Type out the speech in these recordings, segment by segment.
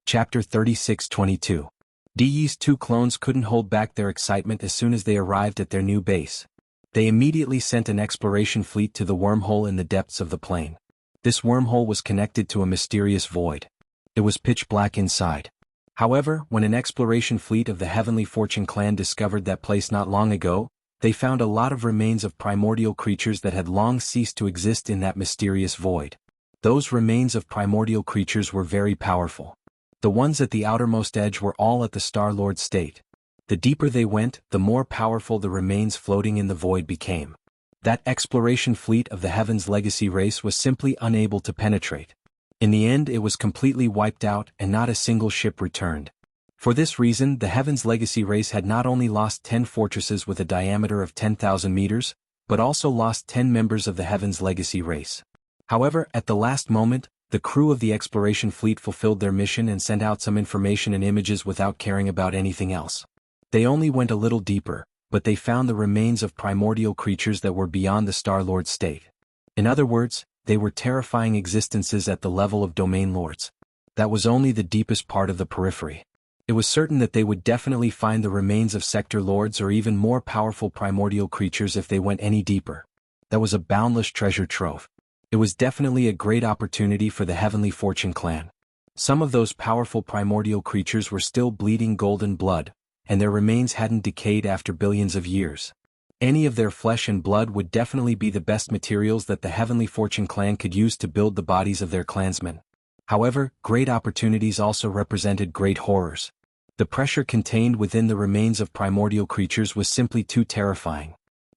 Chapter 36-22. De's two clones couldn't hold back their excitement as soon as they arrived at their new base. They immediately sent an exploration fleet to the wormhole in the depths of the plane. This wormhole was connected to a mysterious void. It was pitch black inside. However, when an exploration fleet of the Heavenly Fortune clan discovered that place not long ago, they found a lot of remains of primordial creatures that had long ceased to exist in that mysterious void. Those remains of primordial creatures were very powerful. The ones at the outermost edge were all at the Star-Lord state. The deeper they went, the more powerful the remains floating in the void became. That exploration fleet of the Heaven's Legacy race was simply unable to penetrate. In the end, it was completely wiped out and not a single ship returned. For this reason, the Heaven's Legacy race had not only lost 10 fortresses with a diameter of 10,000 meters, but also lost 10 members of the Heaven's Legacy race. However, at the last moment, the crew of the exploration fleet fulfilled their mission and sent out some information and images without caring about anything else. They only went a little deeper, but they found the remains of primordial creatures that were beyond the Star-Lord state. In other words, they were terrifying existences at the level of domain lords. That was only the deepest part of the periphery. It was certain that they would definitely find the remains of sector lords or even more powerful primordial creatures if they went any deeper. That was a boundless treasure trove. It was definitely a great opportunity for the Heavenly Fortune clan. Some of those powerful primordial creatures were still bleeding golden blood, and their remains hadn't decayed after billions of years. Any of their flesh and blood would definitely be the best materials that the Heavenly Fortune clan could use to build the bodies of their clansmen. However, great opportunities also represented great horrors. The pressure contained within the remains of primordial creatures was simply too terrifying.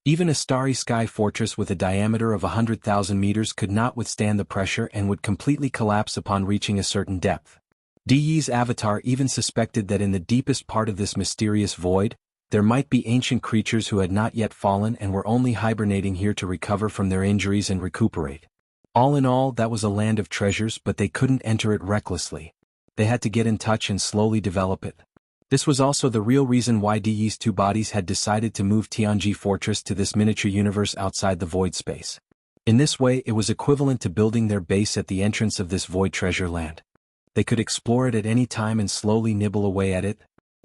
Even a starry sky fortress with a diameter of 100,000 meters could not withstand the pressure and would completely collapse upon reaching a certain depth. De's avatar even suspected that in the deepest part of this mysterious void, there might be ancient creatures who had not yet fallen and were only hibernating here to recover from their injuries and recuperate. All in all, that was a land of treasures, but they couldn't enter it recklessly. They had to get in touch and slowly develop it. This was also the real reason why De's two bodies had decided to move Tianji Fortress to this miniature universe outside the void space. In this way, it was equivalent to building their base at the entrance of this void treasure land. They could explore it at any time and slowly nibble away at it.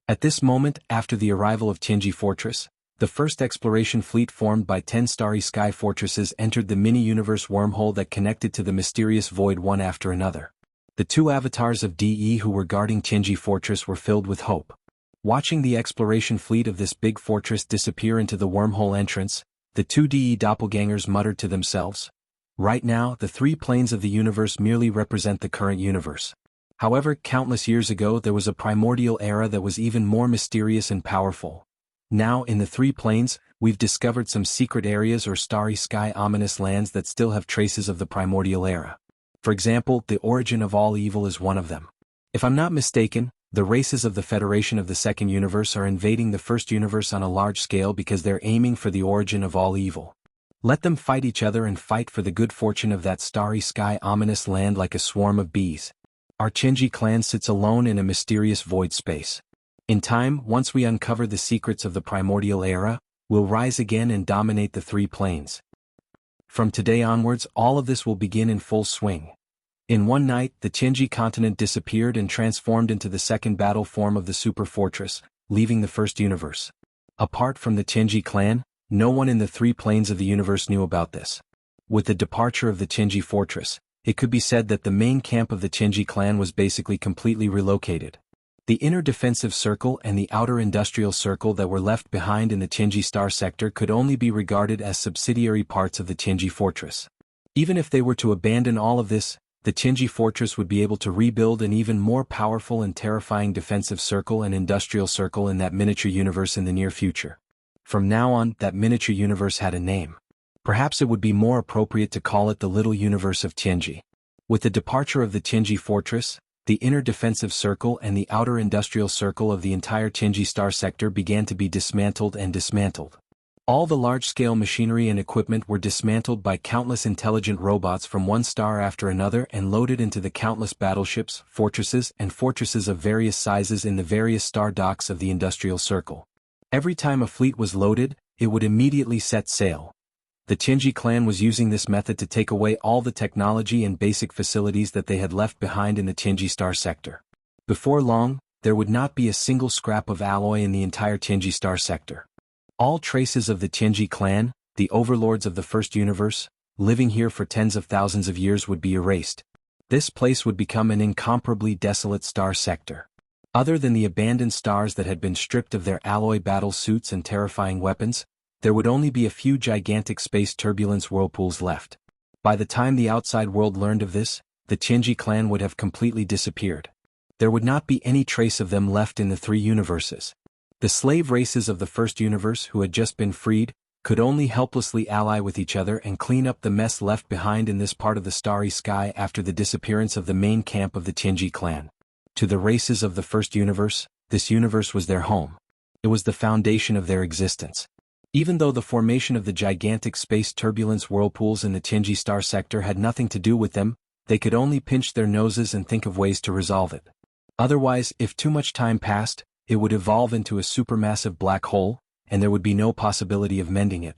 At this moment, after the arrival of Tianji Fortress, the first exploration fleet formed by 10 starry sky fortresses entered the mini-universe wormhole that connected to the mysterious void one after another. The two avatars of DE who were guarding Tianji Fortress were filled with hope. Watching the exploration fleet of this big fortress disappear into the wormhole entrance, the two DE doppelgangers muttered to themselves. Right now, the three planes of the universe merely represent the current universe. However, countless years ago there was a primordial era that was even more mysterious and powerful. Now, in the three planes, we've discovered some secret areas or starry sky ominous lands that still have traces of the primordial era. For example, the origin of all evil is one of them. If I'm not mistaken, the races of the Federation of the Second Universe are invading the First Universe on a large scale because they're aiming for the origin of all evil. Let them fight each other and fight for the good fortune of that starry sky ominous land like a swarm of bees. Our Tianji clan sits alone in a mysterious void space. In time, once we uncover the secrets of the primordial era, we'll rise again and dominate the three planes. From today onwards, all of this will begin in full swing. In one night, the Tianji continent disappeared and transformed into the second battle form of the super fortress, leaving the first universe. Apart from the Tianji clan, no one in the three planes of the universe knew about this. With the departure of the Tianji fortress, it could be said that the main camp of the Tianji clan was basically completely relocated. The inner defensive circle and the outer industrial circle that were left behind in the Tianji Star sector could only be regarded as subsidiary parts of the Tianji fortress. Even if they were to abandon all of this, the Tianji fortress would be able to rebuild an even more powerful and terrifying defensive circle and industrial circle in that miniature universe in the near future. From now on, that miniature universe had a name. Perhaps it would be more appropriate to call it the Little Universe of Tianji. With the departure of the Tianji fortress, the inner defensive circle and the outer industrial circle of the entire Tianji Star sector began to be dismantled and dismantled. All the large-scale machinery and equipment were dismantled by countless intelligent robots from one star after another and loaded into the countless battleships, fortresses of various sizes in the various star docks of the industrial circle. Every time a fleet was loaded, it would immediately set sail. The Tianji clan was using this method to take away all the technology and basic facilities that they had left behind in the Tianji Star sector. Before long, there would not be a single scrap of alloy in the entire Tianji star sector. All traces of the Tianji clan, the overlords of the first universe, living here for tens of thousands of years would be erased. This place would become an incomparably desolate star sector. Other than the abandoned stars that had been stripped of their alloy battle suits and terrifying weapons, there would only be a few gigantic space turbulence whirlpools left. By the time the outside world learned of this, the Tianji clan would have completely disappeared. There would not be any trace of them left in the three universes. The slave races of the first universe who had just been freed, could only helplessly ally with each other and clean up the mess left behind in this part of the starry sky after the disappearance of the main camp of the Tianji clan. To the races of the first universe, this universe was their home. It was the foundation of their existence. Even though the formation of the gigantic space turbulence whirlpools in the Tianji star sector had nothing to do with them, they could only pinch their noses and think of ways to resolve it. Otherwise, if too much time passed, it would evolve into a supermassive black hole, and there would be no possibility of mending it.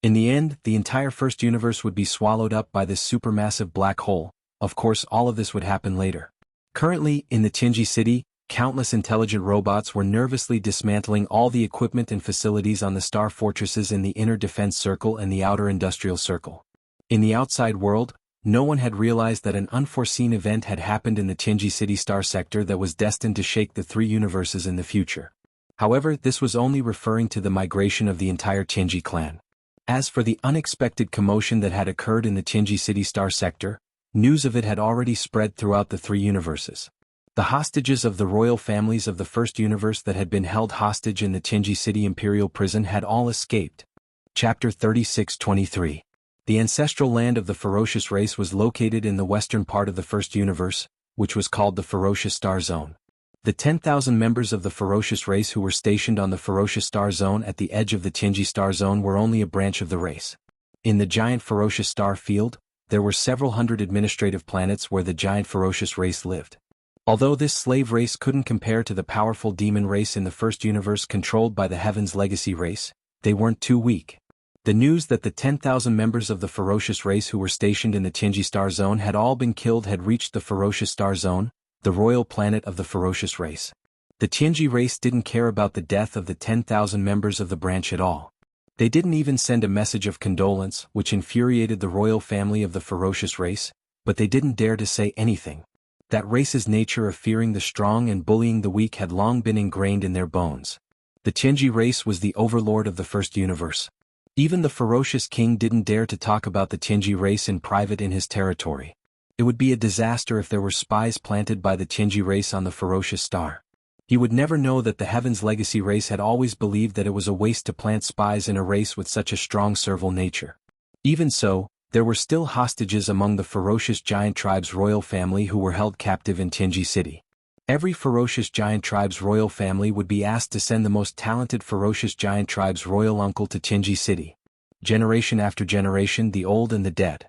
In the end, the entire first universe would be swallowed up by this supermassive black hole. Of course, all of this would happen later. Currently, in the Tianji city, countless intelligent robots were nervously dismantling all the equipment and facilities on the star fortresses in the inner defense circle and the outer industrial circle. In the outside world, no one had realized that an unforeseen event had happened in the Tianji city star sector that was destined to shake the three universes in the future. However, this was only referring to the migration of the entire Tianji clan. As for the unexpected commotion that had occurred in the Tianji city star sector, news of it had already spread throughout the three universes. The hostages of the royal families of the first universe that had been held hostage in the Tianji city imperial prison had all escaped. Chapter 36-23. The ancestral land of the ferocious race was located in the western part of the first universe, which was called the Ferocious Star Zone. The 10,000 members of the ferocious race who were stationed on the Ferocious Star Zone at the edge of the Tianji Star Zone were only a branch of the race. In the giant ferocious star field, there were several hundred administrative planets where the giant ferocious race lived. Although this slave race couldn't compare to the powerful demon race in the first universe controlled by the Heaven's Legacy race, they weren't too weak. The news that the 10,000 members of the ferocious race who were stationed in the Tianji Star Zone had all been killed had reached the Ferocious Star Zone, the royal planet of the ferocious race. The Tianji race didn't care about the death of the 10,000 members of the branch at all. They didn't even send a message of condolence, which infuriated the royal family of the ferocious race, but they didn't dare to say anything. That race's nature of fearing the strong and bullying the weak had long been ingrained in their bones. The Tianji race was the overlord of the first universe. Even the ferocious king didn't dare to talk about the Tianji race in private in his territory. It would be a disaster if there were spies planted by the Tianji race on the ferocious star. He would never know that the Heaven's Legacy race had always believed that it was a waste to plant spies in a race with such a strong servile nature. Even so, there were still hostages among the ferocious giant tribe's royal family who were held captive in Tianji city. Every ferocious giant tribe's royal family would be asked to send the most talented ferocious giant tribe's royal uncle to Tianji city. Generation after generation, the old and the dead.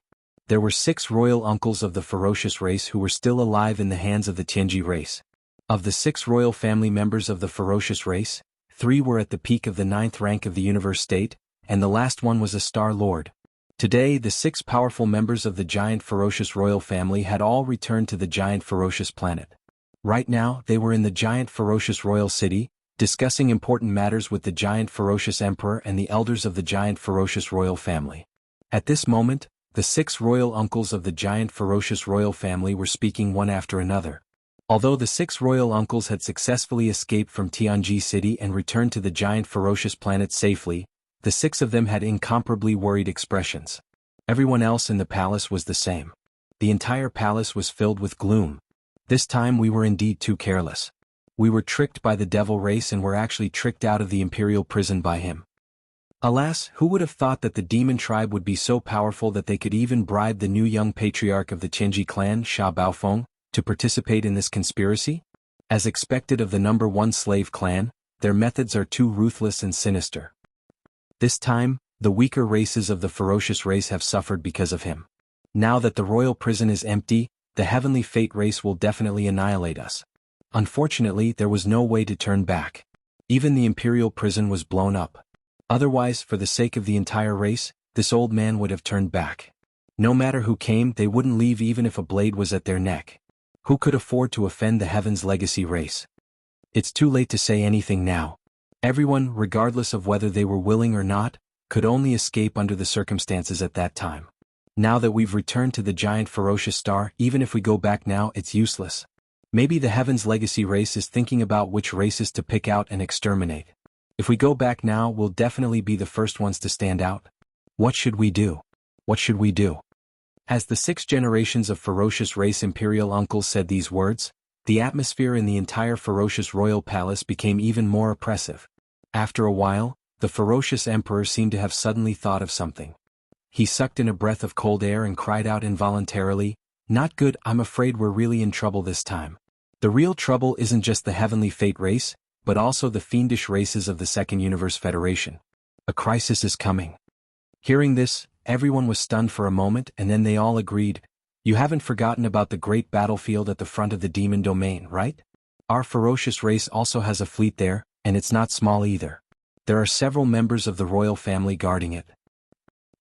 There were 6 royal uncles of the ferocious race who were still alive in the hands of the Tianji race. Of the 6 royal family members of the ferocious race, 3 were at the peak of the 9th rank of the universe state, and the last one was a star lord. Today, the 6 powerful members of the giant ferocious royal family had all returned to the giant ferocious planet. Right now, they were in the giant ferocious royal city, discussing important matters with the giant ferocious emperor and the elders of the giant ferocious royal family. At this moment, the 6 royal uncles of the giant ferocious royal family were speaking one after another. Although the 6 royal uncles had successfully escaped from Tianji city and returned to the giant ferocious planet safely, the 6 of them had incomparably worried expressions. Everyone else in the palace was the same. The entire palace was filled with gloom. This time we were indeed too careless. We were tricked by the devil race and were actually tricked out of the imperial prison by him. Alas, who would have thought that the demon tribe would be so powerful that they could even bribe the new young patriarch of the Tianji clan, Sha Baofeng, to participate in this conspiracy? As expected of the number 1 slave clan, their methods are too ruthless and sinister. This time, the weaker races of the ferocious race have suffered because of him. Now that the royal prison is empty, the heavenly fate race will definitely annihilate us. Unfortunately, there was no way to turn back. Even the imperial prison was blown up. Otherwise, for the sake of the entire race, this old man would have turned back. No matter who came, they wouldn't leave even if a blade was at their neck. Who could afford to offend the Heaven's legacy race? It's too late to say anything now. Everyone, regardless of whether they were willing or not, could only escape under the circumstances at that time. Now that we've returned to the giant ferocious star, even if we go back now, it's useless. Maybe the Heaven's legacy race is thinking about which races to pick out and exterminate. If we go back now, we'll definitely be the first ones to stand out. What should we do? What should we do? As the 6 generations of ferocious race imperial uncles said these words, the atmosphere in the entire ferocious royal palace became even more oppressive. After a while, the ferocious emperor seemed to have suddenly thought of something. He sucked in a breath of cold air and cried out involuntarily, "Not good, I'm afraid we're really in trouble this time." The real trouble isn't just the heavenly fate race, but also the fiendish races of the Second Universe Federation. A crisis is coming. Hearing this, everyone was stunned for a moment, and then they all agreed, "You haven't forgotten about the great battlefield at the front of the demon domain, right? Our ferocious race also has a fleet there, and it's not small either. There are several members of the royal family guarding it."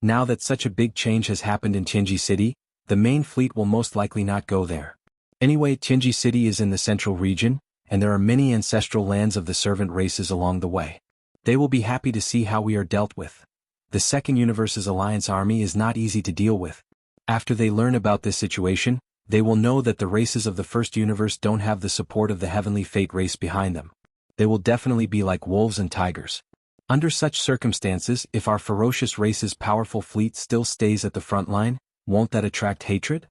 Now that such a big change has happened in Tianji City, the main fleet will most likely not go there. Anyway, Tianji City is in the central region, and there are many ancestral lands of the servant races along the way. They will be happy to see how we are dealt with. The Second Universe's alliance army is not easy to deal with. After they learn about this situation, they will know that the races of the First Universe don't have the support of the Heavenly Fate race behind them. They will definitely be like wolves and tigers. Under such circumstances, if our ferocious race's powerful fleet still stays at the front line, won't that attract hatred?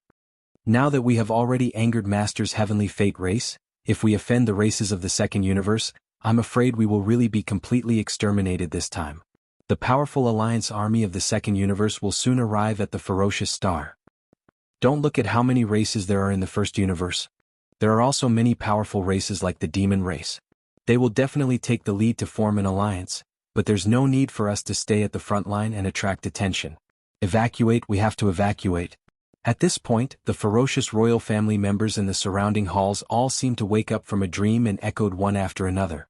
Now that we have already angered Master's Heavenly Fate race, if we offend the races of the Second Universe, I'm afraid we will really be completely exterminated this time. The powerful alliance army of the Second Universe will soon arrive at the ferocious star. Don't look at how many races there are in the First Universe. There are also many powerful races like the demon race. They will definitely take the lead to form an alliance, but there's no need for us to stay at the front line and attract attention. Evacuate, we have to evacuate. At this point, the ferocious royal family members in the surrounding halls all seemed to wake up from a dream and echoed one after another.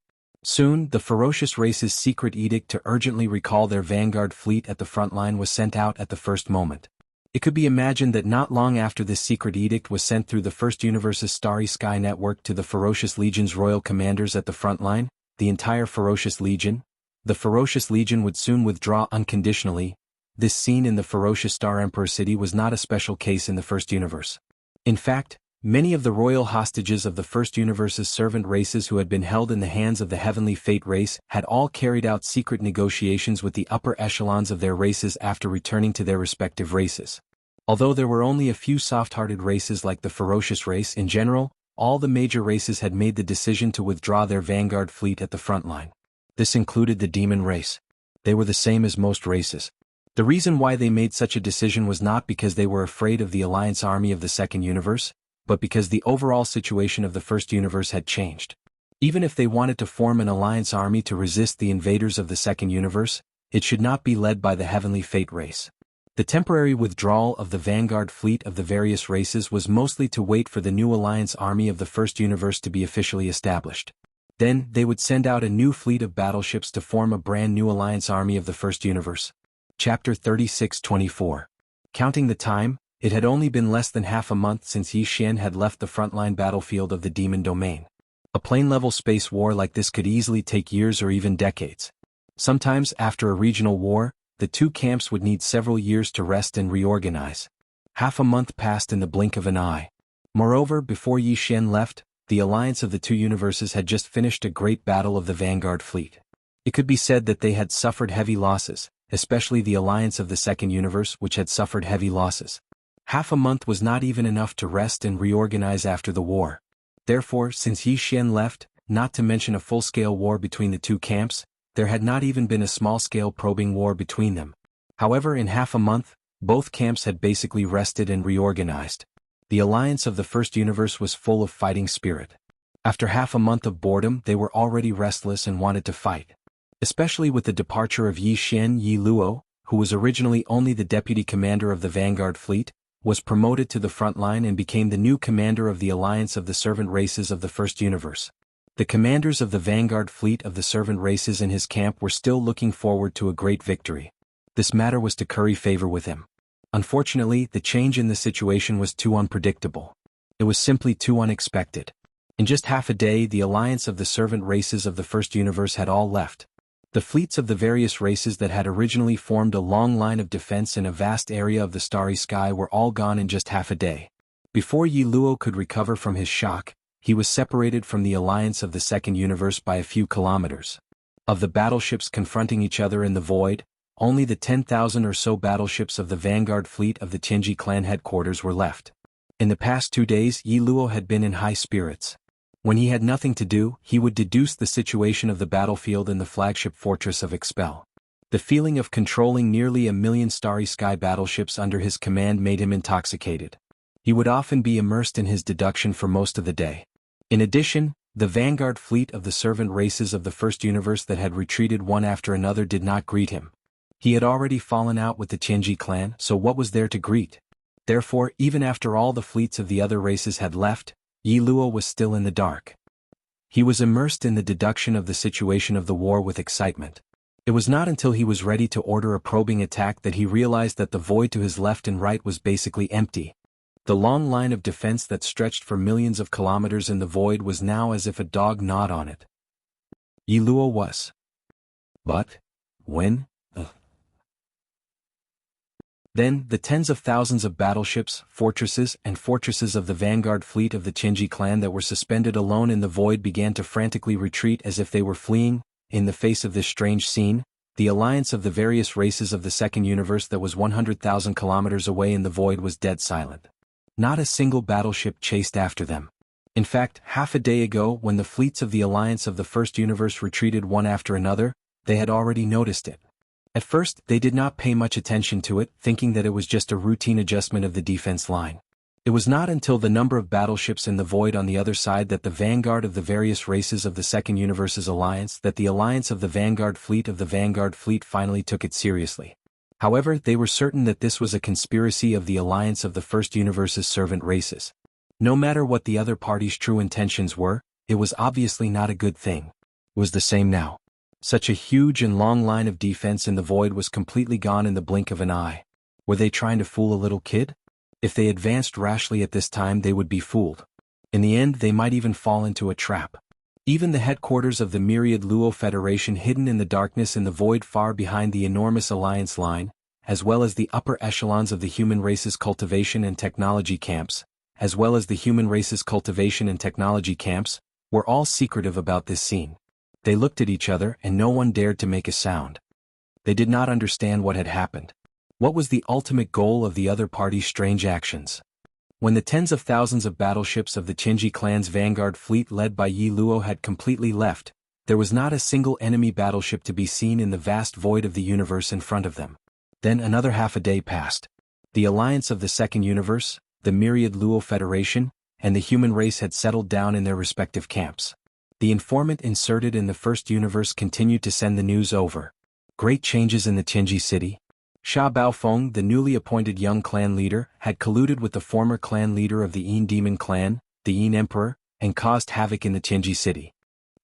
Soon, the ferocious race's secret edict to urgently recall their vanguard fleet at the front line was sent out at the first moment. It could be imagined that not long after this secret edict was sent through the First Universe's Starry Sky Network to the Ferocious Legion's royal commanders at the front line, the entire Ferocious Legion, the Ferocious Legion would soon withdraw unconditionally. This scene in the ferocious Star Emperor City was not a special case in the First Universe. In fact, many of the royal hostages of the First Universe's servant races who had been held in the hands of the Heavenly Fate race had all carried out secret negotiations with the upper echelons of their races after returning to their respective races. Although there were only a few soft-hearted races like the ferocious race in general, all the major races had made the decision to withdraw their vanguard fleet at the front line. This included the demon race. They were the same as most races. The reason why they made such a decision was not because they were afraid of the alliance army of the Second Universe, but because the overall situation of the First Universe had changed. Even if they wanted to form an alliance army to resist the invaders of the Second Universe, it should not be led by the Heavenly Fate race. The temporary withdrawal of the vanguard fleet of the various races was mostly to wait for the new alliance army of the First Universe to be officially established. Then, they would send out a new fleet of battleships to form a brand new alliance army of the First Universe. Chapter 36-24. Counting the time, it had only been less than half a month since Yi Xian had left the frontline battlefield of the demon domain. A plane-level space war like this could easily take years or even decades. Sometimes, after a regional war, the two camps would need several years to rest and reorganize. Half a month passed in the blink of an eye. Moreover, before Yi Xian left, the alliance of the two universes had just finished a great battle of the vanguard fleet. It could be said that they had suffered heavy losses, especially the alliance of the Second Universe, which had suffered heavy losses. Half a month was not even enough to rest and reorganize after the war. Therefore, since Yi Xian left, not to mention a full-scale war between the two camps, there had not even been a small-scale probing war between them. However, in half a month, both camps had basically rested and reorganized. The alliance of the First Universe was full of fighting spirit. After half a month of boredom, they were already restless and wanted to fight. Especially with the departure of Yi Xian. Yi Luo, who was originally only the deputy commander of the vanguard fleet, was promoted to the front line and became the new commander of the alliance of the servant races of the First Universe. The commanders of the vanguard fleet of the servant races in his camp were still looking forward to a great victory. This matter was to curry favor with him. Unfortunately, the change in the situation was too unpredictable. It It was simply too unexpected. In just half a day, the alliance of the servant races of the first universe had all left. The fleets of the various races that had originally formed a long line of defense in a vast area of the starry sky were all gone in just half a day. Before Yi Luo could recover from his shock, he was separated from the alliance of the second universe by a few kilometers. Of the battleships confronting each other in the void, only the 10,000 or so battleships of the vanguard fleet of the Tianji clan headquarters were left. In the past 2 days, Yi Luo had been in high spirits. When he had nothing to do, he would deduce the situation of the battlefield in the flagship fortress of Expel. The feeling of controlling nearly 1,000,000 starry sky battleships under his command made him intoxicated. He would often be immersed in his deduction for most of the day. In addition, the vanguard fleet of the servant races of the first universe that had retreated one after another did not greet him. He had already fallen out with the Tianji clan, so what was there to greet? Therefore, even after all the fleets of the other races had left, Yi Luo was still in the dark. He was immersed in the deduction of the situation of the war with excitement. It was not until he was ready to order a probing attack that he realized that the void to his left and right was basically empty. The long line of defense that stretched for millions of kilometers in the void was now as if a dog gnawed on it. Yi Luo was. But when? Then, the tens of thousands of battleships, fortresses of the vanguard fleet of the Tianji clan that were suspended alone in the void began to frantically retreat as if they were fleeing. In the face of this strange scene, the alliance of the various races of the second universe that was 100,000 kilometers away in the void was dead silent. Not a single battleship chased after them. In fact, half a day ago, when the fleets of the alliance of the first universe retreated one after another, they had already noticed it. At first, they did not pay much attention to it, thinking that it was just a routine adjustment of the defense line. It was not until the number of battleships in the void on the other side that the vanguard of the various races of the second universe's alliance that the alliance of the vanguard fleet finally took it seriously. However, they were certain that this was a conspiracy of the alliance of the first universe's servant races. No matter what the other party's true intentions were, it was obviously not a good thing. It was the same now. Such a huge and long line of defense in the void was completely gone in the blink of an eye. Were they trying to fool a little kid? If they advanced rashly at this time, they would be fooled. In the end, they might even fall into a trap. Even the headquarters of the myriad Luo Federation hidden in the darkness in the void far behind the enormous alliance line, as well as the upper echelons of the human race's cultivation and technology camps, were all secretive about this scene. They looked at each other and no one dared to make a sound. They did not understand what had happened. What was the ultimate goal of the other party's strange actions? When the tens of thousands of battleships of the Tianji clan's vanguard fleet led by Yi Luo had completely left, there was not a single enemy battleship to be seen in the vast void of the universe in front of them. Then another half a day passed. The alliance of the second universe, the myriad Luo Federation, and the human race had settled down in their respective camps. The informant inserted in the first universe continued to send the news over. Great changes in the Tianji city. Sha Baofeng, the newly appointed young clan leader, had colluded with the former clan leader of the Yin Demon clan, the Yin Emperor, and caused havoc in the Tianji city.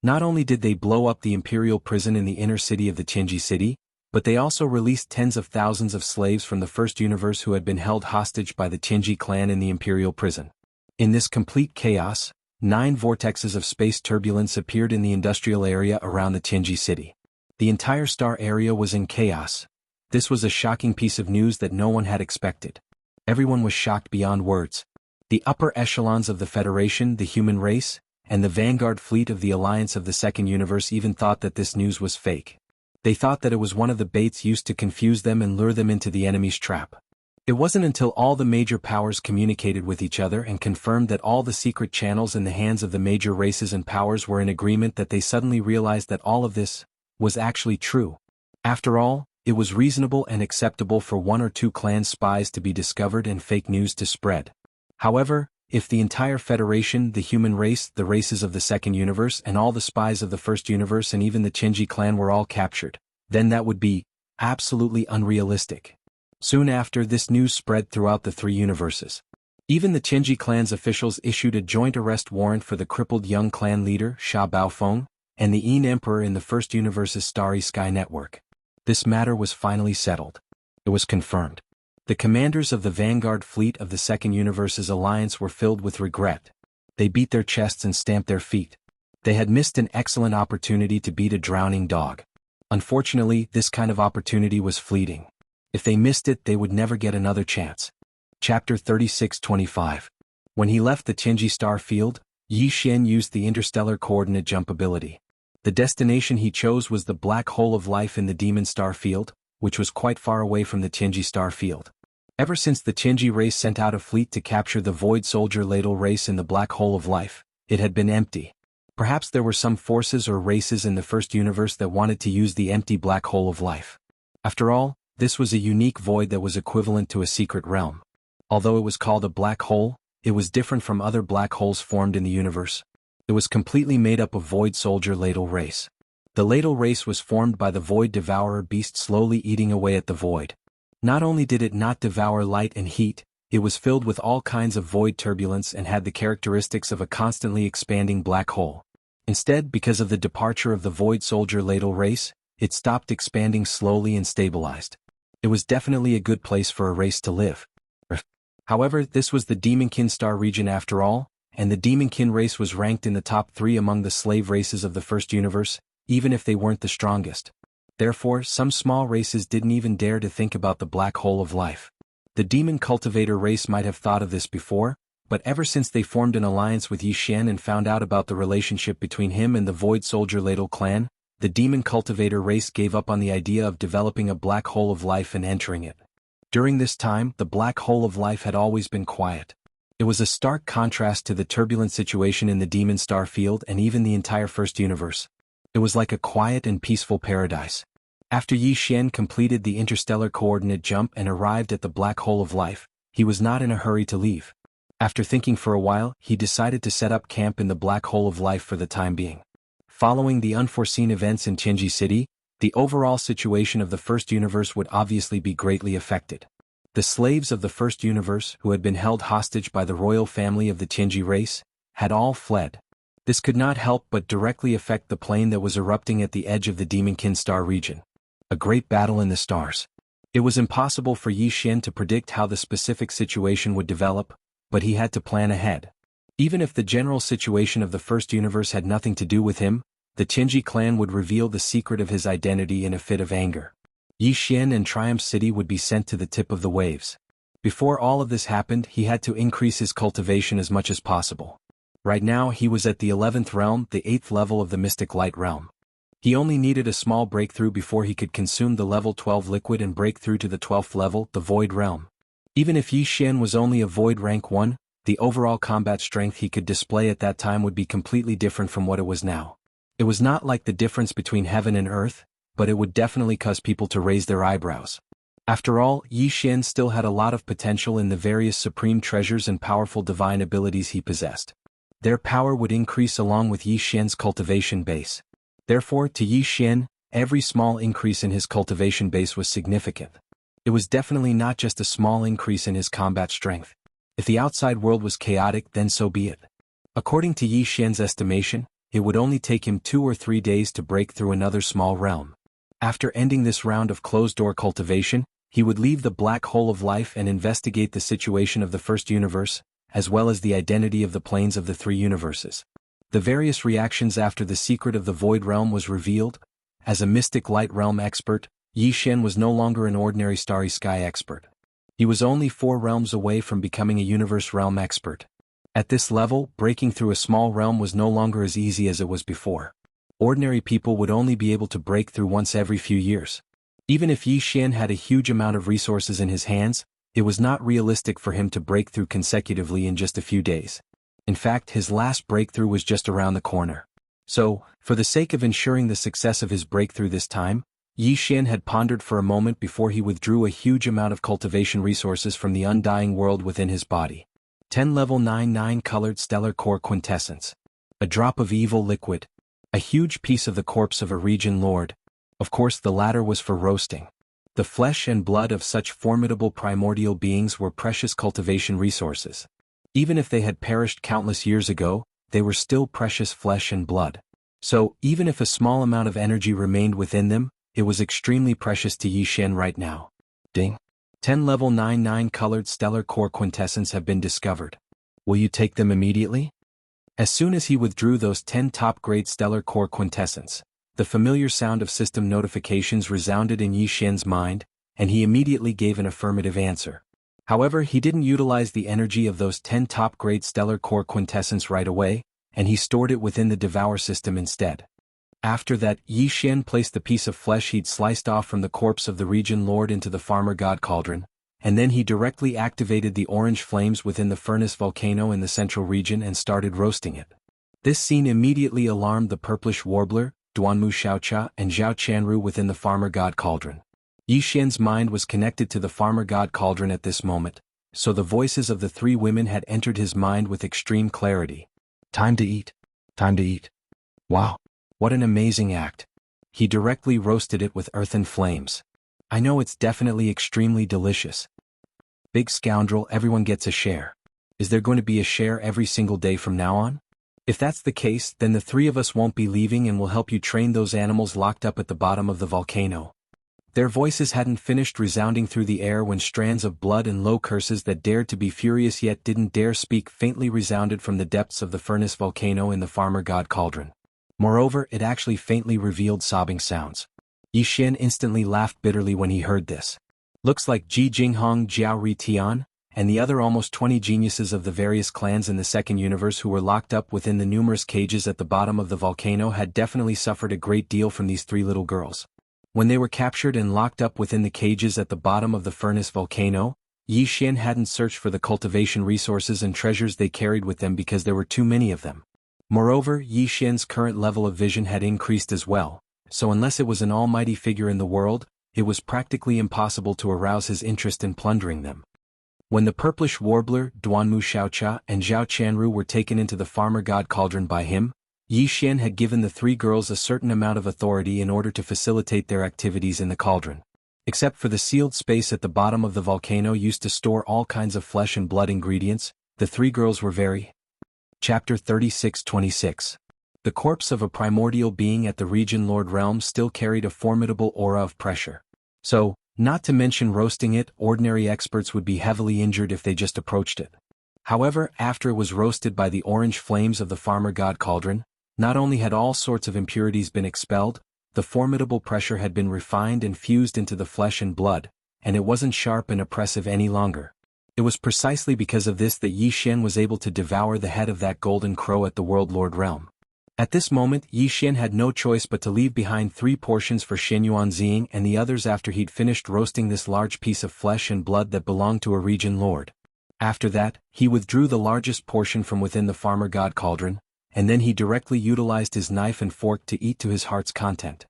Not only did they blow up the imperial prison in the inner city of the Tianji city, but they also released tens of thousands of slaves from the first universe who had been held hostage by the Tianji clan in the imperial prison. In this complete chaos, 9 vortexes of space turbulence appeared in the industrial area around the Tianji city. The entire star area was in chaos. This was a shocking piece of news that no one had expected. Everyone was shocked beyond words. The upper echelons of the Federation, the human race, and the vanguard fleet of the alliance of the second universe even thought that this news was fake. They thought that it was one of the baits used to confuse them and lure them into the enemy's trap. It wasn't until all the major powers communicated with each other and confirmed that all the secret channels in the hands of the major races and powers were in agreement that they suddenly realized that all of this was actually true. After all, it was reasonable and acceptable for 1 or 2 clan spies to be discovered and fake news to spread. However, if the entire Federation, the human race, the races of the second universe, and all the spies of the first universe and even the Tianji clan were all captured, then that would be absolutely unrealistic. Soon after, this news spread throughout the 3 universes. Even the Tianji clan's officials issued a joint arrest warrant for the crippled young clan leader, Sha Baofeng, and the Yin Emperor in the first universe's Starry Sky network. This matter was finally settled. It was confirmed. The commanders of the vanguard fleet of the Second Universe's alliance were filled with regret. They beat their chests and stamped their feet. They had missed an excellent opportunity to beat a drowning dog. Unfortunately, this kind of opportunity was fleeting. If they missed it, they would never get another chance. Chapter 36-25. When he left the Tianji star field, Yi Xian used the interstellar coordinate jump ability. The destination he chose was the black hole of life in the demon star field, which was quite far away from the Tianji star field. Ever since the Tianji race sent out a fleet to capture the Void Soldier Ladle race in the black hole of life, it had been empty. Perhaps there were some forces or races in the first universe that wanted to use the empty black hole of life. After all, this was a unique void that was equivalent to a secret realm. Although it was called a black hole, it was different from other black holes formed in the universe. It was completely made up of Void Soldier Ladle race. The Ladle race was formed by the Void Devourer beast slowly eating away at the void. Not only did it not devour light and heat, it was filled with all kinds of void turbulence and had the characteristics of a constantly expanding black hole. Instead, because of the departure of the Void Soldier Ladle race, it stopped expanding slowly and stabilized. It was definitely a good place for a race to live. However, this was the Demonkin star region after all, and the Demonkin race was ranked in the top 3 among the slave races of the first universe, even if they weren't the strongest. Therefore, some small races didn't even dare to think about the black hole of life. The Demon Cultivator race might have thought of this before, but ever since they formed an alliance with Yi Xian and found out about the relationship between him and the Void Soldier Ladle clan, the Demon Cultivator race gave up on the idea of developing a black hole of life and entering it. During this time, the black hole of life had always been quiet. It was a stark contrast to the turbulent situation in the Demon Star field and even the entire first universe. It was like a quiet and peaceful paradise. After Yi Xian completed the interstellar coordinate jump and arrived at the black hole of life, he was not in a hurry to leave. After thinking for a while, he decided to set up camp in the black hole of life for the time being. Following the unforeseen events in Tianji City, the overall situation of the first universe would obviously be greatly affected. The slaves of the first universe, who had been held hostage by the royal family of the Tianji race, had all fled. This could not help but directly affect the plane that was erupting at the edge of the Demonkin star region. A great battle in the stars. It was impossible for Yi Xian to predict how the specific situation would develop, but he had to plan ahead. Even if the general situation of the first universe had nothing to do with him, the Tianji clan would reveal the secret of his identity in a fit of anger. Yi Xian and Triumph City would be sent to the tip of the waves. Before all of this happened, he had to increase his cultivation as much as possible. Right now he was at the 11th realm, the 8th level of the Mystic Light realm. He only needed a small breakthrough before he could consume the level 12 liquid and break through to the 12th level, the Void realm. Even if Yi Xian was only a Void rank 1, the overall combat strength he could display at that time would be completely different from what it was now. It was not like the difference between heaven and earth, but it would definitely cause people to raise their eyebrows. After all, Yi Xian still had a lot of potential in the various supreme treasures and powerful divine abilities he possessed. Their power would increase along with Yi Xian's cultivation base. Therefore, to Yi Xian, every small increase in his cultivation base was significant. It was definitely not just a small increase in his combat strength. If the outside world was chaotic, then so be it. According to Yi Xian's estimation, it would only take him 2 or 3 days to break through another small realm. After ending this round of closed-door cultivation, he would leave the black hole of life and investigate the situation of the first universe, as well as the identity of the planes of the 3 universes. The various reactions after the secret of the Void realm was revealed. As a Mystic Light realm expert, Yi Xian was no longer an ordinary Starry Sky expert. He was only 4 realms away from becoming a Universe realm expert. At this level, breaking through a small realm was no longer as easy as it was before. Ordinary people would only be able to break through once every few years. Even if Yi Xian had a huge amount of resources in his hands, it was not realistic for him to break through consecutively in just a few days. In fact, his last breakthrough was just around the corner. So, for the sake of ensuring the success of his breakthrough this time, Yi Xian had pondered for a moment before he withdrew a huge amount of cultivation resources from the undying world within his body. 10 level 9 colored stellar core quintessence. A drop of evil liquid. A huge piece of the corpse of a region lord. Of course, the latter was for roasting. The flesh and blood of such formidable primordial beings were precious cultivation resources. Even if they had perished countless years ago, they were still precious flesh and blood. So, even if a small amount of energy remained within them, it was extremely precious to Yi Xian right now. Ding. 10 level 99 colored stellar core quintessence have been discovered. Will you take them immediately? As soon as he withdrew those 10 top-grade stellar core quintessence, the familiar sound of system notifications resounded in Yi Xian's mind, and he immediately gave an affirmative answer. However, he didn't utilize the energy of those 10 top-grade stellar core quintessence right away, and he stored it within the Devour system instead. After that, Yi Xian placed the piece of flesh he'd sliced off from the corpse of the region lord into the farmer god cauldron, and then he directly activated the orange flames within the furnace volcano in the central region and started roasting it. This scene immediately alarmed the purplish warbler, Duanmu Xiaocha and Zhao Chanru within the farmer god cauldron. Yi Xian's mind was connected to the farmer god cauldron at this moment, so the voices of the three women had entered his mind with extreme clarity. Time to eat. Time to eat. Wow. What an amazing act. He directly roasted it with earthen flames. I know it's definitely extremely delicious. Big scoundrel, everyone gets a share. Is there going to be a share every single day from now on? If that's the case, then the three of us won't be leaving and will help you train those animals locked up at the bottom of the volcano. Their voices hadn't finished resounding through the air when strands of blood and low curses that dared to be furious yet didn't dare speak faintly resounded from the depths of the furnace volcano in the farmer god cauldron. Moreover, it actually faintly revealed sobbing sounds. Yi Xian instantly laughed bitterly when he heard this. Looks like Ji Jinghong, Jiao Ri Tian, and the other almost 20 geniuses of the various clans in the second universe who were locked up within the numerous cages at the bottom of the volcano had definitely suffered a great deal from these three little girls. When they were captured and locked up within the cages at the bottom of the furnace volcano, Yi Xian hadn't searched for the cultivation resources and treasures they carried with them because there were too many of them. Moreover, Yi Xian's current level of vision had increased as well, so unless it was an almighty figure in the world, it was practically impossible to arouse his interest in plundering them. When the purplish warbler, Duanmu Xiaocha and Zhao Chanru were taken into the farmer god cauldron by him, Yi Xian had given the three girls a certain amount of authority in order to facilitate their activities in the cauldron. Except for the sealed space at the bottom of the volcano used to store all kinds of flesh and blood ingredients, the three girls were very... Chapter 36-26. The corpse of a primordial being at the region lord realm still carried a formidable aura of pressure. So, not to mention roasting it, ordinary experts would be heavily injured if they just approached it. However, after it was roasted by the orange flames of the farmer god cauldron, not only had all sorts of impurities been expelled, the formidable pressure had been refined and fused into the flesh and blood, and it wasn't sharp and oppressive any longer. It was precisely because of this that Yi Xian was able to devour the head of that golden crow at the World Lord realm. At this moment, Yi Xian had no choice but to leave behind 3 portions for Xianyuan Ziying and the others after he'd finished roasting this large piece of flesh and blood that belonged to a region lord. After that, he withdrew the largest portion from within the farmer god cauldron, and then he directly utilized his knife and fork to eat to his heart's content.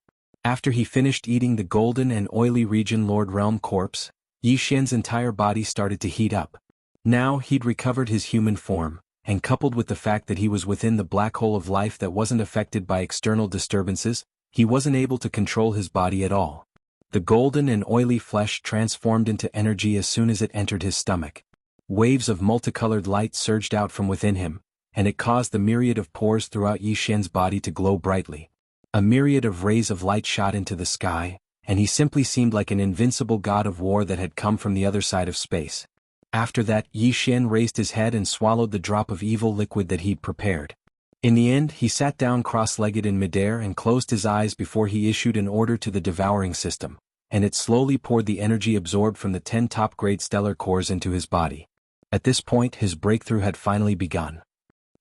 After he finished eating the golden and oily region lord realm corpse, Yi Xian's entire body started to heat up. Now he'd recovered his human form, and coupled with the fact that he was within the black hole of life that wasn't affected by external disturbances, he wasn't able to control his body at all. The golden and oily flesh transformed into energy as soon as it entered his stomach. Waves of multicolored light surged out from within him, and it caused the myriad of pores throughout Yi Xian's body to glow brightly. A myriad of rays of light shot into the sky, and he simply seemed like an invincible god of war that had come from the other side of space. After that, Yi Xian raised his head and swallowed the drop of evil liquid that he'd prepared. In the end, he sat down cross-legged in midair and closed his eyes before he issued an order to the devouring system, and it slowly poured the energy absorbed from the 10 top-grade stellar cores into his body. At this point, his breakthrough had finally begun.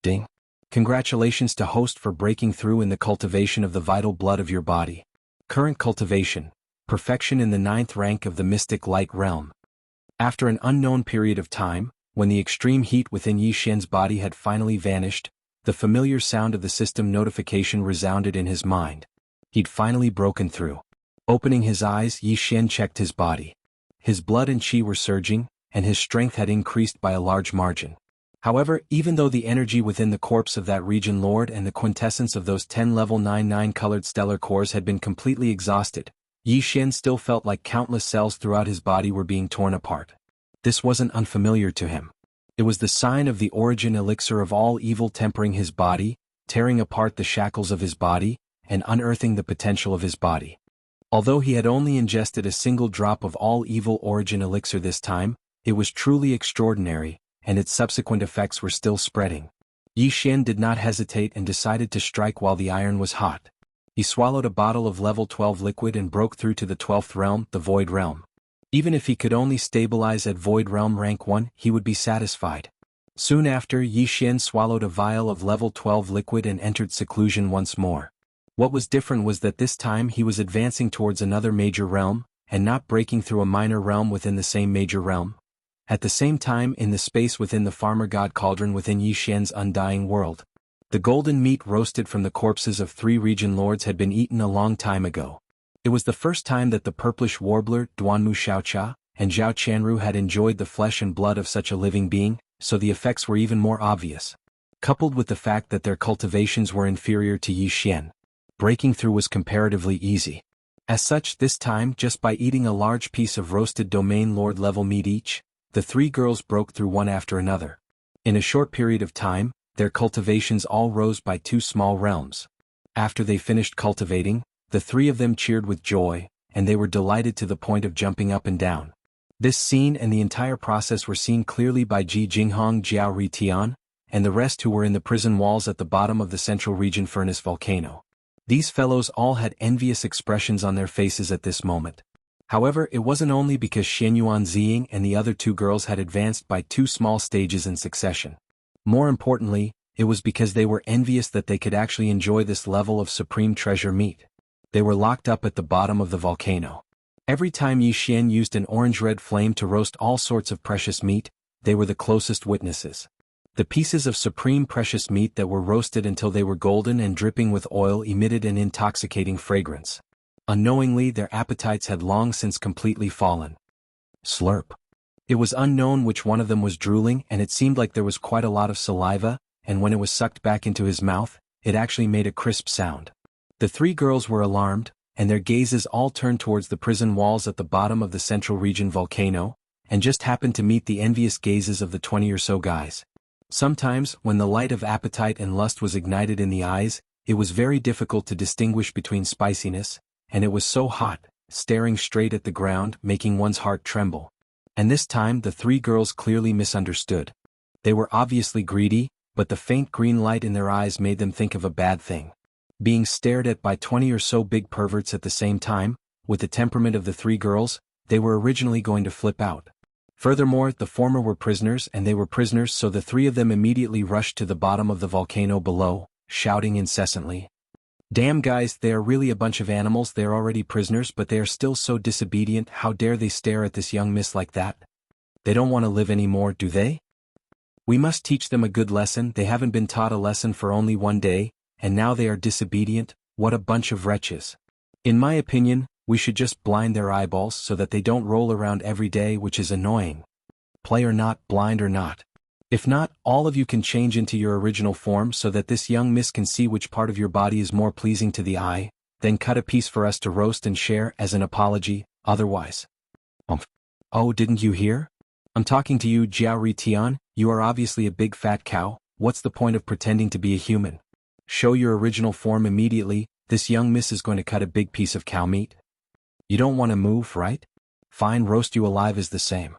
Ding! Congratulations to host for breaking through in the cultivation of the vital blood of your body. Current cultivation, perfection in the 9th rank of the mystic light realm. After an unknown period of time, when the extreme heat within Yi Xian's body had finally vanished, the familiar sound of the system notification resounded in his mind. He'd finally broken through. Opening his eyes, Yi Xian checked his body. His blood and qi were surging, and his strength had increased by a large margin. However, even though the energy within the corpse of that region lord and the quintessence of those 10 level 99 colored stellar cores had been completely exhausted, Yi Xian still felt like countless cells throughout his body were being torn apart. This wasn't unfamiliar to him. It was the sign of the origin elixir of all evil tempering his body, tearing apart the shackles of his body, and unearthing the potential of his body. Although he had only ingested a single drop of all evil origin elixir this time, it was truly extraordinary, and its subsequent effects were still spreading. Yi Xian did not hesitate and decided to strike while the iron was hot. He swallowed a bottle of level 12 liquid and broke through to the 12th realm, the Void Realm. Even if he could only stabilize at Void Realm rank 1, he would be satisfied. Soon after, Yi Xian swallowed a vial of level 12 liquid and entered seclusion once more. What was different was that this time he was advancing towards another major realm, and not breaking through a minor realm within the same major realm. At the same time, in the space within the farmer god cauldron within Yi Xian's undying world, the golden meat roasted from the corpses of 3 region lords had been eaten a long time ago. It was the first time that the purplish warbler, Duanmu Xiaocha, and Zhao Qianru had enjoyed the flesh and blood of such a living being, so the effects were even more obvious. Coupled with the fact that their cultivations were inferior to Yi Xian, breaking through was comparatively easy. As such, this time, just by eating a large piece of roasted domain lord level meat each, the 3 girls broke through one after another. In a short period of time, their cultivations all rose by 2 small realms. After they finished cultivating, the 3 of them cheered with joy, and they were delighted to the point of jumping up and down. This scene and the entire process were seen clearly by Ji Jinghong, Jiao Ritian, and the rest who were in the prison walls at the bottom of the central region furnace volcano. These fellows all had envious expressions on their faces at this moment. However, it wasn't only because Xianyuan Ziying and the other 2 girls had advanced by 2 small stages in succession. More importantly, it was because they were envious that they could actually enjoy this level of supreme treasure meat. They were locked up at the bottom of the volcano. Every time Yi Xian used an orange-red flame to roast all sorts of precious meat, they were the closest witnesses. The pieces of supreme precious meat that were roasted until they were golden and dripping with oil emitted an intoxicating fragrance. Unknowingly, their appetites had long since completely fallen. Slurp. It was unknown which one of them was drooling, and it seemed like there was quite a lot of saliva, and when it was sucked back into his mouth, it actually made a crisp sound. The 3 girls were alarmed, and their gazes all turned towards the prison walls at the bottom of the central region volcano, and just happened to meet the envious gazes of the 20 or so guys. Sometimes, when the light of appetite and lust was ignited in the eyes, it was very difficult to distinguish between spiciness, and it was so hot, staring straight at the ground, making one's heart tremble. And this time the 3 girls clearly misunderstood. They were obviously greedy, but the faint green light in their eyes made them think of a bad thing. Being stared at by 20 or so big perverts at the same time, with the temperament of the 3 girls, they were originally going to flip out. Furthermore, the former were prisoners and they were prisoners, so the 3 of them immediately rushed to the bottom of the volcano below, shouting incessantly, "Damn guys, they are really a bunch of animals. They are already prisoners, but they are still so disobedient. How dare they stare at this young miss like that? They don't want to live anymore, do they? We must teach them a good lesson. They haven't been taught a lesson for only 1 day, and now they are disobedient. What a bunch of wretches. In my opinion, we should just blind their eyeballs so that they don't roll around every day, which is annoying. Play or not, blind or not. If not, all of you can change into your original form so that this young miss can see which part of your body is more pleasing to the eye, then cut a piece for us to roast and share as an apology, otherwise." Oh, didn't you hear? I'm talking to you, Jiao Ritian. You are obviously a big fat cow. What's the point of pretending to be a human? Show your original form immediately. This young miss is going to cut a big piece of cow meat. You don't want to move, right? Fine, roast you alive is the same.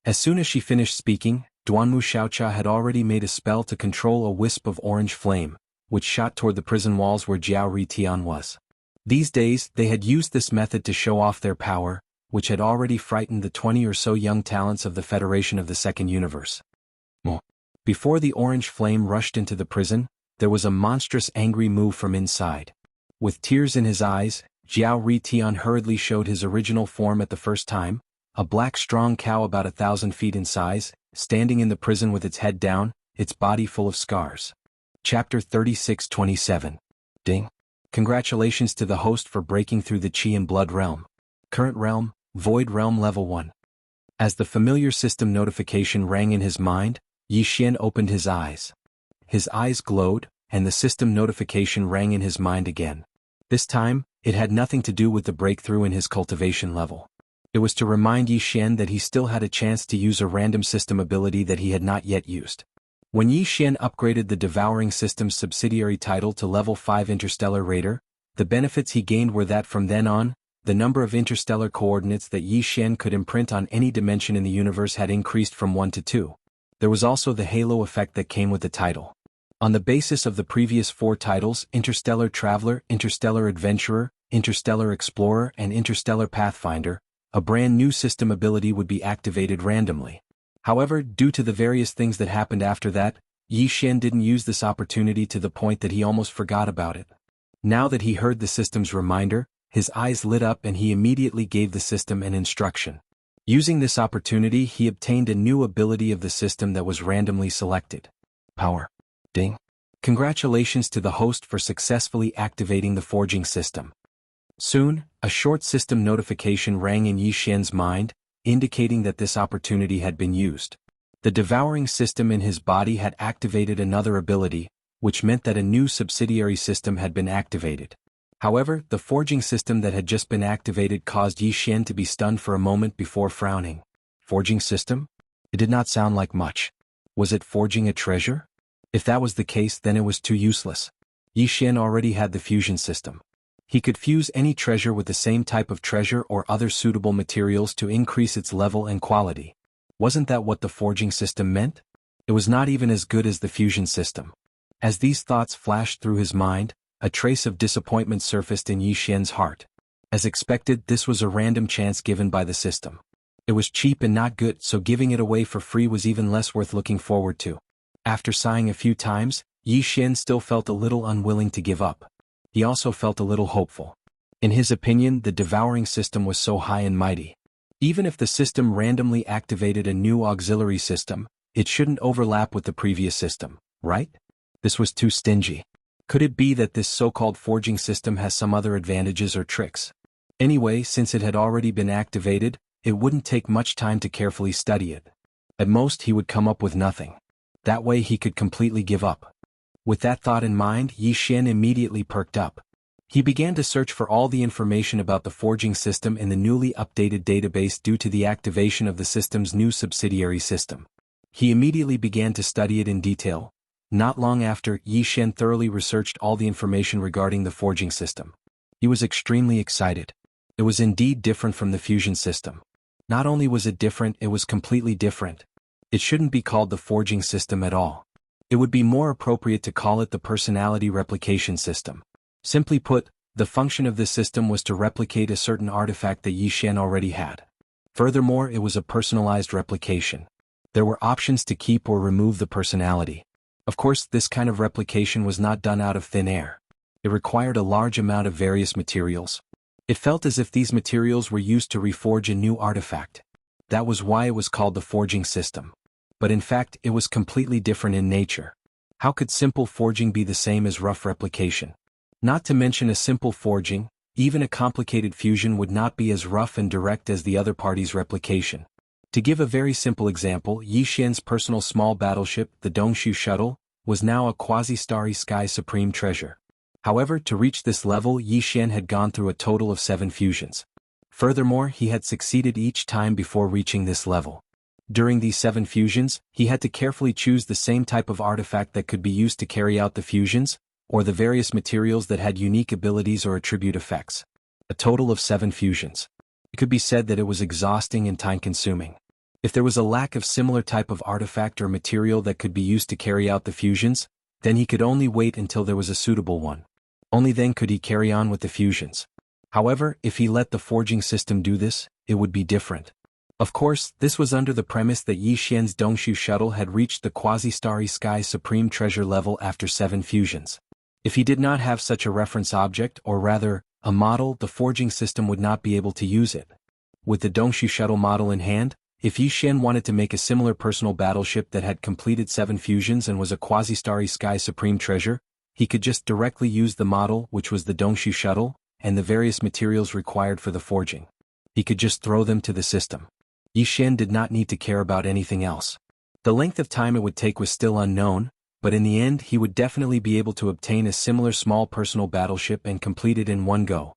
As soon as she finished speaking, Duanmu Xiaocha had already made a spell to control a wisp of orange flame, which shot toward the prison walls where Jiao Ritian was. These days, they had used this method to show off their power, which had already frightened the 20 or so young talents of the Federation of the Second Universe. Before the orange flame rushed into the prison, there was a monstrous angry move from inside. With tears in his eyes, Jiao Ritian hurriedly showed his original form at the first time, a black strong cow about 1,000 feet in size, standing in the prison with its head down, its body full of scars. Chapter 36-27. Ding. Congratulations to the host for breaking through the Qi and Blood realm. Current realm, Void Realm Level 1. As the familiar system notification rang in his mind, Yi Xian opened his eyes. His eyes glowed, and the system notification rang in his mind again. This time, it had nothing to do with the breakthrough in his cultivation level. It was to remind Yi Xian that he still had a chance to use a random system ability that he had not yet used. When Yi Xian upgraded the Devouring System's subsidiary title to Level 5 Interstellar Raider, the benefits he gained were that from then on, the number of interstellar coordinates that Yi Xian could imprint on any dimension in the universe had increased from 1 to 2. There was also the halo effect that came with the title. On the basis of the previous 4 titles, Interstellar Traveler, Interstellar Adventurer, Interstellar Explorer, and Interstellar Pathfinder, a brand new system ability would be activated randomly. However, due to the various things that happened after that, Yi Xian didn't use this opportunity to the point that he almost forgot about it. Now that he heard the system's reminder, his eyes lit up and he immediately gave the system an instruction. Using this opportunity, he obtained a new ability of the system that was randomly selected. Power. Ding. Congratulations to the host for successfully activating the forging system. Soon, a short system notification rang in Yi Xian's mind, indicating that this opportunity had been used. The devouring system in his body had activated another ability, which meant that a new subsidiary system had been activated. However, the forging system that had just been activated caused Yi Xian to be stunned for a moment before frowning. Forging system? It did not sound like much. Was it forging a treasure? If that was the case, then it was too useless. Yi Xian already had the fusion system. He could fuse any treasure with the same type of treasure or other suitable materials to increase its level and quality. Wasn't that what the forging system meant? It was not even as good as the fusion system. As these thoughts flashed through his mind, a trace of disappointment surfaced in Yi Xian's heart. As expected, this was a random chance given by the system. It was cheap and not good, so giving it away for free was even less worth looking forward to. After sighing a few times, Yi Xian still felt a little unwilling to give up. He also felt a little hopeful. In his opinion, the devouring system was so high and mighty. Even if the system randomly activated a new auxiliary system, it shouldn't overlap with the previous system, right? This was too stingy. Could it be that this so-called forging system has some other advantages or tricks? Anyway, since it had already been activated, it wouldn't take much time to carefully study it. At most, he would come up with nothing. That way he could completely give up. With that thought in mind, Yi Xian immediately perked up. He began to search for all the information about the forging system in the newly updated database due to the activation of the system's new subsidiary system. He immediately began to study it in detail. Not long after, Yi Xian thoroughly researched all the information regarding the forging system. He was extremely excited. It was indeed different from the fusion system. Not only was it different, it was completely different. It shouldn't be called the forging system at all. It would be more appropriate to call it the personality replication system. Simply put, the function of this system was to replicate a certain artifact that Yi Xian already had. Furthermore, it was a personalized replication. There were options to keep or remove the personality. Of course, this kind of replication was not done out of thin air. It required a large amount of various materials. It felt as if these materials were used to reforge a new artifact. That was why it was called the forging system. But in fact, it was completely different in nature. How could simple forging be the same as rough replication? Not to mention a simple forging, even a complicated fusion would not be as rough and direct as the other party's replication. To give a very simple example, Yi Xian's personal small battleship, the Dongshu Shuttle, was now a quasi-starry sky supreme treasure. However, to reach this level, Yi Xian had gone through a total of 7 fusions. Furthermore, he had succeeded each time before reaching this level. During these 7 fusions, he had to carefully choose the same type of artifact that could be used to carry out the fusions, or the various materials that had unique abilities or attribute effects. A total of 7 fusions. It could be said that it was exhausting and time-consuming. If there was a lack of similar type of artifact or material that could be used to carry out the fusions, then he could only wait until there was a suitable one. Only then could he carry on with the fusions. However, if he let the forging system do this, it would be different. Of course, this was under the premise that Yi Xian's Dongshu Shuttle had reached the quasi-starry sky supreme treasure level after 7 fusions. If he did not have such a reference object, or rather, a model, the forging system would not be able to use it. With the Dongshu Shuttle model in hand, if Yi Xian wanted to make a similar personal battleship that had completed 7 fusions and was a quasi-starry sky supreme treasure, he could just directly use the model, which was the Dongshu Shuttle, and the various materials required for the forging. He could just throw them to the system. Yi Xian did not need to care about anything else. The length of time it would take was still unknown, but in the end he would definitely be able to obtain a similar small personal battleship and complete it in one go.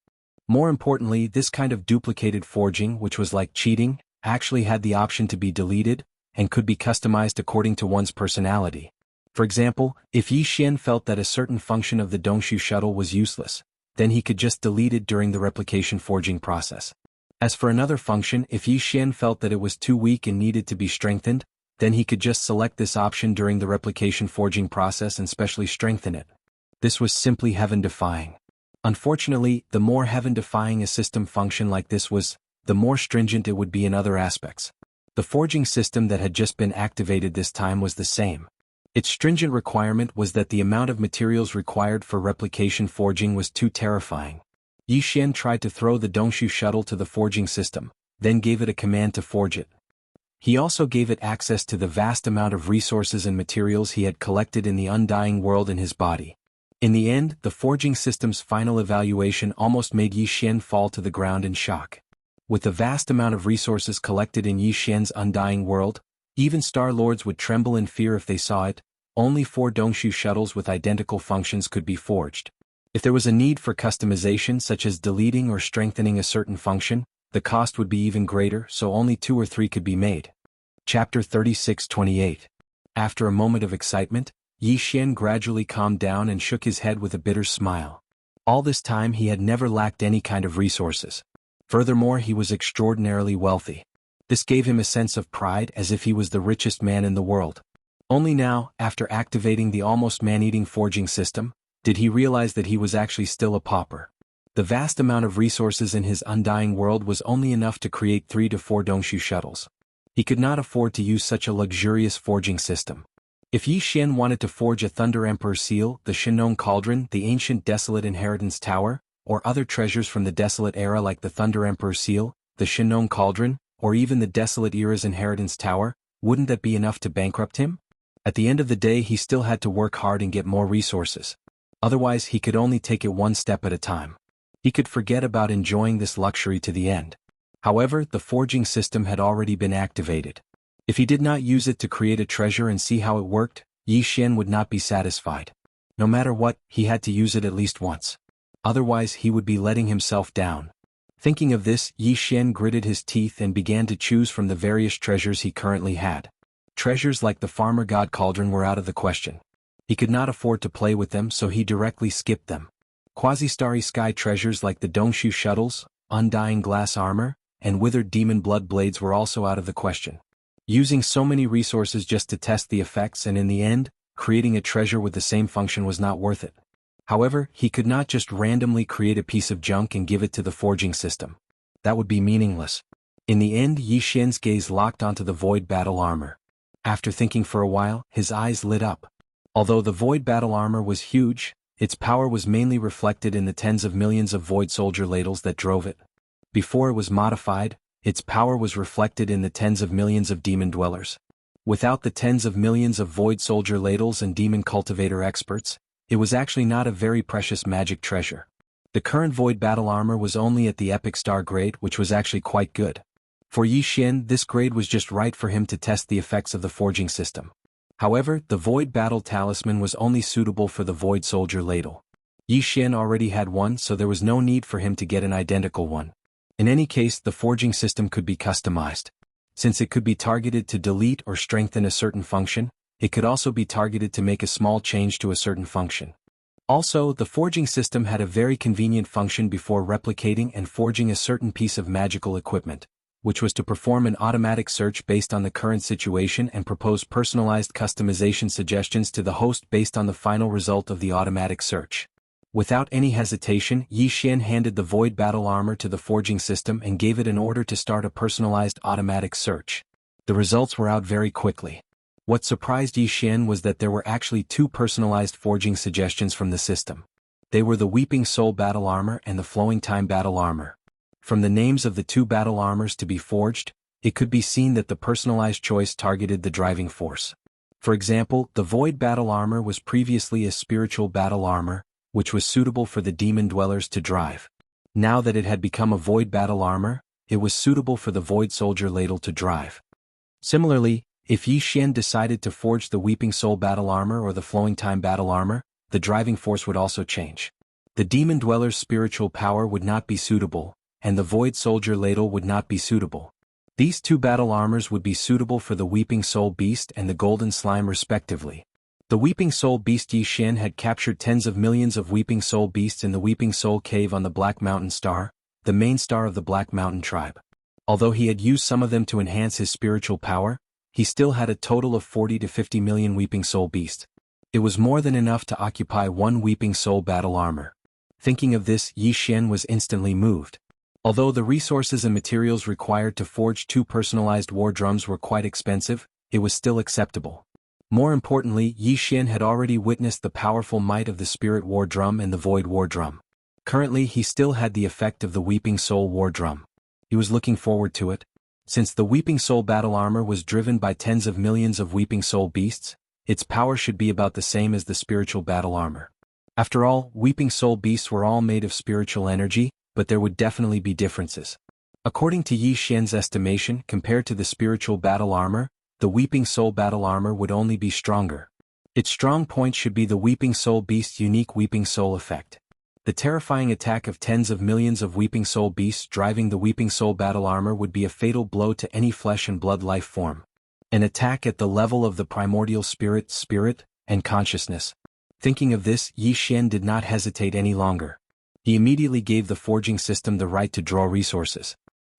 More importantly, this kind of duplicated forging, which was like cheating, actually had the option to be deleted, and could be customized according to one's personality. For example, if Yi Xian felt that a certain function of the Dongshu Shuttle was useless, then he could just delete it during the replication forging process. As for another function, if Yi Xian felt that it was too weak and needed to be strengthened, then he could just select this option during the replication forging process and specially strengthen it. This was simply heaven-defying. Unfortunately, the more heaven-defying a system function like this was, the more stringent it would be in other aspects. The forging system that had just been activated this time was the same. Its stringent requirement was that the amount of materials required for replication forging was too terrifying. Yi Xian tried to throw the Dongshu shuttle to the forging system, then gave it a command to forge it. He also gave it access to the vast amount of resources and materials he had collected in the undying world in his body. In the end, the forging system's final evaluation almost made Yi Xian fall to the ground in shock. With the vast amount of resources collected in Yi Xian's undying world, even Star Lords would tremble in fear if they saw it. Only 4 Dongshu shuttles with identical functions could be forged. If there was a need for customization such as deleting or strengthening a certain function, the cost would be even greater, so only 2 or 3 could be made. Chapter 36-28. After a moment of excitement, Yi Xian gradually calmed down and shook his head with a bitter smile. All this time he had never lacked any kind of resources. Furthermore, he was extraordinarily wealthy. This gave him a sense of pride as if he was the richest man in the world. Only now, after activating the almost man-eating forging system, did he realize that he was actually still a pauper. The vast amount of resources in his undying world was only enough to create 3 to 4 Dongshu shuttles. He could not afford to use such a luxurious forging system. If Yi Xian wanted to forge a Thunder Emperor seal, the Shinong Cauldron, the ancient Desolate Inheritance Tower, or other treasures from the Desolate Era like the Thunder Emperor seal, the Shinong Cauldron, or even the Desolate Era's Inheritance Tower, wouldn't that be enough to bankrupt him? At the end of the day he still had to work hard and get more resources. Otherwise he could only take it one step at a time. He could forget about enjoying this luxury to the end. However, the forging system had already been activated. If he did not use it to create a treasure and see how it worked, Yi Xian would not be satisfied. No matter what, he had to use it at least once. Otherwise he would be letting himself down. Thinking of this, Yi Xian gritted his teeth and began to choose from the various treasures he currently had. Treasures like the Farmer God Cauldron were out of the question. He could not afford to play with them, so he directly skipped them. Quasi-starry sky treasures like the Dongshu shuttles, undying glass armor, and withered demon blood blades were also out of the question. Using so many resources just to test the effects and in the end, creating a treasure with the same function was not worth it. However, he could not just randomly create a piece of junk and give it to the forging system. That would be meaningless. In the end, Yi Xian's gaze locked onto the void battle armor. After thinking for a while, his eyes lit up. Although the void battle armor was huge, its power was mainly reflected in the tens of millions of void soldier ladles that drove it. Before it was modified, its power was reflected in the tens of millions of demon dwellers. Without the tens of millions of void soldier ladles and demon cultivator experts, it was actually not a very precious magic treasure. The current void battle armor was only at the epic star grade, which was actually quite good. For Yi Xian, this grade was just right for him to test the effects of the forging system. However, the void battle talisman was only suitable for the void soldier ladle. Yi Xian already had one, so there was no need for him to get an identical one. In any case, the forging system could be customized. Since it could be targeted to delete or strengthen a certain function, it could also be targeted to make a small change to a certain function. Also, the forging system had a very convenient function before replicating and forging a certain piece of magical equipment, which was to perform an automatic search based on the current situation and propose personalized customization suggestions to the host based on the final result of the automatic search. Without any hesitation, Yi Xian handed the void battle armor to the forging system and gave it an order to start a personalized automatic search. The results were out very quickly. What surprised Yi Xian was that there were actually 2 personalized forging suggestions from the system. They were the Weeping Soul battle armor and the Flowing Time battle armor. From the names of the 2 battle armors to be forged, it could be seen that the personalized choice targeted the driving force. For example, the Void battle armor was previously a Spiritual battle armor, which was suitable for the demon dwellers to drive. Now that it had become a Void battle armor, it was suitable for the Void soldier ladle to drive. Similarly, if Yi Xian decided to forge the Weeping Soul battle armor or the Flowing Time battle armor, the driving force would also change. The demon dweller's spiritual power would not be suitable, and the Void soldier ladle would not be suitable. These 2 battle armors would be suitable for the Weeping Soul beast and the Golden Slime respectively. The Weeping Soul Beast Yi Xian had captured tens of millions of Weeping Soul Beasts in the Weeping Soul Cave on the Black Mountain Star, the main star of the Black Mountain tribe. Although he had used some of them to enhance his spiritual power, he still had a total of 40 to 50 million Weeping Soul Beasts. It was more than enough to occupy one Weeping Soul battle armor. Thinking of this, Yi Xian was instantly moved. Although the resources and materials required to forge 2 personalized war drums were quite expensive, it was still acceptable. More importantly, Yi Xian had already witnessed the powerful might of the Spirit War Drum and the Void War Drum. Currently he still had the effect of the Weeping Soul War Drum. He was looking forward to it. Since the Weeping Soul battle armor was driven by tens of millions of Weeping Soul Beasts, its power should be about the same as the spiritual battle armor. After all, Weeping Soul Beasts were all made of spiritual energy, but there would definitely be differences. According to Yi Xian's estimation, compared to the spiritual battle armor, the Weeping Soul battle armor would only be stronger. Its strong point should be the Weeping Soul Beast's unique Weeping Soul effect. The terrifying attack of tens of millions of Weeping Soul Beasts driving the Weeping Soul battle armor would be a fatal blow to any flesh and blood life form. An attack at the level of the primordial spirit, and consciousness. Thinking of this, Yi Xian did not hesitate any longer. He immediately gave the forging system the right to draw resources.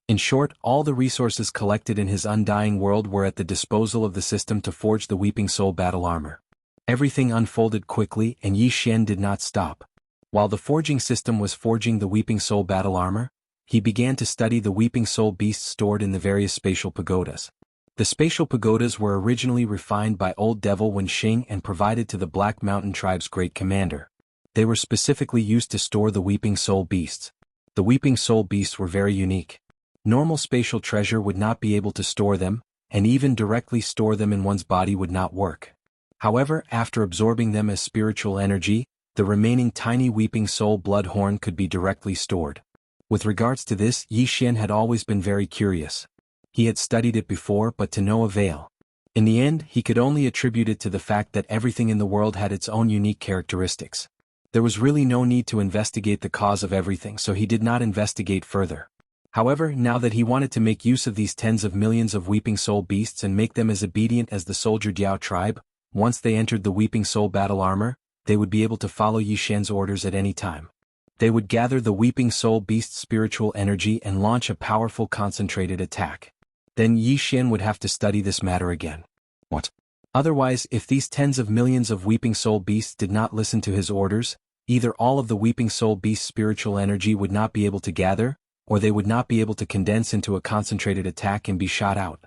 In short, all the resources collected in his undying world were at the disposal of the system to forge the Weeping Soul battle armor. Everything unfolded quickly and Yi Xian did not stop. While the forging system was forging the Weeping Soul battle armor, he began to study the Weeping Soul beasts stored in the various spatial pagodas. The spatial pagodas were originally refined by Old Devil Wenxing and provided to the Black Mountain tribe's great commander. They were specifically used to store the Weeping Soul beasts. The Weeping Soul beasts were very unique. Normal spatial treasure would not be able to store them, and even directly store them in one's body would not work. However, after absorbing them as spiritual energy, the remaining tiny Weeping Soul blood horn could be directly stored. With regards to this, Yi Xian had always been very curious. He had studied it before but to no avail. In the end, he could only attribute it to the fact that everything in the world had its own unique characteristics. There was really no need to investigate the cause of everything, so he did not investigate further. However, now that he wanted to make use of these tens of millions of Weeping Soul beasts and make them as obedient as the Soldier Diao tribe, once they entered the Weeping Soul battle armor, they would be able to follow Yi Xian's orders at any time. They would gather the Weeping Soul beast's spiritual energy and launch a powerful concentrated attack. Then Yi Xian would have to study this matter again. What? Otherwise, if these tens of millions of Weeping Soul beasts did not listen to his orders, either all of the Weeping Soul beast's spiritual energy would not be able to gather, or they would not be able to condense into a concentrated attack and be shot out.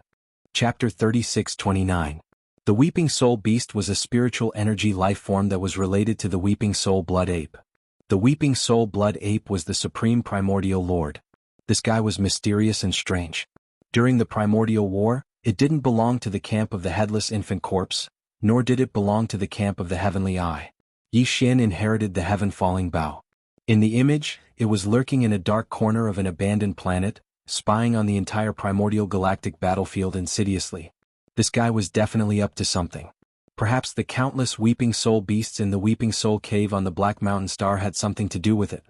Chapter 36-29. The Weeping Soul Beast was a spiritual energy life form that was related to the Weeping Soul Blood Ape. The Weeping Soul Blood Ape was the supreme primordial lord. This guy was mysterious and strange. During the primordial war, it didn't belong to the camp of the headless infant corpse, nor did it belong to the camp of the heavenly eye. Yi Xian inherited the heaven-falling bow. In the image, it was lurking in a dark corner of an abandoned planet, spying on the entire primordial galactic battlefield insidiously. This guy was definitely up to something. Perhaps the countless Weeping Soul beasts in the Weeping Soul Cave on the Black Mountain Star had something to do with it.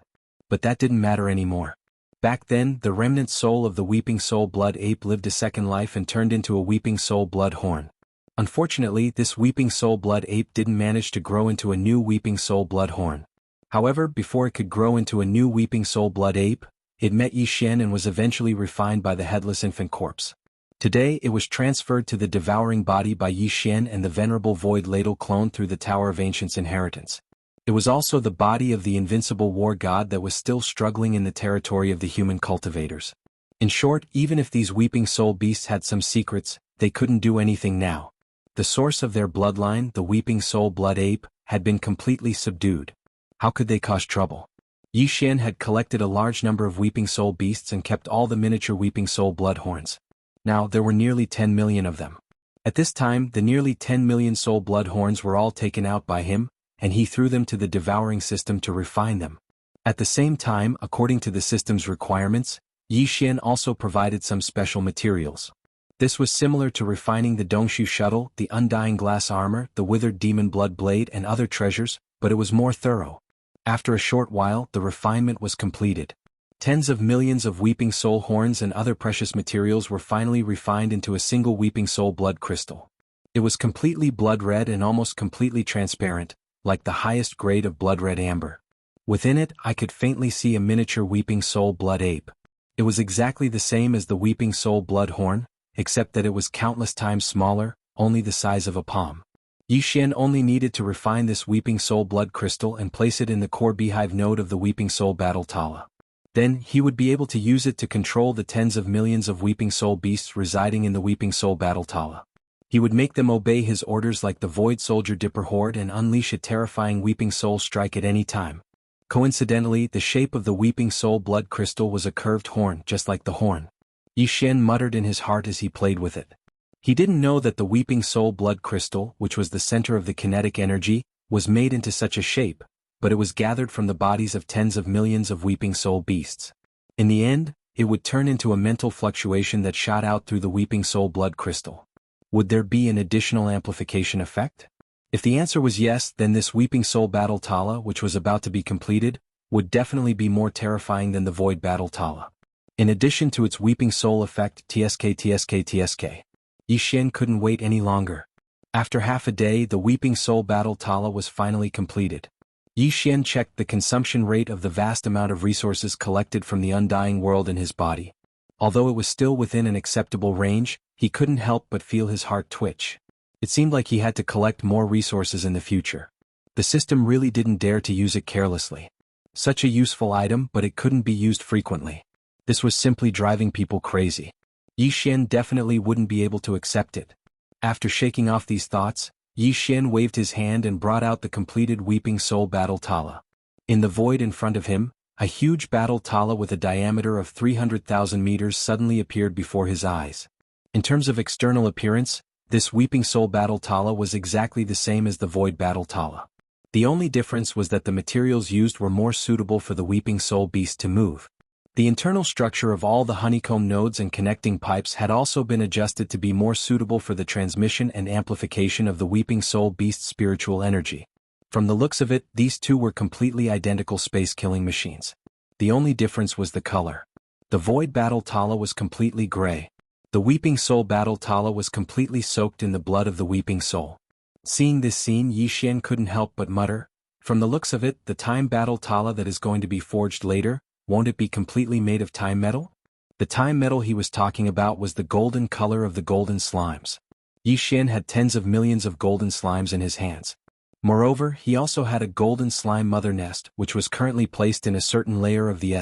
But that didn't matter anymore. Back then, the remnant soul of the Weeping Soul Blood Ape lived a second life and turned into a Weeping Soul Blood Horn. Unfortunately, this Weeping Soul Blood Ape didn't manage to grow into a new Weeping Soul Blood Horn. However, before it could grow into a new Weeping Soul Blood Ape, it met Yi Xian and was eventually refined by the headless infant corpse. Today, it was transferred to the devouring body by Yi Xian and the venerable Void Ladle clone through the Tower of Ancients' inheritance. It was also the body of the invincible war god that was still struggling in the territory of the human cultivators. In short, even if these Weeping Soul beasts had some secrets, they couldn't do anything now. The source of their bloodline, the Weeping Soul Blood Ape, had been completely subdued. How could they cause trouble? Yi Xian had collected a large number of Weeping Soul beasts and kept all the miniature Weeping Soul blood horns. Now, there were nearly 10 million of them. At this time, the nearly 10 million soul blood horns were all taken out by him, and he threw them to the devouring system to refine them. At the same time, according to the system's requirements, Yi Xian also provided some special materials. This was similar to refining the Dongshu shuttle, the undying glass armor, the withered demon blood blade and other treasures, but it was more thorough. After a short while, the refinement was completed. Tens of millions of Weeping Soul horns and other precious materials were finally refined into a single Weeping Soul blood crystal. It was completely blood red and almost completely transparent, like the highest grade of blood red amber. Within it, I could faintly see a miniature weeping soul blood ape. It was exactly the same as the weeping soul blood horn, except that it was countless times smaller, only the size of a palm. Yi Xian only needed to refine this weeping soul blood crystal and place it in the core beehive node of the weeping soul battle Tala. Then, he would be able to use it to control the tens of millions of weeping soul beasts residing in the weeping soul battle Tala. He would make them obey his orders like the Void Soldier Dipper Horde and unleash a terrifying weeping soul strike at any time. Coincidentally, the shape of the weeping soul blood crystal was a curved horn just like the horn. Yi Xian muttered in his heart as he played with it. He didn't know that the weeping soul blood crystal, which was the center of the kinetic energy, was made into such a shape, but it was gathered from the bodies of tens of millions of weeping soul beasts. In the end, it would turn into a mental fluctuation that shot out through the weeping soul blood crystal. Would there be an additional amplification effect? If the answer was yes, then this weeping soul battle Tala, which was about to be completed, would definitely be more terrifying than the void battle Tala. In addition to its weeping soul effect TSK, Yi Xian couldn't wait any longer. After half a day, the weeping soul battle Tala was finally completed. Yi Xian checked the consumption rate of the vast amount of resources collected from the undying world in his body. Although it was still within an acceptable range, he couldn't help but feel his heart twitch. It seemed like he had to collect more resources in the future. The system really didn't dare to use it carelessly. Such a useful item, but it couldn't be used frequently. This was simply driving people crazy. Yi Xian definitely wouldn't be able to accept it. After shaking off these thoughts, Yi Xian waved his hand and brought out the completed weeping soul battle Tala. In the void in front of him, a huge battle Tala with a diameter of 300,000 meters suddenly appeared before his eyes. In terms of external appearance, this weeping soul battle Tala was exactly the same as the void battle Tala. The only difference was that the materials used were more suitable for the weeping soul beast to move. The internal structure of all the honeycomb nodes and connecting pipes had also been adjusted to be more suitable for the transmission and amplification of the weeping soul beast's spiritual energy. From the looks of it, these two were completely identical space-killing machines. The only difference was the color. The void battle Tala was completely gray. The weeping soul battle Tala was completely soaked in the blood of the weeping soul. Seeing this scene, Yi Xian couldn't help but mutter, "From the looks of it, the time battle Tala that is going to be forged later, won't it be completely made of time metal?" The time metal he was talking about was the golden color of the golden slimes. Yi Xian had tens of millions of golden slimes in his hands. Moreover, he also had a golden slime mother nest, which was currently placed in a certain layer of the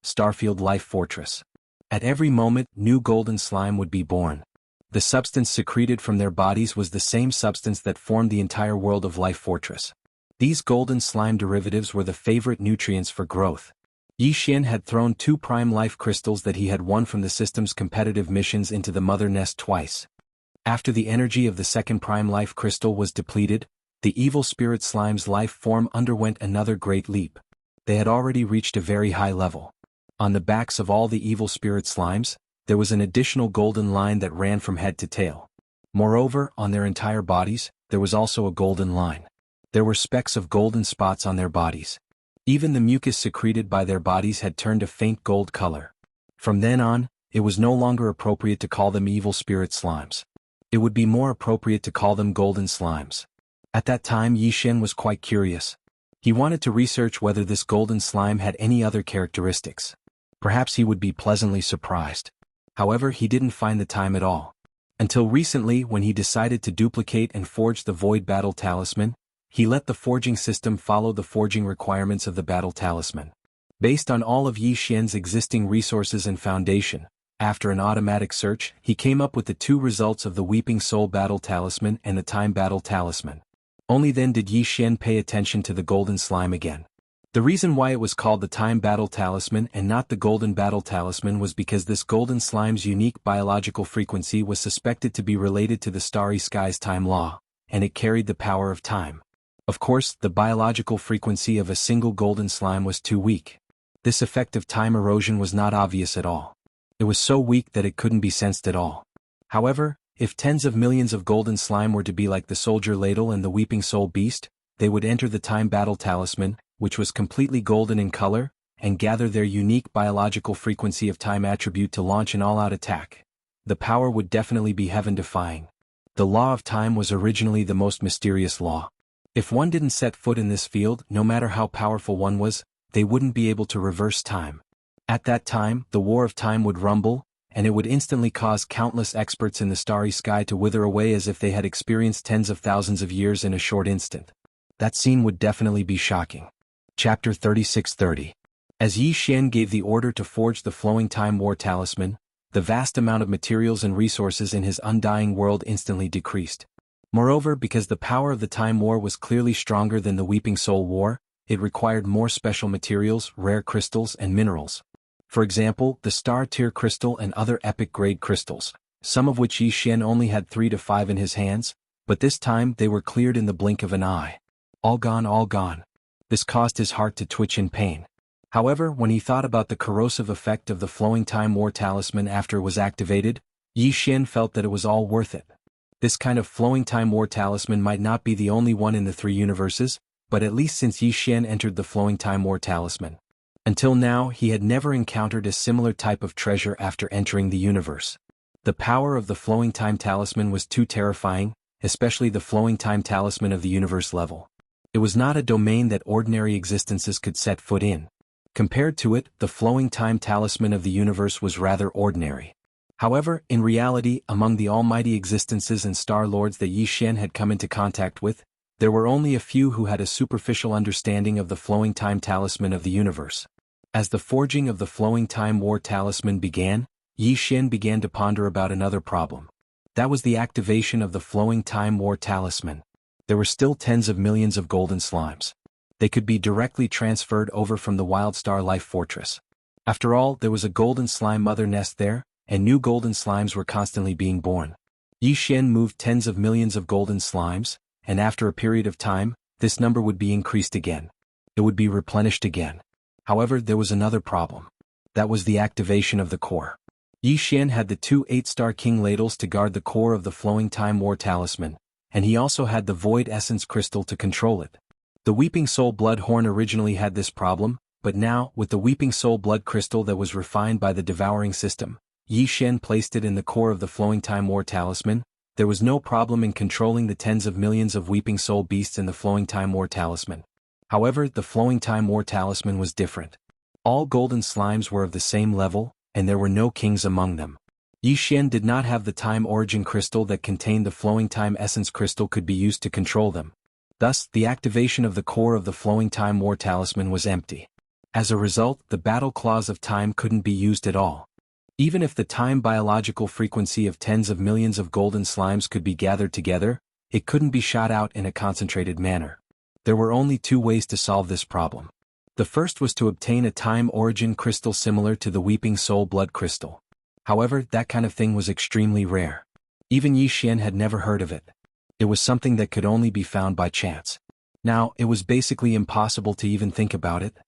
Starfield Life Fortress. At every moment, new golden slime would be born. The substance secreted from their bodies was the same substance that formed the entire world of Life Fortress. These golden slime derivatives were the favorite nutrients for growth. Yi Xian had thrown 2 prime life crystals that he had won from the system's competitive missions into the mother nest twice. After the energy of the second prime life crystal was depleted, the evil spirit slime's life form underwent another great leap. They had already reached a very high level. On the backs of all the evil spirit slimes, there was an additional golden line that ran from head to tail. Moreover, on their entire bodies, there was also a golden line. There were specks of golden spots on their bodies. Even the mucus secreted by their bodies had turned a faint gold color. From then on, it was no longer appropriate to call them evil spirit slimes. It would be more appropriate to call them golden slimes. At that time, Yi Xian was quite curious. He wanted to research whether this golden slime had any other characteristics. Perhaps he would be pleasantly surprised. However, he didn't find the time at all. Until recently, when he decided to duplicate and forge the Void Battle Talisman, he let the forging system follow the forging requirements of the Battle Talisman. Based on all of Yi Xian's existing resources and foundation, after an automatic search, he came up with the 2 results of the Weeping Soul Battle Talisman and the Time Battle Talisman. Only then did Yi Xian pay attention to the golden slime again. The reason why it was called the Time Battle Talisman and not the Golden Battle Talisman was because this golden slime's unique biological frequency was suspected to be related to the starry sky's time law, and it carried the power of time. Of course, the biological frequency of a single golden slime was too weak. This effect of time erosion was not obvious at all. It was so weak that it couldn't be sensed at all. However, if tens of millions of golden slime were to be like the Soldier Ladle and the Weeping Soul Beast, they would enter the Time Battle Talisman, which was completely golden in color, and gather their unique biological frequency of time attribute to launch an all-out attack. The power would definitely be heaven-defying. The law of time was originally the most mysterious law. If one didn't set foot in this field, no matter how powerful one was, they wouldn't be able to reverse time. At that time, the war of time would rumble, and it would instantly cause countless experts in the starry sky to wither away as if they had experienced tens of thousands of years in a short instant. That scene would definitely be shocking. Chapter 36:30. As Yi Xian gave the order to forge the flowing time war talisman, the vast amount of materials and resources in his undying world instantly decreased. Moreover, because the power of the time war was clearly stronger than the Weeping Soul war, it required more special materials, rare crystals, and minerals. For example, the star-tier crystal and other epic-grade crystals, some of which Yi Xian only had 3 to 5 in his hands, but this time they were cleared in the blink of an eye. All gone, all gone. This caused his heart to twitch in pain. However, when he thought about the corrosive effect of the flowing time war talisman after it was activated, Yi Xian felt that it was all worth it. This kind of flowing time war talisman might not be the only one in the 3 universes, but at least since Yi Xian entered the flowing time war talisman. Until now, he had never encountered a similar type of treasure after entering the universe. The power of the flowing time talisman was too terrifying, especially the flowing time talisman of the universe level. It was not a domain that ordinary existences could set foot in. Compared to it, the flowing time talisman of the universe was rather ordinary. However, in reality, among the almighty existences and star lords that Yi Xian had come into contact with, there were only a few who had a superficial understanding of the flowing time talisman of the universe. As the forging of the flowing time war talisman began, Yi Xian began to ponder about another problem. That was the activation of the flowing time war talisman. There were still tens of millions of golden slimes. They could be directly transferred over from the Wild Star Life Fortress. After all, there was a golden slime mother nest there, and new golden slimes were constantly being born. Yi Xian moved tens of millions of golden slimes, and after a period of time, this number would be increased again. It would be replenished again. However, there was another problem. That was the activation of the core. Yi Xian had the 2 8-star king ladles to guard the core of the flowing time war talisman, and he also had the void essence crystal to control it. The Weeping Soul Blood Horn originally had this problem, but now, with the Weeping Soul Blood Crystal that was refined by the devouring system, Yi Xian placed it in the core of the flowing time war talisman. There was no problem in controlling the tens of millions of Weeping Soul beasts in the flowing time war talisman. However, the flowing time war talisman was different. All golden slimes were of the same level, and there were no kings among them. Yi Xian did not have the time origin crystal that contained the flowing time essence crystal could be used to control them. Thus, the activation of the core of the flowing time war talisman was empty. As a result, the battle clause of time couldn't be used at all. Even if the time biological frequency of tens of millions of golden slimes could be gathered together, it couldn't be shot out in a concentrated manner. There were only 2 ways to solve this problem. The first was to obtain a time origin crystal similar to the Weeping Soul Blood Crystal. However, that kind of thing was extremely rare. Even Yi Xian had never heard of it. It was something that could only be found by chance. Now, it was basically impossible to even think about it.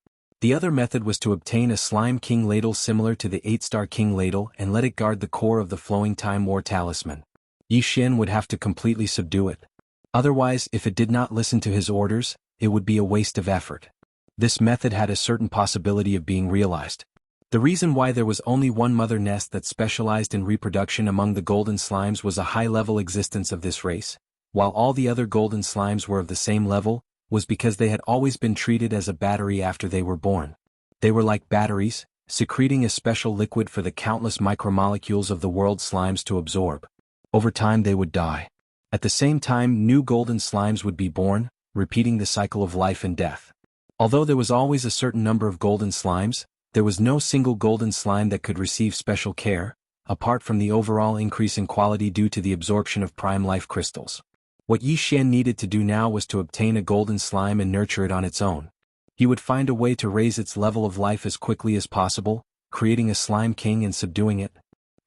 The other method was to obtain a Slime King ladle similar to the 8-star King ladle and let it guard the core of the flowing time war talisman. Yi Xian would have to completely subdue it. Otherwise, if it did not listen to his orders, it would be a waste of effort. This method had a certain possibility of being realized. The reason why there was only one mother nest that specialized in reproduction among the golden slimes was a high-level existence of this race, while all the other golden slimes were of the same level, was because they had always been treated as a battery after they were born. They were like batteries, secreting a special liquid for the countless micromolecules of the world slimes to absorb. Over time they would die. At the same time, new golden slimes would be born, repeating the cycle of life and death. Although there was always a certain number of golden slimes, there was no single golden slime that could receive special care, apart from the overall increase in quality due to the absorption of prime life crystals. What Yi Xian needed to do now was to obtain a golden slime and nurture it on its own. He would find a way to raise its level of life as quickly as possible, creating a slime king and subduing it.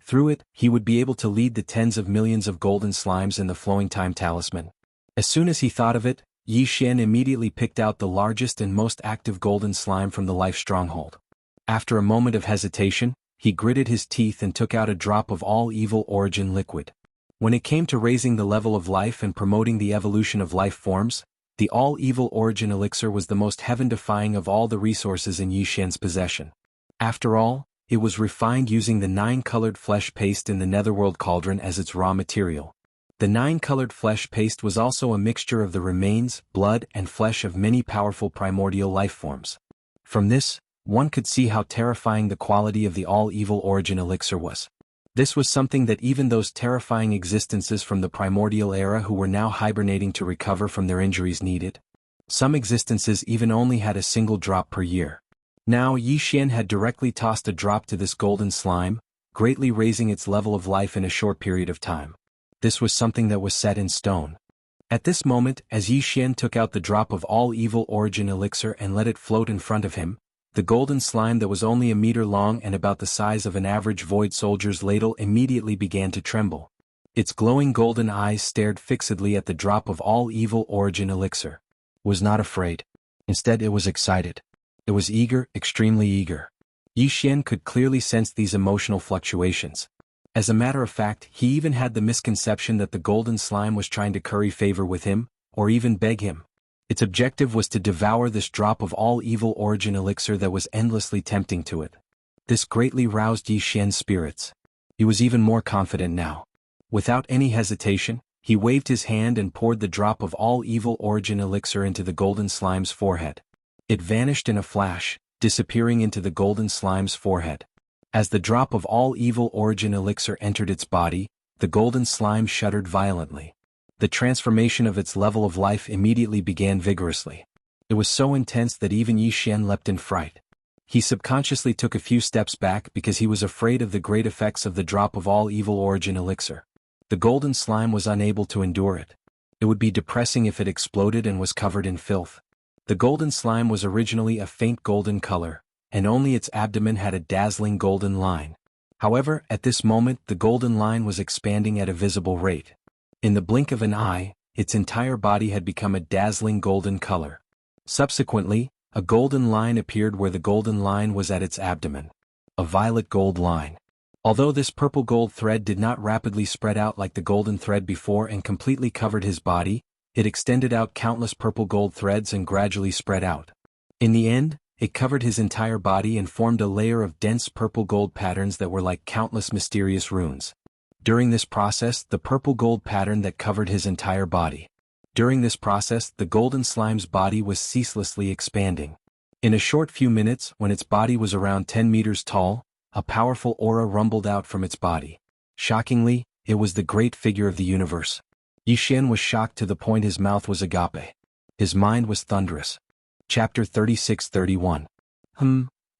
Through it, he would be able to lead the tens of millions of golden slimes in the flowing time talisman. As soon as he thought of it, Yi Xian immediately picked out the largest and most active golden slime from the life stronghold. After a moment of hesitation, he gritted his teeth and took out a drop of all evil origin liquid. When it came to raising the level of life and promoting the evolution of life forms, the all-evil origin elixir was the most heaven-defying of all the resources in Yi Xian's possession. After all, it was refined using the 9-colored flesh paste in the netherworld cauldron as its raw material. The 9-colored flesh paste was also a mixture of the remains, blood, and flesh of many powerful primordial life forms. From this, one could see how terrifying the quality of the all-evil origin elixir was. This was something that even those terrifying existences from the primordial era who were now hibernating to recover from their injuries needed. Some existences even only had a single drop per year. Now Yi Xian had directly tossed a drop to this golden slime, greatly raising its level of life in a short period of time. This was something that was set in stone. At this moment, as Yi Xian took out the drop of all-evil origin elixir and let it float in front of him, the golden slime that was only a meter long and about the size of an average void soldier's ladle immediately began to tremble. Its glowing golden eyes stared fixedly at the drop of all-evil origin elixir. It was not afraid. Instead, it was excited. It was eager, extremely eager. Yi Xian could clearly sense these emotional fluctuations. As a matter of fact, he even had the misconception that the golden slime was trying to curry favor with him, or even beg him. Its objective was to devour this drop of all-evil origin elixir that was endlessly tempting to it. This greatly roused Yi Xian's spirits. He was even more confident now. Without any hesitation, he waved his hand and poured the drop of all-evil origin elixir into the golden slime's forehead. It vanished in a flash, disappearing into the golden slime's forehead. As the drop of all-evil origin elixir entered its body, the golden slime shuddered violently. The transformation of its level of life immediately began vigorously. It was so intense that even Yi Xian leapt in fright. He subconsciously took a few steps back because he was afraid of the great effects of the drop of all-evil origin elixir. The golden slime was unable to endure it. It would be depressing if it exploded and was covered in filth. The golden slime was originally a faint golden color, and only its abdomen had a dazzling golden line. However, at this moment the golden line was expanding at a visible rate. In the blink of an eye, its entire body had become a dazzling golden color. Subsequently, a golden line appeared where the golden line was at its abdomen. A violet gold line. Although this purple gold thread did not rapidly spread out like the golden thread before and completely covered his body, it extended out countless purple gold threads and gradually spread out. In the end, it covered his entire body and formed a layer of dense purple gold patterns that were like countless mysterious runes. During this process, the purple gold pattern that covered his entire body. During this process, the golden slime's body was ceaselessly expanding. In a short few minutes, when its body was around 10 meters tall, a powerful aura rumbled out from its body. Shockingly, it was the great figure of the universe. Yi Xian was shocked to the point his mouth was agape. His mind was thunderous. Chapter 36-31.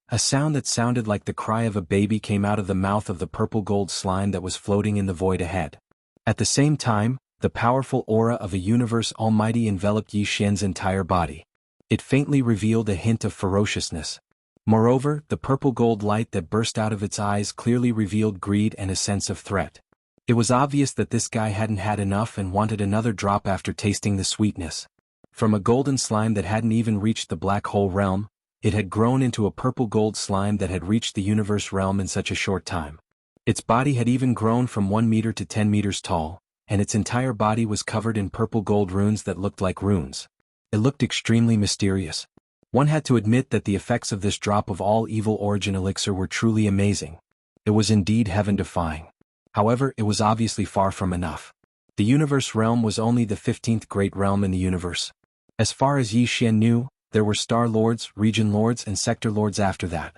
A sound that sounded like the cry of a baby came out of the mouth of the purple gold slime that was floating in the void ahead. At the same time, the powerful aura of a universe almighty enveloped Yi Xian's entire body. It faintly revealed a hint of ferociousness. Moreover, the purple gold light that burst out of its eyes clearly revealed greed and a sense of threat. It was obvious that this guy hadn't had enough and wanted another drop after tasting the sweetness. From a golden slime that hadn't even reached the black hole realm, it had grown into a purple gold slime that had reached the universe realm in such a short time. Its body had even grown from 1 meter to 10 meters tall, and its entire body was covered in purple gold runes that looked like runes. It looked extremely mysterious. One had to admit that the effects of this drop of all evil origin elixir were truly amazing. It was indeed heaven-defying. However, it was obviously far from enough. The universe realm was only the 15th great realm in the universe. As far as Yi Xian knew, there were star lords, region lords, and sector lords after that.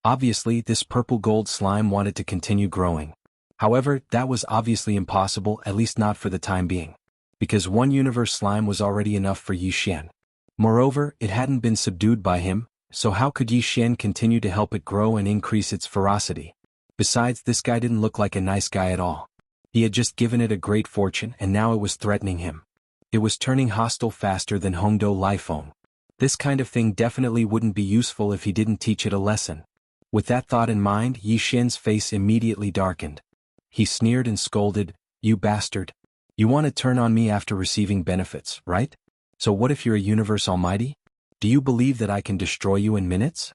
Obviously, this purple gold slime wanted to continue growing. However, that was obviously impossible, at least not for the time being. Because one universe slime was already enough for Yi Xian. Moreover, it hadn't been subdued by him, so how could Yi Xian continue to help it grow and increase its ferocity? Besides, this guy didn't look like a nice guy at all. He had just given it a great fortune and now it was threatening him. It was turning hostile faster than Hongdo Lifeng. This kind of thing definitely wouldn't be useful if he didn't teach it a lesson. With that thought in mind, Yi Xian's face immediately darkened. He sneered and scolded, "You bastard. You want to turn on me after receiving benefits, right? So what if you're a universe almighty? Do you believe that I can destroy you in minutes?"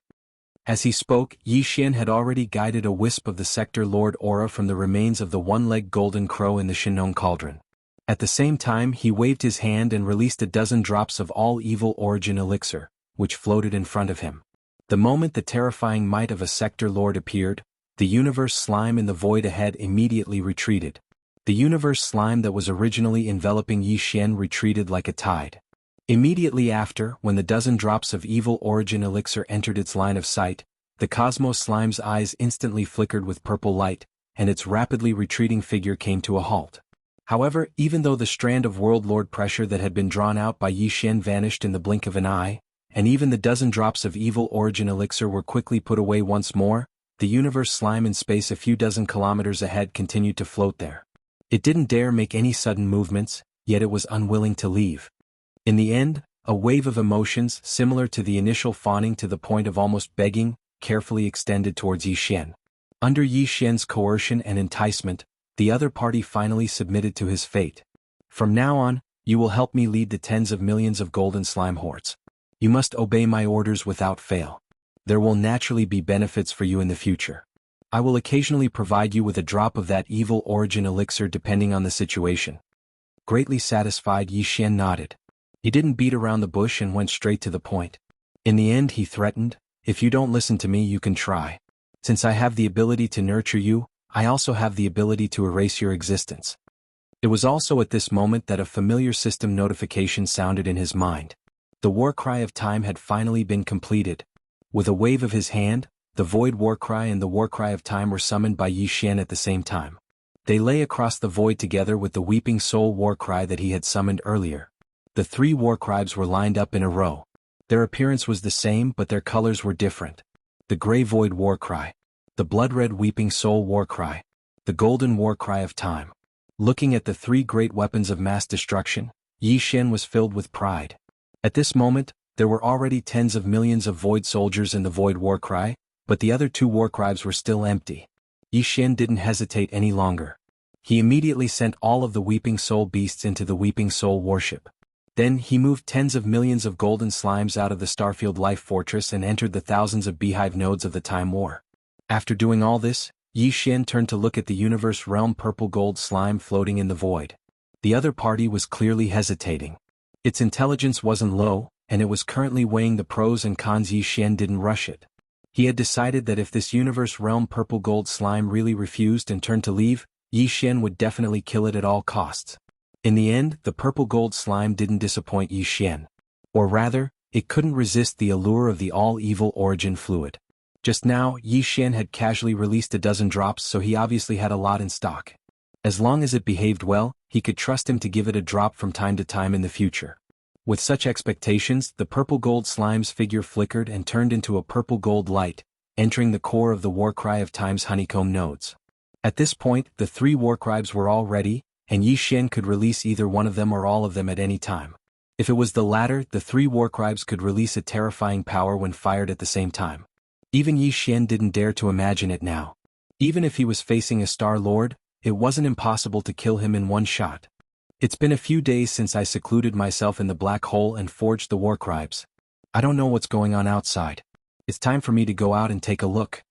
As he spoke, Yi Xian had already guided a wisp of the sector lord aura from the remains of the one-legged golden crow in the Shinong cauldron. At the same time, he waved his hand and released a dozen drops of all evil origin elixir, which floated in front of him. The moment the terrifying might of a sector lord appeared, the universe slime in the void ahead immediately retreated. The universe slime that was originally enveloping Yi Xian retreated like a tide. Immediately after, when the dozen drops of evil origin elixir entered its line of sight, the cosmos slime's eyes instantly flickered with purple light, and its rapidly retreating figure came to a halt. However, even though the strand of world lord pressure that had been drawn out by Yi Xian vanished in the blink of an eye, and even the dozen drops of evil origin elixir were quickly put away once more, the universe slime in space a few dozen kilometers ahead continued to float there. It didn't dare make any sudden movements, yet it was unwilling to leave. In the end, a wave of emotions similar to the initial fawning to the point of almost begging, carefully extended towards Yi Xian. Under Yi Xian's coercion and enticement, the other party finally submitted to his fate. From now on, you will help me lead the tens of millions of golden slime hordes. You must obey my orders without fail. There will naturally be benefits for you in the future. I will occasionally provide you with a drop of that evil origin elixir depending on the situation. Greatly satisfied, Yi Xian nodded. He didn't beat around the bush and went straight to the point. In the end, he threatened, if you don't listen to me, you can try. Since I have the ability to nurture you, I also have the ability to erase your existence. It was also at this moment that a familiar system notification sounded in his mind. The war cry of time had finally been completed. With a wave of his hand, the void war cry and the war cry of time were summoned by Yi Xian at the same time. They lay across the void together with the weeping soul war cry that he had summoned earlier. The three war cries were lined up in a row. Their appearance was the same, but their colors were different. The gray void war cry, the blood-red weeping soul war cry, the golden war cry of time. Looking at the three great weapons of mass destruction, Yi Xian was filled with pride. At this moment, there were already tens of millions of void soldiers in the void war cry, but the other two war cries were still empty. Yi Xian didn't hesitate any longer. He immediately sent all of the weeping soul beasts into the weeping soul warship. Then he moved tens of millions of golden slimes out of the Starfield Life Fortress and entered the thousands of beehive nodes of the Time War. After doing all this, Yi Xian turned to look at the universe realm purple gold slime floating in the void. The other party was clearly hesitating. Its intelligence wasn't low, and it was currently weighing the pros and cons. Yi Xian didn't rush it. He had decided that if this universe realm purple gold slime really refused and turned to leave, Yi Xian would definitely kill it at all costs. In the end, the purple gold slime didn't disappoint Yi Xian. Or rather, it couldn't resist the allure of the all-evil origin fluid. Just now, Yi Xian had casually released a dozen drops, so he obviously had a lot in stock. As long as it behaved well, he could trust him to give it a drop from time to time in the future. With such expectations, the purple gold slime's figure flickered and turned into a purple gold light, entering the core of the war cry of time's honeycomb nodes. At this point, the three war cries were all ready, and Yi Xian could release either one of them or all of them at any time. If it was the latter, the three war cries could release a terrifying power when fired at the same time. Even Yi Xian didn't dare to imagine it now. Even if he was facing a Star Lord, it wasn't impossible to kill him in one shot. It's been a few days since I secluded myself in the black hole and forged the war cries. I don't know what's going on outside. It's time for me to go out and take a look.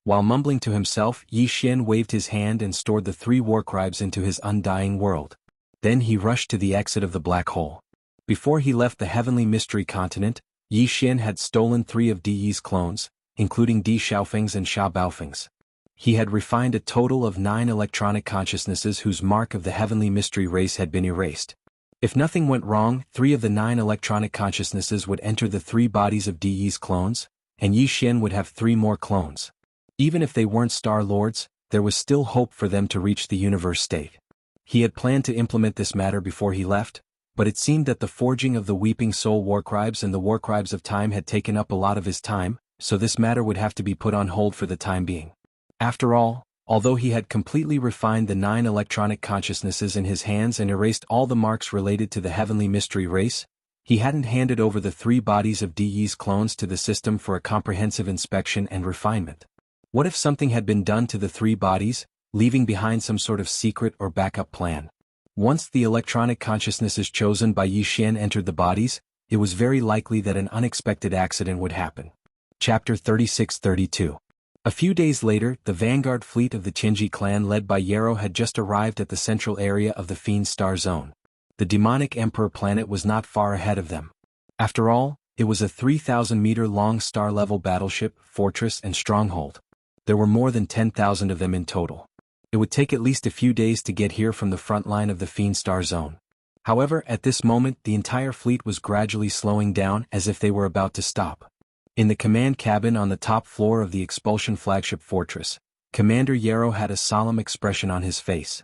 While mumbling to himself, Yi Xian waved his hand and stored the three war cries into his undying world. Then he rushed to the exit of the black hole. Before he left the heavenly mystery continent, Yi Xian had stolen 3 of Di Yi's clones, including Di Xiaofeng's and Xia Baofeng's. He had refined a total of 9 electronic consciousnesses whose mark of the heavenly mystery race had been erased. If nothing went wrong, 3 of the 9 electronic consciousnesses would enter the 3 bodies of Di Yi's clones, and Yi Xian would have 3 more clones. Even if they weren't Star Lords, there was still hope for them to reach the universe state. He had planned to implement this matter before he left, but it seemed that the forging of the Weeping Soul Warcribes and the Warcribes of Time had taken up a lot of his time, so this matter would have to be put on hold for the time being. After all, although he had completely refined the 9 electronic consciousnesses in his hands and erased all the marks related to the heavenly mystery race, he hadn't handed over the 3 bodies of Di Yi's clones to the system for a comprehensive inspection and refinement. What if something had been done to the 3 bodies, leaving behind some sort of secret or backup plan? Once the electronic consciousnesses chosen by Yi Xian entered the bodies, it was very likely that an unexpected accident would happen. Chapter 36-32. A few days later, the vanguard fleet of the Qinji clan led by Yarrow had just arrived at the central area of the Fiend Star Zone. The demonic Emperor planet was not far ahead of them. After all, it was a 3,000-meter-long star-level battleship, fortress, and stronghold. There were more than 10,000 of them in total. It would take at least a few days to get here from the front line of the Fiend Star Zone. However, at this moment the entire fleet was gradually slowing down as if they were about to stop. In the command cabin on the top floor of the Expulsion flagship fortress, Commander Yarrow had a solemn expression on his face.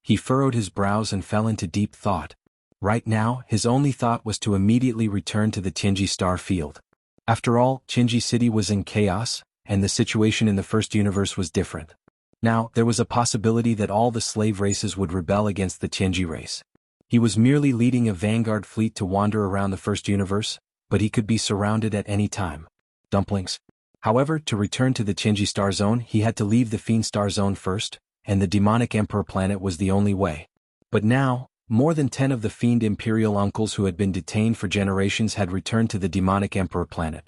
He furrowed his brows and fell into deep thought. Right now, his only thought was to immediately return to the Tianji star field. After all, Tianji City was in chaos, and the situation in the first universe was different. Now, there was a possibility that all the slave races would rebel against the Tianji race. He was merely leading a vanguard fleet to wander around the first universe, but he could be surrounded at any time. Dumplings. However, to return to the Tianji star zone he had to leave the Fiend star zone first, and the demonic Emperor planet was the only way. But now, more than 10 of the Fiend Imperial uncles who had been detained for generations had returned to the demonic Emperor planet.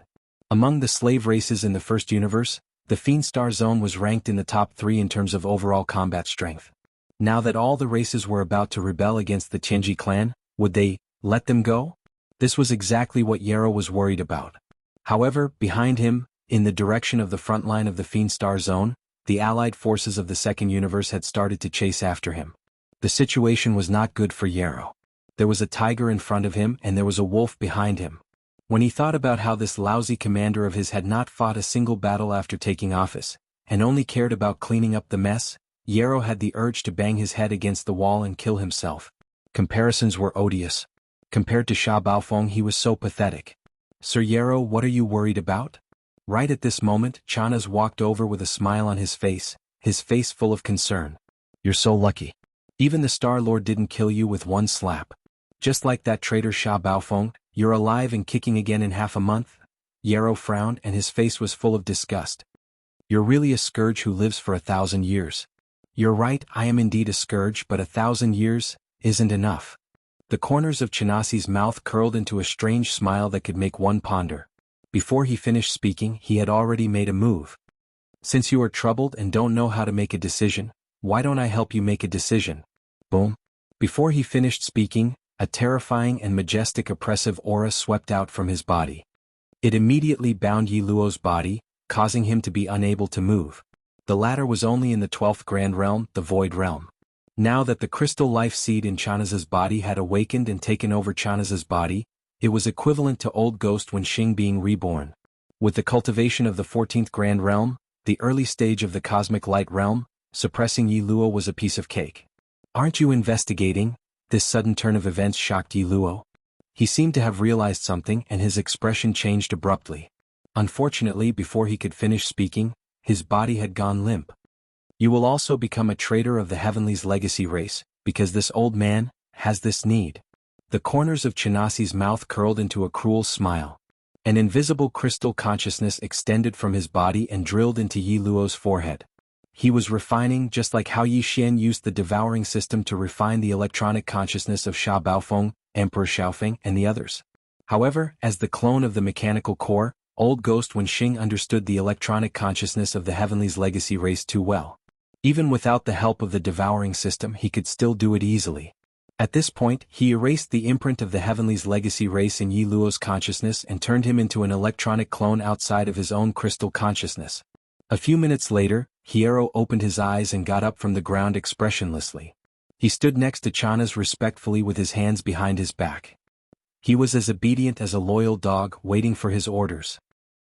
Among the slave races in the first universe, the Fiend Star Zone was ranked in the top 3 in terms of overall combat strength. Now that all the races were about to rebel against the Tianji clan, would they let them go? This was exactly what Yarrow was worried about. However, behind him, in the direction of the front line of the Fiend Star Zone, the allied forces of the second universe had started to chase after him. The situation was not good for Yarrow. There was a tiger in front of him and there was a wolf behind him. When he thought about how this lousy commander of his had not fought a single battle after taking office, and only cared about cleaning up the mess, Yarrow had the urge to bang his head against the wall and kill himself. Comparisons were odious. Compared to Sha Baofeng he was so pathetic. Sir Yarrow, what are you worried about? Right at this moment, Chanaz walked over with a smile on his face full of concern. You're so lucky. Even the Star Lord didn't kill you with one slap. Just like that traitor Sha Baofeng, you're alive and kicking again in half a month? Yarrow frowned and his face was full of disgust. You're really a scourge who lives for 1,000 years. You're right, I am indeed a scourge, but 1,000 years isn't enough. The corners of Chanasi's mouth curled into a strange smile that could make one ponder. Before he finished speaking, he had already made a move. Since you are troubled and don't know how to make a decision, why don't I help you make a decision? Boom. Before he finished speaking, a terrifying and majestic oppressive aura swept out from his body. It immediately bound Yi Luo's body, causing him to be unable to move. The latter was only in the 12th Grand Realm, the Void Realm. Now that the crystal life seed in Chanaz's body had awakened and taken over Chanaz's body, it was equivalent to Old Ghost Wenxing being reborn. With the cultivation of the 14th Grand Realm, the early stage of the Cosmic Light Realm, suppressing Yi Luo was a piece of cake. Aren't you investigating? This sudden turn of events shocked Yi Luo. He seemed to have realized something and his expression changed abruptly. Unfortunately, before he could finish speaking, his body had gone limp. You will also become a traitor of the Heavenly's legacy race, because this old man has this need. The corners of Chanasi's mouth curled into a cruel smile. An invisible crystal consciousness extended from his body and drilled into Yi Luo's forehead. He was refining just like how Yi Xian used the devouring system to refine the electronic consciousness of Sha Baofeng, Emperor Xiaofeng, and the others. However, as the clone of the mechanical core, Old Ghost Wenxing understood the electronic consciousness of the Heavenly's legacy race too well. Even without the help of the devouring system he could still do it easily. At this point, he erased the imprint of the Heavenly's legacy race in Yi Luo's consciousness and turned him into an electronic clone outside of his own crystal consciousness. A few minutes later, Yarrow opened his eyes and got up from the ground expressionlessly. He stood next to Chanaz respectfully with his hands behind his back. He was as obedient as a loyal dog waiting for his orders.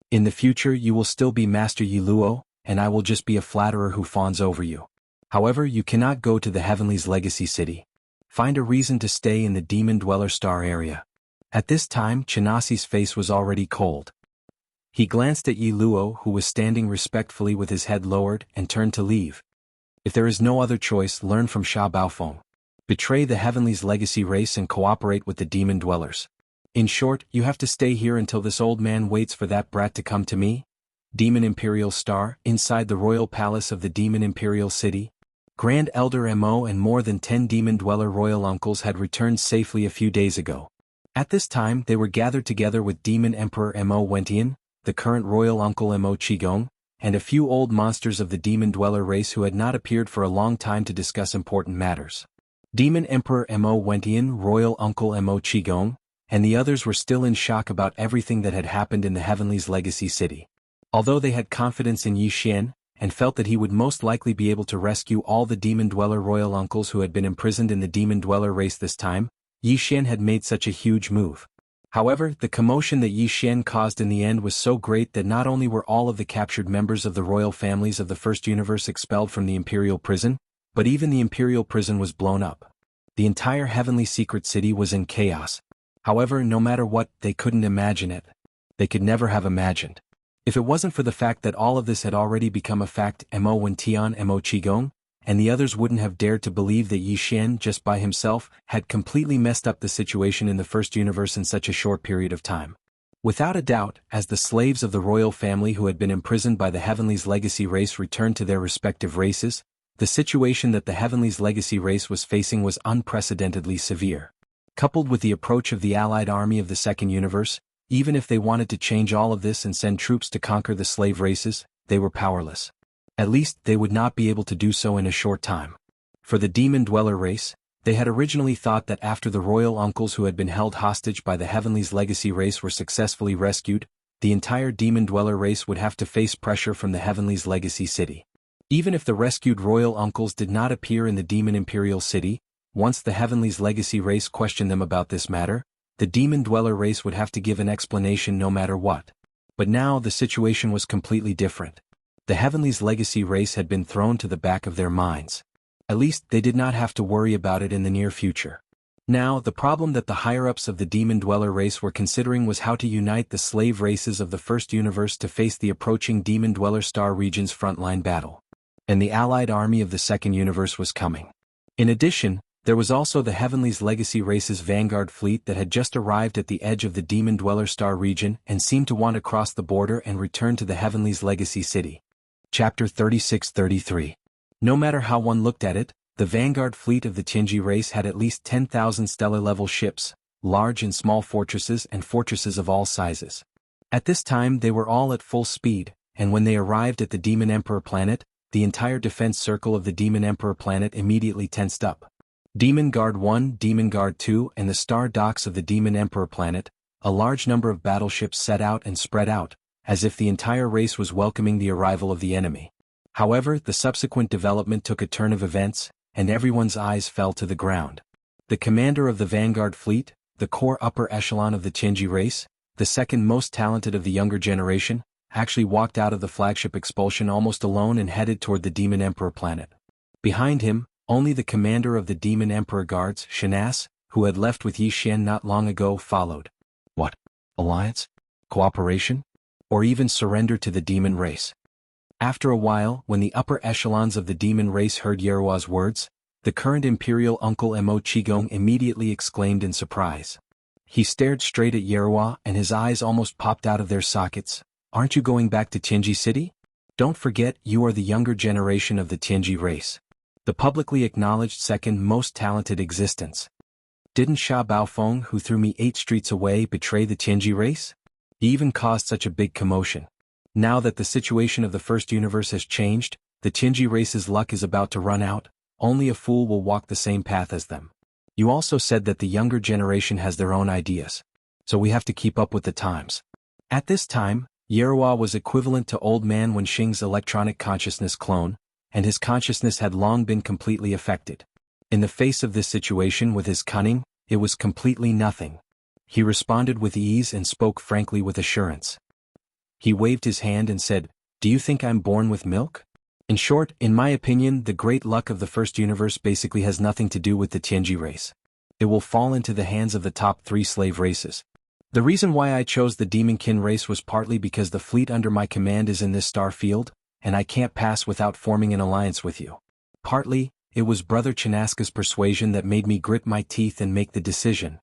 In the future you will still be Master Yi Luo, and I will just be a flatterer who fawns over you. However, you cannot go to the Heavenly's legacy city. Find a reason to stay in the Demon Dweller Star area. At this time, Chanasi's face was already cold. He glanced at Yi Luo, who was standing respectfully with his head lowered, and turned to leave. If there is no other choice, learn from Sha Baofeng. Betray the Heavenly's legacy race and cooperate with the Demon Dwellers. In short, you have to stay here until this old man waits for that brat to come to me. Demon Imperial Star, inside the royal palace of the Demon Imperial City. Grand Elder Mo and more than 10 Demon Dweller royal uncles had returned safely a few days ago. At this time they were gathered together with Demon Emperor Mo Wentian, the current royal uncle Mo Qigong, and a few old monsters of the Demon Dweller race who had not appeared for a long time to discuss important matters. Demon Emperor Mo Wentian, royal uncle Mo Qigong, and the others were still in shock about everything that had happened in the Heavenly's legacy city. Although they had confidence in Yi Xian, and felt that he would most likely be able to rescue all the Demon Dweller royal uncles who had been imprisoned in the Demon Dweller race this time. Yi Xian had made such a huge move. However, the commotion that Yi Xian caused in the end was so great that not only were all of the captured members of the royal families of the First Universe expelled from the Imperial Prison, but even the Imperial Prison was blown up. The entire Heavenly Secret City was in chaos. However, no matter what, they couldn't imagine it. They could never have imagined. If it wasn't for the fact that all of this had already become a fact, Mo Wen Tian Mo Qigong, and the others wouldn't have dared to believe that Yi Xian just by himself had completely messed up the situation in the First Universe in such a short period of time. Without a doubt, as the slaves of the royal family who had been imprisoned by the Heavenly's legacy race returned to their respective races, the situation that the Heavenly's legacy race was facing was unprecedentedly severe. Coupled with the approach of the allied army of the Second Universe, even if they wanted to change all of this and send troops to conquer the slave races, they were powerless. At least, they would not be able to do so in a short time. For the Demon Dweller race, they had originally thought that after the royal uncles who had been held hostage by the Heavenly's legacy race were successfully rescued, the entire Demon Dweller race would have to face pressure from the Heavenly's legacy city. Even if the rescued royal uncles did not appear in the Demon Imperial City, once the Heavenly's legacy race questioned them about this matter, the Demon Dweller race would have to give an explanation no matter what. But now the situation was completely different. The Heavenly's legacy race had been thrown to the back of their minds. At least they did not have to worry about it in the near future. Now, the problem that the higher-ups of the Demon Dweller race were considering was how to unite the slave races of the First Universe to face the approaching Demon Dweller Star region's frontline battle. And the allied army of the Second Universe was coming. In addition, there was also the Heavenly's legacy race's vanguard fleet that had just arrived at the edge of the Demon Dweller Star region and seemed to want to cross the border and return to the Heavenly's legacy city. Chapter 36-33. No matter how one looked at it, the vanguard fleet of the Tianji race had at least 10,000 stellar-level ships, large and small fortresses and fortresses of all sizes. At this time they were all at full speed, and when they arrived at the Demon Emperor planet, the entire defense circle of the Demon Emperor planet immediately tensed up. Demon Guard 1, Demon Guard 2, and the star docks of the Demon Emperor planet, a large number of battleships set out and spread out, as if the entire race was welcoming the arrival of the enemy. However, the subsequent development took a turn of events, and everyone's eyes fell to the ground. The commander of the vanguard fleet, the core upper echelon of the Tianji race, the second most talented of the younger generation, actually walked out of the flagship expulsion almost alone and headed toward the Demon Emperor planet. Behind him, only the commander of the Demon Emperor guards, Shanas, who had left with Yi Xian not long ago, followed. What? Alliance? Cooperation? Or even surrender to the demon race? After a while, when the upper echelons of the demon race heard Yerua's words, the current imperial uncle Mo Qigong immediately exclaimed in surprise. He stared straight at Yerua and his eyes almost popped out of their sockets. Aren't you going back to Tianji City? Don't forget you are the younger generation of the Tianji race. The publicly acknowledged second most talented existence. Didn't Sha Baofeng, who threw me 8 streets away, betray the Tianji race? He even caused such a big commotion. Now that the situation of the First Universe has changed, the Tianji race's luck is about to run out, only a fool will walk the same path as them. You also said that the younger generation has their own ideas. So we have to keep up with the times. At this time, Yerua was equivalent to Old Man Wenxing's electronic consciousness clone, and his consciousness had long been completely affected. In the face of this situation with his cunning, it was completely nothing. He responded with ease and spoke frankly with assurance. He waved his hand and said, "Do you think I'm born with milk?" In short, in my opinion, the great luck of the First Universe basically has nothing to do with the Tianji race. It will fall into the hands of the top 3 slave races. The reason why I chose the Demonkin race was partly because the fleet under my command is in this star field, and I can't pass without forming an alliance with you. Partly, it was Brother Chinaska's persuasion that made me grit my teeth and make the decision.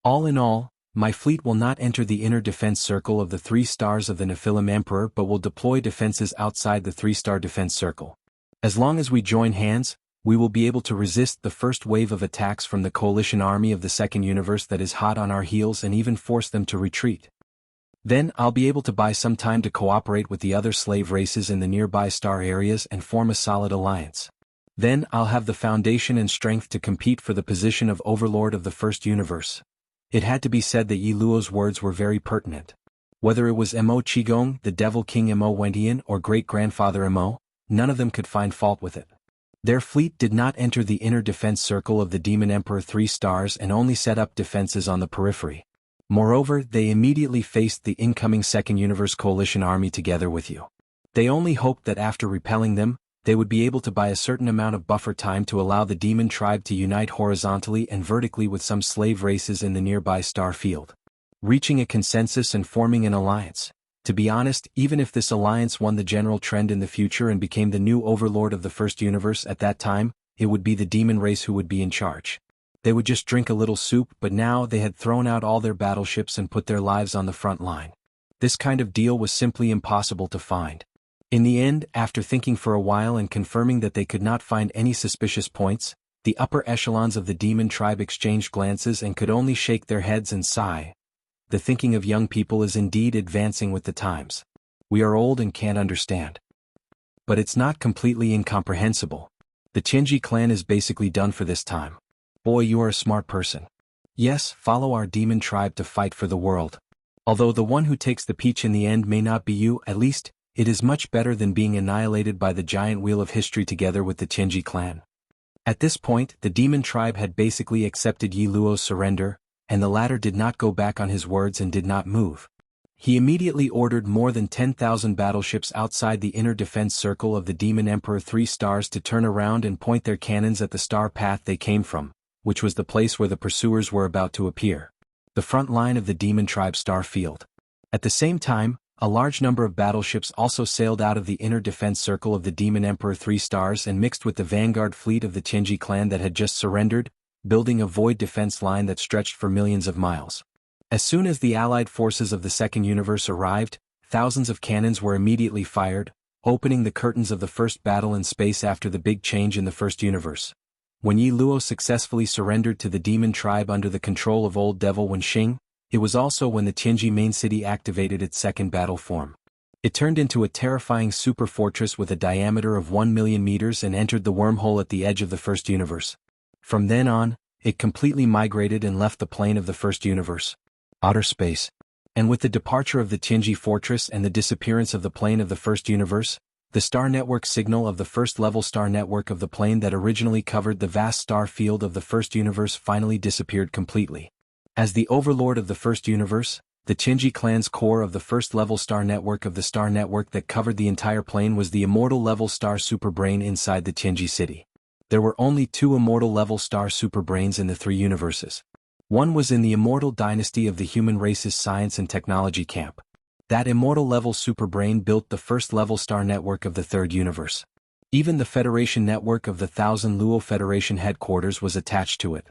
All in all, my fleet will not enter the inner defense circle of the 3 stars of the Nephilim Emperor but will deploy defenses outside the 3-star defense circle. As long as we join hands, we will be able to resist the first wave of attacks from the coalition army of the Second Universe that is hot on our heels and even force them to retreat. Then I'll be able to buy some time to cooperate with the other slave races in the nearby star areas and form a solid alliance. Then I'll have the foundation and strength to compete for the position of Overlord of the First Universe. It had to be said that Yi Luo's words were very pertinent. Whether it was Mo Qigong, the Devil King Mo Wentian, or great-grandfather Mo, none of them could find fault with it. Their fleet did not enter the inner defense circle of the Demon Emperor 3 stars and only set up defenses on the periphery. Moreover, they immediately faced the incoming Second Universe Coalition army together with you. They only hoped that after repelling them, they would be able to buy a certain amount of buffer time to allow the demon tribe to unite horizontally and vertically with some slave races in the nearby star field, reaching a consensus and forming an alliance. To be honest, even if this alliance won the general trend in the future and became the new overlord of the first universe at that time, it would be the demon race who would be in charge. They would just drink a little soup, but now they had thrown out all their battleships and put their lives on the front line. This kind of deal was simply impossible to find. In the end, after thinking for a while and confirming that they could not find any suspicious points, the upper echelons of the demon tribe exchanged glances and could only shake their heads and sigh. The thinking of young people is indeed advancing with the times. We are old and can't understand. But it's not completely incomprehensible. The Tianji clan is basically done for this time. Boy, you are a smart person. Yes, follow our demon tribe to fight for the world. Although the one who takes the peach in the end may not be you, at least, it is much better than being annihilated by the giant wheel of history together with the Tianji clan. At this point, the demon tribe had basically accepted Yi Luo's surrender, and the latter did not go back on his words and did not move. He immediately ordered more than 10,000 battleships outside the inner defense circle of the Demon Emperor 3 stars to turn around and point their cannons at the star path they came from, which was the place where the pursuers were about to appear, the front line of the demon tribe star field. At the same time, a large number of battleships also sailed out of the inner defense circle of the Demon Emperor 3 stars and mixed with the vanguard fleet of the Tianji clan that had just surrendered, building a void defense line that stretched for millions of miles. As soon as the allied forces of the Second Universe arrived, thousands of cannons were immediately fired, opening the curtains of the first battle in space after the big change in the First Universe. When Yi Luo successfully surrendered to the demon tribe under the control of Old Devil Wenxing, it was also when the Tianji main city activated its second battle form. It turned into a terrifying super fortress with a diameter of 1 million meters and entered the wormhole at the edge of the First Universe. From then on, it completely migrated and left the plane of the First Universe, outer space. And with the departure of the Tianji fortress and the disappearance of the plane of the First Universe, the star network signal of the first-level star network of the plane that originally covered the vast star field of the First Universe finally disappeared completely. As the overlord of the First Universe, the Tianji clan's core of the first-level star network of the star network that covered the entire plane was the immortal-level star superbrain inside the Tianji city. There were only 2 immortal-level star superbrains in the 3 universes. One was in the immortal dynasty of the human race's science and technology camp. That immortal-level superbrain built the first-level star network of the 3rd universe. Even the Federation network of the Thousand Luo Federation headquarters was attached to it.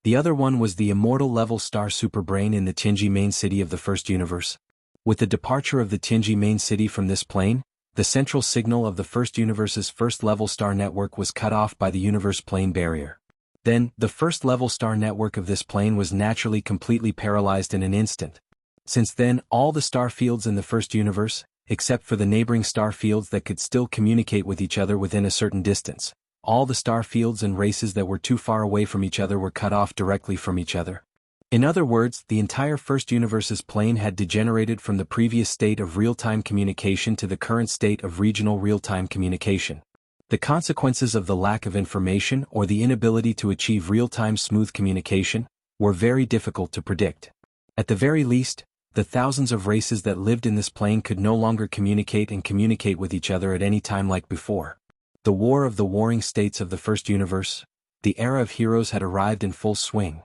The other one was the immortal-level star superbrain in the Tianji main city of the First Universe. With the departure of the Tianji main city from this plane, the central signal of the First Universe's first-level star network was cut off by the universe plane barrier. Then, the first-level star network of this plane was naturally completely paralyzed in an instant. Since then, all the star fields in the First Universe, except for the neighboring star fields that could still communicate with each other within a certain distance, all the star fields and races that were too far away from each other were cut off directly from each other. In other words, the entire First Universe's plane had degenerated from the previous state of real-time communication to the current state of regional real-time communication. The consequences of the lack of information or the inability to achieve real-time smooth communication were very difficult to predict. At the very least, the thousands of races that lived in this plane could no longer communicate with each other at any time like before. The war of the warring states of the First Universe, the era of heroes had arrived in full swing.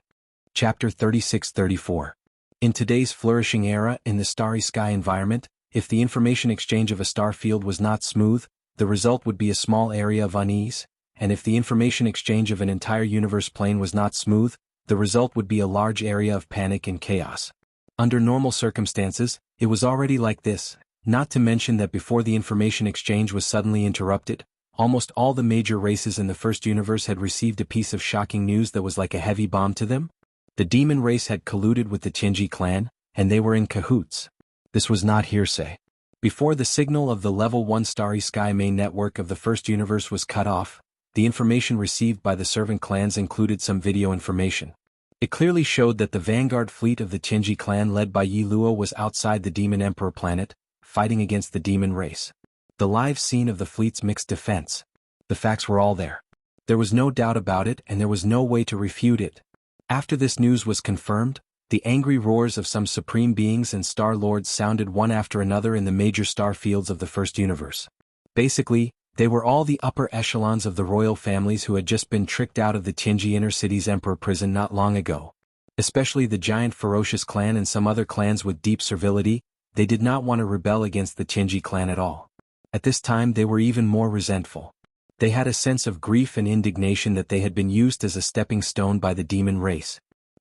Chapter 36-34. In today's flourishing era in the starry sky environment, if the information exchange of a star field was not smooth, the result would be a small area of unease, and if the information exchange of an entire universe plane was not smooth, the result would be a large area of panic and chaos. Under normal circumstances, it was already like this, not to mention that before the information exchange was suddenly interrupted, almost all the major races in the First Universe had received a piece of shocking news that was like a heavy bomb to them. The demon race had colluded with the Tianji clan, and they were in cahoots. This was not hearsay. Before the signal of the Level 1 Starry Sky main network of the First Universe was cut off, the information received by the servant clans included some video information. It clearly showed that the vanguard fleet of the Qingji clan led by Yi Luo was outside the Demon Emperor planet, fighting against the demon race. The live scene of the fleet's mixed defense. The facts were all there. There was no doubt about it, and there was no way to refute it. After this news was confirmed, the angry roars of some supreme beings and star lords sounded one after another in the major star fields of the first universe. Basically, they were all the upper echelons of the royal families who had just been tricked out of the Qingji Inner City's emperor prison not long ago. Especially the giant ferocious clan and some other clans with deep servility, they did not want to rebel against the Qingji clan at all. At this time they were even more resentful. They had a sense of grief and indignation that they had been used as a stepping stone by the demon race.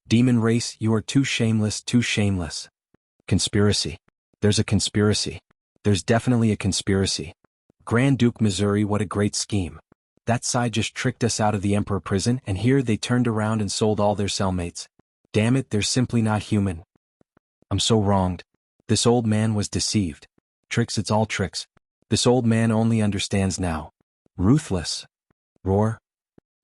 Demon race, you are too shameless, too shameless. Conspiracy. There's a conspiracy. There's definitely a conspiracy. Grand Duke Missouri, what a great scheme. That side just tricked us out of the Emperor prison, and here they turned around and sold all their cellmates. Damn it, they're simply not human. I'm so wronged. This old man was deceived. Tricks, it's all tricks. This old man only understands now. Ruthless. Roar.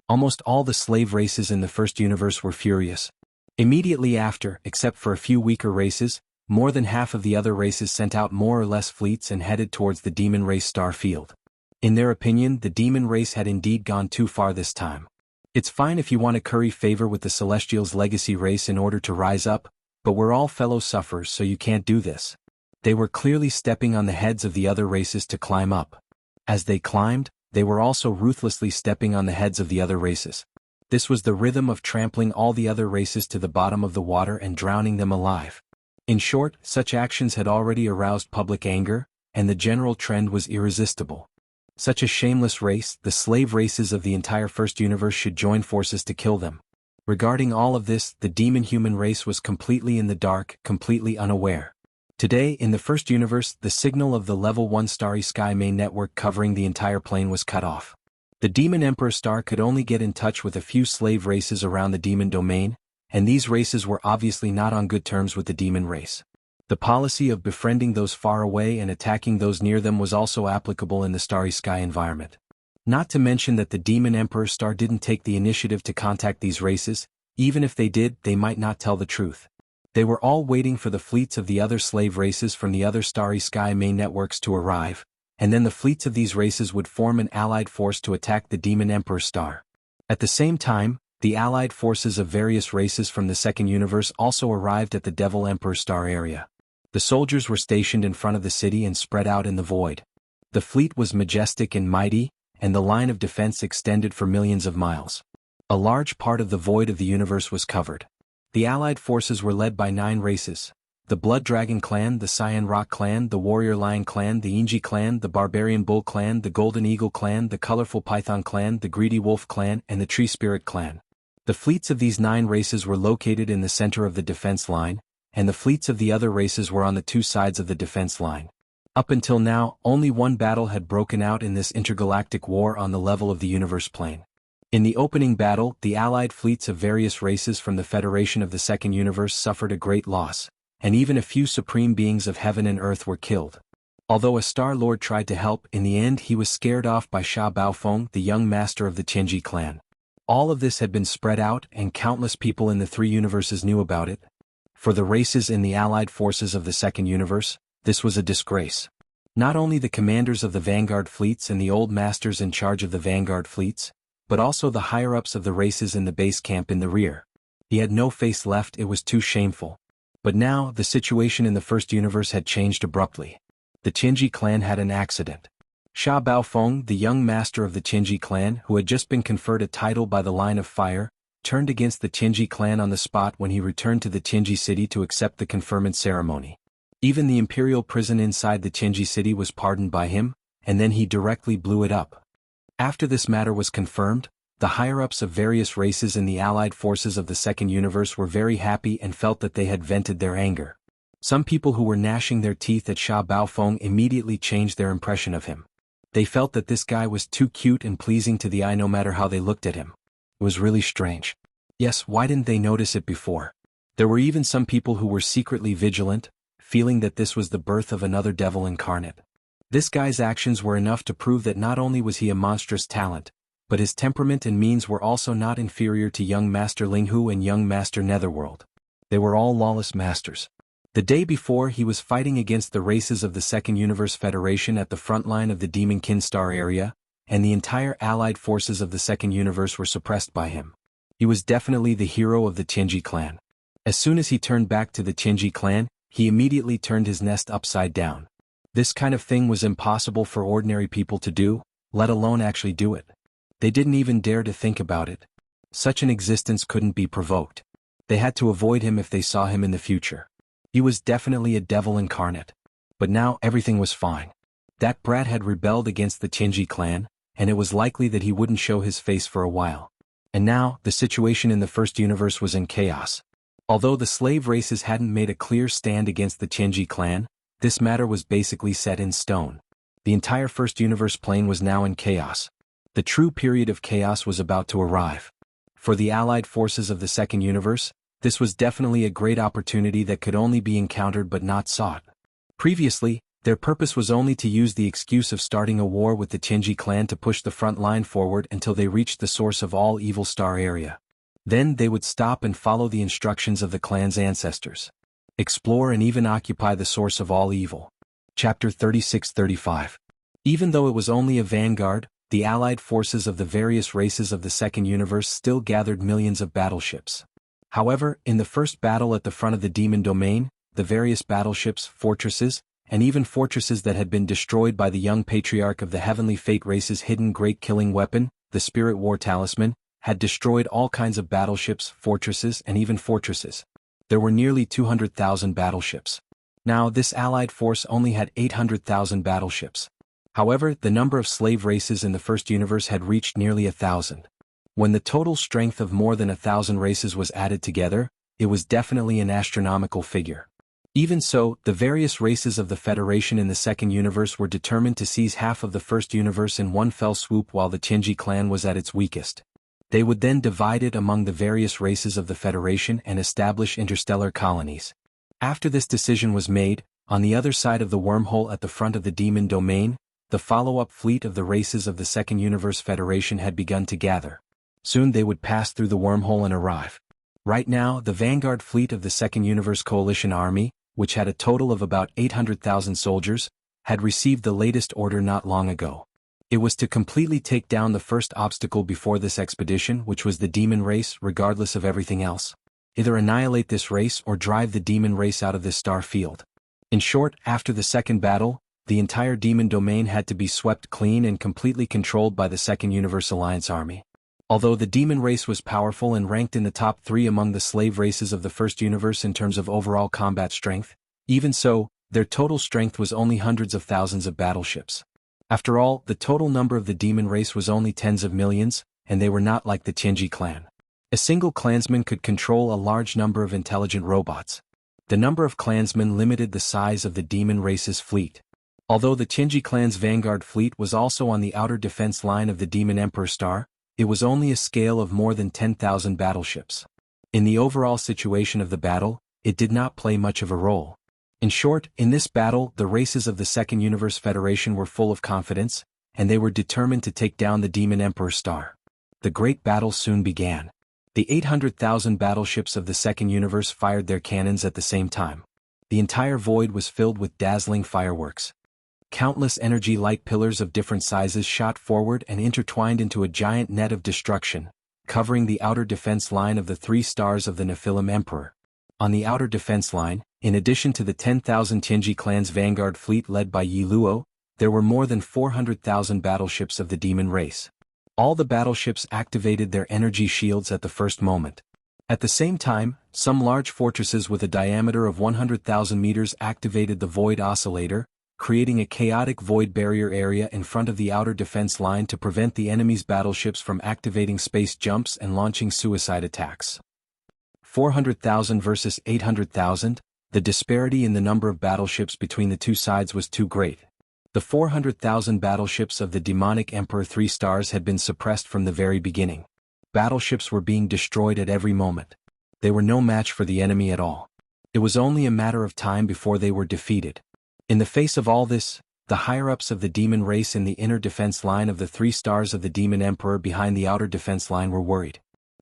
Almost all the slave races in the first universe were furious. Immediately after, except for a few weaker races, more than half of the other races sent out more or less fleets and headed towards the demon race star field. In their opinion, the demon race had indeed gone too far this time. It's fine if you want to curry favor with the Celestials' legacy race in order to rise up, but we're all fellow sufferers, so you can't do this. They were clearly stepping on the heads of the other races to climb up. As they climbed, they were also ruthlessly stepping on the heads of the other races. This was the rhythm of trampling all the other races to the bottom of the water and drowning them alive. In short, such actions had already aroused public anger, and the general trend was irresistible. Such a shameless race, the slave races of the entire first universe should join forces to kill them. Regarding all of this, the demon-human race was completely in the dark, completely unaware. Today, in the first universe, the signal of the Level 1 Starry Sky main network covering the entire plane was cut off. The Demon Emperor Star could only get in touch with a few slave races around the demon domain, and these races were obviously not on good terms with the demon race. The policy of befriending those far away and attacking those near them was also applicable in the Starry Sky environment. Not to mention that the Demon Emperor Star didn't take the initiative to contact these races. Even if they did, they might not tell the truth. They were all waiting for the fleets of the other slave races from the other Starry Sky main networks to arrive, and then the fleets of these races would form an allied force to attack the Demon Emperor Star. At the same time, the allied forces of various races from the second universe also arrived at the Devil Emperor Star area. The soldiers were stationed in front of the city and spread out in the void. The fleet was majestic and mighty, and the line of defense extended for millions of miles. A large part of the void of the universe was covered. The allied forces were led by 9 races: the Blood Dragon Clan, the Cyan Rock Clan, the Warrior Lion Clan, the Inji Clan, the Barbarian Bull Clan, the Golden Eagle Clan, the Colorful Python Clan, the Greedy Wolf Clan, and the Tree Spirit Clan. The fleets of these 9 races were located in the center of the defense line, and the fleets of the other races were on the 2 sides of the defense line. Up until now, only one battle had broken out in this intergalactic war on the level of the universe plane. In the opening battle, the allied fleets of various races from the Federation of the Second Universe suffered a great loss, and even a few supreme beings of heaven and earth were killed. Although a Star Lord tried to help, in the end he was scared off by Sha Baofeng, the young master of the Qingji clan. All of this had been spread out, and countless people in the 3 universes knew about it. For the races in the allied forces of the second universe, this was a disgrace. Not only the commanders of the vanguard fleets and the old masters in charge of the vanguard fleets, but also the higher-ups of the races in the base camp in the rear. He had no face left, it was too shameful. But now, the situation in the first universe had changed abruptly. The Qingji clan had an accident. Sha Baofeng, the young master of the Qingji clan, who had just been conferred a title by the Line of Fire, turned against the Qingji clan on the spot when he returned to the Qingji city to accept the conferment ceremony. Even the imperial prison inside the Qingji city was pardoned by him, and then he directly blew it up. After this matter was confirmed, the higher-ups of various races in the allied forces of the second universe were very happy and felt that they had vented their anger. Some people who were gnashing their teeth at Sha Baofeng immediately changed their impression of him. They felt that this guy was too cute and pleasing to the eye no matter how they looked at him. It was really strange. Yes, why didn't they notice it before? There were even some people who were secretly vigilant, feeling that this was the birth of another devil incarnate. This guy's actions were enough to prove that not only was he a monstrous talent, But his temperament and means were also not inferior to young Master Linghu and young Master Netherworld. They were all lawless masters. The day before, he was fighting against the races of the Second Universe Federation at the front line of the Demonkin Star area, and the entire allied forces of the Second Universe were suppressed by him. He was definitely the hero of the Tianji clan. As soon as he turned back to the Tianji clan, he immediately turned his nest upside down. This kind of thing was impossible for ordinary people to do, let alone actually do it. They didn't even dare to think about it. Such an existence couldn't be provoked. They had to avoid him if they saw him in the future. He was definitely a devil incarnate. But now everything was fine. That brat had rebelled against the Tianji clan, and it was likely that he wouldn't show his face for a while. And now, the situation in the First Universe was in chaos. Although the slave races hadn't made a clear stand against the Tianji clan, this matter was basically set in stone. The entire First Universe plane was now in chaos. The true period of chaos was about to arrive. For the allied forces of the Second Universe, this was definitely a great opportunity that could only be encountered but not sought. Previously, their purpose was only to use the excuse of starting a war with the Tianji clan to push the front line forward until they reached the source of all evil star area. Then they would stop and follow the instructions of the clan's ancestors. Explore and even occupy the source of all evil. Chapter 36-35. Even though it was only a vanguard, the allied forces of the various races of the Second Universe still gathered millions of battleships. However, in the first battle at the front of the demon domain, the various battleships, fortresses, and even fortresses that had been destroyed by the young patriarch of the heavenly fate race's hidden great killing weapon, the Spirit War Talisman, had destroyed all kinds of battleships, fortresses, and even fortresses. There were nearly 200,000 battleships. Now, this allied force only had 800,000 battleships. However, the number of slave races in the First Universe had reached nearly 1,000. When the total strength of more than 1,000 races was added together, it was definitely an astronomical figure. Even so, the various races of the Federation in the Second Universe were determined to seize half of the First Universe in one fell swoop while the Tianji clan was at its weakest. They would then divide it among the various races of the Federation and establish interstellar colonies. After this decision was made, on the other side of the wormhole at the front of the demon domain, the follow-up fleet of the races of the Second Universe Federation had begun to gather. Soon they would pass through the wormhole and arrive. Right now, the vanguard fleet of the Second Universe Coalition Army, which had a total of about 800,000 soldiers, had received the latest order not long ago. It was to completely take down the first obstacle before this expedition, which was the demon race, regardless of everything else. Either annihilate this race or drive the demon race out of this star field. In short, after the second battle, the entire demon domain had to be swept clean and completely controlled by the Second Universe Alliance Army. Although the demon race was powerful and ranked in the top 3 among the slave races of the First Universe in terms of overall combat strength, even so, their total strength was only hundreds of thousands of battleships. After all, the total number of the demon race was only tens of millions, and they were not like the Tianji clan. A single clansman could control a large number of intelligent robots. The number of clansmen limited the size of the demon race's fleet. Although the Tianji clan's vanguard fleet was also on the outer defense line of the Demon Emperor Star, it was only a scale of more than 10,000 battleships. In the overall situation of the battle, it did not play much of a role. In short, in this battle, the races of the Second Universe Federation were full of confidence, and they were determined to take down the Demon Emperor Star. The great battle soon began. The 800,000 battleships of the Second Universe fired their cannons at the same time. The entire void was filled with dazzling fireworks. Countless energy light pillars of different sizes shot forward and intertwined into a giant net of destruction, covering the outer defense line of the 3 stars of the Nephilim Emperor. On the outer defense line, in addition to the 10,000 Tianji clan's vanguard fleet led by Yi Luo, there were more than 400,000 battleships of the demon race. All the battleships activated their energy shields at the first moment. At the same time, some large fortresses with a diameter of 100,000 meters activated the Void Oscillator, creating a chaotic void barrier area in front of the outer defense line to prevent the enemy's battleships from activating space jumps and launching suicide attacks. 400,000 versus 800,000, the disparity in the number of battleships between the two sides was too great. The 400,000 battleships of the demonic Emperor 3 stars had been suppressed from the very beginning. Battleships were being destroyed at every moment. They were no match for the enemy at all. It was only a matter of time before they were defeated. In the face of all this, the higher-ups of the demon race in the inner defense line of the 3 stars of the demon emperor behind the outer defense line were worried.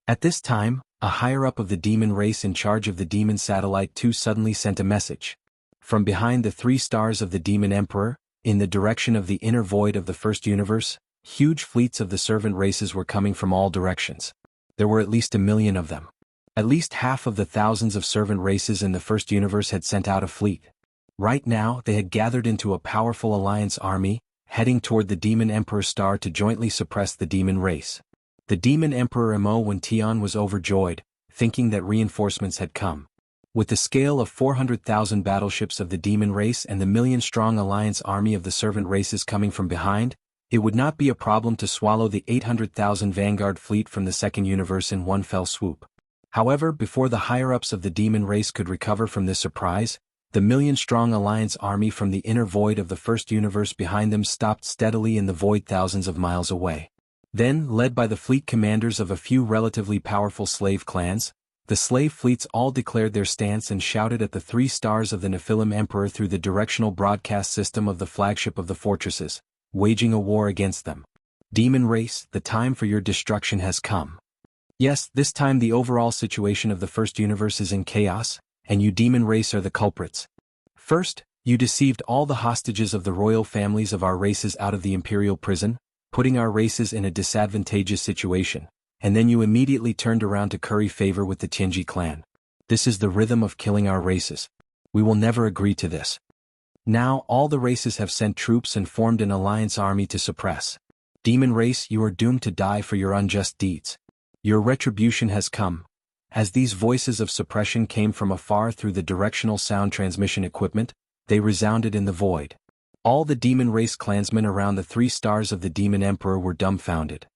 At this time, a higher-up of the demon race in charge of the demon satellite 2 suddenly sent a message. From behind the 3 stars of the demon emperor, in the direction of the inner void of the first universe, huge fleets of the servant races were coming from all directions. There were at least 1 million of them. At least half of the thousands of servant races in the first universe had sent out a fleet. Right now, they had gathered into a powerful alliance army, heading toward the demon emperor star to jointly suppress the demon race. The demon emperor Mo Wen was overjoyed, thinking that reinforcements had come. With the scale of 400,000 battleships of the demon race and the million-strong alliance army of the servant races coming from behind, it would not be a problem to swallow the 800,000 vanguard fleet from the second universe in one fell swoop. However, before the higher-ups of the demon race could recover from this surprise, the million-strong alliance army from the inner void of the first universe behind them stopped steadily in the void thousands of miles away. Then, led by the fleet commanders of a few relatively powerful slave clans, the slave fleets all declared their stance and shouted at the 3 stars of the Nephilim Emperor through the directional broadcast system of the flagship of the fortresses, waging a war against them. Demon race, the time for your destruction has come. Yes, this time the overall situation of the first universe is in chaos, and you demon race are the culprits. First, you deceived all the hostages of the royal families of our races out of the imperial prison, putting our races in a disadvantageous situation, and then you immediately turned around to curry favor with the Tianji clan. This is the rhythm of killing our races. We will never agree to this. Now all the races have sent troops and formed an alliance army to suppress. Demon race, you are doomed to die for your unjust deeds. Your retribution has come. As these voices of suppression came from afar through the directional sound transmission equipment, they resounded in the void. All the demon race clansmen around the 3 stars of the demon emperor were dumbfounded.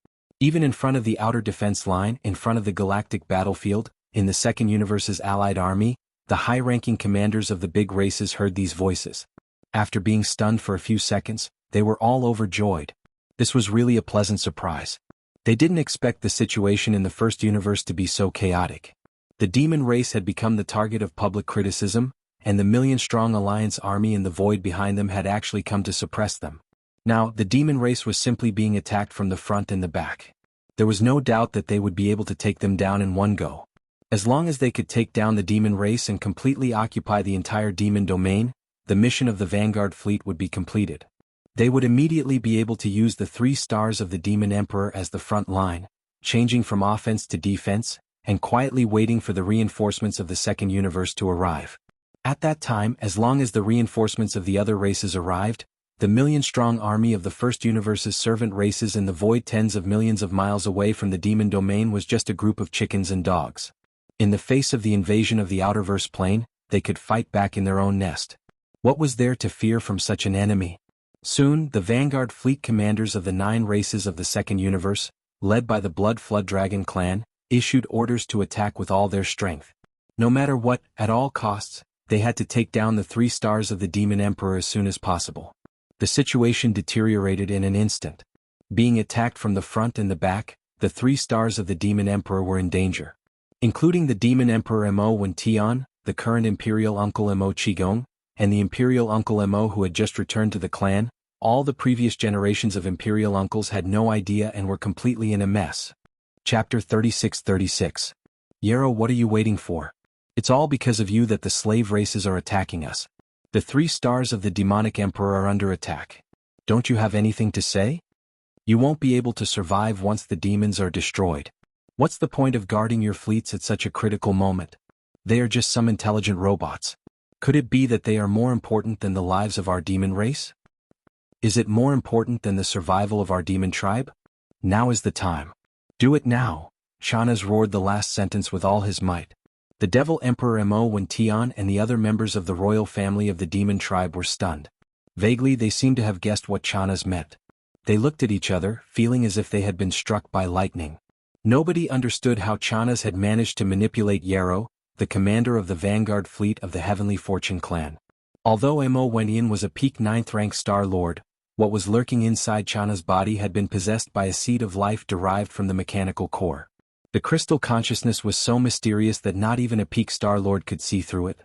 Even in front of the outer defense line, in front of the galactic battlefield, in the second universe's allied army, the high-ranking commanders of the big races heard these voices. After being stunned for a few seconds, they were all overjoyed. This was really a pleasant surprise. They didn't expect the situation in the first universe to be so chaotic. The demon race had become the target of public criticism, and the million-strong alliance army in the void behind them had actually come to suppress them. Now, the demon race was simply being attacked from the front and the back. There was no doubt that they would be able to take them down in one go. As long as they could take down the demon race and completely occupy the entire demon domain, the mission of the vanguard fleet would be completed. They would immediately be able to use the 3 stars of the demon emperor as the front line, changing from offense to defense, and quietly waiting for the reinforcements of the second universe to arrive. At that time, as long as the reinforcements of the other races arrived, the million-strong army of the first universe's servant races in the void tens of millions of miles away from the demon domain was just a group of chickens and dogs. In the face of the invasion of the outerverse plane, they could fight back in their own nest. What was there to fear from such an enemy? Soon, the vanguard fleet commanders of the 9 races of the second universe, led by the Blood Flood Dragon clan, issued orders to attack with all their strength. No matter what, at all costs, they had to take down the 3 stars of the demon emperor as soon as possible. The situation deteriorated in an instant. Being attacked from the front and the back, the 3 stars of the demon emperor were in danger. Including the demon emperor Mo Wen, the current imperial uncle Mo Qigong, and the imperial uncle Mo who had just returned to the clan, all the previous generations of imperial uncles had no idea and were completely in a mess. Chapter 36:36. Yarrow, what are you waiting for? It's all because of you that the slave races are attacking us. The 3 stars of the demonic emperor are under attack. Don't you have anything to say? You won't be able to survive once the demons are destroyed. What's the point of guarding your fleets at such a critical moment? They are just some intelligent robots. Could it be that they are more important than the lives of our demon race? Is it more important than the survival of our demon tribe? Now is the time. Do it now. Shanas roared the last sentence with all his might. The Devil Emperor Mo Wen and the other members of the royal family of the demon tribe were stunned. Vaguely they seemed to have guessed what Shanas meant. They looked at each other, feeling as if they had been struck by lightning. Nobody understood how Shanas had managed to manipulate Yarrow, the commander of the vanguard fleet of the Heavenly Fortune clan. Although Mo Wen was a peak 9th rank Star Lord, what was lurking inside Chana's body had been possessed by a seed of life derived from the mechanical core. The crystal consciousness was so mysterious that not even a peak Star Lord could see through it.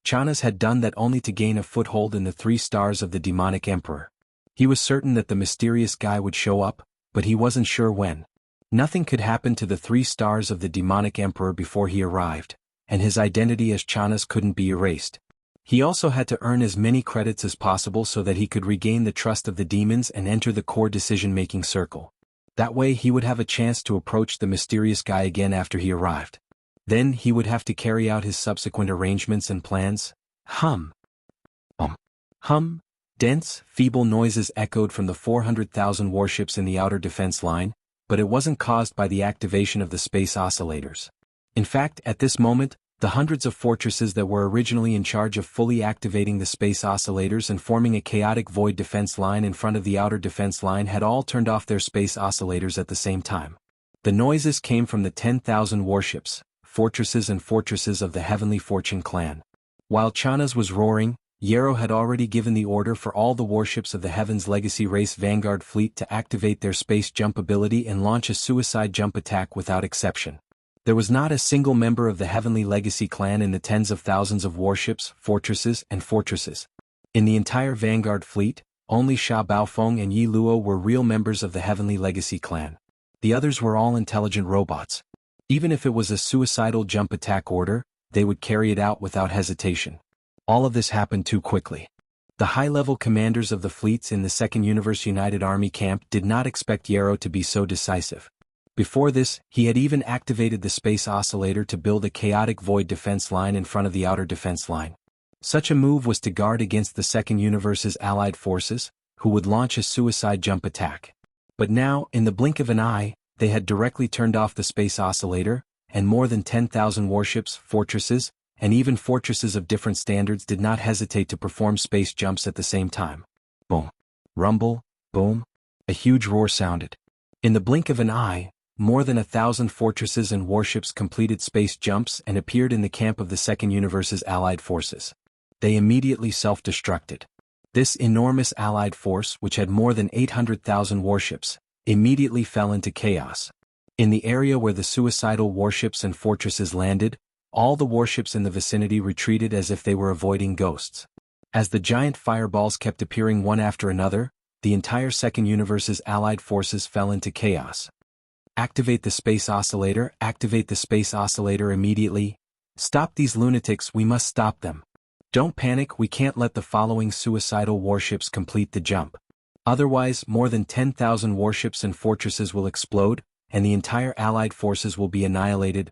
Chana's had done that only to gain a foothold in the 3 stars of the demonic emperor. He was certain that the mysterious guy would show up, but he wasn't sure when. Nothing could happen to the 3 stars of the demonic emperor before he arrived, and his identity as Chanas couldn't be erased. He also had to earn as many credits as possible so that he could regain the trust of the demons and enter the core decision-making circle. That way he would have a chance to approach the mysterious guy again after he arrived. Then he would have to carry out his subsequent arrangements and plans. Hum. Hum. Dense, feeble noises echoed from the 400,000 warships in the outer defense line, but it wasn't caused by the activation of the space oscillators. In fact, at this moment, the hundreds of fortresses that were originally in charge of fully activating the space oscillators and forming a chaotic void defense line in front of the outer defense line had all turned off their space oscillators at the same time. The noises came from the 10,000 warships, fortresses of the Heavenly Fortune clan. While Chanas was roaring, Yarrow had already given the order for all the warships of the Heaven's Legacy Race Vanguard fleet to activate their space jump ability and launch a suicide jump attack without exception. There was not a single member of the Heavenly Legacy clan in the tens of thousands of warships, fortresses. In the entire Vanguard fleet, only Sha Baofeng and Yi Luo were real members of the Heavenly Legacy clan. The others were all intelligent robots. Even if it was a suicidal jump attack order, they would carry it out without hesitation. All of this happened too quickly. The high-level commanders of the fleets in the Second Universe United Army camp did not expect Yarrow to be so decisive. Before this, he had even activated the space oscillator to build a chaotic void defense line in front of the outer defense line. Such a move was to guard against the Second Universe's allied forces, who would launch a suicide jump attack. But now, in the blink of an eye, they had directly turned off the space oscillator, and more than 10,000 warships, fortresses, and even fortresses of different standards did not hesitate to perform space jumps at the same time. Boom. Rumble, boom. A huge roar sounded. In the blink of an eye, more than 1,000 fortresses and warships completed space jumps and appeared in the camp of the Second Universe's allied forces. They immediately self-destructed. This enormous allied force, which had more than 800,000 warships, immediately fell into chaos. In the area where the suicidal warships and fortresses landed, all the warships in the vicinity retreated as if they were avoiding ghosts. As the giant fireballs kept appearing one after another, the entire Second Universe's allied forces fell into chaos. Activate the space oscillator immediately. Stop these lunatics, we must stop them. Don't panic, we can't let the following suicidal warships complete the jump. Otherwise, more than 10,000 warships and fortresses will explode, and the entire allied forces will be annihilated.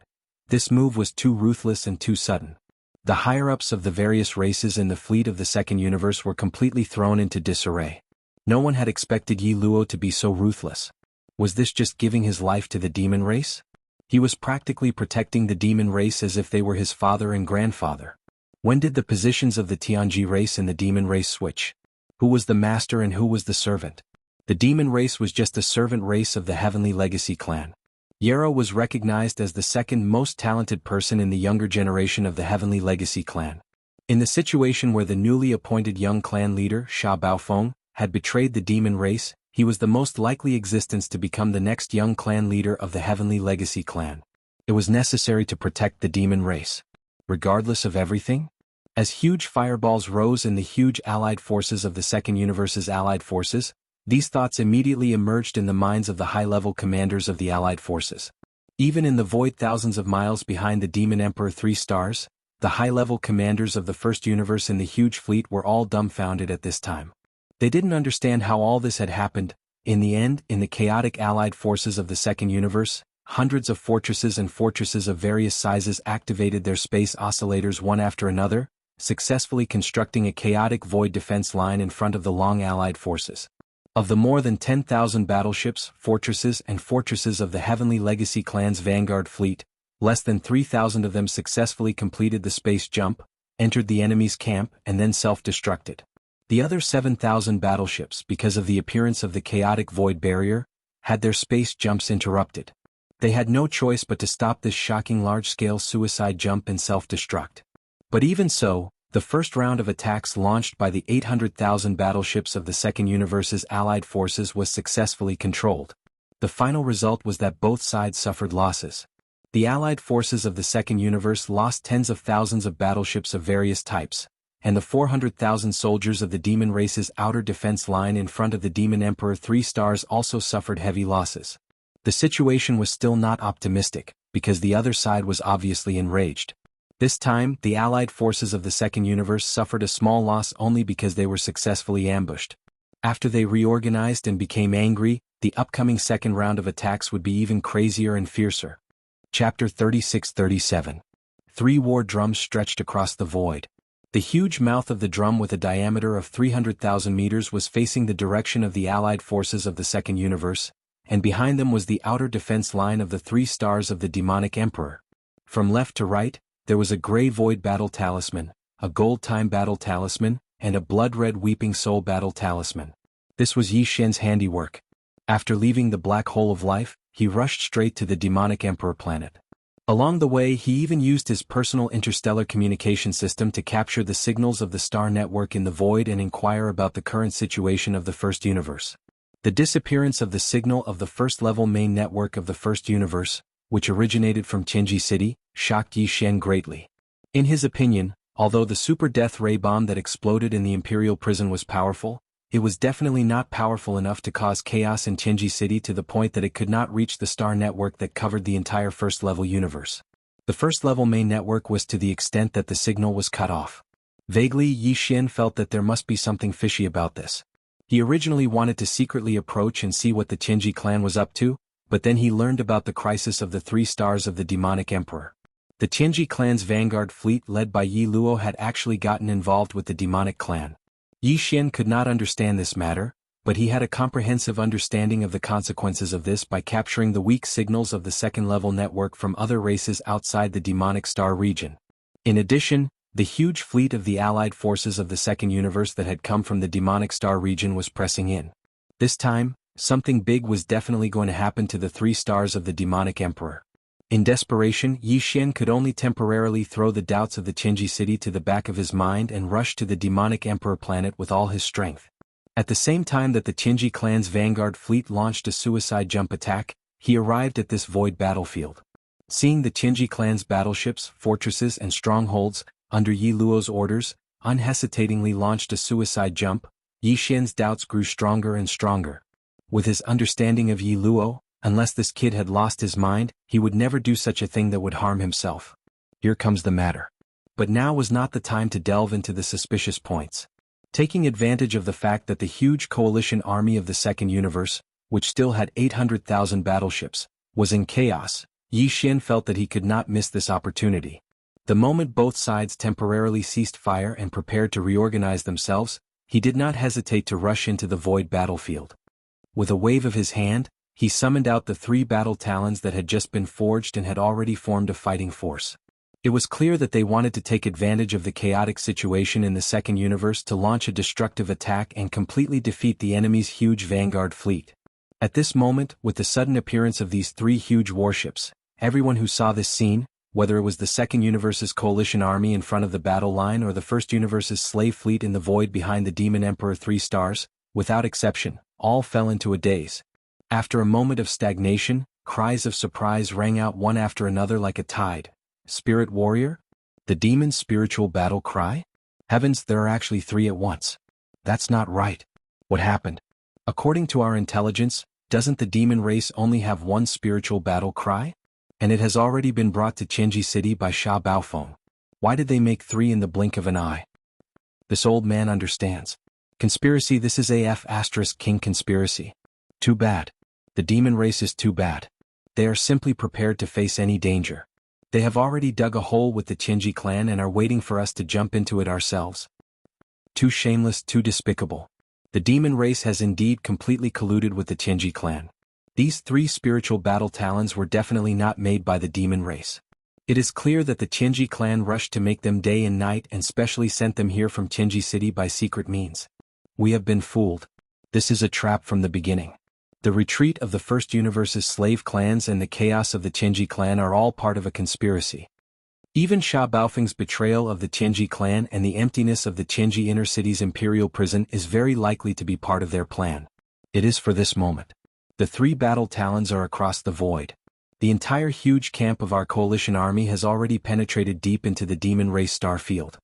This move was too ruthless and too sudden. The higher-ups of the various races in the fleet of the Second Universe were completely thrown into disarray. No one had expected Yi Luo to be so ruthless. Was this just giving his life to the demon race? He was practically protecting the demon race as if they were his father and grandfather. When did the positions of the Tianji race and the demon race switch? Who was the master and who was the servant? The demon race was just a servant race of the Heavenly Legacy clan. Yarrow was recognized as the second most talented person in the younger generation of the Heavenly Legacy clan. In the situation where the newly appointed young clan leader, Sha Baofeng, had betrayed the demon race, he was the most likely existence to become the next young clan leader of the Heavenly Legacy clan. It was necessary to protect the demon race. Regardless of everything? As huge fireballs rose in the huge allied forces of the Second Universe's allied forces, these thoughts immediately emerged in the minds of the high-level commanders of the allied forces. Even in the void thousands of miles behind the Demon Emperor 3 stars, the high-level commanders of the First Universe in the huge fleet were all dumbfounded at this time. They didn't understand how all this had happened. In the end, in the chaotic allied forces of the Second Universe, hundreds of fortresses of various sizes activated their space oscillators one after another, successfully constructing a chaotic void defense line in front of the long allied forces. Of the more than 10,000 battleships, fortresses of the Heavenly Legacy clan's Vanguard fleet, less than 3,000 of them successfully completed the space jump, entered the enemy's camp, and then self-destructed. The other 7,000 battleships, because of the appearance of the chaotic void barrier, had their space jumps interrupted. They had no choice but to stop this shocking large-scale suicide jump and self-destruct. But even so, the first round of attacks launched by the 800,000 battleships of the Second Universe's allied forces was successfully controlled. The final result was that both sides suffered losses. The allied forces of the Second Universe lost tens of thousands of battleships of various types, and the 400,000 soldiers of the demon race's outer defense line in front of the demon emperor 3 stars also suffered heavy losses. The situation was still not optimistic, because the other side was obviously enraged. This time, the allied forces of the second universe suffered a small loss only because they were successfully ambushed. After they reorganized and became angry, the upcoming second round of attacks would be even crazier and fiercer. Chapter 36-37. 3 war drums stretched across the void. The huge mouth of the drum with a diameter of 300,000 meters was facing the direction of the allied forces of the second universe, and behind them was the outer defense line of the 3 stars of the demonic emperor. From left to right, there was a gray void battle talisman, a gold time battle talisman, and a blood-red weeping soul battle talisman. This was Yi Xian's handiwork. After leaving the black hole of life, he rushed straight to the demonic emperor planet. Along the way, he even used his personal interstellar communication system to capture the signals of the star network in the void and inquire about the current situation of the first universe. The disappearance of the signal of the first-level main network of the first universe, which originated from Tianji City, shocked Yi Xian greatly. In his opinion, although the super death ray bomb that exploded in the Imperial prison was powerful, it was definitely not powerful enough to cause chaos in Tianji City to the point that it could not reach the star network that covered the entire first-level universe. The first-level main network was to the extent that the signal was cut off. Vaguely, Yi Xian felt that there must be something fishy about this. He originally wanted to secretly approach and see what the Tianji clan was up to, but then he learned about the crisis of the 3 stars of the demonic emperor. The Tianji clan's vanguard fleet led by Yi Luo had actually gotten involved with the demonic clan. Yi Xian could not understand this matter, but he had a comprehensive understanding of the consequences of this by capturing the weak signals of the second-level network from other races outside the demonic star region. In addition, the huge fleet of the allied forces of the second universe that had come from the demonic star region was pressing in. This time, something big was definitely going to happen to the 3 stars of the demonic emperor. In desperation, Yi Xian could only temporarily throw the doubts of the Tianji city to the back of his mind and rush to the demonic emperor planet with all his strength. At the same time that the Tianji clan's vanguard fleet launched a suicide jump attack, he arrived at this void battlefield. Seeing the Tianji clan's battleships, fortresses and strongholds, under Yi Luo's orders, unhesitatingly launched a suicide jump, Yi Xian's doubts grew stronger and stronger. With his understanding of Yi Luo, unless this kid had lost his mind, he would never do such a thing that would harm himself. Here comes the matter. But now was not the time to delve into the suspicious points. Taking advantage of the fact that the huge coalition army of the second universe, which still had 800,000 battleships, was in chaos, Yi Xian felt that he could not miss this opportunity. The moment both sides temporarily ceased fire and prepared to reorganize themselves, he did not hesitate to rush into the void battlefield. With a wave of his hand, he summoned out the 3 battle talons that had just been forged and had already formed a fighting force. It was clear that they wanted to take advantage of the chaotic situation in the second universe to launch a destructive attack and completely defeat the enemy's huge vanguard fleet. At this moment, with the sudden appearance of these 3 huge warships, everyone who saw this scene, whether it was the second universe's coalition army in front of the battle line or the first universe's slave fleet in the void behind the demon emperor 3 stars, without exception, all fell into a daze. After a moment of stagnation, cries of surprise rang out one after another like a tide. Spirit warrior? The demon's spiritual battle cry? Heavens, there are actually 3 at once. That's not right. What happened? According to our intelligence, doesn't the demon race only have 1 spiritual battle cry? And it has already been brought to Tianji City by Sha Baofeng. Why did they make 3 in the blink of an eye? This old man understands. Conspiracy. This is AF * King conspiracy. Too bad. The demon race is too bad. They are simply prepared to face any danger. They have already dug a hole with the Tianji clan and are waiting for us to jump into it ourselves. Too shameless, too despicable. The demon race has indeed completely colluded with the Tianji clan. These 3 spiritual battle talons were definitely not made by the demon race. It is clear that the Tianji clan rushed to make them day and night and specially sent them here from Tianji City by secret means. We have been fooled. This is a trap from the beginning. The retreat of the first universe's slave clans and the chaos of the Tianji clan are all part of a conspiracy. Even Sha Baofeng's betrayal of the Tianji clan and the emptiness of the Tianji inner city's imperial prison is very likely to be part of their plan. It is for this moment. The 3 battle talons are across the void. The entire huge camp of our coalition army has already penetrated deep into the demon race star field.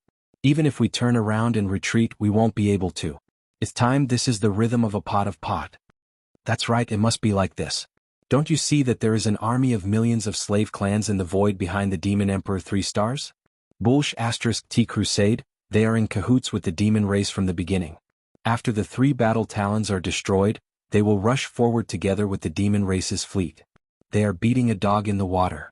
Even if we turn around and retreat, we won't be able to. It's time. This is the rhythm of a pot. That's right, it must be like this. Don't you see that there is an army of millions of slave clans in the void behind the Demon Emperor 3 stars? Bulsh *T Crusade, they are in cahoots with the demon race from the beginning. After the 3 battle talons are destroyed, they will rush forward together with the demon race's fleet. They are beating a dog in the water.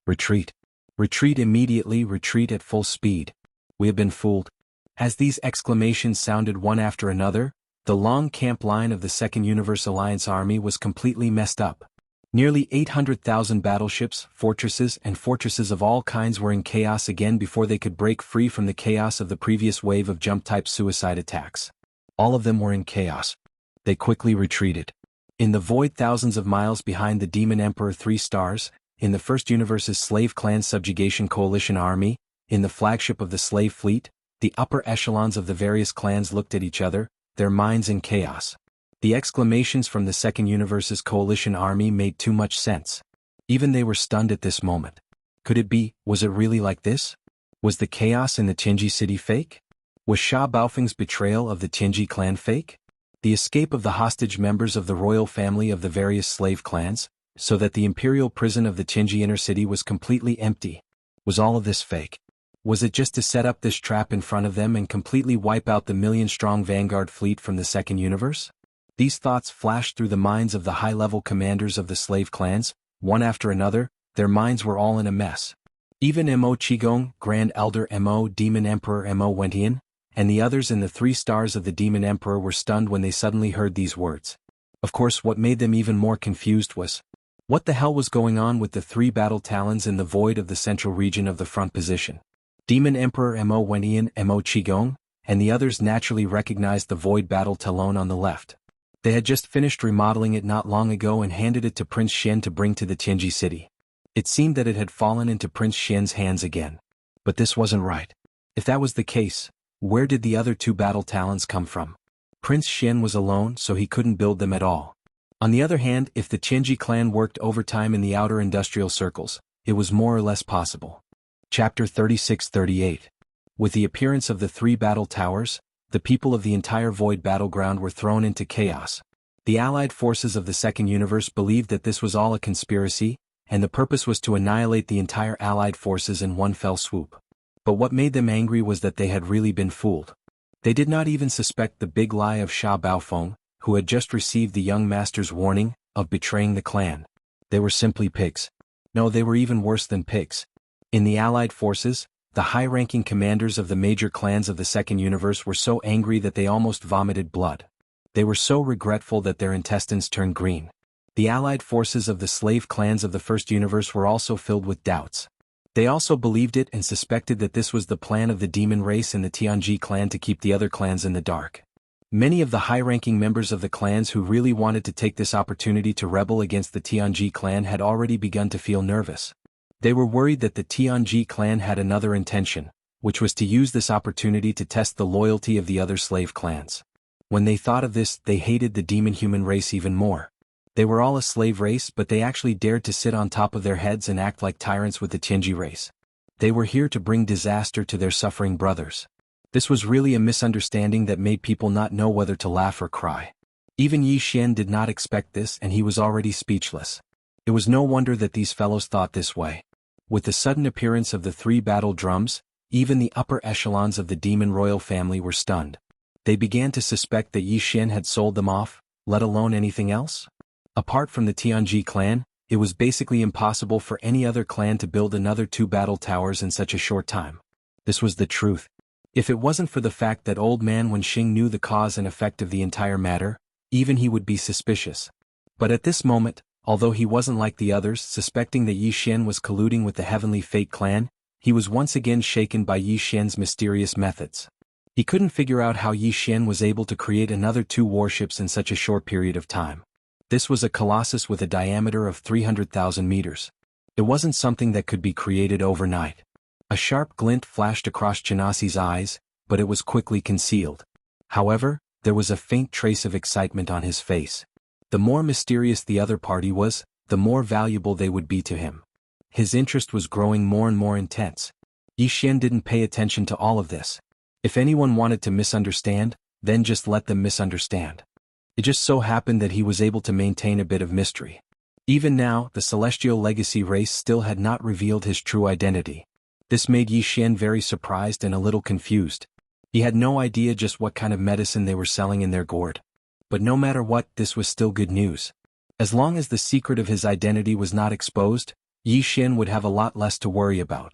Retreat. Retreat immediately, retreat at full speed. We have been fooled. As these exclamations sounded one after another, the long camp line of the Second Universe Alliance army was completely messed up. Nearly 800,000 battleships, fortresses of all kinds were in chaos again before they could break free from the chaos of the previous wave of jump-type suicide attacks. All of them were in chaos. They quickly retreated. In the void thousands of miles behind the Demon Emperor 3 stars, in the First Universe's Slave Clan Subjugation Coalition army, in the flagship of the slave fleet, the upper echelons of the various clans looked at each other, their minds in chaos. The exclamations from the Second Universe's coalition army made too much sense. Even they were stunned at this moment. Could it be? Was it really like this? Was the chaos in the Tianji city fake? Was Sha Baofeng's betrayal of the Tianji clan fake? The escape of the hostage members of the royal family of the various slave clans, so that the imperial prison of the Tianji inner city was completely empty. Was all of this fake? Was it just to set up this trap in front of them and completely wipe out the million-strong vanguard fleet from the Second Universe? These thoughts flashed through the minds of the high-level commanders of the slave clans, one after another. Their minds were all in a mess. Even Mo Qigong, Grand Elder Mo Demon Emperor Mo Wentian, and the others in the 3 stars of the Demon Emperor were stunned when they suddenly heard these words. Of course, what made them even more confused was, what the hell was going on with the 3 battle talons in the void of the central region of the front position? Demon Emperor Mo Wentian, Mo Qigong, and the others naturally recognized the void battle talon on the left. They had just finished remodeling it not long ago and handed it to Prince Xian to bring to the Tianji city. It seemed that it had fallen into Prince Xian's hands again. But this wasn't right. If that was the case, where did the other 2 battle talons come from? Prince Xian was alone, so he couldn't build them at all. On the other hand, if the Tianji clan worked overtime in the outer industrial circles, it was more or less possible. Chapter 36-38. With the appearance of the 3 battle towers, the people of the entire void battleground were thrown into chaos. The allied forces of the Second Universe believed that this was all a conspiracy, and the purpose was to annihilate the entire allied forces in one fell swoop. But what made them angry was that they had really been fooled. They did not even suspect the big lie of Sha Baofeng, who had just received the young master's warning of betraying the clan. They were simply pigs. No, they were even worse than pigs. In the allied forces, the high-ranking commanders of the major clans of the Second Universe were so angry that they almost vomited blood. They were so regretful that their intestines turned green. The allied forces of the slave clans of the First Universe were also filled with doubts. They also believed it and suspected that this was the plan of the demon race and the Tianji clan to keep the other clans in the dark. Many of the high-ranking members of the clans who really wanted to take this opportunity to rebel against the Tianji clan had already begun to feel nervous. They were worried that the Tianji clan had another intention, which was to use this opportunity to test the loyalty of the other slave clans. When they thought of this, they hated the demon-human race even more. They were all a slave race, but they actually dared to sit on top of their heads and act like tyrants with the Tianji race. They were here to bring disaster to their suffering brothers. This was really a misunderstanding that made people not know whether to laugh or cry. Even Yi Xian did not expect this, and he was already speechless. It was no wonder that these fellows thought this way. With the sudden appearance of the 3 battle drums, even the upper echelons of the demon royal family were stunned. They began to suspect that Yi Xian had sold them off, let alone anything else. Apart from the Tianji clan, it was basically impossible for any other clan to build another 2 battle towers in such a short time. This was the truth. If it wasn't for the fact that old man Wenxing knew the cause and effect of the entire matter, even he would be suspicious. But at this moment, although he wasn't like the others, suspecting that Yi Xian was colluding with the Heavenly Fate clan, he was once again shaken by Yi Xian's mysterious methods. He couldn't figure out how Yi Xian was able to create another 2 warships in such a short period of time. This was a colossus with a diameter of 300,000 meters. It wasn't something that could be created overnight. A sharp glint flashed across Genasi's eyes, but it was quickly concealed. However, there was a faint trace of excitement on his face. The more mysterious the other party was, the more valuable they would be to him. His interest was growing more and more intense. Yi Xian didn't pay attention to all of this. If anyone wanted to misunderstand, then just let them misunderstand. It just so happened that he was able to maintain a bit of mystery. Even now, the celestial legacy race still had not revealed his true identity. This made Yi Xian very surprised and a little confused. He had no idea just what kind of medicine they were selling in their gourd. But no matter what, this was still good news. As long as the secret of his identity was not exposed, Yi Xian would have a lot less to worry about.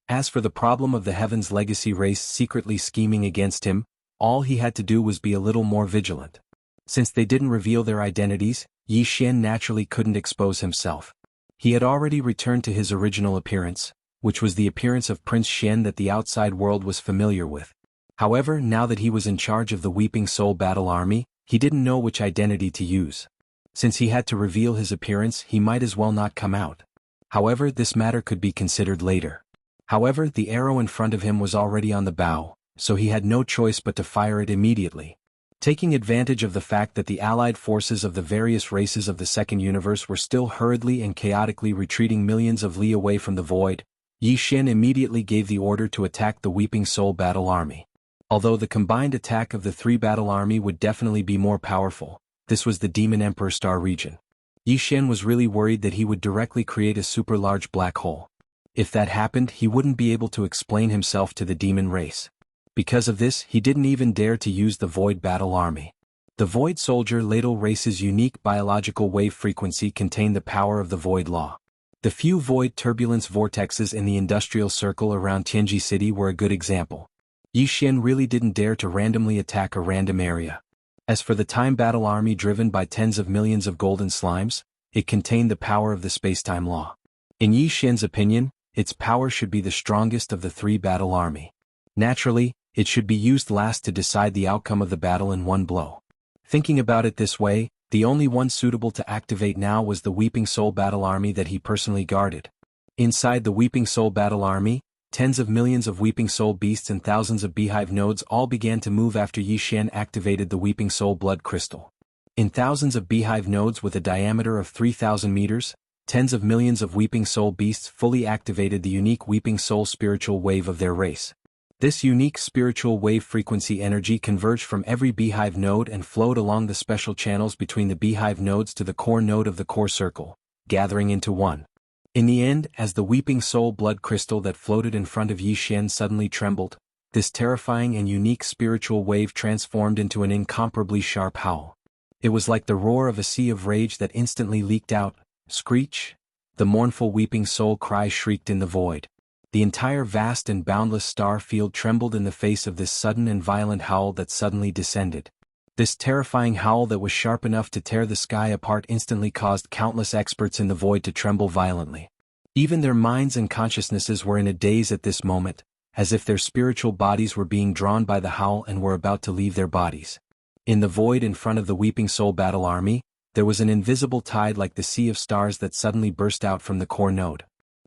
As for the problem of the Heaven's legacy race secretly scheming against him, all he had to do was be a little more vigilant. Since they didn't reveal their identities, Yi Xian naturally couldn't expose himself. He had already returned to his original appearance, which was the appearance of Prince Xian that the outside world was familiar with. However, now that he was in charge of the Weeping Soul Battle Army, he didn't know which identity to use. Since he had to reveal his appearance, he might as well not come out. However, this matter could be considered later. However, the arrow in front of him was already on the bow, so he had no choice but to fire it immediately. Taking advantage of the fact that the allied forces of the various races of the second universe were still hurriedly and chaotically retreating millions of li away from the void, Yi Xian immediately gave the order to attack the Weeping Soul Battle Army. Although the combined attack of the three battle army would definitely be more powerful, this was the Demon Emperor Star region. Yi Xian was really worried that he would directly create a super large black hole. If that happened, he wouldn't be able to explain himself to the demon race. Because of this, he didn't even dare to use the Void Battle Army. The Void Soldier Ladle race's unique biological wave frequency contained the power of the Void Law. The few Void Turbulence vortexes in the industrial circle around Tianji City were a good example. Yi Xian really didn't dare to randomly attack a random area. As for the Time Battle Army driven by tens of millions of golden slimes, it contained the power of the space-time law. In Yi Xian's opinion, its power should be the strongest of the three battle army. Naturally, it should be used last to decide the outcome of the battle in one blow. Thinking about it this way, the only one suitable to activate now was the Weeping Soul Battle Army that he personally guarded. Inside the Weeping Soul Battle Army, tens of millions of Weeping Soul beasts and thousands of beehive nodes all began to move after Yi Xian activated the Weeping Soul Blood Crystal. In thousands of beehive nodes with a diameter of 3,000 meters, tens of millions of Weeping Soul beasts fully activated the unique Weeping Soul spiritual wave of their race. This unique spiritual wave frequency energy converged from every beehive node and flowed along the special channels between the beehive nodes to the core node of the core circle, gathering into one. In the end, as the Weeping Soul blood crystal that floated in front of Yi Xian suddenly trembled, this terrifying and unique spiritual wave transformed into an incomparably sharp howl. It was like the roar of a sea of rage that instantly leaked out. Screech! The mournful Weeping Soul cry shrieked in the void. The entire vast and boundless star field trembled in the face of this sudden and violent howl that suddenly descended. This terrifying howl that was sharp enough to tear the sky apart instantly caused countless experts in the void to tremble violently. Even their minds and consciousnesses were in a daze at this moment, as if their spiritual bodies were being drawn by the howl and were about to leave their bodies. In the void in front of the Weeping Soul Battle Army, there was an invisible tide like the sea of stars that suddenly burst out from the core node.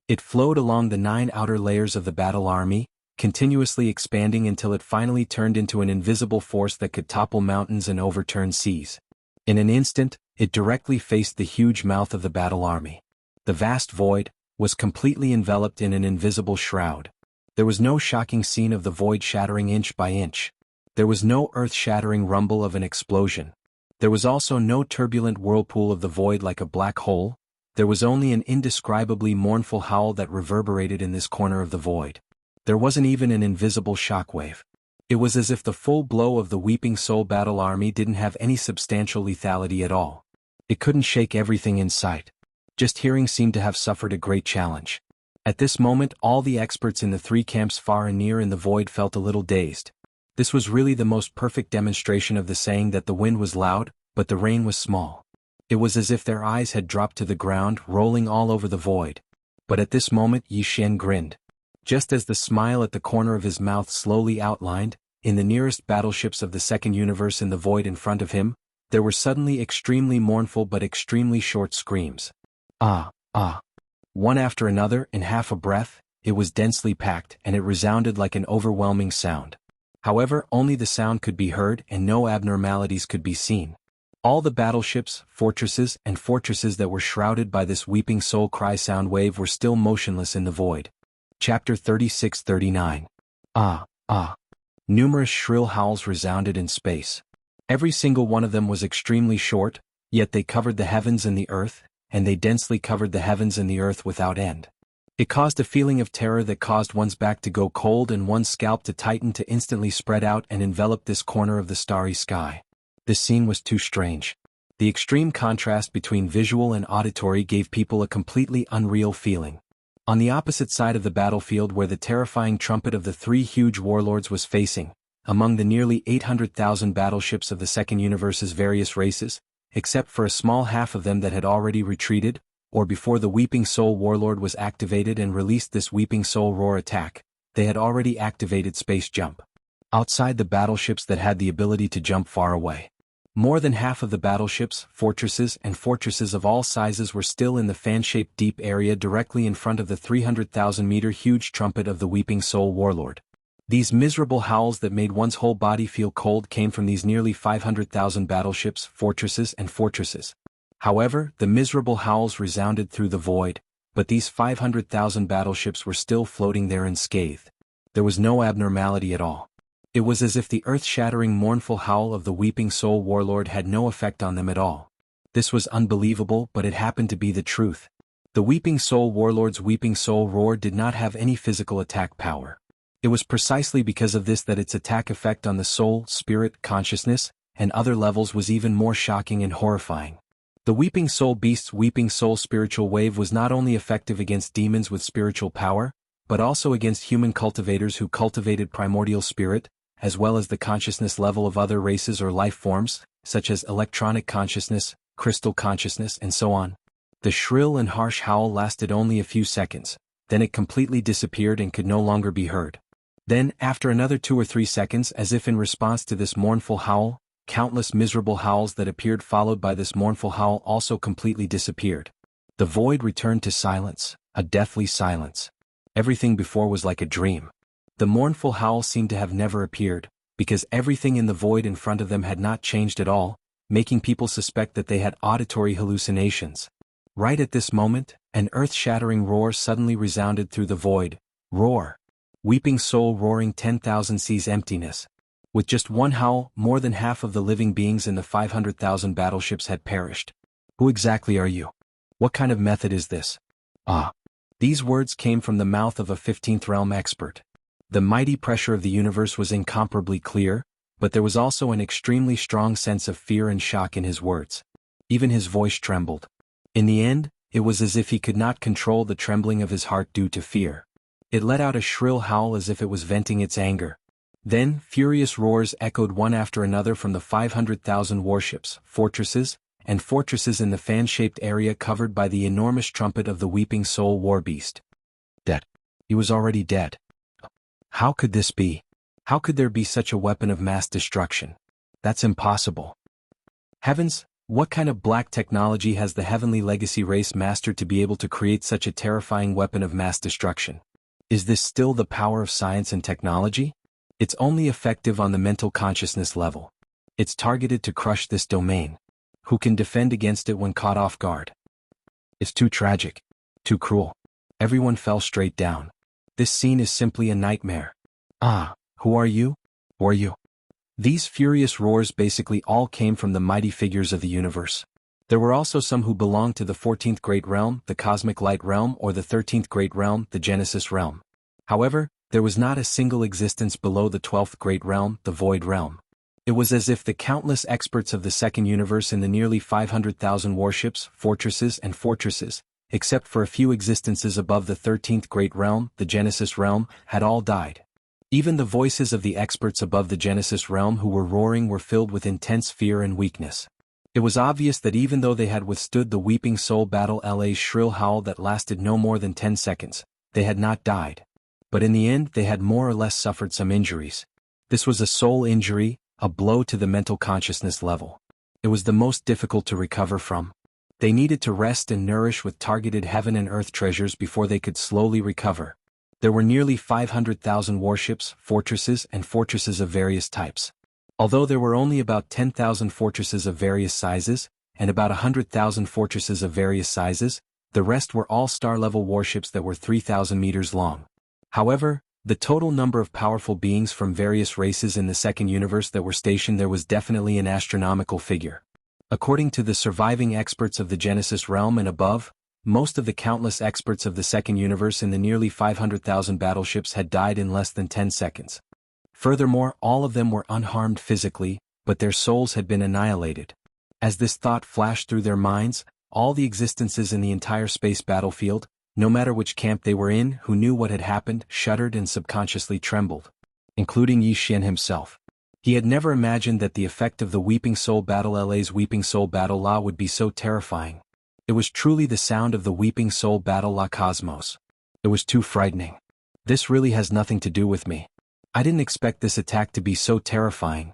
It flowed along the 9 outer layers of the battle army, continuously expanding until it finally turned into an invisible force that could topple mountains and overturn seas. In an instant, it directly faced the huge mouth of the battle army. The vast void was completely enveloped in an invisible shroud. There was no shocking scene of the void shattering inch by inch. There was no earth-shattering rumble of an explosion. There was also no turbulent whirlpool of the void like a black hole. There was only an indescribably mournful howl that reverberated in this corner of the void. There wasn't even an invisible shockwave. It was as if the full blow of the Weeping Soul Battle Army didn't have any substantial lethality at all. It couldn't shake everything in sight. Just hearing seemed to have suffered a great challenge. At this moment, all the experts in the 3 camps far and near in the void felt a little dazed. This was really the most perfect demonstration of the saying that the wind was loud, but the rain was small. It was as if their eyes had dropped to the ground, rolling all over the void. But at this moment Yi Xian grinned. Just as the smile at the corner of his mouth slowly outlined, in the nearest battleships of the second universe in the void in front of him, there were suddenly extremely mournful but extremely short screams. Ah, ah. One after another, in half a breath, it was densely packed and it resounded like an overwhelming sound. However, only the sound could be heard and no abnormalities could be seen. All the battleships, fortresses that were shrouded by this Weeping Soul cry sound wave were still motionless in the void. Chapter 36-39. Ah, ah. Numerous shrill howls resounded in space. Every single one of them was extremely short, yet they covered the heavens and the earth, and they densely covered the heavens and the earth without end. It caused a feeling of terror that caused one's back to go cold and one's scalp to tighten to instantly spread out and envelop this corner of the starry sky. This scene was too strange. The extreme contrast between visual and auditory gave people a completely unreal feeling. On the opposite side of the battlefield where the terrifying trumpet of the three huge warlords was facing, among the nearly 800,000 battleships of the Second Universe's various races, except for a small half of them that had already retreated, or before the Weeping Soul Warlord was activated and released this Weeping Soul Roar attack, they had already activated Space Jump. Outside the battleships that had the ability to jump far away, more than half of the battleships, fortresses, and fortresses of all sizes were still in the fan-shaped deep area directly in front of the 300,000-meter huge trumpet of the Weeping Soul Warlord. These miserable howls that made one's whole body feel cold came from these nearly 500,000 battleships, fortresses, and fortresses. However, the miserable howls resounded through the void, but these 500,000 battleships were still floating there unscathed. There was no abnormality at all. It was as if the earth-shattering mournful howl of the Weeping Soul Warlord had no effect on them at all. This was unbelievable, but it happened to be the truth. The Weeping Soul Warlord's Weeping Soul Roar did not have any physical attack power. It was precisely because of this that its attack effect on the soul, spirit, consciousness, and other levels was even more shocking and horrifying. The Weeping Soul Beast's Weeping Soul Spiritual Wave was not only effective against demons with spiritual power, but also against human cultivators who cultivated primordial spirit, as well as the consciousness level of other races or life forms, such as electronic consciousness, crystal consciousness, and so on. The shrill and harsh howl lasted only a few seconds, then it completely disappeared and could no longer be heard. Then, after another 2 or 3 seconds, as if in response to this mournful howl, countless miserable howls that appeared followed by this mournful howl also completely disappeared. The void returned to silence, a deathly silence. Everything before was like a dream. The mournful howl seemed to have never appeared, because everything in the void in front of them had not changed at all, making people suspect that they had auditory hallucinations. Right at this moment, an earth-shattering roar suddenly resounded through the void. Roar. Weeping Soul roaring 10,000 seas emptiness. With just one howl, more than half of the living beings in the 500,000 battleships had perished. Who exactly are you? What kind of method is this? Ah. These words came from the mouth of a 15th realm expert. The mighty pressure of the universe was incomparably clear, but there was also an extremely strong sense of fear and shock in his words. Even his voice trembled. In the end, it was as if he could not control the trembling of his heart due to fear. It let out a shrill howl as if it was venting its anger. Then, furious roars echoed one after another from the 500,000 warships, fortresses, and fortresses in the fan-shaped area covered by the enormous trumpet of the Weeping Soul Warbeast. Dead. He was already dead. How could this be? How could there be such a weapon of mass destruction? That's impossible. Heavens, what kind of black technology has the heavenly legacy race mastered to be able to create such a terrifying weapon of mass destruction? Is this still the power of science and technology? It's only effective on the mental consciousness level. It's targeted to crush this domain. Who can defend against it when caught off guard? It's too tragic. Too cruel. Everyone fell straight down. This scene is simply a nightmare. Ah, who are you? Who are you? These furious roars basically all came from the mighty figures of the universe. There were also some who belonged to the 14th Great Realm, the Cosmic Light Realm, or the 13th Great Realm, the Genesis Realm. However, there was not a single existence below the 12th Great Realm, the Void Realm. It was as if the countless experts of the Second Universe in the nearly 500,000 warships, fortresses, and fortresses, except for a few existences above the 13th Great Realm, the Genesis Realm, had all died. Even the voices of the experts above the Genesis Realm who were roaring were filled with intense fear and weakness. It was obvious that even though they had withstood the Weeping Soul Battle LA's shrill howl that lasted no more than 10 seconds, they had not died. But in the end they had more or less suffered some injuries. This was a soul injury, a blow to the mental consciousness level. It was the most difficult to recover from. They needed to rest and nourish with targeted heaven and earth treasures before they could slowly recover. There were nearly 500,000 warships, fortresses, and fortresses of various types. Although there were only about 10,000 fortresses of various sizes, and about 100,000 fortresses of various sizes, the rest were all star-level warships that were 3,000 meters long. However, the total number of powerful beings from various races in the second universe that were stationed there was definitely an astronomical figure. According to the surviving experts of the Genesis realm and above, most of the countless experts of the second universe in the nearly 500,000 battleships had died in less than 10 seconds. Furthermore, all of them were unharmed physically, but their souls had been annihilated. As this thought flashed through their minds, all the existences in the entire space battlefield, no matter which camp they were in, who knew what had happened, shuddered and subconsciously trembled, including Yi Xian himself. He had never imagined that the effect of the Weeping Soul Battle LA's Weeping Soul Battle Law would be so terrifying. It was truly the sound of the Weeping Soul Battle La Cosmos. It was too frightening. This really has nothing to do with me. I didn't expect this attack to be so terrifying.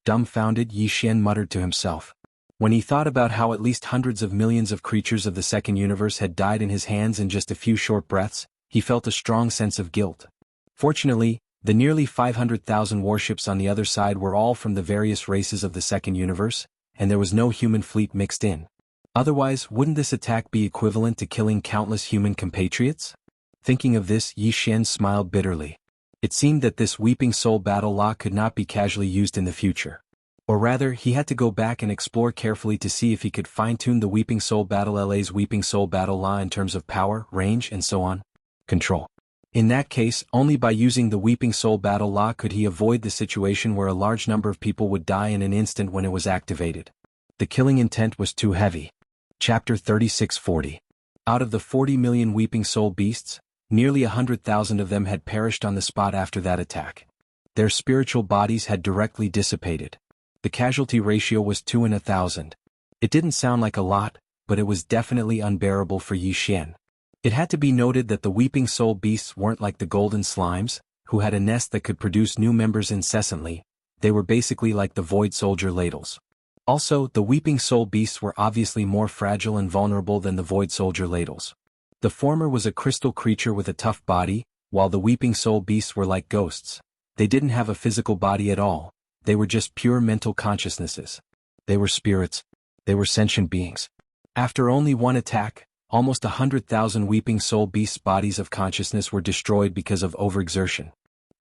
Dumbfounded, Yi Xian muttered to himself. When he thought about how at least hundreds of millions of creatures of the second universe had died in his hands in just a few short breaths, he felt a strong sense of guilt. Fortunately, the nearly 500,000 warships on the other side were all from the various races of the second universe, and there was no human fleet mixed in. Otherwise, wouldn't this attack be equivalent to killing countless human compatriots? Thinking of this, Yi Xian smiled bitterly. It seemed that this Weeping Soul Battle Law could not be casually used in the future. Or rather, he had to go back and explore carefully to see if he could fine-tune the Weeping Soul Battle LA's Weeping Soul Battle Law in terms of power, range, and so on. Control. In that case, only by using the Weeping Soul Battle Law could he avoid the situation where a large number of people would die in an instant when it was activated. The killing intent was too heavy. Chapter 3640. Out of the 40 million Weeping Soul beasts, nearly 100,000 of them had perished on the spot after that attack. Their spiritual bodies had directly dissipated. The casualty ratio was 2 in 1,000. It didn't sound like a lot, but it was definitely unbearable for Yi Xian. It had to be noted that the Weeping Soul beasts weren't like the golden slimes, who had a nest that could produce new members incessantly. They were basically like the Void Soldier ladles. Also, the Weeping Soul beasts were obviously more fragile and vulnerable than the Void Soldier ladles. The former was a crystal creature with a tough body, while the Weeping Soul beasts were like ghosts. They didn't have a physical body at all. They were just pure mental consciousnesses. They were spirits. They were sentient beings. After only one attack, almost 100,000 Weeping Soul beasts' bodies of consciousness were destroyed because of overexertion.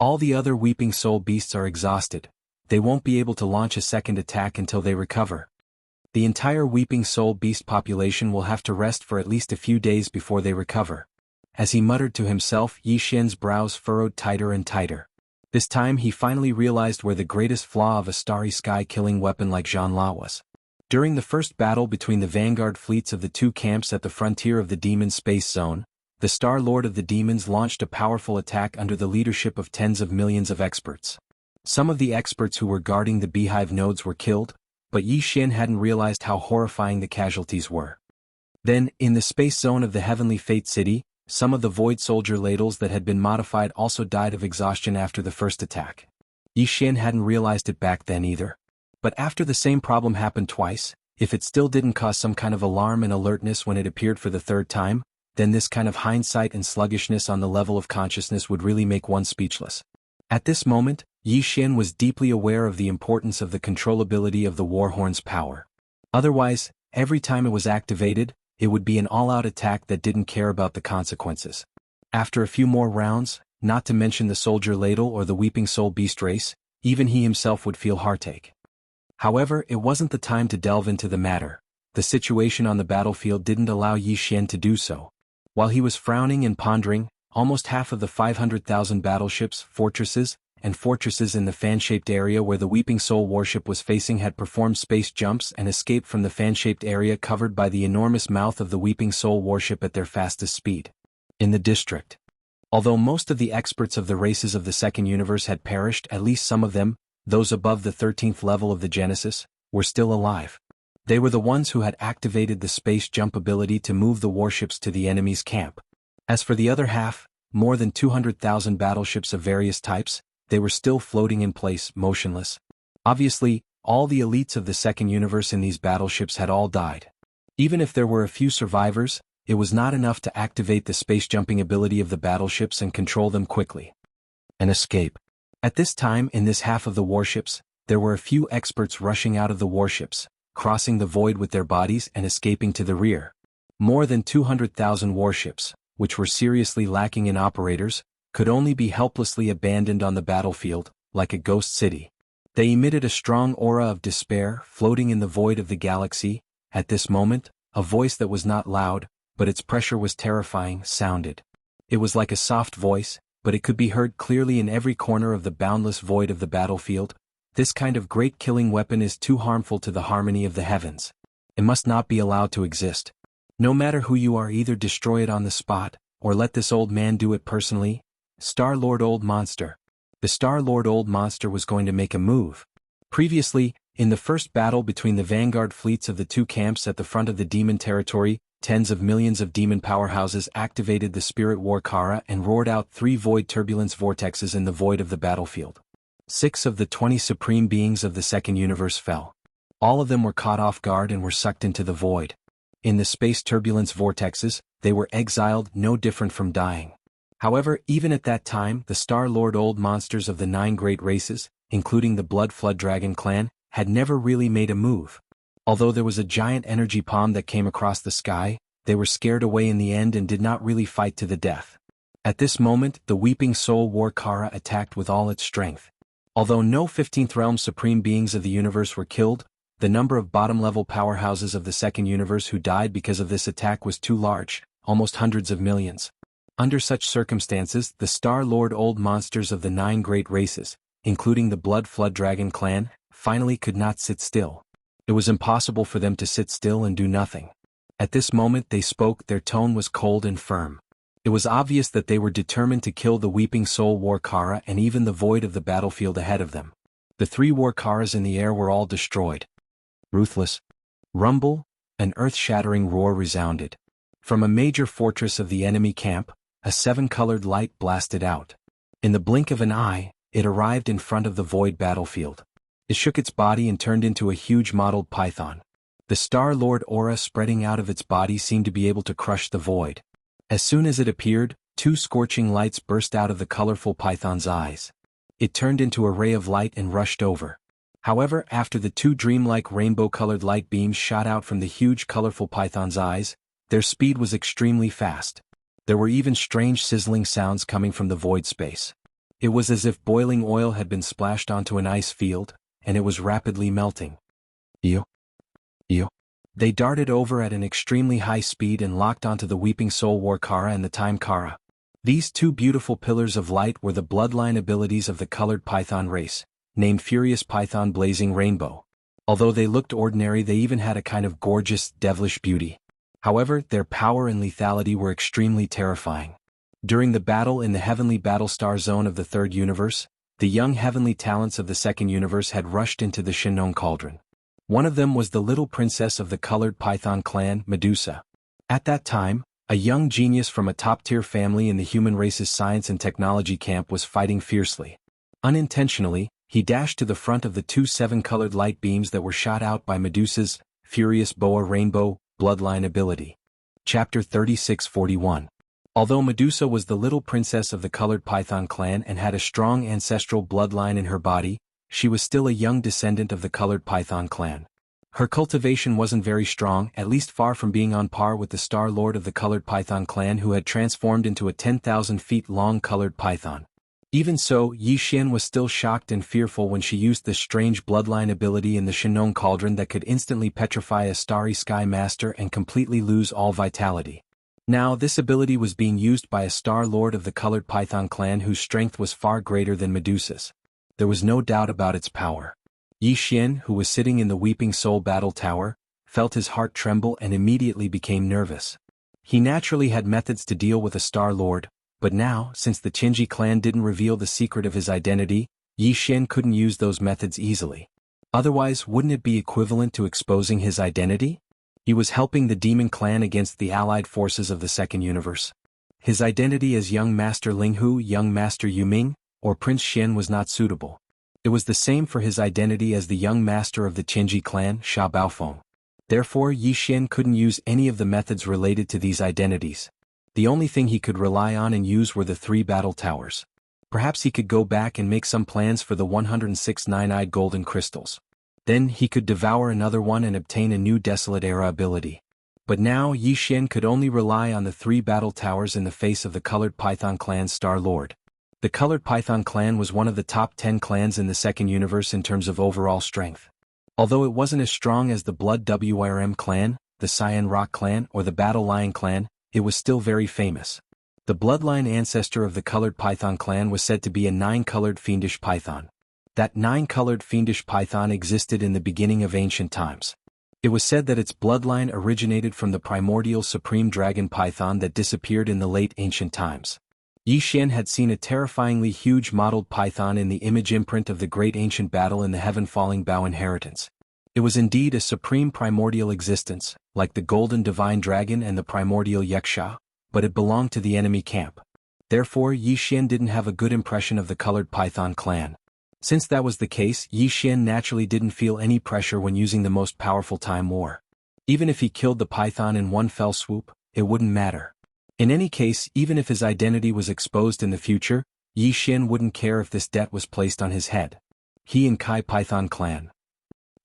All the other Weeping Soul beasts are exhausted. They won't be able to launch a second attack until they recover. The entire Weeping Soul beast population will have to rest for at least a few days before they recover. As he muttered to himself, Yi Xian's brows furrowed tighter and tighter. This time he finally realized where the greatest flaw of a starry sky killing weapon like Zhan La was. During the first battle between the vanguard fleets of the two camps at the frontier of the Demon Space Zone, the Star Lord of the Demons launched a powerful attack under the leadership of tens of millions of experts. Some of the experts who were guarding the beehive nodes were killed, but Yi Xian hadn't realized how horrifying the casualties were. Then, in the space zone of the Heavenly Fate City, some of the Void Soldier ladles that had been modified also died of exhaustion after the first attack. Yi Xian hadn't realized it back then either. But after the same problem happened twice, if it still didn't cause some kind of alarm and alertness when it appeared for the third time, then this kind of hindsight and sluggishness on the level of consciousness would really make one speechless. At this moment, Yi Xian was deeply aware of the importance of the controllability of the Warhorn's power. Otherwise, every time it was activated, it would be an all-out attack that didn't care about the consequences. After a few more rounds, not to mention the Soldier Ladle or the Weeping Soul Beast race, even he himself would feel heartache. However, it wasn't the time to delve into the matter. The situation on the battlefield didn't allow Yi Xian to do so. While he was frowning and pondering, almost half of the 500,000 battleships, fortresses in the fan-shaped area where the Weeping Soul warship was facing had performed space jumps and escaped from the fan-shaped area covered by the enormous mouth of the Weeping Soul warship at their fastest speed. In the district. Although most of the experts of the races of the second universe had perished, at least some of them, those above the 13th level of the Genesis, were still alive. They were the ones who had activated the space jump ability to move the warships to the enemy's camp. As for the other half, more than 200,000 battleships of various types, they were still floating in place, motionless. Obviously, all the elites of the second universe in these battleships had all died. Even if there were a few survivors, it was not enough to activate the space jumping ability of the battleships and control them quickly. An escape. At this time, in this half of the warships, there were a few experts rushing out of the warships, crossing the void with their bodies and escaping to the rear. More than 200,000 warships, which were seriously lacking in operators, could only be helplessly abandoned on the battlefield, like a ghost city. They emitted a strong aura of despair, floating in the void of the galaxy. At this moment, a voice that was not loud, but its pressure was terrifying, sounded. It was like a soft voice, but it could be heard clearly in every corner of the boundless void of the battlefield. This kind of great killing weapon is too harmful to the harmony of the heavens. It must not be allowed to exist. No matter who you are, either destroy it on the spot, or let this old man do it personally. Star-Lord Old Monster. The Star-Lord Old Monster was going to make a move. Previously, in the first battle between the vanguard fleets of the two camps at the front of the demon territory, tens of millions of demon powerhouses activated the Spirit War Kara and roared out 3 void turbulence vortexes in the void of the battlefield. 6 of the 20 supreme beings of the second universe fell. All of them were caught off guard and were sucked into the void. In the space turbulence vortexes, they were exiled, no different from dying. However, even at that time, the Star-Lord Old Monsters of the 9 great races, including the Blood Flood Dragon clan, had never really made a move. Although there was a giant energy palm that came across the sky, they were scared away in the end and did not really fight to the death. At this moment, the Weeping Soul War Kara attacked with all its strength. Although no 15th Realm Supreme Beings of the universe were killed, the number of bottom-level powerhouses of the second universe who died because of this attack was too large, almost hundreds of millions. Under such circumstances, the Star-Lord Old Monsters of the 9 great races, including the Blood Flood Dragon clan, finally could not sit still. It was impossible for them to sit still and do nothing. At this moment they spoke, their tone was cold and firm. It was obvious that they were determined to kill the Weeping Soul War Kara and even the void of the battlefield ahead of them. The 3 War Karas in the air were all destroyed. Ruthless rumble, an earth-shattering roar resounded. From a major fortress of the enemy camp, a 7-colored light blasted out. In the blink of an eye, it arrived in front of the void battlefield. It shook its body and turned into a huge mottled python. The Star-Lord aura spreading out of its body seemed to be able to crush the void. As soon as it appeared, 2 scorching lights burst out of the colorful python's eyes. It turned into a ray of light and rushed over. However, after the 2 dreamlike rainbow-colored light beams shot out from the huge colorful python's eyes, their speed was extremely fast. There were even strange sizzling sounds coming from the void space. It was as if boiling oil had been splashed onto an ice field, and it was rapidly melting. Ew. They darted over at an extremely high speed and locked onto the Weeping Soul War Kara and the Time Kara. These 2 beautiful pillars of light were the bloodline abilities of the colored python race, named Furious Python Blazing Rainbow. Although they looked ordinary, they even had a kind of gorgeous, devilish beauty. However, their power and lethality were extremely terrifying. During the battle in the heavenly battlestar zone of the third universe, the young heavenly talents of the second universe had rushed into the Shinnong Cauldron. One of them was the little princess of the colored python clan, Medusa. At that time, a young genius from a top-tier family in the human race's science and technology camp was fighting fiercely. Unintentionally, he dashed to the front of the 2 7-colored light beams that were shot out by Medusa's Furious Boa Rainbow bloodline ability. Chapter 3641. Although Medusa was the little princess of the colored python clan and had a strong ancestral bloodline in her body, she was still a young descendant of the colored python clan. Her cultivation wasn't very strong, at least far from being on par with the Star Lord of the colored python clan who had transformed into a 10,000 feet long colored python. Even so, Yi Xian was still shocked and fearful when she used this strange bloodline ability in the Shinnong Cauldron that could instantly petrify a Starry Sky Master and completely lose all vitality. Now, this ability was being used by a Star Lord of the colored python clan whose strength was far greater than Medusa's. There was no doubt about its power. Yi Xian, who was sitting in the Weeping Soul Battle Tower, felt his heart tremble and immediately became nervous. He naturally had methods to deal with a Star Lord, but now, since the Qinji clan didn't reveal the secret of his identity, Yi Xian couldn't use those methods easily. Otherwise, wouldn't it be equivalent to exposing his identity? He was helping the demon clan against the allied forces of the second universe. His identity as young Master Linghu, young Master Yuming, or Prince Xian was not suitable. It was the same for his identity as the young master of the Qinji clan, Sha Baofeng. Therefore, Yi Xian couldn't use any of the methods related to these identities. The only thing he could rely on and use were the 3 battle towers. Perhaps he could go back and make some plans for the 106 nine-eyed golden crystals. Then he could devour another one and obtain a new Desolate Era ability. But now Yi Xian could only rely on the 3 battle towers in the face of the colored python clan's Star Lord. The Colored Python clan was one of the top 10 clans in the second universe in terms of overall strength. Although it wasn't as strong as the Blood Wrm clan, the Cyan Rock clan, or the Battle Lion clan, it was still very famous. The bloodline ancestor of the Colored Python clan was said to be a 9-colored fiendish python. That 9-colored fiendish python existed in the beginning of ancient times. It was said that its bloodline originated from the primordial supreme dragon python that disappeared in the late ancient times. Yi Xian had seen a terrifyingly huge mottled python in the image imprint of the great ancient battle in the heaven-falling bow inheritance. It was indeed a supreme primordial existence, like the golden divine dragon and the primordial Yaksha, but it belonged to the enemy camp. Therefore Yi Xian didn't have a good impression of the Colored Python clan. Since that was the case, Yi Xian naturally didn't feel any pressure when using the most powerful time war. Even if he killed the python in one fell swoop, it wouldn't matter. In any case, even if his identity was exposed in the future, Yi Xian wouldn't care if this debt was placed on his head. He and Kai Python clan.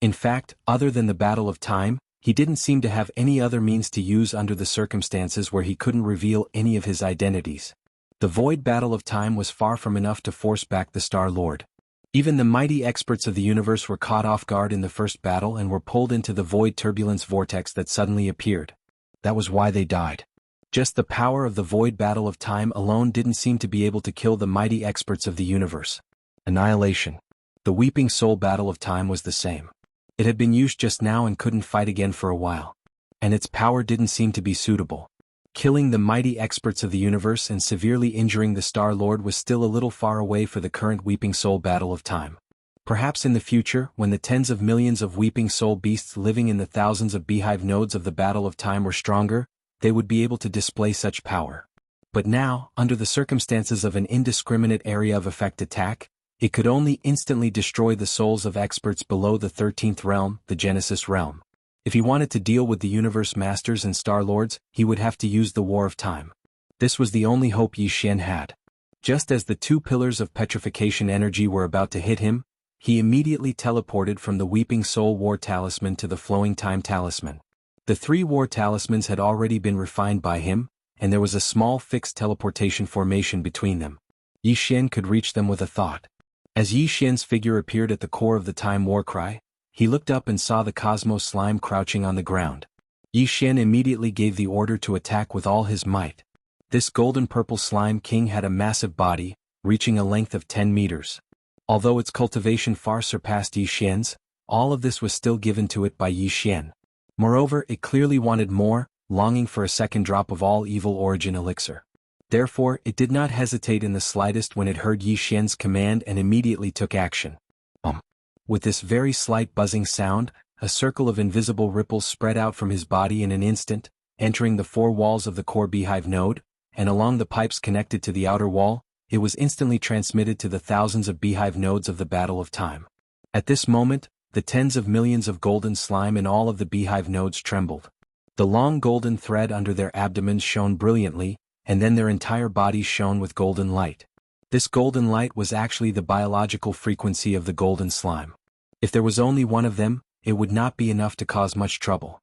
In fact, other than the Battle of Time, he didn't seem to have any other means to use under the circumstances where he couldn't reveal any of his identities. The Void Battle of Time was far from enough to force back the Star Lord. Even the mighty experts of the universe were caught off guard in the first battle and were pulled into the void turbulence vortex that suddenly appeared. That was why they died. Just the power of the Void Battle of Time alone didn't seem to be able to kill the mighty experts of the universe. Annihilation. The Weeping Soul Battle of Time was the same. It had been used just now and couldn't fight again for a while. And its power didn't seem to be suitable. Killing the mighty experts of the universe and severely injuring the Star Lord was still a little far away for the current Weeping Soul Battle of Time. Perhaps in the future, when the tens of millions of Weeping Soul beasts living in the thousands of beehive nodes of the Battle of Time were stronger, they would be able to display such power. But now, under the circumstances of an indiscriminate area of effect attack, it could only instantly destroy the souls of experts below the 13th realm, the Genesis realm. If he wanted to deal with the universe masters and Star Lords, he would have to use the War of Time. This was the only hope Yi Xian had. Just as the 2 pillars of petrification energy were about to hit him, he immediately teleported from the Weeping Soul War Talisman to the Flowing Time Talisman. The 3 war talismans had already been refined by him, and there was a small fixed teleportation formation between them. Yi Xian could reach them with a thought. As Yi Xian's figure appeared at the core of the Time War Cry, he looked up and saw the Cosmos Slime crouching on the ground. Yi Xian immediately gave the order to attack with all his might. This golden-purple slime king had a massive body, reaching a length of 10 meters. Although its cultivation far surpassed Yi Xian's, all of this was still given to it by Yi Xian. Moreover, it clearly wanted more, longing for a second drop of all evil origin elixir. Therefore, it did not hesitate in the slightest when it heard Yi Xian's command and immediately took action. With this very slight buzzing sound, a circle of invisible ripples spread out from his body in an instant, entering the 4 walls of the core beehive node, and along the pipes connected to the outer wall, it was instantly transmitted to the thousands of beehive nodes of the Battle of Time. At this moment, the tens of millions of golden slime in all of the beehive nodes trembled. The long golden thread under their abdomens shone brilliantly, and then their entire bodies shone with golden light. This golden light was actually the biological frequency of the golden slime. If there was only one of them, it would not be enough to cause much trouble.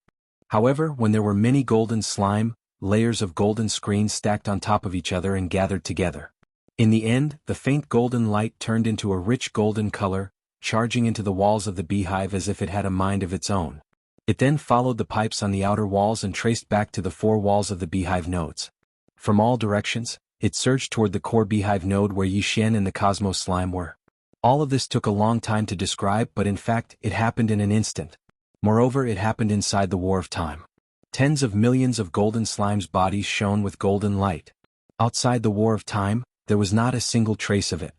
However, when there were many golden slime, layers of golden screens stacked on top of each other and gathered together. In the end, the faint golden light turned into a rich golden color, charging into the walls of the beehive as if it had a mind of its own. It then followed the pipes on the outer walls and traced back to the 4 walls of the beehive nodes. From all directions, it surged toward the core beehive node where Yi Xian and the Cosmos Slime were. All of this took a long time to describe, but in fact, it happened in an instant. Moreover, it happened inside the War of Time. Tens of millions of golden slime's bodies shone with golden light. Outside the War of Time, there was not a single trace of it.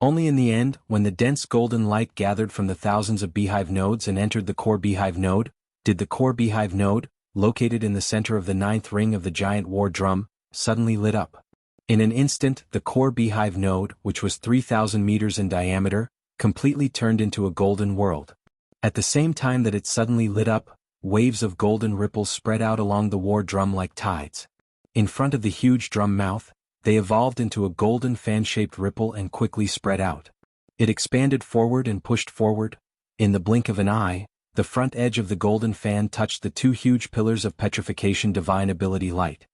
Only in the end, when the dense golden light gathered from the thousands of beehive nodes and entered the core beehive node, did the core beehive node, located in the center of the 9th ring of the giant war drum, suddenly lit up. In an instant, the core beehive node, which was 3,000 meters in diameter, completely turned into a golden world. At the same time that it suddenly lit up, waves of golden ripples spread out along the war drum like tides. In front of the huge drum mouth, they evolved into a golden fan-shaped ripple and quickly spread out. It expanded forward and pushed forward. In the blink of an eye, the front edge of the golden fan touched the 2 huge pillars of petrification divine ability light.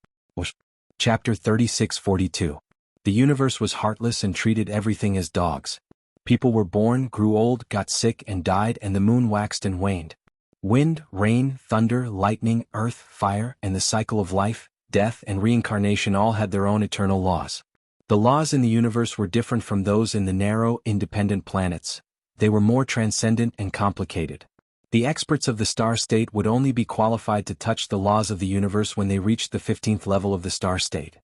Chapter 3642. The universe was heartless and treated everything as dogs. People were born, grew old, got sick and died, and the moon waxed and waned. Wind, rain, thunder, lightning, earth, fire, and the cycle of life, death, and reincarnation all had their own eternal laws. The laws in the universe were different from those in the narrow, independent planets. They were more transcendent and complicated. The experts of the star state would only be qualified to touch the laws of the universe when they reached the 15th level of the star state.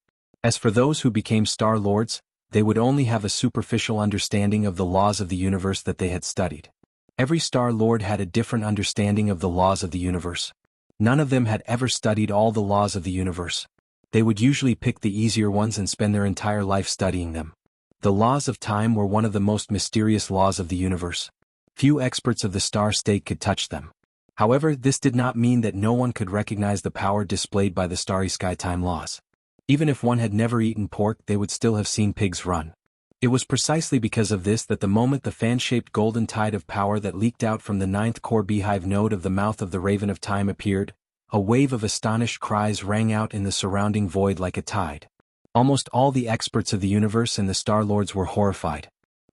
As for those who became star lords, they would only have a superficial understanding of the laws of the universe that they had studied. Every star lord had a different understanding of the laws of the universe. None of them had ever studied all the laws of the universe. They would usually pick the easier ones and spend their entire life studying them. The laws of time were one of the most mysterious laws of the universe. Few experts of the star state could touch them. However, this did not mean that no one could recognize the power displayed by the starry sky time laws. Even if one had never eaten pork, they would still have seen pigs run. It was precisely because of this that the moment the fan-shaped golden tide of power that leaked out from the 9th core beehive node of the mouth of the Raven of Time appeared, a wave of astonished cries rang out in the surrounding void like a tide. Almost all the experts of the universe and the Star Lords were horrified.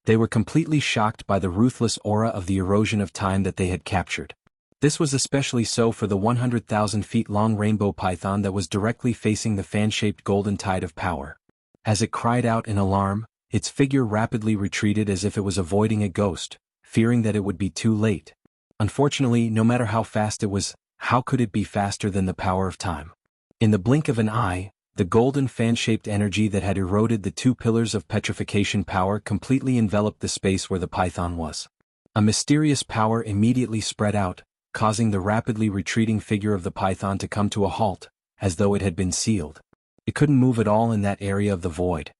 They were completely shocked by the ruthless aura of the erosion of time that they had captured. This was especially so for the 100,000 feet long rainbow python that was directly facing the fan-shaped golden tide of power. As it cried out in alarm, its figure rapidly retreated as if it was avoiding a ghost, fearing that it would be too late. Unfortunately, no matter how fast it was, how could it be faster than the power of time? In the blink of an eye, the golden fan-shaped energy that had eroded the two pillars of petrification power completely enveloped the space where the python was. A mysterious power immediately spread out, causing the rapidly retreating figure of the python to come to a halt, as though it had been sealed. It couldn't move at all in that area of the void.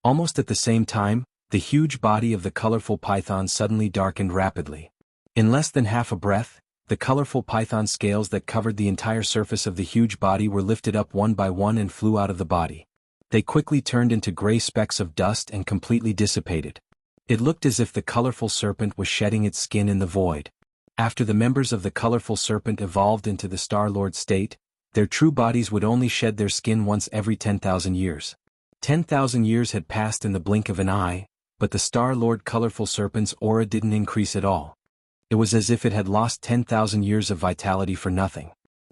Almost at the same time, the huge body of the colorful python suddenly darkened rapidly. In less than half a breath, the colorful python scales that covered the entire surface of the huge body were lifted up one by one and flew out of the body. They quickly turned into gray specks of dust and completely dissipated. It looked as if the colorful serpent was shedding its skin in the void. After the members of the colorful serpent evolved into the Star-Lord state, their true bodies would only shed their skin once every 10,000 years. 10,000 years had passed in the blink of an eye, but the Star-Lord colorful serpent's aura didn't increase at all. It was as if it had lost 10,000 years of vitality for nothing.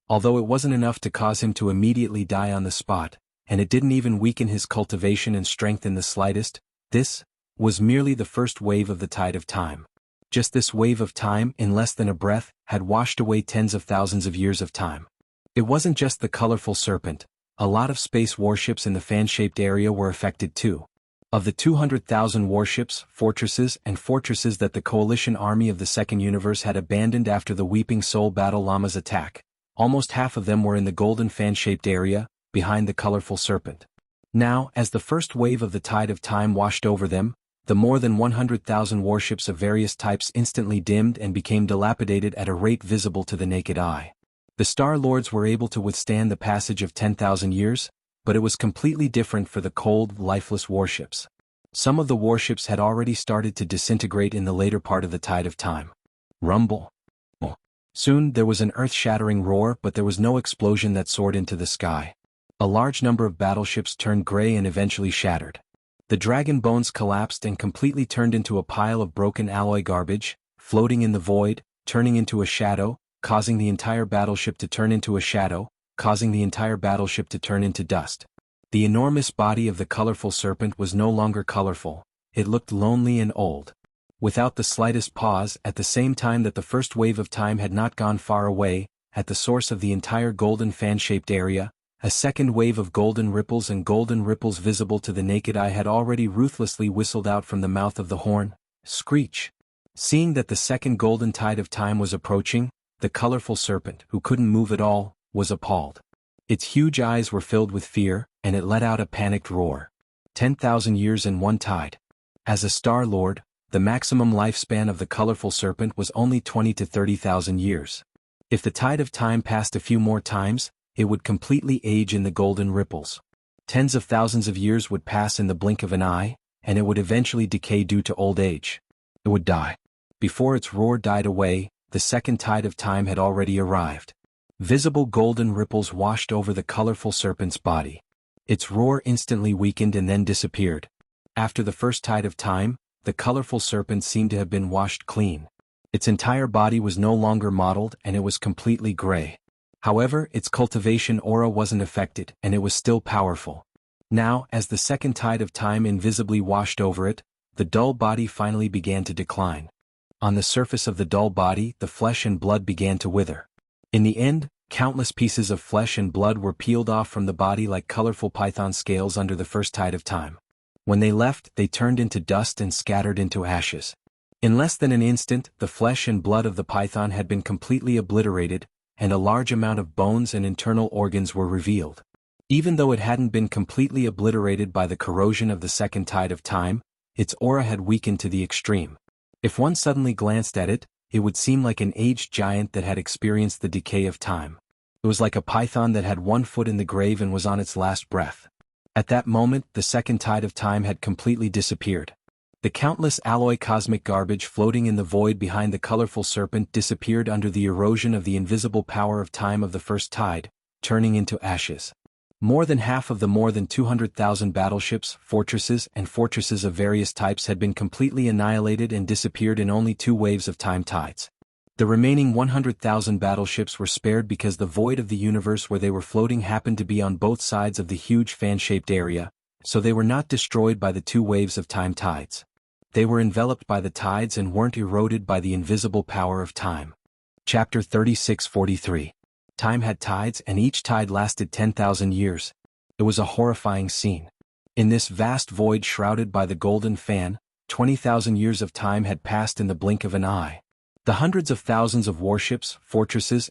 Although it wasn't enough to cause him to immediately die on the spot, and it didn't even weaken his cultivation and strength in the slightest, this was merely the first wave of the tide of time. Just this wave of time, in less than a breath, had washed away tens of thousands of years of time. It wasn't just the colorful serpent. A lot of space warships in the fan-shaped area were affected too. Of the 200,000 warships, fortresses that the coalition army of the Second Universe had abandoned after the Weeping Soul Battle Llama's attack, almost half of them were in the golden fan-shaped area, behind the colorful serpent. Now, as the first wave of the tide of time washed over them, the more than 100,000 warships of various types instantly dimmed and became dilapidated at a rate visible to the naked eye. The Star Lords were able to withstand the passage of 10,000 years, but it was completely different for the cold, lifeless warships. Some of the warships had already started to disintegrate in the later part of the tide of time. Rumble. Soon there was an earth-shattering roar, but there was no explosion that soared into the sky. A large number of battleships turned gray and eventually shattered. The dragon bones collapsed and completely turned into a pile of broken alloy garbage, floating in the void, turning into a shadow, causing the entire battleship to turn into a shadow, causing the entire battleship to turn into dust. The enormous body of the colorful serpent was no longer colorful, it looked lonely and old. Without the slightest pause, at the same time that the first wave of time had not gone far away, at the source of the entire golden fan-shaped area, a second wave of golden ripples visible to the naked eye had already ruthlessly whistled out from the mouth of the horn. Screech! Seeing that the second golden tide of time was approaching, the colorful serpent, who couldn't move at all, was appalled. Its huge eyes were filled with fear, and it let out a panicked roar. 10,000 years in one tide. As a Star Lord, the maximum lifespan of the colorful serpent was only 20 to 30,000 years. If the tide of time passed a few more times, it would completely age in the golden ripples. Tens of thousands of years would pass in the blink of an eye, and it would eventually decay due to old age. It would die. Before its roar died away, the second tide of time had already arrived. Visible golden ripples washed over the colorful serpent's body. Its roar instantly weakened and then disappeared. After the first tide of time, the colorful serpent seemed to have been washed clean. Its entire body was no longer mottled and it was completely gray. However, its cultivation aura wasn't affected and it was still powerful. Now, as the second tide of time invisibly washed over it, the dull body finally began to decline. On the surface of the dull body, the flesh and blood began to wither. In the end, countless pieces of flesh and blood were peeled off from the body like colorful python scales under the first tide of time. When they left, they turned into dust and scattered into ashes. In less than an instant, the flesh and blood of the python had been completely obliterated, and a large amount of bones and internal organs were revealed. Even though it hadn't been completely obliterated by the corrosion of the second tide of time, its aura had weakened to the extreme. If one suddenly glanced at it, it would seem like an aged giant that had experienced the decay of time. It was like a python that had one foot in the grave and was on its last breath. At that moment, the second tide of time had completely disappeared. The countless alloy cosmic garbage floating in the void behind the colorful serpent disappeared under the erosion of the invisible power of time of the first tide, turning into ashes. More than half of the more than 200,000 battleships, fortresses of various types had been completely annihilated and disappeared in only 2 waves of time tides. The remaining 100,000 battleships were spared because the void of the universe where they were floating happened to be on both sides of the huge fan-shaped area, so they were not destroyed by the 2 waves of time tides. They were enveloped by the tides and weren't eroded by the invisible power of time. Chapter 3643. Time had tides and each tide lasted 10,000 years. It was a horrifying scene. In this vast void shrouded by the golden fan, 20,000 years of time had passed in the blink of an eye. The hundreds of thousands of warships, fortresses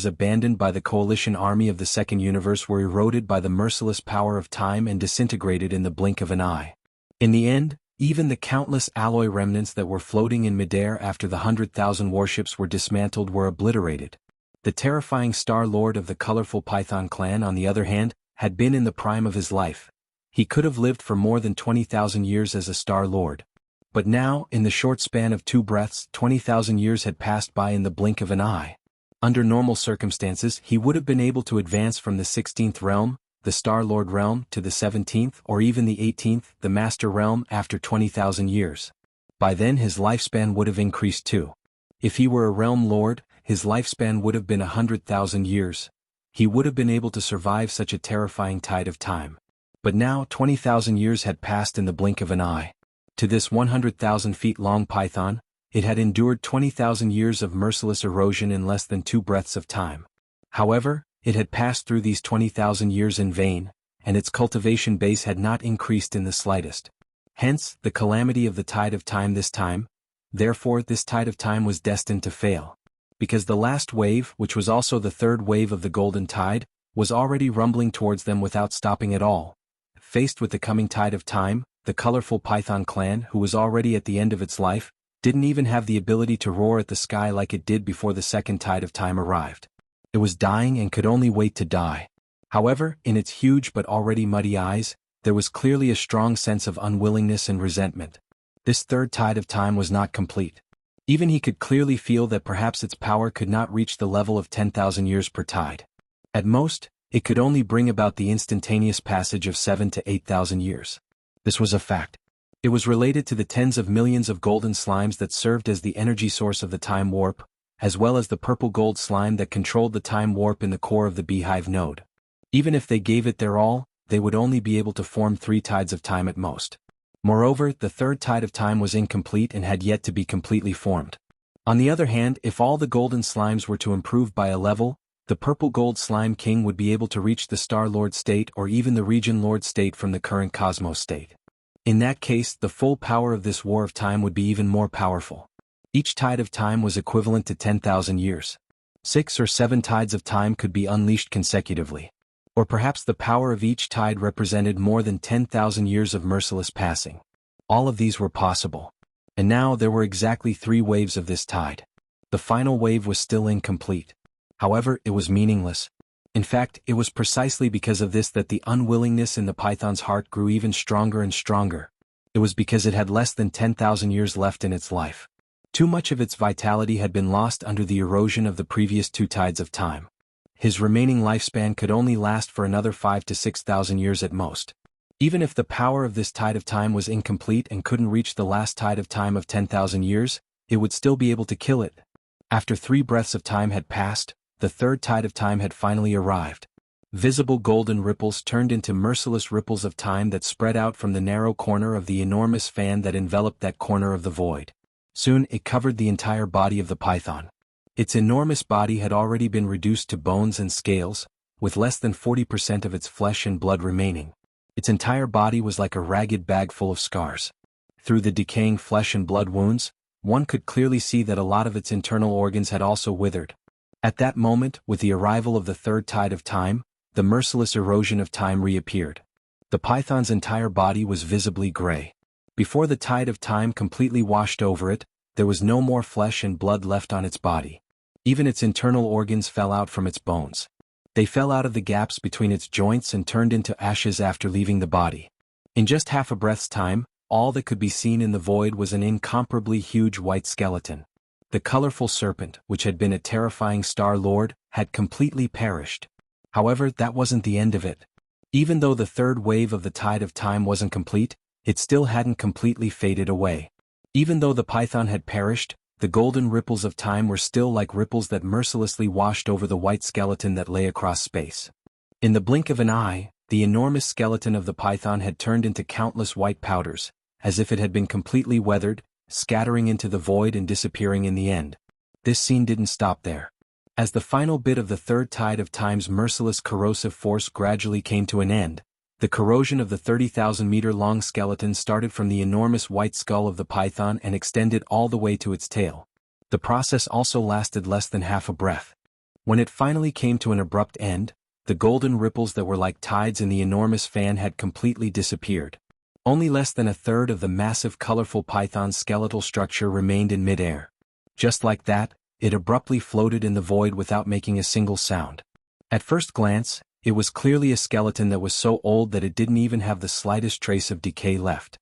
abandoned by the coalition army of the Second Universe were eroded by the merciless power of time and disintegrated in the blink of an eye. In the end, even the countless alloy remnants that were floating in midair after the 100,000 warships were dismantled were obliterated. The terrifying Star Lord of the colorful Python clan, on the other hand, had been in the prime of his life. He could have lived for more than 20,000 years as a Star Lord. But now, in the short span of 2 breaths, 20,000 years had passed by in the blink of an eye. Under normal circumstances, he would have been able to advance from the 16th realm, the Star Lord realm, to the 17th or even the 18th, the Master realm, after 20,000 years. By then his lifespan would have increased too. If he were a realm lord, his lifespan would have been 100,000 years. He would have been able to survive such a terrifying tide of time. But now 20,000 years had passed in the blink of an eye. To this 100,000 feet long python, it had endured 20,000 years of merciless erosion in less than 2 breaths of time. However, it had passed through these 20,000 years in vain, and its cultivation base had not increased in the slightest. Hence, the calamity of the tide of time this time. Therefore, this tide of time was destined to fail. Because the last wave, which was also the 3rd wave of the golden tide, was already rumbling towards them without stopping at all. Faced with the coming tide of time, the colorful Python clan, who was already at the end of its life, didn't even have the ability to roar at the sky like it did before the second tide of time arrived. It was dying and could only wait to die. However, in its huge but already muddy eyes, there was clearly a strong sense of unwillingness and resentment. This 3rd tide of time was not complete. Even he could clearly feel that perhaps its power could not reach the level of 10,000 years per tide. At most, it could only bring about the instantaneous passage of 7 to 8,000 years. This was a fact. It was related to the tens of millions of golden slimes that served as the energy source of the time warp, as well as the purple gold slime that controlled the time warp in the core of the beehive node. Even if they gave it their all, they would only be able to form 3 tides of time at most. Moreover, the 3rd tide of time was incomplete and had yet to be completely formed. On the other hand, if all the golden slimes were to improve by a level, the purple gold slime king would be able to reach the Star Lord state or even the Region Lord state from the current Cosmos state. In that case, the full power of this war of time would be even more powerful. Each tide of time was equivalent to 10,000 years. 6 or 7 tides of time could be unleashed consecutively. Or perhaps the power of each tide represented more than 10,000 years of merciless passing. All of these were possible. And now there were exactly 3 waves of this tide. The final wave was still incomplete. However, it was meaningless. In fact, it was precisely because of this that the unwillingness in the python's heart grew even stronger and stronger. It was because it had less than 10,000 years left in its life. Too much of its vitality had been lost under the erosion of the previous 2 tides of time. His remaining lifespan could only last for another 5 to 6,000 years at most. Even if the power of this tide of time was incomplete and couldn't reach the last tide of time of 10,000 years, it would still be able to kill it. After 3 breaths of time had passed, the third tide of time had finally arrived. Visible golden ripples turned into merciless ripples of time that spread out from the narrow corner of the enormous fan that enveloped that corner of the void. Soon it covered the entire body of the python. Its enormous body had already been reduced to bones and scales, with less than 40% of its flesh and blood remaining. Its entire body was like a ragged bag full of scars. Through the decaying flesh and blood wounds, one could clearly see that a lot of its internal organs had also withered. At that moment, with the arrival of the third tide of time, the merciless erosion of time reappeared. The python's entire body was visibly gray. Before the tide of time completely washed over it, there was no more flesh and blood left on its body. Even its internal organs fell out from its bones. They fell out of the gaps between its joints and turned into ashes after leaving the body. In just half a breath's time, all that could be seen in the void was an incomparably huge white skeleton. The colorful serpent, which had been a terrifying Star Lord, had completely perished. However, that wasn't the end of it. Even though the third wave of the tide of time wasn't complete, it still hadn't completely faded away. Even though the python had perished, the golden ripples of time were still like ripples that mercilessly washed over the white skeleton that lay across space. In the blink of an eye, the enormous skeleton of the python had turned into countless white powders, as if it had been completely weathered, scattering into the void and disappearing in the end. This scene didn't stop there. As the final bit of the third tide of time's merciless corrosive force gradually came to an end, the corrosion of the 30,000-meter-long skeleton started from the enormous white skull of the python and extended all the way to its tail. The process also lasted less than half a breath. When it finally came to an abrupt end, the golden ripples that were like tides in the enormous fan had completely disappeared. Only less than a third of the massive colorful python's skeletal structure remained in midair. Just like that, it abruptly floated in the void without making a single sound. At first glance, it was clearly a skeleton that was so old that it didn't even have the slightest trace of decay left.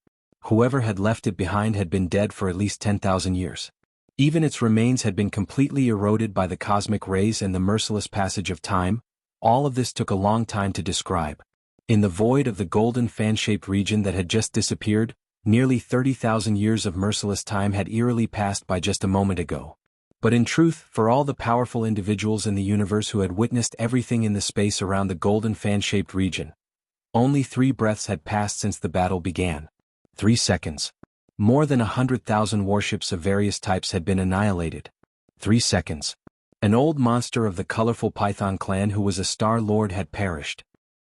Whoever had left it behind had been dead for at least 10,000 years. Even its remains had been completely eroded by the cosmic rays and the merciless passage of time. All of this took a long time to describe. In the void of the golden fan-shaped region that had just disappeared, nearly 30,000 years of merciless time had eerily passed by just a moment ago. But in truth, for all the powerful individuals in the universe who had witnessed everything in the space around the golden fan-shaped region, only 3 breaths had passed since the battle began. 3 seconds. More than 100,000 warships of various types had been annihilated. 3 seconds. An old monster of the colorful Python clan who was a Star Lord had perished.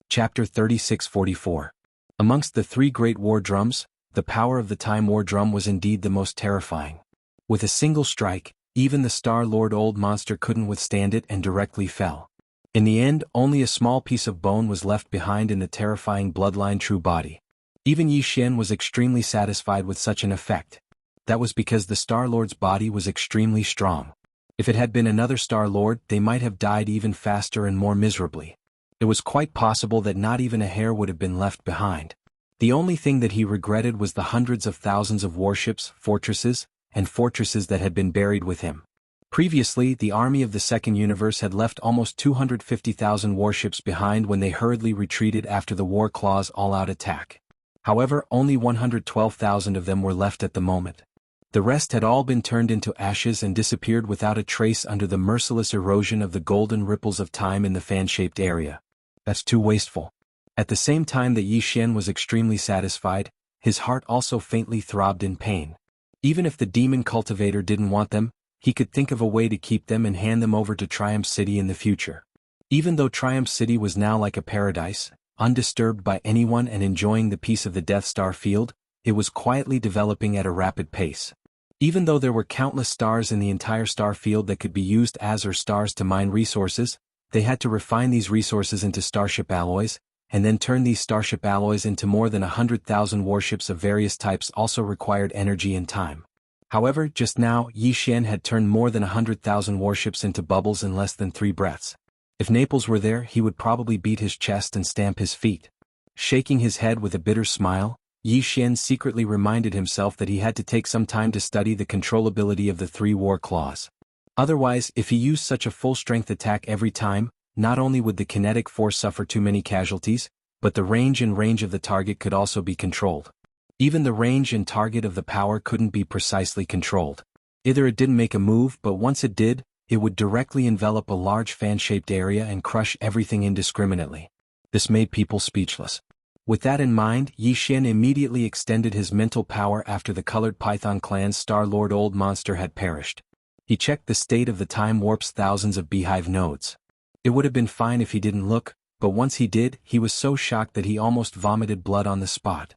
Chapter 3644. Amongst the 3 great war drums, the power of the Time War Drum was indeed the most terrifying. With a single strike, even the Star Lord old monster couldn't withstand it and directly fell. In the end, only a small piece of bone was left behind in the terrifying bloodline true body. Even Yi Xian was extremely satisfied with such an effect. That was because the Star Lord's body was extremely strong. If it had been another Star Lord, they might have died even faster and more miserably. It was quite possible that not even a hair would have been left behind. The only thing that he regretted was the hundreds of thousands of warships, fortresses that had been buried with him. Previously, the army of the Second Universe had left almost 250,000 warships behind when they hurriedly retreated after the War Claw's all-out attack. However, only 112,000 of them were left at the moment. The rest had all been turned into ashes and disappeared without a trace under the merciless erosion of the golden ripples of time in the fan-shaped area. That's too wasteful. At the same time that Yi Xian was extremely satisfied, his heart also faintly throbbed in pain. Even if the demon cultivator didn't want them, he could think of a way to keep them and hand them over to Triumph City in the future. Even though Triumph City was now like a paradise, undisturbed by anyone and enjoying the peace of the Death Star field, it was quietly developing at a rapid pace. Even though there were countless stars in the entire star field that could be used as stars to mine resources, they had to refine these resources into starship alloys, and then turn these starship alloys into more than 100,000 warships of various types also required energy and time. However, just now, Yi Xian had turned more than 100,000 warships into bubbles in less than 3 breaths. If Naples were there, he would probably beat his chest and stamp his feet. Shaking his head with a bitter smile, Yi Xian secretly reminded himself that he had to take some time to study the controllability of the 3 war claws. Otherwise, if he used such a full-strength attack every time, not only would the kinetic force suffer too many casualties, but the range of the target could also be controlled. Even the range and target of the power couldn't be precisely controlled. Either it didn't make a move, but once it did, it would directly envelop a large fan-shaped area and crush everything indiscriminately. This made people speechless. With that in mind, Yi Xian immediately extended his mental power after the Colored Python clan's Star-Lord Old Monster had perished. He checked the state of the time warp's thousands of beehive nodes. It would have been fine if he didn't look, but once he did, he was so shocked that he almost vomited blood on the spot.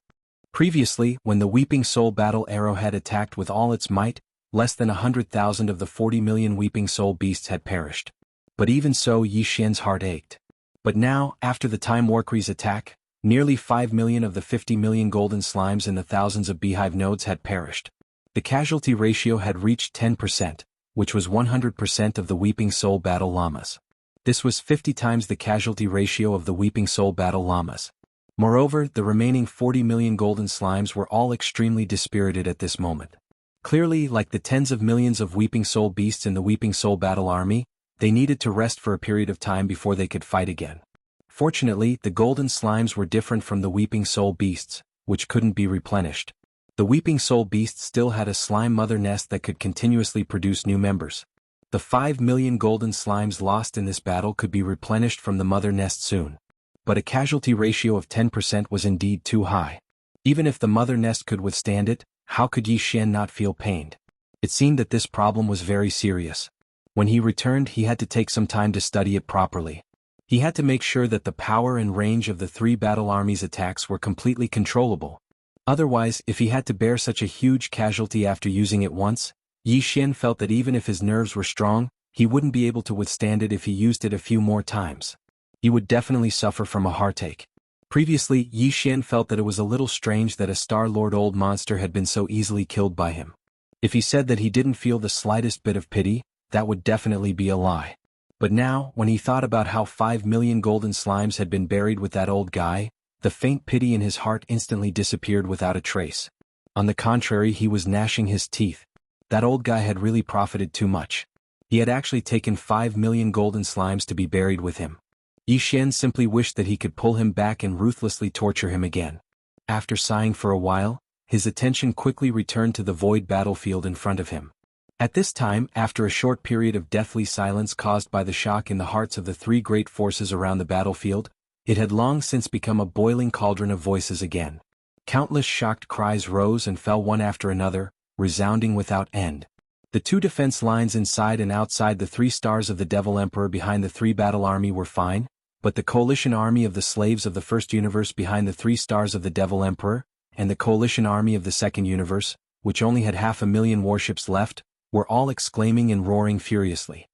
Previously, when the Weeping Soul battle arrow had attacked with all its might, less than 100,000 of the 40 million Weeping Soul beasts had perished. But even so, Yi Xian's heart ached. But now, after the Time Warcry's attack, nearly 5 million of the 50 million golden slimes in the thousands of beehive nodes had perished. The casualty ratio had reached 10%, which was 100% of the Weeping Soul battle llamas. This was 50 times the casualty ratio of the Weeping Soul battle llamas. Moreover, the remaining 40 million golden slimes were all extremely dispirited at this moment. Clearly, like the tens of millions of Weeping Soul beasts in the Weeping Soul battle army, they needed to rest for a period of time before they could fight again. Fortunately, the golden slimes were different from the Weeping Soul beasts, which couldn't be replenished. The Weeping Soul beasts still had a slime mother nest that could continuously produce new members. The 5 million golden slimes lost in this battle could be replenished from the mother nest soon. But a casualty ratio of 10% was indeed too high. Even if the mother nest could withstand it, how could Yi Xian not feel pained? It seemed that this problem was very serious. When he returned, he had to take some time to study it properly. He had to make sure that the power and range of the three battle armies' attacks were completely controllable. Otherwise, if he had to bear such a huge casualty after using it once, Yi Xian felt that even if his nerves were strong, he wouldn't be able to withstand it if he used it a few more times. He would definitely suffer from a heartache. Previously, Yi Xian felt that it was a little strange that a Star-Lord Old Monster had been so easily killed by him. If he said that he didn't feel the slightest bit of pity, that would definitely be a lie. But now, when he thought about how 5 million golden slimes had been buried with that old guy, the faint pity in his heart instantly disappeared without a trace. On the contrary, he was gnashing his teeth. That old guy had really profited too much. He had actually taken 5 million golden slimes to be buried with him. Yi Xian simply wished that he could pull him back and ruthlessly torture him again. After sighing for a while, his attention quickly returned to the void battlefield in front of him. At this time, after a short period of deathly silence caused by the shock in the hearts of the three great forces around the battlefield, it had long since become a boiling cauldron of voices again. Countless shocked cries rose and fell one after another, resounding without end. The two defense lines inside and outside the 3 stars of the Devil Emperor behind the 3 battle army were fine, but the coalition army of the slaves of the first universe behind the 3 stars of the Devil Emperor, and the coalition army of the second universe, which only had 500,000 warships left, were all exclaiming and roaring furiously.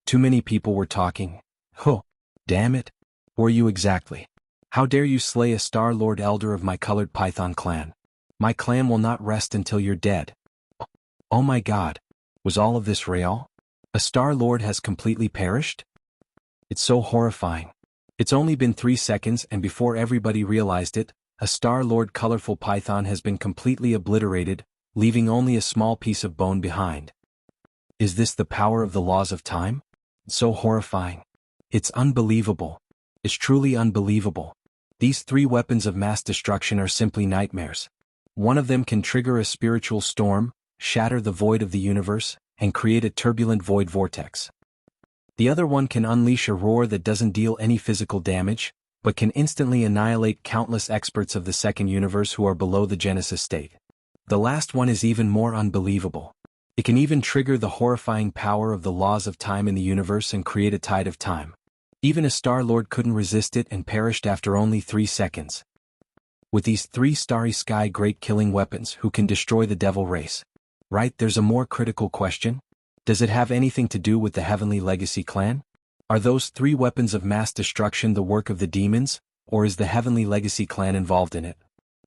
Too many people were talking. Huh! Damn it! Who are you exactly? How dare you slay a Star-Lord Elder of my Colored Python clan? My clan will not rest until you're dead. Oh my God! Was all of this real? A Star-Lord has completely perished? It's so horrifying. It's only been 3 seconds and before everybody realized it, a Star-Lord colorful python has been completely obliterated, leaving only a small piece of bone behind. Is this the power of the laws of time? It's so horrifying. It's unbelievable. It's truly unbelievable. These 3 weapons of mass destruction are simply nightmares. One of them can trigger a spiritual storm, shatter the void of the universe, and create a turbulent void vortex. The other one can unleash a roar that doesn't deal any physical damage, but can instantly annihilate countless experts of the second universe who are below the Genesis state. The last one is even more unbelievable. It can even trigger the horrifying power of the laws of time in the universe and create a tide of time. Even a Star-Lord couldn't resist it and perished after only 3 seconds. With these 3 starry sky great killing weapons who can destroy the devil race. Right, there's a more critical question. Does it have anything to do with the Heavenly Legacy clan? Are those 3 weapons of mass destruction the work of the demons, or is the Heavenly Legacy clan involved in it?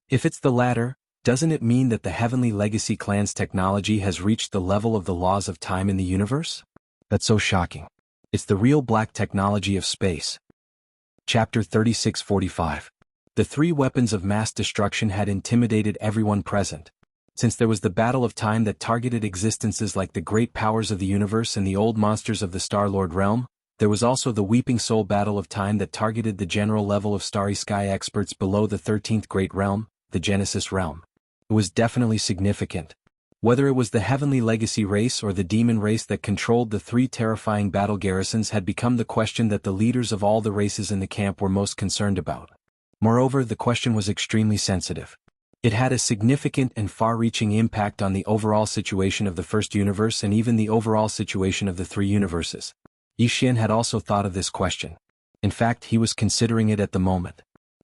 If it's the latter, doesn't it mean that the Heavenly Legacy clan's technology has reached the level of the laws of time in the universe? That's so shocking. It's the real black technology of space. Chapter 3645. The 3 weapons of mass destruction had intimidated everyone present. Since there was the battle of time that targeted existences like the great powers of the universe and the old monsters of the Star-Lord realm, There was also the Weeping Soul Battle of Time that targeted the general level of starry sky experts below the 13th Great Realm, the Genesis Realm. It was definitely significant. Whether it was the Heavenly Legacy race or the Demon race that controlled the three terrifying battle garrisons had become the question that the leaders of all the races in the camp were most concerned about. Moreover, the question was extremely sensitive. It had a significant and far-reaching impact on the overall situation of the first universe and even the overall situation of the three universes. Yi Xian had also thought of this question. In fact, he was considering it at the moment.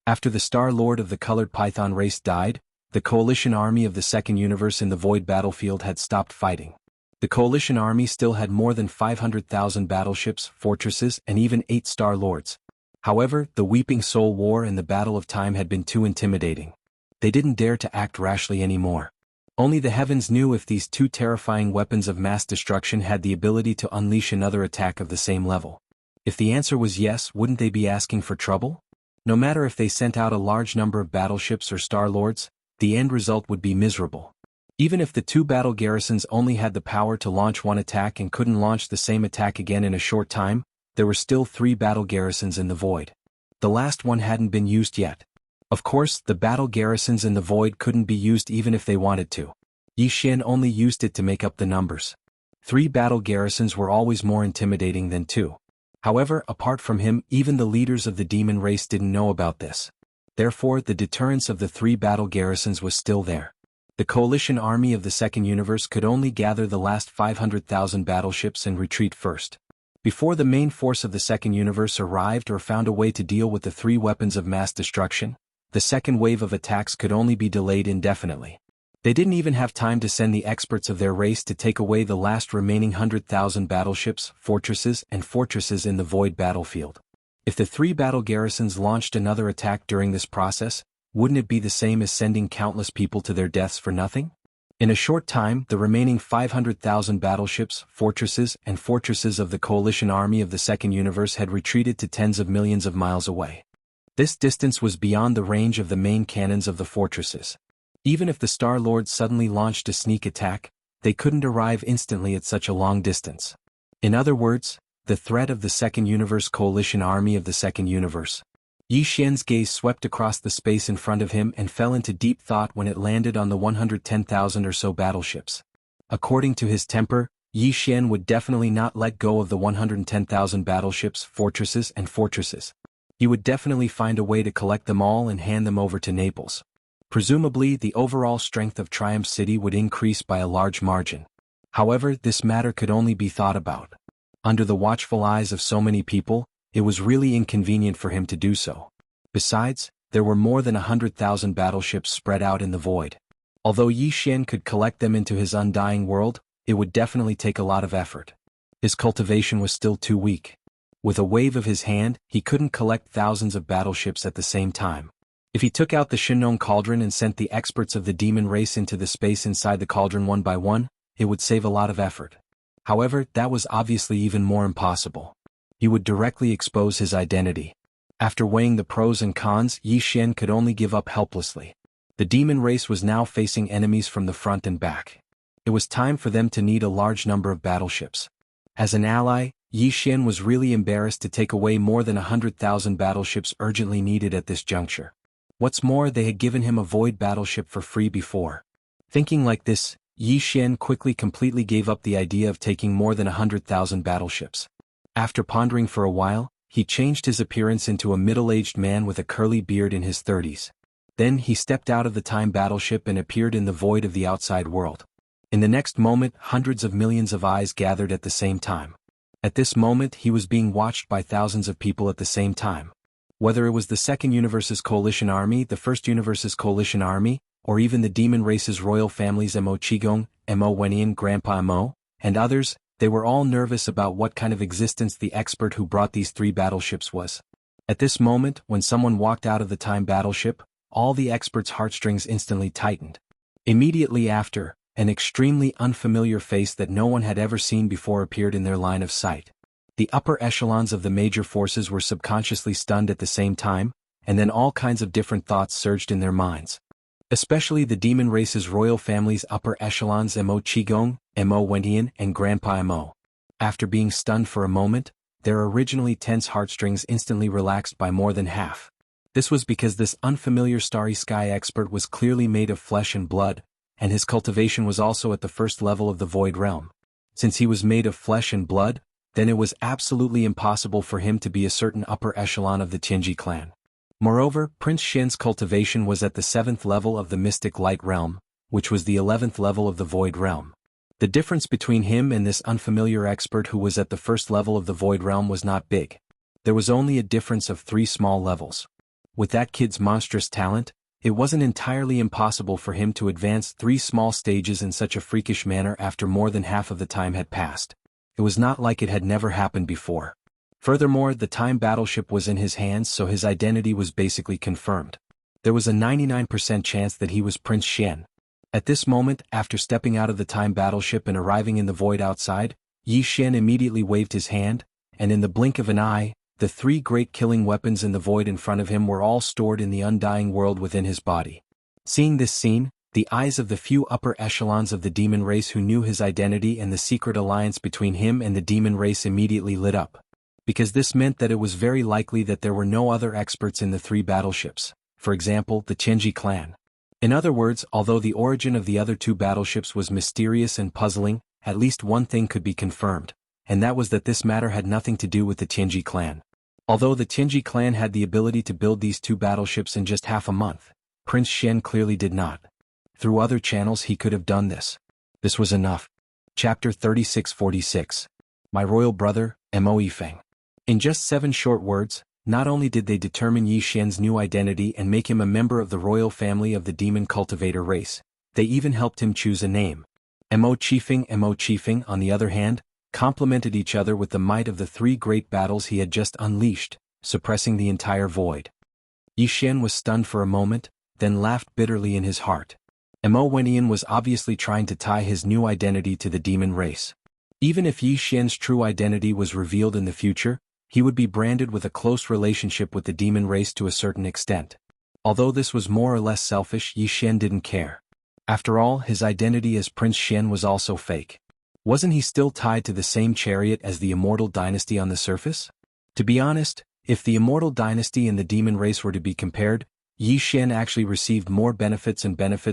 After the Star Lord of the Colored Python race died, the coalition army of the second universe in the void battlefield had stopped fighting. The coalition army still had more than 500,000 battleships, fortresses, and even 8 Star Lords. However, the Weeping Soul War and the Battle of Time had been too intimidating. They didn't dare to act rashly anymore. Only the heavens knew if these two terrifying weapons of mass destruction had the ability to unleash another attack of the same level. If the answer was yes, wouldn't they be asking for trouble? No matter if they sent out a large number of battleships or Star Lords, the end result would be miserable. Even if the two battle garrisons only had the power to launch one attack and couldn't launch the same attack again in a short time, there were still 3 battle garrisons in the void. The last one hadn't been used yet. Of course, the battle garrisons in the void couldn't be used even if they wanted to. Yi Xian only used it to make up the numbers. 3 battle garrisons were always more intimidating than 2. However, apart from him, even the leaders of the demon race didn't know about this. Therefore, the deterrence of the 3 battle garrisons was still there. The coalition army of the second universe could only gather the last 500,000 battleships and retreat first. Before the main force of the second universe arrived or found a way to deal with the 3 weapons of mass destruction, the second wave of attacks could only be delayed indefinitely. They didn't even have time to send the experts of their race to take away the last remaining 100,000 battleships, fortresses, and fortresses in the void battlefield. If the 3 battle garrisons launched another attack during this process, wouldn't it be the same as sending countless people to their deaths for nothing? In a short time, the remaining 500,000 battleships, fortresses, and fortresses of the coalition army of the second universe had retreated to tens of millions of miles away. This distance was beyond the range of the main cannons of the fortresses. Even if the Star Lords suddenly launched a sneak attack, they couldn't arrive instantly at such a long distance. In other words, the threat of the second universe coalition army of the second universe. Yi Xian's gaze swept across the space in front of him and fell into deep thought when it landed on the 110,000 or so battleships. According to his temper, Yi Xian would definitely not let go of the 110,000 battleships, fortresses, and fortresses. He would definitely find a way to collect them all and hand them over to Naples. Presumably, the overall strength of Triumph City would increase by a large margin. However, this matter could only be thought about. Under the watchful eyes of so many people, it was really inconvenient for him to do so. Besides, there were more than 100,000 battleships spread out in the void. Although Yi Xian could collect them into his undying world, it would definitely take a lot of effort. His cultivation was still too weak. With a wave of his hand, he couldn't collect thousands of battleships at the same time. If he took out the Shinong Cauldron and sent the experts of the demon race into the space inside the cauldron one by one, it would save a lot of effort. However, that was obviously even more impossible. He would directly expose his identity. After weighing the pros and cons, Yi Xian could only give up helplessly. The demon race was now facing enemies from the front and back. It was time for them to need a large number of battleships. As an ally, Yi Xian was really embarrassed to take away more than 100,000 battleships urgently needed at this juncture. What's more, they had given him a void battleship for free before. Thinking like this, Yi Xian quickly completely gave up the idea of taking more than 100,000 battleships. After pondering for a while, he changed his appearance into a middle-aged man with a curly beard in his 30s. Then he stepped out of the time battleship and appeared in the void of the outside world. In the next moment, hundreds of millions of eyes gathered at the same time. At this moment, he was being watched by thousands of people at the same time. Whether it was the second universe's coalition army, the first universe's coalition army, or even the demon race's royal families Mo Qigong, Mo Wenyan, Grandpa Mo, and others, they were all nervous about what kind of existence the expert who brought these 3 battleships was. At this moment, when someone walked out of the time battleship, all the experts' heartstrings instantly tightened. Immediately after, an extremely unfamiliar face that no one had ever seen before appeared in their line of sight. The upper echelons of the major forces were subconsciously stunned at the same time, and then all kinds of different thoughts surged in their minds. Especially the demon race's royal family's upper echelons Mo Qigong, Mo Wenyan, and Grandpa Mo. After being stunned for a moment, their originally tense heartstrings instantly relaxed by more than half. This was because this unfamiliar starry sky expert was clearly made of flesh and blood, and his cultivation was also at the first level of the void realm. Since he was made of flesh and blood, then it was absolutely impossible for him to be a certain upper echelon of the Tianji clan. Moreover, Prince Xian's cultivation was at the 7th level of the mystic light realm, which was the 11th level of the void realm. The difference between him and this unfamiliar expert who was at the first level of the void realm was not big. There was only a difference of 3 small levels. With that kid's monstrous talent, it wasn't entirely impossible for him to advance 3 small stages in such a freakish manner after more than half of the time had passed. It was not like it had never happened before. Furthermore, the time battleship was in his hands, so his identity was basically confirmed. There was a 99% chance that he was Prince Xian. At this moment, after stepping out of the time battleship and arriving in the void outside, Yi Xian immediately waved his hand, and in the blink of an eye, the 3 great killing weapons in the void in front of him were all stored in the undying world within his body. Seeing this scene, the eyes of the few upper echelons of the demon race who knew his identity and the secret alliance between him and the demon race immediately lit up. Because this meant that it was very likely that there were no other experts in the 3 battleships, for example, the Tianji clan. In other words, although the origin of the other 2 battleships was mysterious and puzzling, at least one thing could be confirmed, and that was that this matter had nothing to do with the Tianji clan. Although the Tianji clan had the ability to build these 2 battleships in just half a month, Prince Xian clearly did not. Through other channels he could have done this. This was enough. Chapter 3646. My Royal Brother, Mo Yifeng. In just 7 short words, not only did they determine Yi Xian's new identity and make him a member of the royal family of the demon cultivator race, they even helped him choose a name. Mo Qifeng, on the other hand, complemented each other with the might of the 3 great battles he had just unleashed, suppressing the entire void. Yi Xian was stunned for a moment, then laughed bitterly in his heart. Mo Wenian was obviously trying to tie his new identity to the demon race. Even if Yi Xian's true identity was revealed in the future, he would be branded with a close relationship with the demon race to a certain extent. Although this was more or less selfish, Yi Xian didn't care. After all, his identity as Prince Xian was also fake. Wasn't he still tied to the same chariot as the immortal dynasty on the surface? To be honest, if the immortal dynasty and the demon race were to be compared, Yi Xian actually received more benefits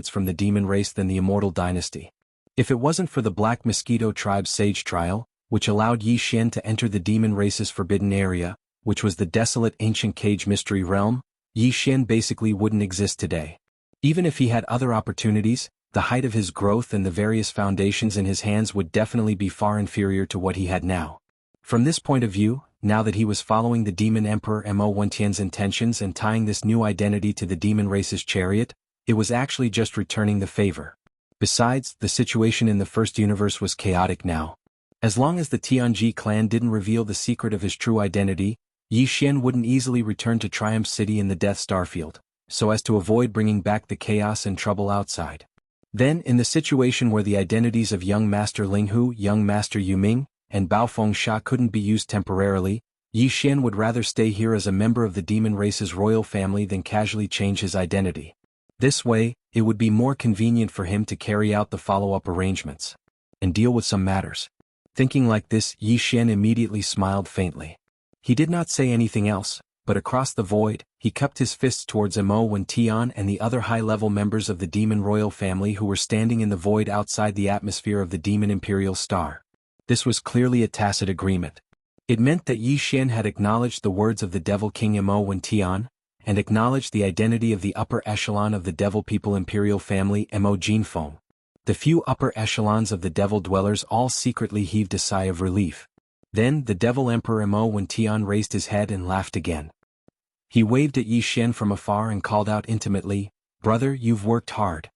from the demon race than the immortal dynasty. If it wasn't for the Black Mosquito tribe's sage trial, which allowed Yi Xian to enter the demon race's forbidden area, which was the desolate ancient cage mystery realm, Yi Xian basically wouldn't exist today. Even if he had other opportunities, the height of his growth and the various foundations in his hands would definitely be far inferior to what he had now. From this point of view, now that he was following the demon emperor Mo Wentian's intentions and tying this new identity to the demon race's chariot, it was actually just returning the favor. Besides, the situation in the first universe was chaotic now. As long as the Tianji clan didn't reveal the secret of his true identity, Yi Xian wouldn't easily return to Triumph City in the Death Starfield, so as to avoid bringing back the chaos and trouble outside. Then, in the situation where the identities of young Master Linghu, young Master Yuming, and Baofeng Sha couldn't be used temporarily, Yi Xian would rather stay here as a member of the demon race's royal family than casually change his identity. This way, it would be more convenient for him to carry out the follow-up arrangements and deal with some matters. Thinking like this, Yi Xian immediately smiled faintly. He did not say anything else, but across the void, he cupped his fists towards Mo Wentian and the other high-level members of the demon royal family who were standing in the void outside the atmosphere of the demon imperial star. This was clearly a tacit agreement. It meant that Yi Xian had acknowledged the words of the Devil King Mo Wentian, and acknowledged the identity of the upper echelon of the Devil People imperial family Mo Jinfeng. The few upper echelons of the Devil Dwellers all secretly heaved a sigh of relief. Then the Devil Emperor Mo Wentian raised his head and laughed again. He waved at Yi Xian from afar and called out intimately, "Brother, you've worked hard.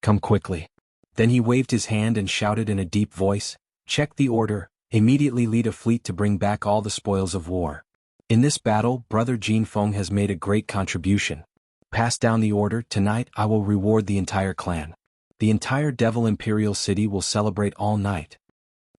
Come quickly." Then he waved his hand and shouted in a deep voice, "Check the order, immediately lead a fleet to bring back all the spoils of war. In this battle, Brother Jinfeng has made a great contribution. Pass down the order, tonight I will reward the entire clan. The entire Devil Imperial City will celebrate all night."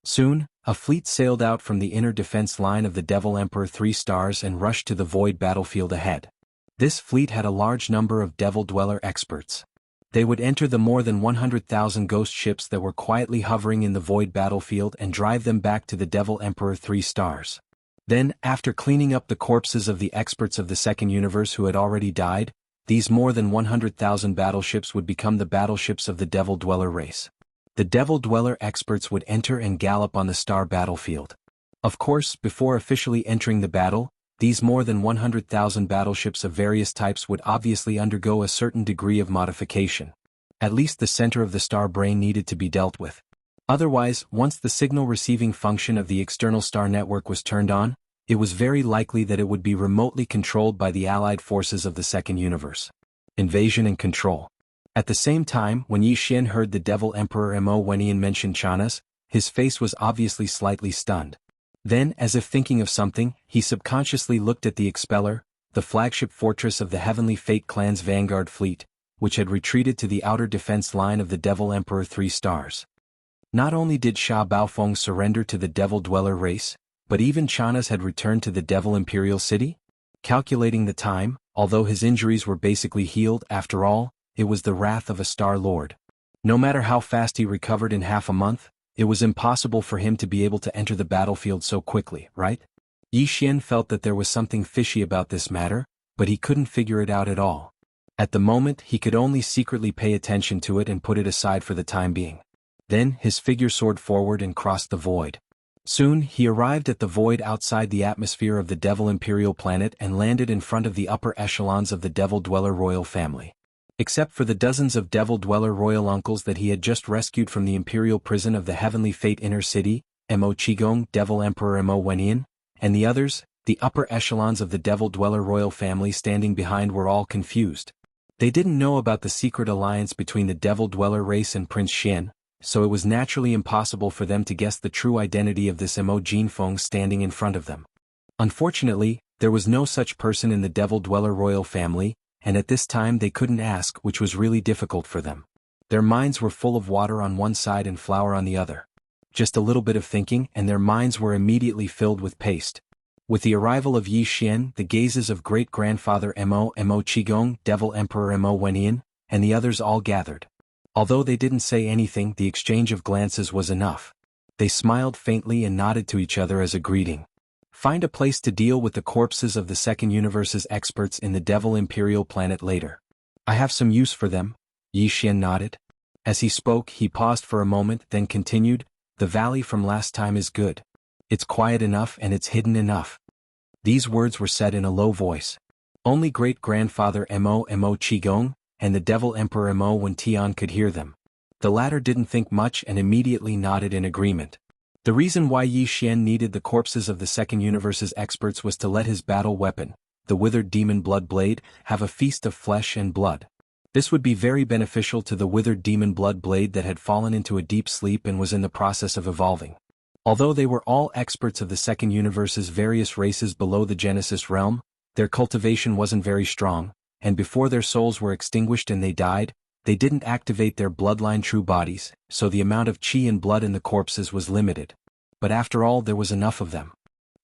Soon, a fleet sailed out from the inner defense line of the Devil Emperor 3 stars and rushed to the void battlefield ahead. This fleet had a large number of Devil Dweller experts. They would enter the more than 100,000 ghost ships that were quietly hovering in the void battlefield and drive them back to the Devil Emperor 3 stars. Then, after cleaning up the corpses of the experts of the Second Universe who had already died, these more than 100,000 battleships would become the battleships of the Devil Dweller race. The Devil Dweller experts would enter and gallop on the star battlefield. Of course, before officially entering the battle, these more than 100,000 battleships of various types would obviously undergo a certain degree of modification. At least the center of the star brain needed to be dealt with. Otherwise, once the signal receiving function of the external star network was turned on, it was very likely that it would be remotely controlled by the allied forces of the Second Universe. Invasion and control. At the same time, when Yi Xian heard the Devil Emperor Mo Wenian mention Chanas, his face was obviously slightly stunned. Then, as if thinking of something, he subconsciously looked at the Expeller, the flagship fortress of the Heavenly Fate clan's vanguard fleet, which had retreated to the outer defense line of the Devil Emperor 3 stars. Not only did Sha Baofeng surrender to the Devil Dweller race, but even Chanas had returned to the Devil Imperial City? Calculating the time, although his injuries were basically healed, after all, it was the wrath of a Star Lord. No matter how fast he recovered in half a month, it was impossible for him to be able to enter the battlefield so quickly, right? Yi Xian felt that there was something fishy about this matter, but he couldn't figure it out at all. At the moment, he could only secretly pay attention to it and put it aside for the time being. Then, his figure soared forward and crossed the void. Soon, he arrived at the void outside the atmosphere of the Devil Imperial planet and landed in front of the upper echelons of the Devil Dweller royal family. Except for the dozens of Devil Dweller royal uncles that he had just rescued from the Imperial prison of the Heavenly Fate Inner City, Mo Qigong, Devil Emperor Mo Wenian, and the others, the upper echelons of the Devil Dweller royal family standing behind were all confused. They didn't know about the secret alliance between the Devil Dweller race and Prince Xian, so it was naturally impossible for them to guess the true identity of this Mo Jinfeng standing in front of them. Unfortunately, there was no such person in the Devil Dweller royal family, and at this time they couldn't ask, which was really difficult for them. Their minds were full of water on one side and flour on the other. Just a little bit of thinking and their minds were immediately filled with paste. With the arrival of Yi Xian, the gazes of great-grandfather Mo Qigong, Devil Emperor Mo Wenian, and the others all gathered. Although they didn't say anything, the exchange of glances was enough. They smiled faintly and nodded to each other as a greeting. Find a place to deal with the corpses of the Second Universe's experts in the Devil Imperial planet later. I have some use for them, Yi Xian nodded. As he spoke, he paused for a moment, then continued, the valley from last time is good. It's quiet enough and it's hidden enough. These words were said in a low voice. Only great-grandfather Mo Qigong, and the Devil Emperor Mo Wentian could hear them. The latter didn't think much and immediately nodded in agreement. The reason why Yi Xian needed the corpses of the Second Universe's experts was to let his battle weapon, the withered demon blood blade, have a feast of flesh and blood. This would be very beneficial to the withered demon blood blade that had fallen into a deep sleep and was in the process of evolving. Although they were all experts of the Second Universe's various races below the Genesis realm, their cultivation wasn't very strong, and before their souls were extinguished and they died, they didn't activate their bloodline true bodies, so the amount of chi and blood in the corpses was limited. But after all, there was enough of them.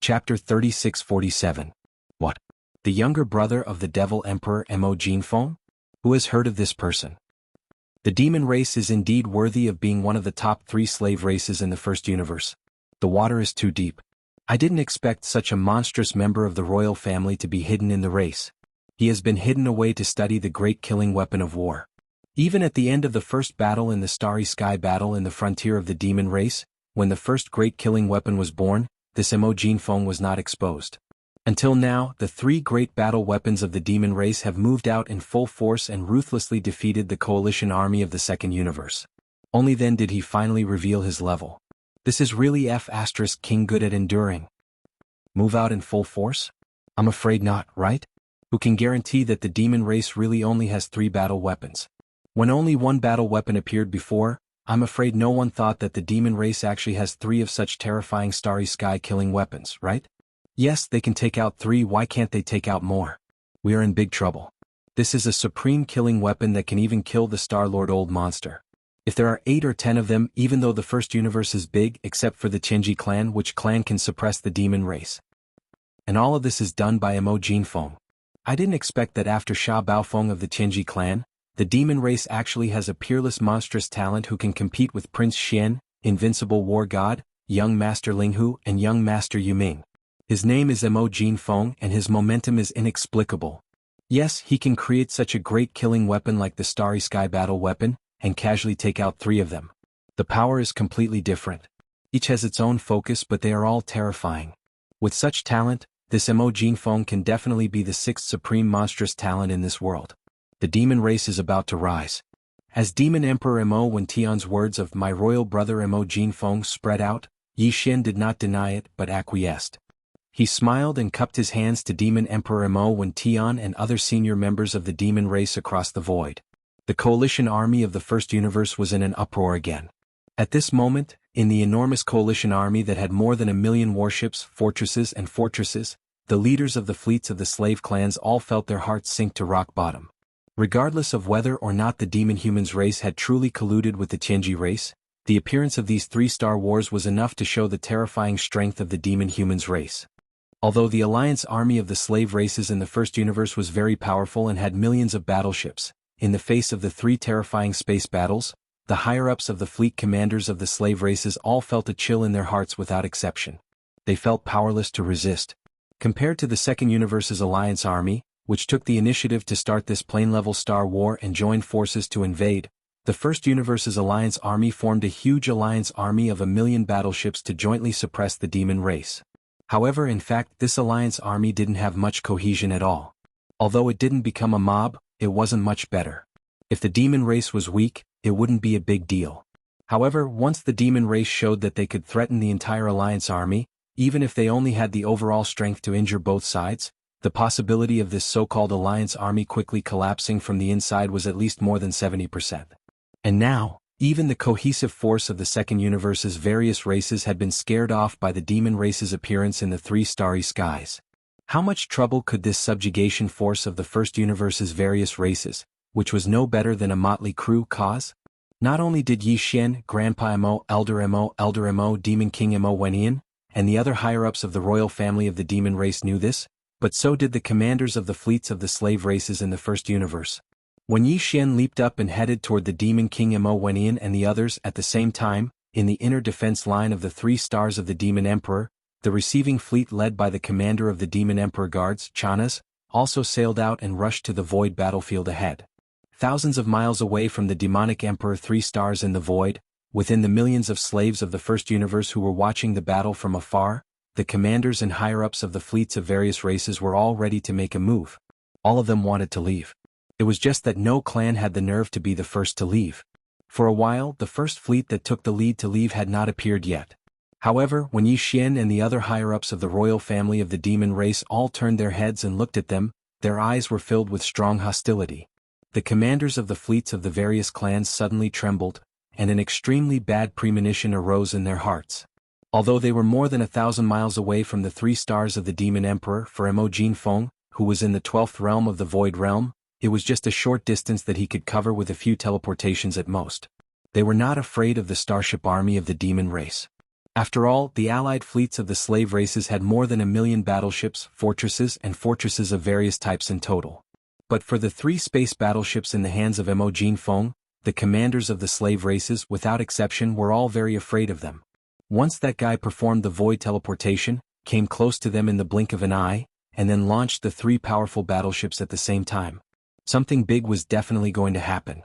Chapter 3647. What? The younger brother of the Devil Emperor Mo Jinfeng? Who has heard of this person? The demon race is indeed worthy of being one of the top 3 slave races in the first universe. The water is too deep. I didn't expect such a monstrous member of the royal family to be hidden in the race. He has been hidden away to study the great killing weapon of war. Even at the end of the first battle in the Starry Sky battle in the frontier of the demon race, when the first great killing weapon was born, this Mo Jinfeng was not exposed. Until now, the 3 great battle weapons of the demon race have moved out in full force and ruthlessly defeated the coalition army of the Second Universe. Only then did he finally reveal his level. This is really King good at enduring. Move out in full force? I'm afraid not, right? Who can guarantee that the demon race really only has 3 battle weapons? When only 1 battle weapon appeared before, I'm afraid no one thought that the demon race actually has 3 of such terrifying Starry Sky killing weapons, right? Yes, they can take out 3, why can't they take out more? We are in big trouble. This is a supreme killing weapon that can even kill the Star-Lord old monster. If there are 8 or 10 of them, even though the first universe is big except for the Tianji clan, which clan can suppress the demon race? And all of this is done by Mo Jinfeng. I didn't expect that after Sha Baofeng of the Tianji clan, the demon race actually has a peerless monstrous talent who can compete with Prince Xian, Invincible War God, Young Master Linghu and Young Master Yuming. His name is Mo Jinfeng and his momentum is inexplicable. Yes, he can create such a great killing weapon like the Starry Sky battle weapon, and casually take out 3 of them. The power is completely different. Each has its own focus, but they are all terrifying. With such talent, this Mo Jinfeng can definitely be the 6th supreme monstrous talent in this world. The demon race is about to rise. As Demon Emperor Mo Wentian's words of "my royal brother Mo Jinfeng" spread out, Yi Xian did not deny it but acquiesced. He smiled and cupped his hands to Demon Emperor Mo Wentian and other senior members of the demon race across the void. The coalition army of the First Universe was in an uproar again. At this moment, in the enormous coalition army that had more than 1,000,000 warships, fortresses, the leaders of the fleets of the slave clans all felt their hearts sink to rock bottom. Regardless of whether or not the demon humans race had truly colluded with the Tianji race, the appearance of these 3 Star Wars was enough to show the terrifying strength of the demon humans race. Although the alliance army of the slave races in the First Universe was very powerful and had millions of battleships, in the face of the 3 terrifying space battles, the higher-ups of the fleet commanders of the slave races all felt a chill in their hearts without exception. They felt powerless to resist. Compared to the Second Universe's alliance army, which took the initiative to start this plane-level Star War and joined forces to invade, the First Universe's alliance army formed a huge alliance army of 1,000,000 battleships to jointly suppress the demon race. However, in fact, this alliance army didn't have much cohesion at all. Although it didn't become a mob, it wasn't much better. If the demon race was weak, it wouldn't be a big deal. However, once the demon race showed that they could threaten the entire alliance army, even if they only had the overall strength to injure both sides, the possibility of this so-called alliance army quickly collapsing from the inside was at least more than 70%. And now, even the cohesive force of the Second Universe's various races had been scared off by the demon race's appearance in the 3 starry skies. How much trouble could this subjugation force of the First Universe's various races, which was no better than a motley crew, cause? Not only did Yi Xian, Grandpa Mo, Elder Mo, Demon King Mo Wenian, and the other higher-ups of the royal family of the demon race knew this, but so did the commanders of the fleets of the slave races in the First Universe. When Yi Xian leaped up and headed toward the Demon King Mo Wenian and the others at the same time, in the inner defense line of the 3 stars of the Demon Emperor, the receiving fleet led by the commander of the Demon Emperor Guards, Chanas, also sailed out and rushed to the void battlefield ahead. Thousands of miles away from the demonic Emperor 3 stars in the void, within the millions of slaves of the First Universe who were watching the battle from afar, the commanders and higher-ups of the fleets of various races were all ready to make a move. All of them wanted to leave. It was just that no clan had the nerve to be the first to leave. For a while, the first fleet that took the lead to leave had not appeared yet. However, when Yi Xian and the other higher-ups of the royal family of the demon race all turned their heads and looked at them, their eyes were filled with strong hostility. The commanders of the fleets of the various clans suddenly trembled, and an extremely bad premonition arose in their hearts. Although they were more than 1,000 miles away from the 3 stars of the Demon Emperor for Mo Jinfeng, who was in the 12th realm of the Void Realm, it was just a short distance that he could cover with a few teleportations at most. They were not afraid of the starship army of the demon race. After all, the allied fleets of the slave races had more than 1,000,000 battleships, fortresses of various types in total. But for the 3 space battleships in the hands of Mo Jinfeng, the commanders of the slave races, without exception, were all very afraid of them. Once that guy performed the void teleportation, came close to them in the blink of an eye, and then launched the 3 powerful battleships at the same time, something big was definitely going to happen.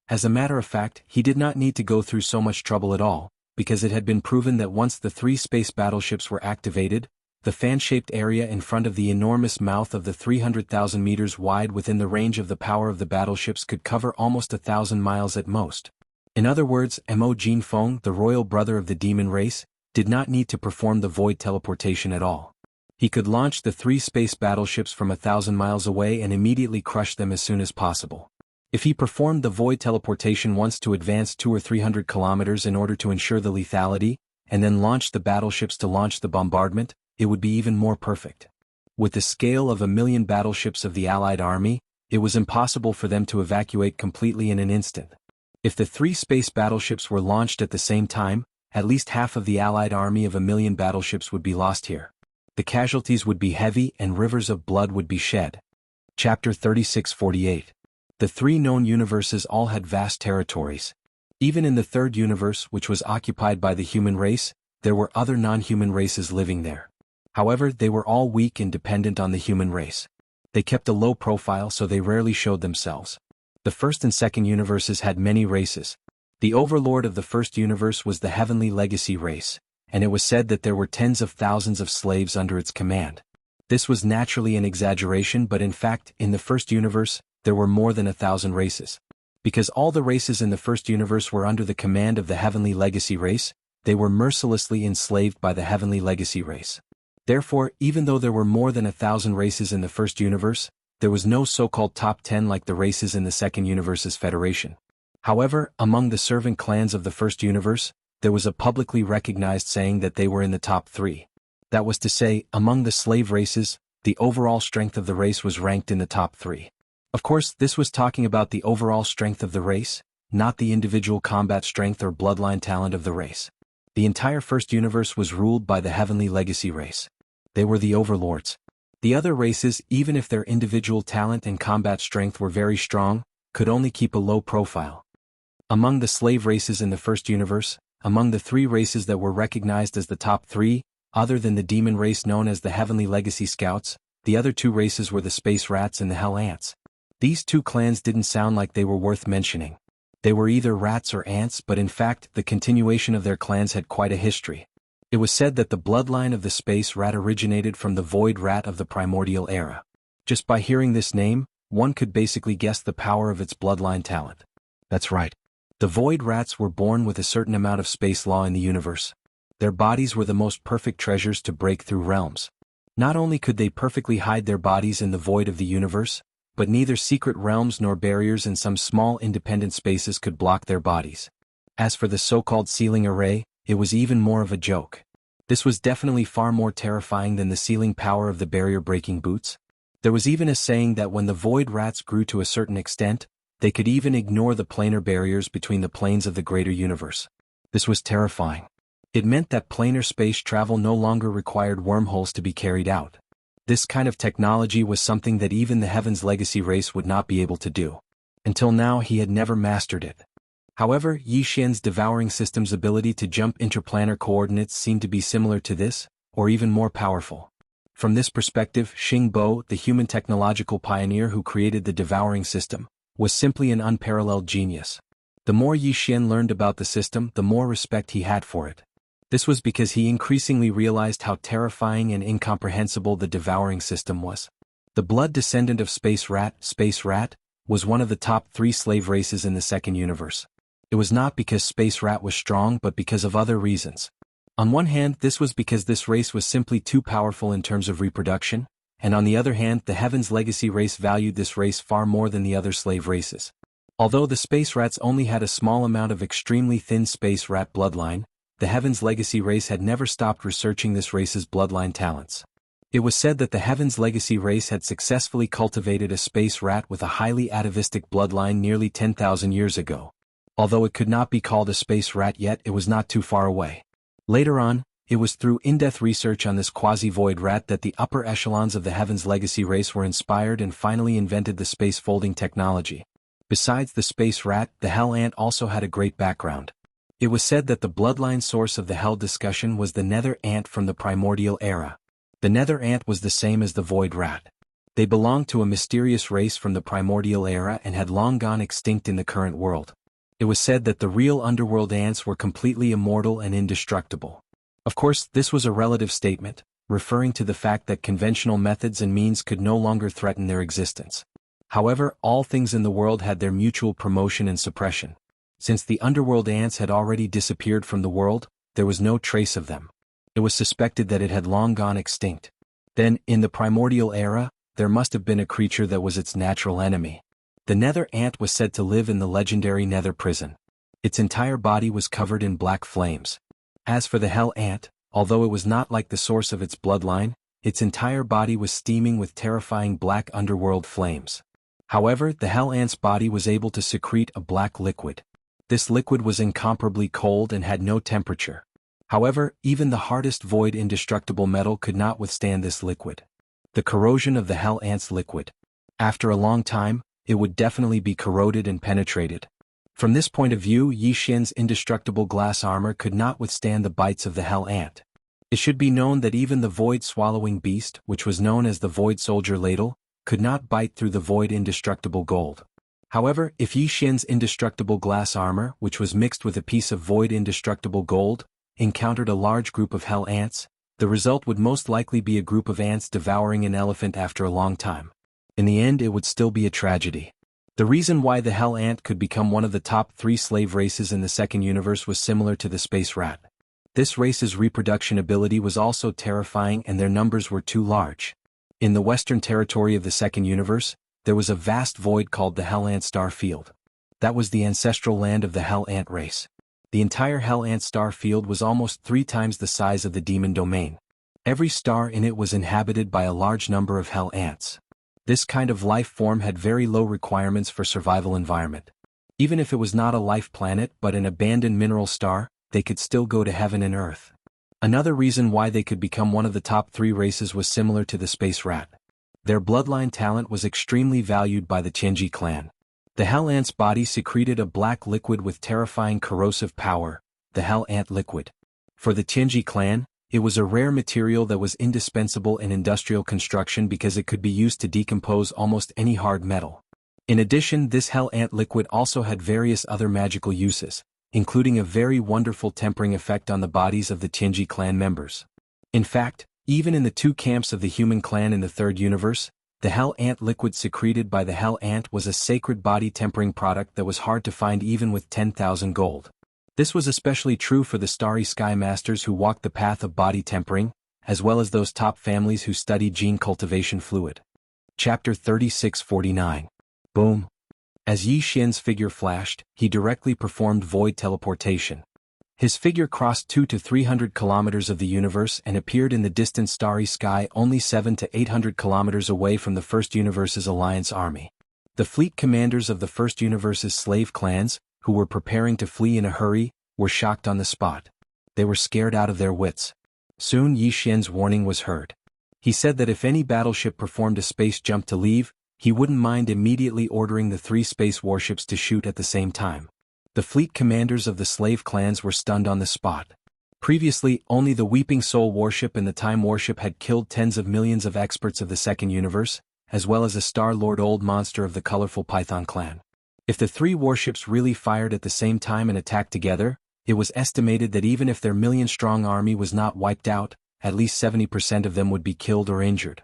As a matter of fact, he did not need to go through so much trouble at all, because it had been proven that once the 3 space battleships were activated, the fan-shaped area in front of the enormous mouth of the 300,000 meters wide within the range of the power of the battleships could cover almost 1,000 miles at most. In other words, Mo Jinfeng, the royal brother of the demon race, did not need to perform the void teleportation at all. He could launch the 3 space battleships from 1,000 miles away and immediately crush them as soon as possible. If he performed the void teleportation once to advance 200 or 300 kilometers in order to ensure the lethality, and then launched the battleships to launch the bombardment, it would be even more perfect. With the scale of 1,000,000 battleships of the Allied army, it was impossible for them to evacuate completely in an instant. If the 3 space battleships were launched at the same time, at least half of the Allied army of 1,000,000 battleships would be lost here. The casualties would be heavy and rivers of blood would be shed. Chapter 3648. The 3 known universes all had vast territories. Even in the 3rd universe, which was occupied by the human race, there were other non-human races living there. However, they were all weak and dependent on the human race. They kept a low profile, so they rarely showed themselves. The first and second universes had many races. The overlord of the first universe was the Heavenly Legacy race, and it was said that there were tens of thousands of slaves under its command. This was naturally an exaggeration, but in fact, in the first universe, there were more than 1,000 races. Because all the races in the first universe were under the command of the Heavenly Legacy race, they were mercilessly enslaved by the Heavenly Legacy race. Therefore, even though there were more than 1,000 races in the first universe, there was no so-called top 10 like the races in the second universe's federation. However, among the servant clans of the first universe, there was a publicly recognized saying that they were in the top 3. That was to say, among the slave races, the overall strength of the race was ranked in the top 3. Of course, this was talking about the overall strength of the race, not the individual combat strength or bloodline talent of the race. The entire first universe was ruled by the Heavenly Legacy race. They were the overlords. The other races, even if their individual talent and combat strength were very strong, could only keep a low profile. Among the slave races in the first universe, among the 3 races that were recognized as the top 3, other than the demon race known as the Heavenly Legacy Scouts, the other 2 races were the Space Rats and the Hell Ants. These 2 clans didn't sound like they were worth mentioning. They were either rats or ants, but in fact, the continuation of their clans had quite a history. It was said that the bloodline of the Space Rat originated from the Void Rat of the Primordial Era. Just by hearing this name, one could basically guess the power of its bloodline talent. That's right. The Void Rats were born with a certain amount of space law in the universe. Their bodies were the most perfect treasures to break through realms. Not only could they perfectly hide their bodies in the void of the universe, but neither secret realms nor barriers in some small independent spaces could block their bodies. As for the so-called sealing array, it was even more of a joke. This was definitely far more terrifying than the sealing power of the barrier-breaking boots. There was even a saying that when the Void Rats grew to a certain extent, they could even ignore the planar barriers between the planes of the greater universe. This was terrifying. It meant that planar space travel no longer required wormholes to be carried out. This kind of technology was something that even the Heaven's Legacy race would not be able to do. Until now, he had never mastered it. However, Yi Xian's devouring system's ability to jump interplanar coordinates seemed to be similar to this, or even more powerful. From this perspective, Xing Bo, the human technological pioneer who created the devouring system, was simply an unparalleled genius. The more Yi Xian learned about the system, the more respect he had for it. This was because he increasingly realized how terrifying and incomprehensible the devouring system was. The blood descendant of Space Rat, was one of the top 3 slave races in the second universe. It was not because Space Rat was strong, but because of other reasons. On one hand, this was because this race was simply too powerful in terms of reproduction, and on the other hand, the Heaven's Legacy race valued this race far more than the other slave races. Although the Space Rats only had a small amount of extremely thin Space Rat bloodline, the Heaven's Legacy race had never stopped researching this race's bloodline talents. It was said that the Heaven's Legacy race had successfully cultivated a Space Rat with a highly atavistic bloodline nearly 10,000 years ago. Although it could not be called a Space Rat yet, it was not too far away. Later on, it was through in-depth research on this quasi-void rat that the upper echelons of the Heaven's Legacy race were inspired and finally invented the space folding technology. Besides the Space Rat, the Hell Ant also had a great background. It was said that the bloodline source of the Hell discussion was the Nether Ant from the Primordial Era. The Nether Ant was the same as the Void Rat. They belonged to a mysterious race from the Primordial Era and had long gone extinct in the current world. It was said that the real underworld ants were completely immortal and indestructible. Of course, this was a relative statement, referring to the fact that conventional methods and means could no longer threaten their existence. However, all things in the world had their mutual promotion and suppression. Since the underworld ants had already disappeared from the world, there was no trace of them. It was suspected that it had long gone extinct. Then, in the Primordial Era, there must have been a creature that was its natural enemy. The Nether Ant was said to live in the legendary Nether Prison. Its entire body was covered in black flames. As for the Hell Ant, although it was not like the source of its bloodline, its entire body was steaming with terrifying black underworld flames. However, the Hell Ant's body was able to secrete a black liquid. This liquid was incomparably cold and had no temperature. However, even the hardest void indestructible metal could not withstand this liquid. The corrosion of the Hell Ant's liquid. After a long time, it would definitely be corroded and penetrated. From this point of view, Yi Xian's indestructible glass armor could not withstand the bites of the Hell Ant. It should be known that even the void-swallowing beast, which was known as the Void Soldier Ladle, could not bite through the void indestructible gold. However, if Yi Xin's indestructible glass armor, which was mixed with a piece of void indestructible gold, encountered a large group of hell ants, the result would most likely be a group of ants devouring an elephant after a long time. In the end, it would still be a tragedy. The reason why the hell ant could become one of the top 3 slave races in the second universe was similar to the space rat. This race's reproduction ability was also terrifying, and their numbers were too large. In the western territory of the second universe, there was a vast void called the Hell Ant Star Field. That was the ancestral land of the Hell Ant race. The entire Hell Ant Star Field was almost 3 times the size of the Demon Domain. Every star in it was inhabited by a large number of hell ants. This kind of life form had very low requirements for survival environment. Even if it was not a life planet but an abandoned mineral star, they could still go to heaven and earth. Another reason why they could become one of the top 3 races was similar to the space rat. Their bloodline talent was extremely valued by the Tianji clan. The hell ant's body secreted a black liquid with terrifying corrosive power, the hell ant liquid. For the Tianji clan, it was a rare material that was indispensable in industrial construction because it could be used to decompose almost any hard metal. In addition, this hell ant liquid also had various other magical uses, including a very wonderful tempering effect on the bodies of the Tianji clan members. In fact, even in the 2 camps of the human clan in the third universe, the hell ant liquid secreted by the hell ant was a sacred body tempering product that was hard to find even with 10,000 gold. This was especially true for the Starry Sky Masters who walked the path of body tempering, as well as those top families who studied gene cultivation fluid. Chapter 3649. Boom. As Yi Xin's figure flashed, he directly performed void teleportation. His figure crossed 200 to 300 kilometers of the universe and appeared in the distant starry sky only 700 to 800 kilometers away from the First Universe's alliance army. The fleet commanders of the First Universe's slave clans, who were preparing to flee in a hurry, were shocked on the spot. They were scared out of their wits. Soon Yi Xin's warning was heard. He said that if any battleship performed a space jump to leave, he wouldn't mind immediately ordering the 3 space warships to shoot at the same time. The fleet commanders of the slave clans were stunned on the spot. Previously, only the Weeping Soul warship and the Time warship had killed tens of millions of experts of the second universe, as well as a Star-Lord Old Monster of the colorful Python clan. If the 3 warships really fired at the same time and attacked together, it was estimated that even if their million-strong army was not wiped out, at least 70% of them would be killed or injured.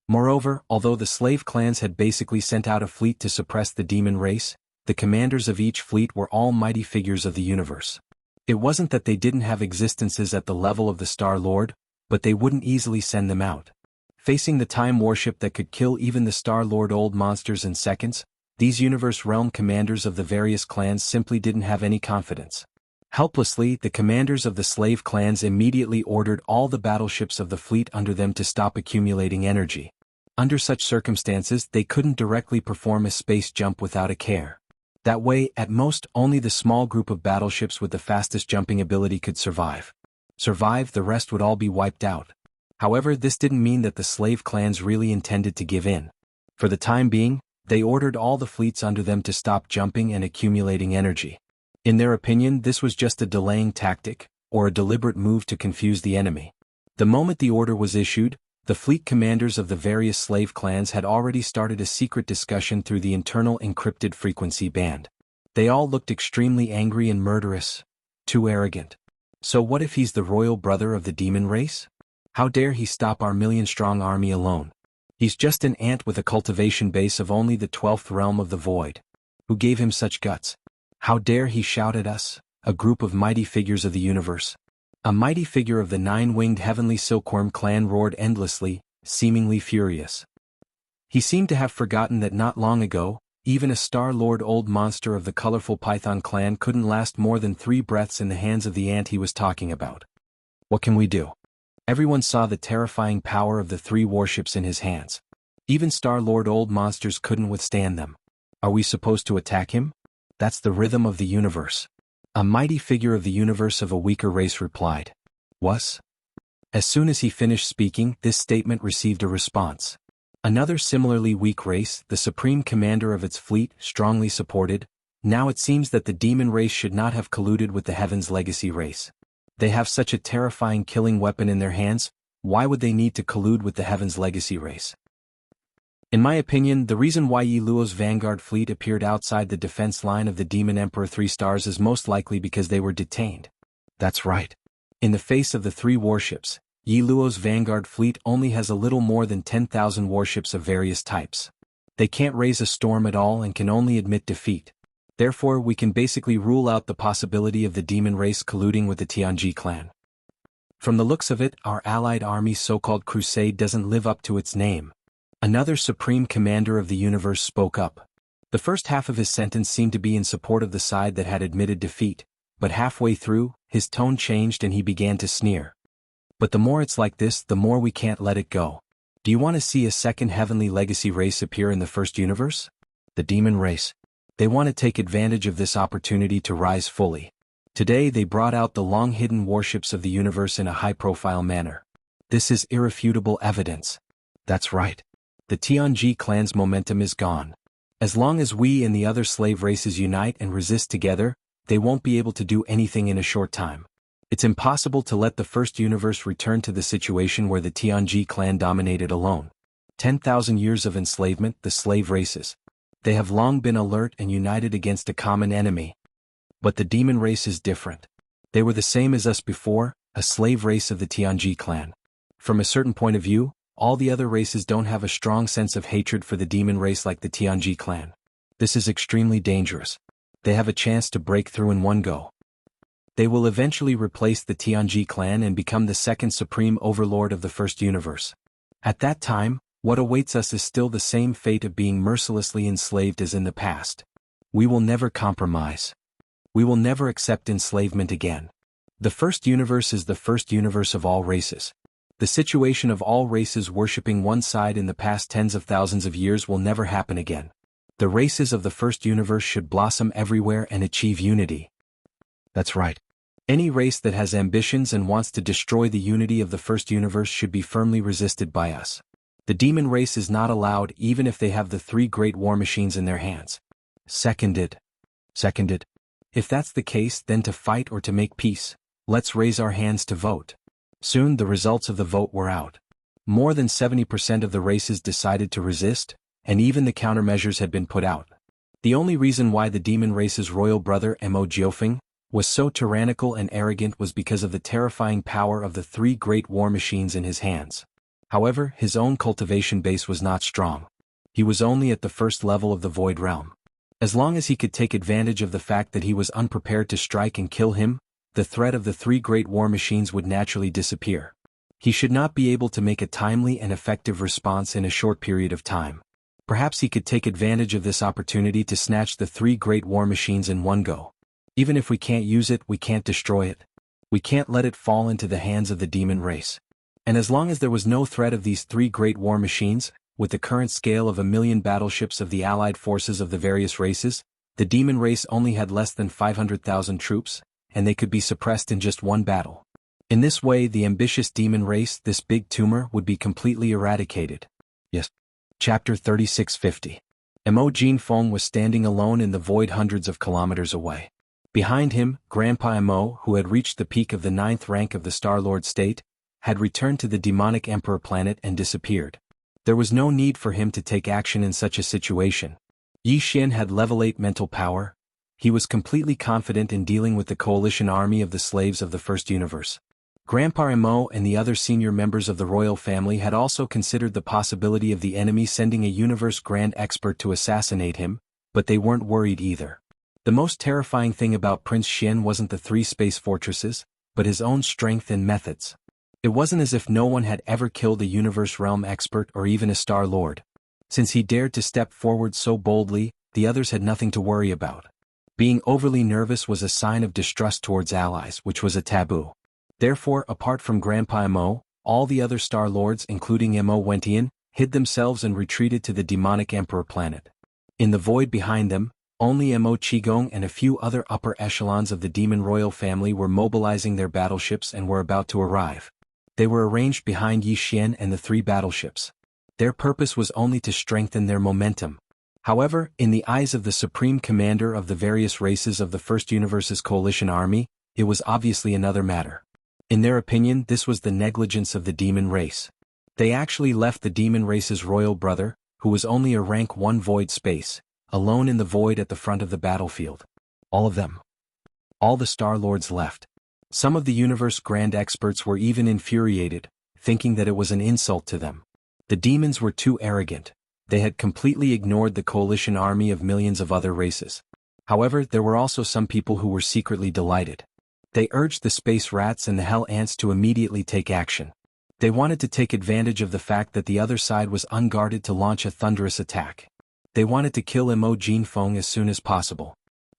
Moreover, although the slave clans had basically sent out a fleet to suppress the demon race, the commanders of each fleet were all mighty figures of the universe. It wasn't that they didn't have existences at the level of the Star-Lord, but they wouldn't easily send them out. Facing the Time warship that could kill even the Star-Lord Old Monsters in seconds, these universe realm commanders of the various clans simply didn't have any confidence. Helplessly, the commanders of the slave clans immediately ordered all the battleships of the fleet under them to stop accumulating energy. Under such circumstances, they couldn't directly perform a space jump without a care. That way, at most, only the small group of battleships with the fastest jumping ability could survive. The rest would all be wiped out. However, this didn't mean that the slave clans really intended to give in. For the time being, they ordered all the fleets under them to stop jumping and accumulating energy. In their opinion, this was just a delaying tactic, or a deliberate move to confuse the enemy. The moment the order was issued, the fleet commanders of the various slave clans had already started a secret discussion through the internal encrypted frequency band. They all looked extremely angry and murderous. Too arrogant. So what if he's the royal brother of the demon race? How dare he stop our million-strong army alone? He's just an ant with a cultivation base of only the 12th realm of the void. Who gave him such guts? How dare he shout at us, a group of mighty figures of the universe? A mighty figure of the 9-winged heavenly silkworm clan roared endlessly, seemingly furious. He seemed to have forgotten that not long ago, even a Star-Lord Old Monster of the colorful Python clan couldn't last more than 3 breaths in the hands of the ant he was talking about. What can we do? Everyone saw the terrifying power of the 3 warships in his hands. Even Star-Lord Old Monsters couldn't withstand them. Are we supposed to attack him? That's the rhythm of the universe. A mighty figure of the universe of a weaker race replied. Was? As soon as he finished speaking, this statement received a response. Another similarly weak race, the supreme commander of its fleet, strongly supported. Now it seems that the demon race should not have colluded with the Heaven's legacy race. They have such a terrifying killing weapon in their hands, why would they need to collude with the Heaven's Legacy race? In my opinion, the reason why Yi Luo's vanguard fleet appeared outside the defense line of the Demon Emperor 3 stars is most likely because they were detained. That's right. In the face of the 3 warships, Yi Luo's vanguard fleet only has a little more than 10,000 warships of various types. They can't raise a storm at all and can only admit defeat. Therefore, we can basically rule out the possibility of the demon race colluding with the Tianji clan. From the looks of it, our allied army's so-called crusade doesn't live up to its name. Another supreme commander of the universe spoke up. The first half of his sentence seemed to be in support of the side that had admitted defeat, but halfway through, his tone changed and he began to sneer. But the more it's like this, the more we can't let it go. Do you want to see a second heavenly legacy race appear in the first universe? The demon race. They want to take advantage of this opportunity to rise fully. Today they brought out the long-hidden warships of the universe in a high-profile manner. This is irrefutable evidence. That's right. The Tianji clan's momentum is gone. As long as we and the other slave races unite and resist together, they won't be able to do anything in a short time. It's impossible to let the first universe return to the situation where the Tianji clan dominated alone. 10,000 years of enslavement, the slave races. They have long been alert and united against a common enemy. But the demon race is different. They were the same as us before, a slave race of the Tianji clan. From a certain point of view, all the other races don't have a strong sense of hatred for the demon race like the Tianji clan. This is extremely dangerous. They have a chance to break through in one go. They will eventually replace the Tianji clan and become the second supreme overlord of the first universe. At that time, what awaits us is still the same fate of being mercilessly enslaved as in the past. We will never compromise. We will never accept enslavement again. The first universe is the first universe of all races. The situation of all races worshipping one side in the past tens of thousands of years will never happen again. The races of the first universe should blossom everywhere and achieve unity. That's right. Any race that has ambitions and wants to destroy the unity of the first universe should be firmly resisted by us. The demon race is not allowed even if they have the 3 great war machines in their hands. Seconded. If that's the case, then to fight or to make peace, let's raise our hands to vote. Soon the results of the vote were out. More than 70% of the races decided to resist, and even the countermeasures had been put out. The only reason why the demon race's royal brother Mo Jiofeng was so tyrannical and arrogant was because of the terrifying power of the 3 great war machines in his hands. However, his own cultivation base was not strong. He was only at the first level of the Void Realm. As long as he could take advantage of the fact that he was unprepared to strike and kill him, the threat of the 3 great war machines would naturally disappear. He should not be able to make a timely and effective response in a short period of time. Perhaps he could take advantage of this opportunity to snatch the 3 great war machines in one go. Even if we can't use it, we can't destroy it. We can't let it fall into the hands of the demon race. And as long as there was no threat of these 3 great war machines, with the current scale of 1,000,000 battleships of the allied forces of the various races, the demon race only had less than 500,000 troops, and they could be suppressed in just one battle. In this way, the ambitious demon race, this big tumor, would be completely eradicated. Yes. Chapter 3650. Mo Jinfeng was standing alone in the void hundreds of kilometers away. Behind him, Grandpa Mo, who had reached the peak of the 9th rank of the Star-Lord state, had returned to the demonic Emperor planet and disappeared. There was no need for him to take action in such a situation. Yi Xian had level 8 mental power. He was completely confident in dealing with the coalition army of the slaves of the first universe. Grandpa Mo and the other senior members of the royal family had also considered the possibility of the enemy sending a universe grand expert to assassinate him, but they weren't worried either. The most terrifying thing about Prince Xian wasn't the 3 space fortresses, but his own strength and methods. It wasn't as if no one had ever killed a universe realm expert or even a Star Lord. Since he dared to step forward so boldly, the others had nothing to worry about. Being overly nervous was a sign of distrust towards allies, which was a taboo. Therefore, apart from Grandpa Mo, all the other Star Lords, including Mo Wentian, hid themselves and retreated to the demonic Emperor planet. In the void behind them, only Mo Qigong and a few other upper echelons of the demon royal family were mobilizing their battleships and were about to arrive. They were arranged behind Yi Xian and the 3 battleships. Their purpose was only to strengthen their momentum. However, in the eyes of the supreme commander of the various races of the first universe's coalition army, it was obviously another matter. In their opinion, this was the negligence of the demon race. They actually left the demon race's royal brother, who was only a rank 1 void space, alone in the void at the front of the battlefield. All of them. All the Star Lords left. Some of the universe grand experts were even infuriated, thinking that it was an insult to them. The demons were too arrogant. They had completely ignored the coalition army of millions of other races. However, there were also some people who were secretly delighted. They urged the space rats and the hell ants to immediately take action. They wanted to take advantage of the fact that the other side was unguarded to launch a thunderous attack. They wanted to kill Mo Jinfeng as soon as possible.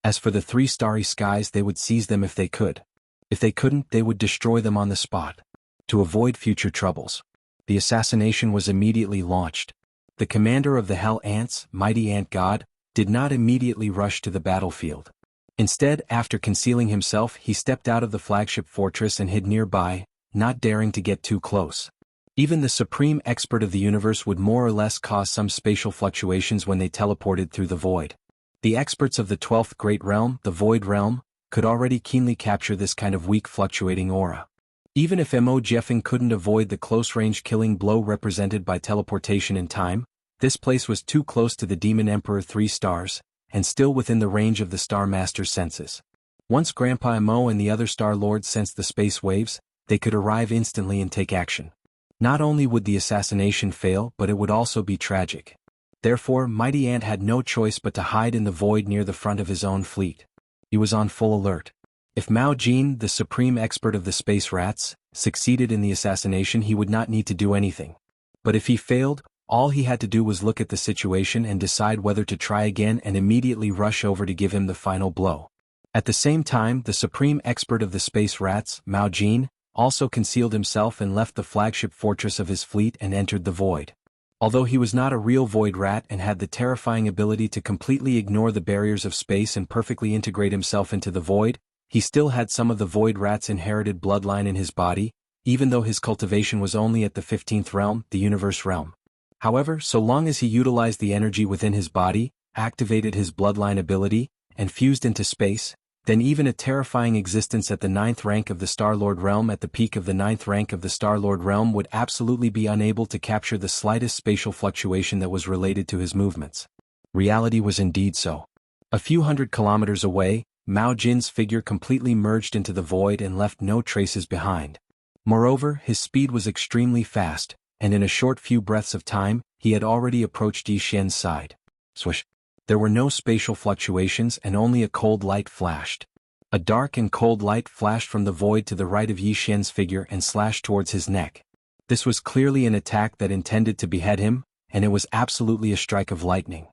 As for the 3 starry skies, they would seize them if they could. If they couldn't, they would destroy them on the spot. To avoid future troubles, the assassination was immediately launched. The commander of the Hell Ants, Mighty Ant God, did not immediately rush to the battlefield. Instead, after concealing himself, he stepped out of the flagship fortress and hid nearby, not daring to get too close. Even the supreme expert of the universe would more or less cause some spatial fluctuations when they teleported through the void. The experts of the 12th Great Realm, the Void Realm, could already keenly capture this kind of weak fluctuating aura. Even if Mo Jinfeng couldn't avoid the close-range killing blow represented by teleportation in time, this place was too close to the Demon Emperor 3 stars, and still within the range of the Star Master's senses. Once Grandpa Mo and the other Star Lords sensed the space waves, they could arrive instantly and take action. Not only would the assassination fail, but it would also be tragic. Therefore, Mighty Ant had no choice but to hide in the void near the front of his own fleet. He was on full alert. If Mao Jin, the supreme expert of the space rats, succeeded in the assassination, he would not need to do anything. But if he failed, all he had to do was look at the situation and decide whether to try again and immediately rush over to give him the final blow. At the same time, the supreme expert of the space rats, Mao Jin, also concealed himself and left the flagship fortress of his fleet and entered the void. Although he was not a real void rat and had the terrifying ability to completely ignore the barriers of space and perfectly integrate himself into the void, he still had some of the void rat's inherited bloodline in his body, even though his cultivation was only at the 15th realm, the universe realm. However, so long as he utilized the energy within his body, activated his bloodline ability, and fused into space, then even a terrifying existence at the 9th rank of the Star-Lord realm at the peak of the 9th rank of the Star-Lord realm would absolutely be unable to capture the slightest spatial fluctuation that was related to his movements. Reality was indeed so. A few hundred kilometers away, Mao Jin's figure completely merged into the void and left no traces behind. Moreover, his speed was extremely fast, and in a short few breaths of time, he had already approached Yi Xian's side. Swish! There were no spatial fluctuations and only a cold light flashed. A dark and cold light flashed from the void to the right of Yi Xian's figure and slashed towards his neck. This was clearly an attack that intended to behead him, and it was absolutely a strike of lightning.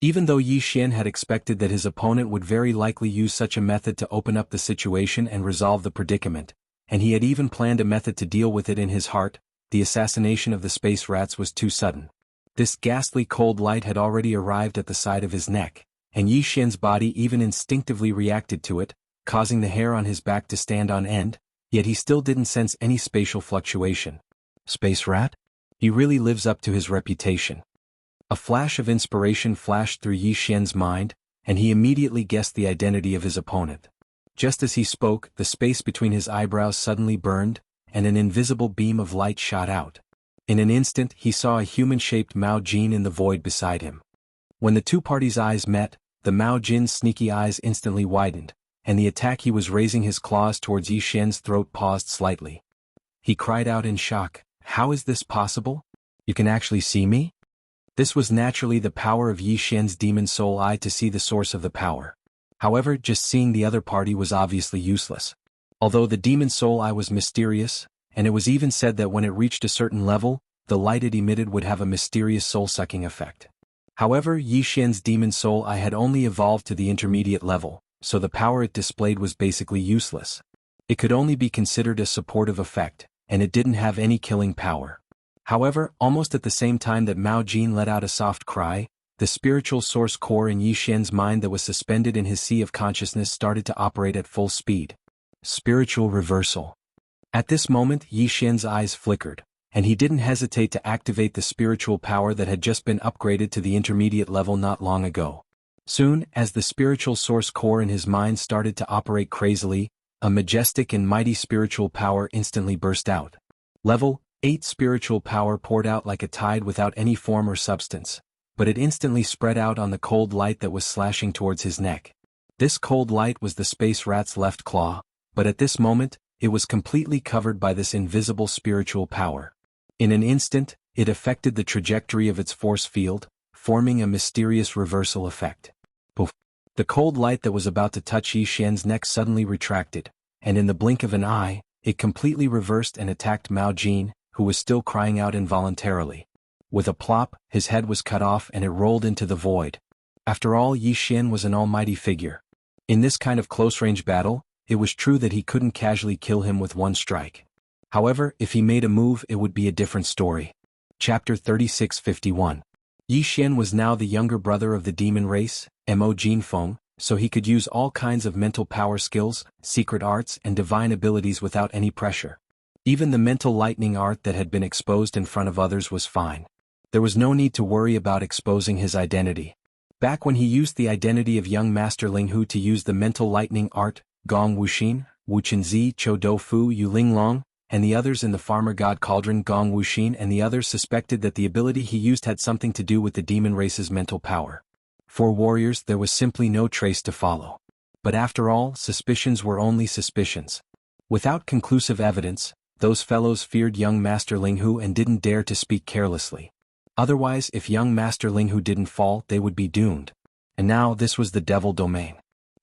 Even though Yi Xian had expected that his opponent would very likely use such a method to open up the situation and resolve the predicament, and he had even planned a method to deal with it in his heart, the assassination of the space rats was too sudden. This ghastly cold light had already arrived at the side of his neck, and Yi Xian's body even instinctively reacted to it, causing the hair on his back to stand on end, yet he still didn't sense any spatial fluctuation. Space rat? He really lives up to his reputation. A flash of inspiration flashed through Yi Xian's mind, and he immediately guessed the identity of his opponent. Just as he spoke, the space between his eyebrows suddenly burned, and an invisible beam of light shot out. In an instant, he saw a human-shaped Mao Jin in the void beside him. When the two parties' eyes met, the Mao Jin's sneaky eyes instantly widened, and the attack he was raising his claws towards Yi Xian's throat paused slightly. He cried out in shock, "How is this possible? You can actually see me?" This was naturally the power of Yi Xian's demon soul eye to see the source of the power. However, just seeing the other party was obviously useless. Although the demon soul eye was mysterious, and it was even said that when it reached a certain level, the light it emitted would have a mysterious soul-sucking effect. However, Yi Xian's demon soul eye had only evolved to the intermediate level, so the power it displayed was basically useless. It could only be considered a supportive effect, and it didn't have any killing power. However, almost at the same time that Mao Jin let out a soft cry, the spiritual source core in Yi Xian's mind that was suspended in his sea of consciousness started to operate at full speed. Spiritual reversal. At this moment, Yi Xian's eyes flickered, and he didn't hesitate to activate the spiritual power that had just been upgraded to the intermediate level not long ago. Soon, as the spiritual source core in his mind started to operate crazily, A majestic and mighty spiritual power instantly burst out. Level 8 spiritual power poured out like a tide without any form or substance, but it instantly spread out on the cold light that was slashing towards his neck. This cold light was the space rat's left claw, but at this moment, it was completely covered by this invisible spiritual power. In an instant, it affected the trajectory of its force field, forming a mysterious reversal effect. Poof! The cold light that was about to touch Yi Xian's neck suddenly retracted, and in the blink of an eye, it completely reversed and attacked Mao Jin, who was still crying out involuntarily. With a plop, his head was cut off and it rolled into the void. After all, Yi Xian was an almighty figure. In this kind of close-range battle, it was true that he couldn't casually kill him with one strike. However, if he made a move, it would be a different story. Chapter 3651. Yi Xian was now the younger brother of the demon race, Mo Jinfeng, so he could use all kinds of mental power skills, secret arts and divine abilities without any pressure. Even the mental lightning art that had been exposed in front of others was fine. There was no need to worry about exposing his identity. Back when he used the identity of young Master Ling Hu to use the mental lightning art, Gong Wuxin, Wuchenzi, Chou Doufu, Yu Linglong, and the others in the farmer god cauldron Gong Wuxin and the others suspected that the ability he used had something to do with the demon race's mental power. For warriors there was simply no trace to follow. But after all, suspicions were only suspicions. Without conclusive evidence, those fellows feared young Master Ling Hu and didn't dare to speak carelessly. Otherwise, if young Master Ling Hu didn't fall, they would be doomed. And now this was the devil domain.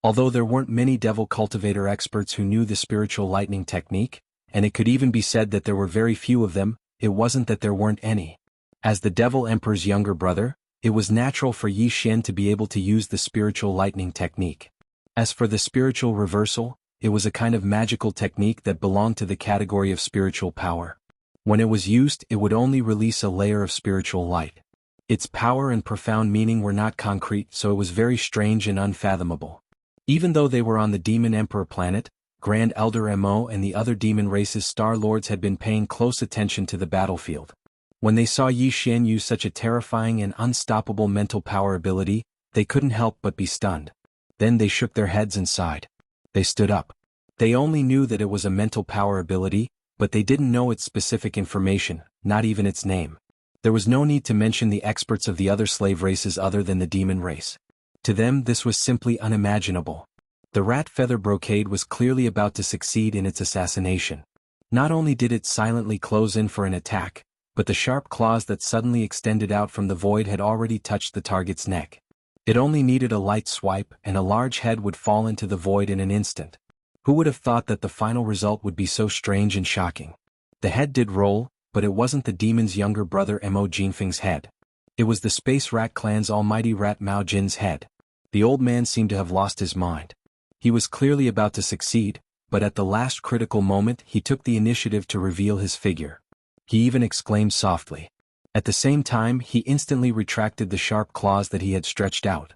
Although there weren't many devil cultivator experts who knew the spiritual lightning technique, and it could even be said that there were very few of them, it wasn't that there weren't any. As the Devil Emperor's younger brother, it was natural for Yi Xian to be able to use the spiritual lightning technique. As for the spiritual reversal, it was a kind of magical technique that belonged to the category of spiritual power. When it was used, it would only release a layer of spiritual light. Its power and profound meaning were not concrete, so it was very strange and unfathomable. Even though they were on the Demon Emperor planet, Grand Elder Mo and the other demon race's star lords had been paying close attention to the battlefield. When they saw Yi Xian use such a terrifying and unstoppable mental power ability, they couldn't help but be stunned. Then they shook their heads and sighed. They stood up. They only knew that it was a mental power ability, but they didn't know its specific information, not even its name. There was no need to mention the experts of the other slave races other than the demon race. To them this was simply unimaginable. The rat feather brocade was clearly about to succeed in its assassination. Not only did it silently close in for an attack, but the sharp claws that suddenly extended out from the void had already touched the target's neck. It only needed a light swipe and a large head would fall into the void in an instant. Who would have thought that the final result would be so strange and shocking? The head did roll, but it wasn't the demon's younger brother Mo Jinfeng's head. It was the Space Rat Clan's almighty rat Mao Jin's head. The old man seemed to have lost his mind. He was clearly about to succeed, but at the last critical moment he took the initiative to reveal his figure. He even exclaimed softly. At the same time he instantly retracted the sharp claws that he had stretched out.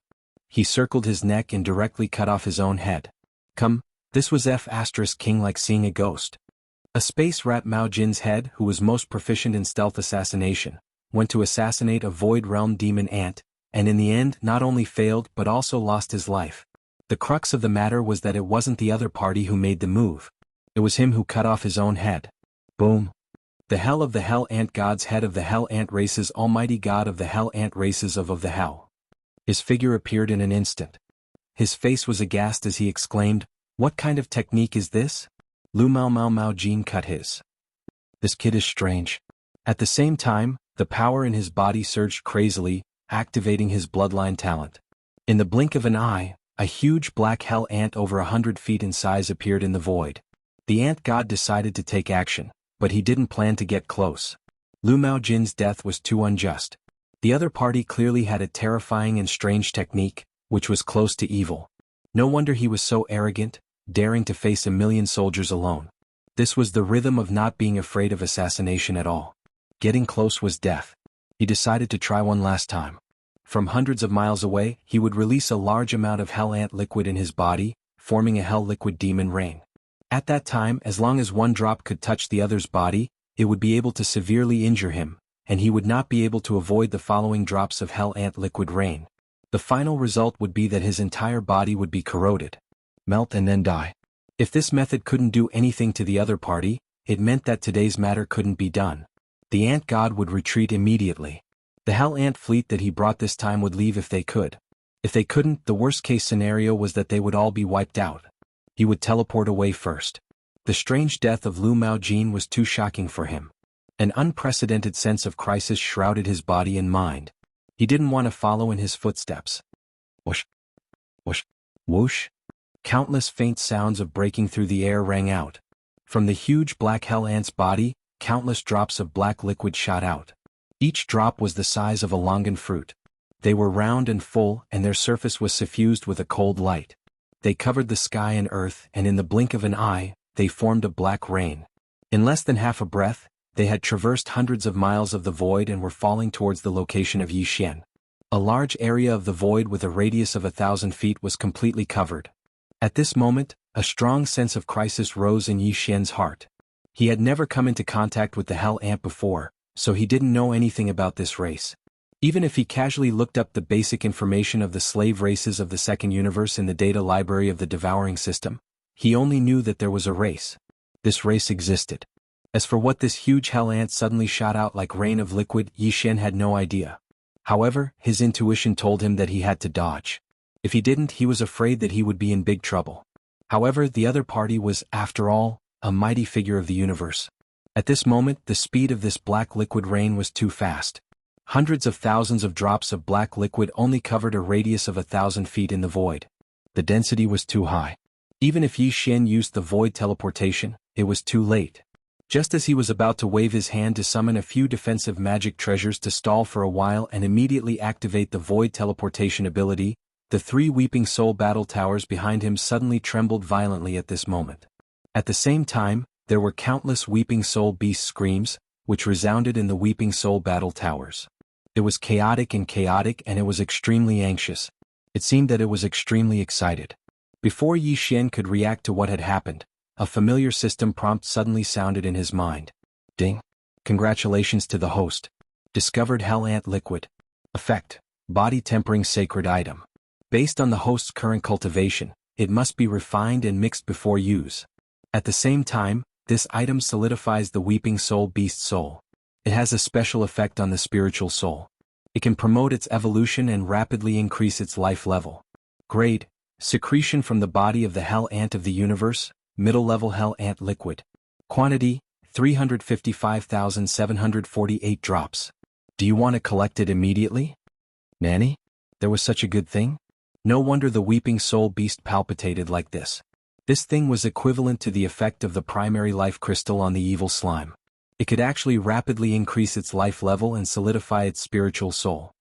He circled his neck and directly cut off his own head. Come, this was King like seeing a ghost. A space rat Mao Jin's head, who was most proficient in stealth assassination, went to assassinate a void realm demon ant, and in the end not only failed but also lost his life. The crux of the matter was that it wasn't the other party who made the move. It was him who cut off his own head. Boom. The hell of the hell ant god's head of the hell ant races, almighty god of the hell ant races of the hell. His figure appeared in an instant. His face was aghast as he exclaimed, "What kind of technique is this?" Lu Mao Jin cut his. This kid is strange. At the same time, the power in his body surged crazily, activating his bloodline talent. In the blink of an eye, a huge black hell ant over 100 feet in size appeared in the void. The ant god decided to take action, but he didn't plan to get close. Lu Mao Jin's death was too unjust. The other party clearly had a terrifying and strange technique, which was close to evil. No wonder he was so arrogant, daring to face 1,000,000 soldiers alone. This was the rhythm of not being afraid of assassination at all. Getting close was death. He decided to try one last time. From hundreds of miles away, he would release a large amount of hell ant liquid in his body, forming a hell liquid demon rain. At that time, as long as one drop could touch the other's body, it would be able to severely injure him, and he would not be able to avoid the following drops of hell ant liquid rain. The final result would be that his entire body would be corroded, melt and then die. If this method couldn't do anything to the other party, it meant that today's matter couldn't be done. The ant god would retreat immediately. The hell ant fleet that he brought this time would leave if they could. If they couldn't, the worst-case scenario was that they would all be wiped out. He would teleport away first. The strange death of Lu Mao Jin was too shocking for him. An unprecedented sense of crisis shrouded his body and mind. He didn't want to follow in his footsteps. Whoosh! Whoosh! Whoosh! Countless faint sounds of breaking through the air rang out. From the huge black hell ant's body, countless drops of black liquid shot out. Each drop was the size of a longan fruit. They were round and full, and their surface was suffused with a cold light. They covered the sky and earth, and in the blink of an eye, they formed a black rain. In less than half a breath, they had traversed hundreds of miles of the void and were falling towards the location of Yi Xian. A large area of the void with a radius of 1,000 feet was completely covered. At this moment, a strong sense of crisis rose in Yi Xian's heart. He had never come into contact with the hell ant before, so he didn't know anything about this race. Even if he casually looked up the basic information of the slave races of the second universe in the data library of the devouring system, he only knew that there was a race. This race existed. As for what this huge hell ant suddenly shot out like rain of liquid, Yi Xian had no idea. However, his intuition told him that he had to dodge. If he didn't, he was afraid that he would be in big trouble. However, the other party was, after all, a mighty figure of the universe. At this moment, the speed of this black liquid rain was too fast. Hundreds of thousands of drops of black liquid only covered a radius of 1,000 feet in the void. The density was too high. Even if Yi Xian used the void teleportation, it was too late. Just as he was about to wave his hand to summon a few defensive magic treasures to stall for a while and immediately activate the void teleportation ability, the 3 weeping soul battle towers behind him suddenly trembled violently at this moment. At the same time, there were countless weeping soul beast screams, which resounded in the weeping soul battle towers. It was chaotic and it was extremely anxious. It seemed that it was extremely excited. Before Yi Xian could react to what had happened, a familiar system prompt suddenly sounded in his mind. Ding! Congratulations to the host. Discovered Hell Ant Liquid. Effect: Body Tempering Sacred Item. Based on the host's current cultivation, it must be refined and mixed before use. At the same time, this item solidifies the Weeping Soul Beast soul. It has a special effect on the spiritual soul. It can promote its evolution and rapidly increase its life level. Grade: Secretion from the body of the Hell Ant of the universe, middle-level Hell Ant Liquid. Quantity: 355,748 drops. Do you want to collect it immediately? Nanny? There was such a good thing? No wonder the Weeping Soul Beast palpitated like this. This thing was equivalent to the effect of the primary life crystal on the evil slime. It could actually rapidly increase its life level and solidify its spiritual soul.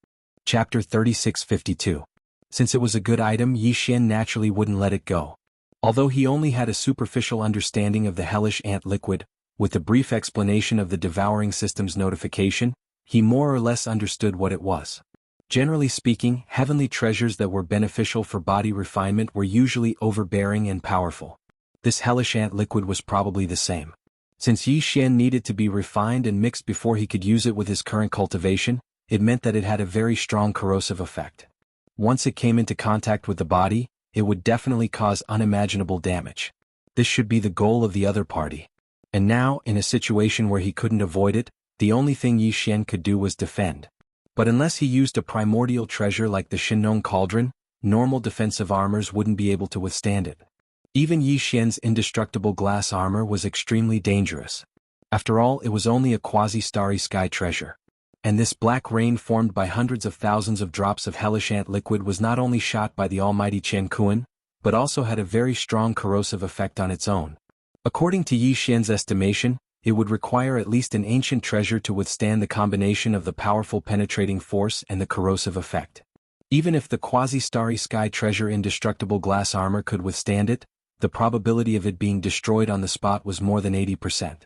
Chapter 3652. Since it was a good item, Yi Xian naturally wouldn't let it go. Although he only had a superficial understanding of the hellish ant liquid, with a brief explanation of the devouring system's notification, he more or less understood what it was. Generally speaking, heavenly treasures that were beneficial for body refinement were usually overbearing and powerful. This hellish ant liquid was probably the same. Since Yi Xian needed to be refined and mixed before he could use it with his current cultivation, it meant that it had a very strong corrosive effect. Once it came into contact with the body, it would definitely cause unimaginable damage. This should be the goal of the other party. And now, in a situation where he couldn't avoid it, the only thing Yi Xian could do was defend. But unless he used a primordial treasure like the Shinnong Cauldron, normal defensive armors wouldn't be able to withstand it. Even Yi Xian's indestructible glass armor was extremely dangerous. After all, it was only a quasi-starry sky treasure. And this black rain formed by hundreds of thousands of drops of hellish ant liquid was not only shot by the almighty Chen Kuan, but also had a very strong corrosive effect on its own. According to Yi Xian's estimation, it would require at least an ancient treasure to withstand the combination of the powerful penetrating force and the corrosive effect. Even if the quasi-starry sky treasure indestructible glass armor could withstand it, the probability of it being destroyed on the spot was more than 80%.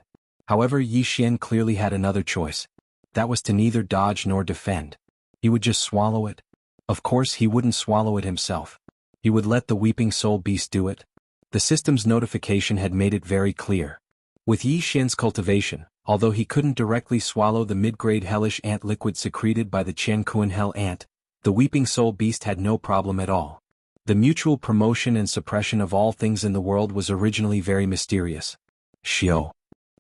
However, Yi Xian clearly had another choice. That was to neither dodge nor defend. He would just swallow it. Of course, he wouldn't swallow it himself. He would let the Weeping Soul Beast do it. The system's notification had made it very clear. With Yi Xian's cultivation, although he couldn't directly swallow the mid-grade hellish ant liquid secreted by the Chen Kuan Hell Ant, the Weeping Soul Beast had no problem at all. The mutual promotion and suppression of all things in the world was originally very mysterious. Shio.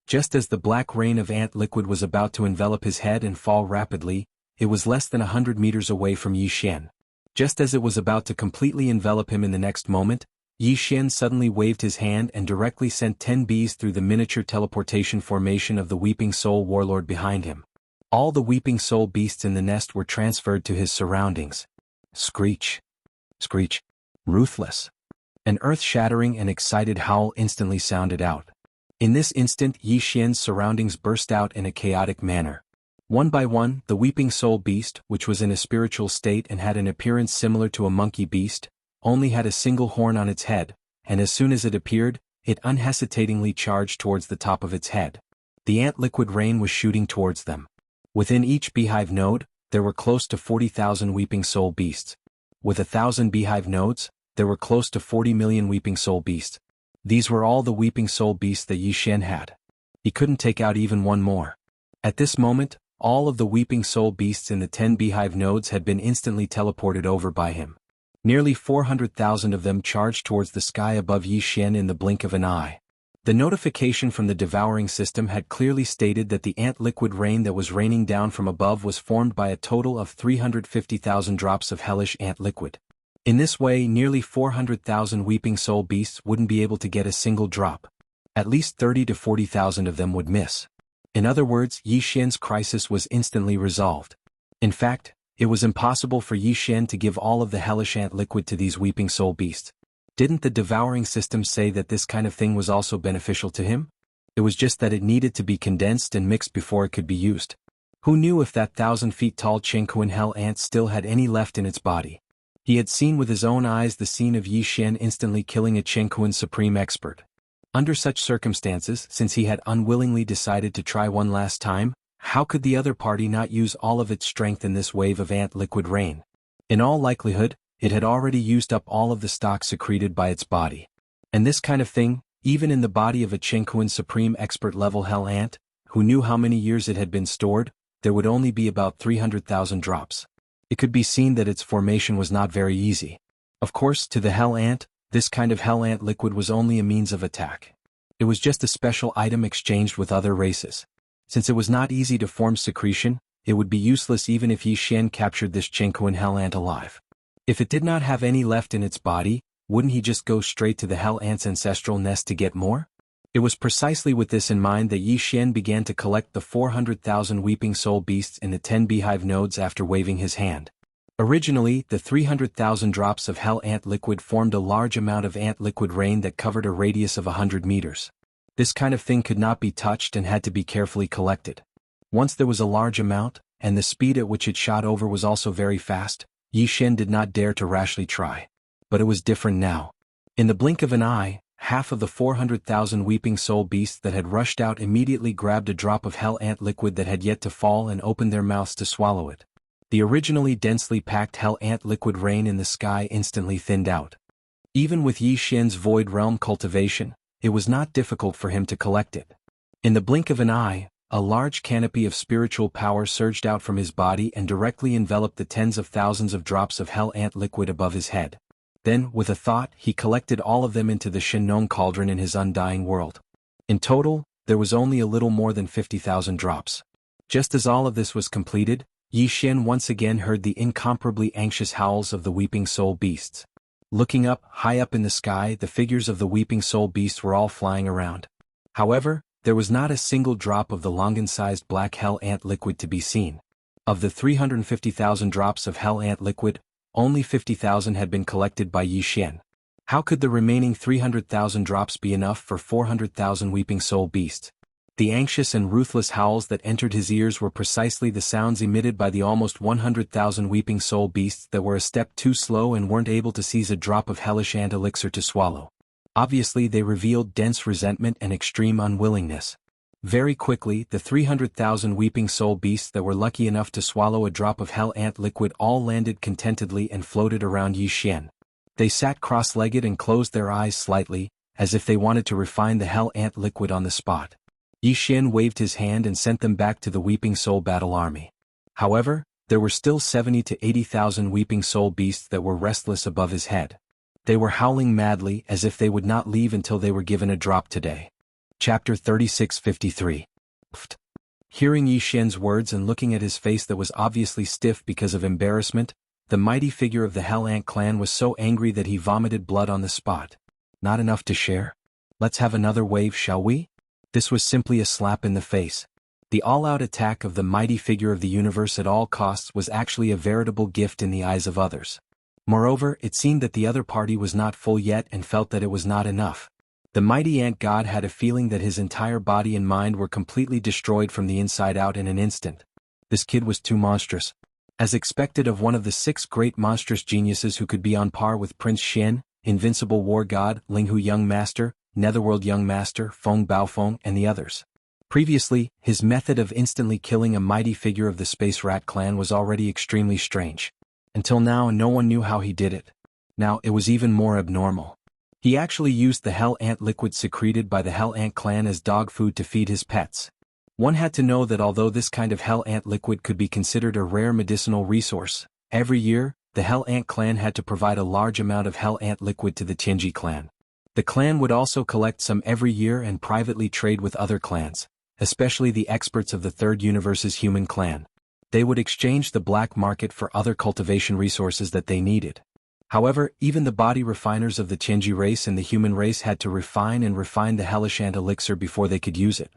Just as the black rain of ant liquid was about to envelop his head and fall rapidly, it was less than 100 meters away from Yi Xian. Just as it was about to completely envelop him in the next moment, Yi Xian suddenly waved his hand and directly sent 10 bees through the miniature teleportation formation of the Weeping Soul Warlord behind him. All the Weeping Soul beasts in the nest were transferred to his surroundings. Screech. Screech. Ruthless. An earth-shattering and excited howl instantly sounded out. In this instant Yi Xian's surroundings burst out in a chaotic manner. One by one, the Weeping Soul beast, which was in a spiritual state and had an appearance similar to a monkey beast, only had a single horn on its head, and as soon as it appeared, it unhesitatingly charged towards the top of its head. The ant liquid rain was shooting towards them. Within each beehive node, there were close to 40,000 Weeping Soul beasts. With 1,000 beehive nodes, there were close to 40 million Weeping Soul beasts. These were all the Weeping Soul beasts that Yi Xian had. He couldn't take out even one more. At this moment, all of the Weeping Soul beasts in the 10 beehive nodes had been instantly teleported over by him. Nearly 400,000 of them charged towards the sky above Yi Xian in the blink of an eye. The notification from the devouring system had clearly stated that the ant liquid rain that was raining down from above was formed by a total of 350,000 drops of hellish ant liquid. In this way, nearly 400,000 Weeping Soul beasts wouldn't be able to get a single drop. At least 30 to 40,000 of them would miss. In other words, Yi Xian's crisis was instantly resolved. In fact, it was impossible for Yi Xian to give all of the hellish ant liquid to these Weeping Soul beasts. Didn't the devouring system say that this kind of thing was also beneficial to him? It was just that it needed to be condensed and mixed before it could be used. Who knew if that 1,000 feet tall Chengkuan hell ant still had any left in its body? He had seen with his own eyes the scene of Yi Xian instantly killing a Chengkuan supreme expert. Under such circumstances, since he had unwillingly decided to try one last time, how could the other party not use all of its strength in this wave of ant liquid rain? In all likelihood, it had already used up all of the stock secreted by its body. And this kind of thing, even in the body of a Chengkuan supreme expert level hell ant, who knew how many years it had been stored, there would only be about 300,000 drops. It could be seen that its formation was not very easy. Of course, to the hell ant, this kind of hell ant liquid was only a means of attack. It was just a special item exchanged with other races. Since it was not easy to form secretion, it would be useless even if Yi Xian captured this Chengkuan hell ant alive. If it did not have any left in its body, wouldn't he just go straight to the hell ant's ancestral nest to get more? It was precisely with this in mind that Yi Xian began to collect the 400,000 Weeping Soul beasts in the 10 beehive nodes after waving his hand. Originally, the 300,000 drops of hell ant liquid formed a large amount of ant liquid rain that covered a radius of 100 meters. This kind of thing could not be touched and had to be carefully collected. Once there was a large amount, and the speed at which it shot over was also very fast, Yi Xian did not dare to rashly try. But it was different now. In the blink of an eye, half of the 400,000 Weeping Soul beasts that had rushed out immediately grabbed a drop of hell ant liquid that had yet to fall and opened their mouths to swallow it. The originally densely packed hell ant liquid rain in the sky instantly thinned out. Even with Yi Xian's void realm cultivation, it was not difficult for him to collect it. In the blink of an eye, a large canopy of spiritual power surged out from his body and directly enveloped the tens of thousands of drops of hell ant liquid above his head. Then, with a thought, he collected all of them into the Shinnon cauldron in his undying world. In total, there was only a little more than 50,000 drops. Just as all of this was completed, Yi Xian once again heard the incomparably anxious howls of the Weeping Soul beasts. Looking up, high up in the sky, the figures of the Weeping Soul beasts were all flying around. However, there was not a single drop of the Longan-sized black hell ant liquid to be seen. Of the 350,000 drops of hell ant liquid, only 50,000 had been collected by Yi Xian. How could the remaining 300,000 drops be enough for 400,000 Weeping Soul beasts? The anxious and ruthless howls that entered his ears were precisely the sounds emitted by the almost 100,000 Weeping Soul beasts that were a step too slow and weren't able to seize a drop of hellish ant elixir to swallow. Obviously, they revealed dense resentment and extreme unwillingness. Very quickly, the 300,000 Weeping Soul beasts that were lucky enough to swallow a drop of hell ant liquid all landed contentedly and floated around Yi Xian. They sat cross-legged and closed their eyes slightly, as if they wanted to refine the hell ant liquid on the spot. Yi Xian waved his hand and sent them back to the Weeping Soul battle army. However, there were still 70 to 80,000 Weeping Soul beasts that were restless above his head. They were howling madly as if they would not leave until they were given a drop today. Chapter 36:53. Hearing Yi Xian's words and looking at his face that was obviously stiff because of embarrassment, the mighty figure of the Hell Ant clan was so angry that he vomited blood on the spot. Not enough to share? Let's have another wave, shall we? This was simply a slap in the face. The all-out attack of the mighty figure of the universe at all costs was actually a veritable gift in the eyes of others. Moreover, it seemed that the other party was not full yet and felt that it was not enough. The mighty ant god had a feeling that his entire body and mind were completely destroyed from the inside out in an instant. This kid was too monstrous. As expected of one of the 6 great monstrous geniuses who could be on par with Prince Xian, Invincible War God, Linghu Young Master, Netherworld Young Master, Feng Baofeng, and the others. Previously, his method of instantly killing a mighty figure of the Space Rat clan was already extremely strange. Until now, no one knew how he did it. Now, it was even more abnormal. He actually used the Hell Ant liquid secreted by the Hell Ant clan as dog food to feed his pets. One had to know that although this kind of Hell Ant liquid could be considered a rare medicinal resource, every year, the Hell Ant clan had to provide a large amount of Hell Ant liquid to the Tianji clan. The clan would also collect some every year and privately trade with other clans, especially the experts of the Third Universe's human clan. They would exchange the black market for other cultivation resources that they needed. However, even the body refiners of the Tianji race and the human race had to refine the hellish ant elixir before they could use it.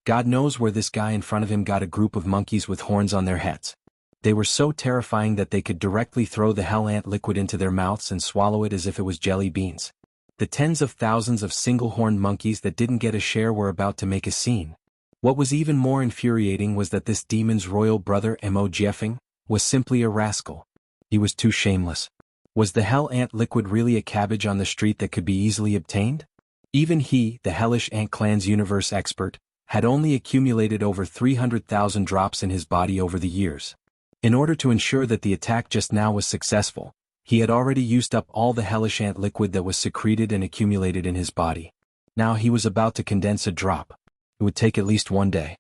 God knows where this guy in front of him got a group of monkeys with horns on their heads. They were so terrifying that they could directly throw the hell ant liquid into their mouths and swallow it as if it was jelly beans. The tens of thousands of single-horned monkeys that didn't get a share were about to make a scene. What was even more infuriating was that this demon's royal brother Mo Jiefeng was simply a rascal. He was too shameless. Was the Hell Ant liquid really a cabbage on the street that could be easily obtained? Even he, the Hellish Ant Clan's universe expert, had only accumulated over 300,000 drops in his body over the years. In order to ensure that the attack just now was successful, he had already used up all the Hellish Ant liquid that was secreted and accumulated in his body. Now he was about to condense a drop. It would take at least one day.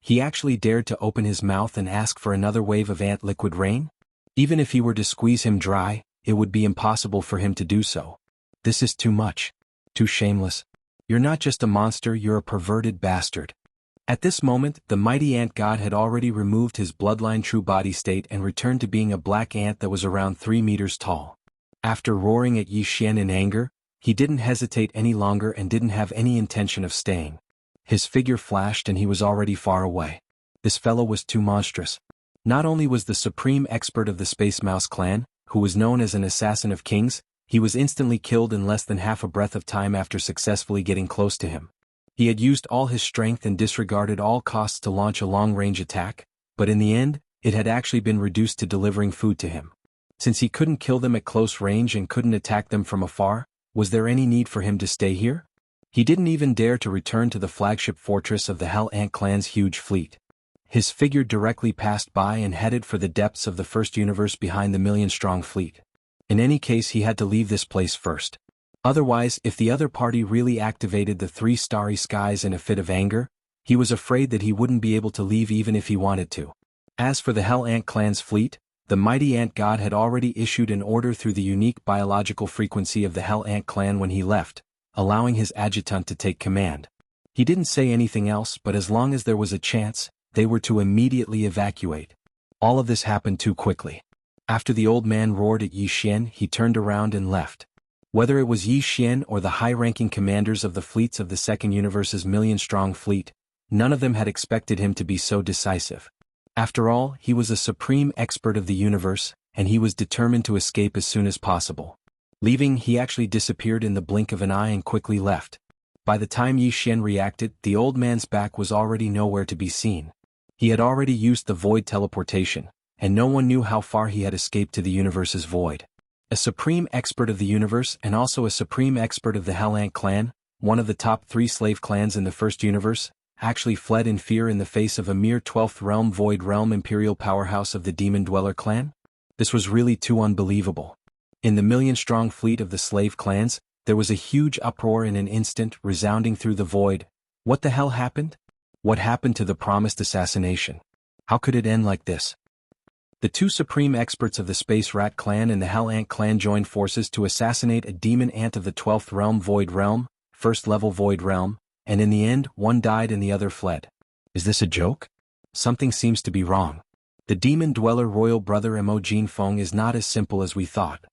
He actually dared to open his mouth and ask for another wave of ant liquid rain? Even if he were to squeeze him dry, it would be impossible for him to do so. This is too much. Too shameless. You're not just a monster, you're a perverted bastard. At this moment, the mighty ant god had already removed his bloodline true body state and returned to being a black ant that was around 3 meters tall. After roaring at Yi Xian in anger, he didn't hesitate any longer and didn't have any intention of staying. His figure flashed and he was already far away. This fellow was too monstrous. Not only was the supreme expert of the Space Mouse clan, who was known as an assassin of kings, he was instantly killed in less than half a breath of time after successfully getting close to him. He had used all his strength and disregarded all costs to launch a long-range attack, but in the end, it had actually been reduced to delivering food to him. Since he couldn't kill them at close range and couldn't attack them from afar, was there any need for him to stay here? He didn't even dare to return to the flagship fortress of the Hell Ant clan's huge fleet. His figure directly passed by and headed for the depths of the first universe behind the million-strong fleet. In any case, he had to leave this place first. Otherwise, if the other party really activated the 3 starry skies in a fit of anger, he was afraid that he wouldn't be able to leave even if he wanted to. As for the Hell Ant clan's fleet, the mighty ant god had already issued an order through the unique biological frequency of the Hell Ant clan when he left, allowing his adjutant to take command. He didn't say anything else, but as long as there was a chance, they were to immediately evacuate. All of this happened too quickly. After the old man roared at Yi Xian, he turned around and left. Whether it was Yi Xian or the high-ranking commanders of the fleets of the Second Universe's million-strong fleet, none of them had expected him to be so decisive. After all, he was a supreme expert of the universe, and he was determined to escape as soon as possible. Leaving, he actually disappeared in the blink of an eye and quickly left. By the time Yi Xian reacted, the old man's back was already nowhere to be seen. He had already used the void teleportation, and no one knew how far he had escaped to the universe's void. A supreme expert of the universe and also a supreme expert of the Hell Ant clan, one of the top 3 slave clans in the first universe, actually fled in fear in the face of a mere 12th realm void realm imperial powerhouse of the Demon Dweller clan? This was really too unbelievable. In the million-strong fleet of the slave clans, there was a huge uproar in an instant, resounding through the void. What the hell happened? What happened to the promised assassination? How could it end like this? The two supreme experts of the Space Rat clan and the Hell Ant clan joined forces to assassinate a demon ant of the 12th realm Void Realm, first level Void Realm, and in the end, one died and the other fled. Is this a joke? Something seems to be wrong. The demon dweller royal brother Mo Jinfeng is not as simple as we thought.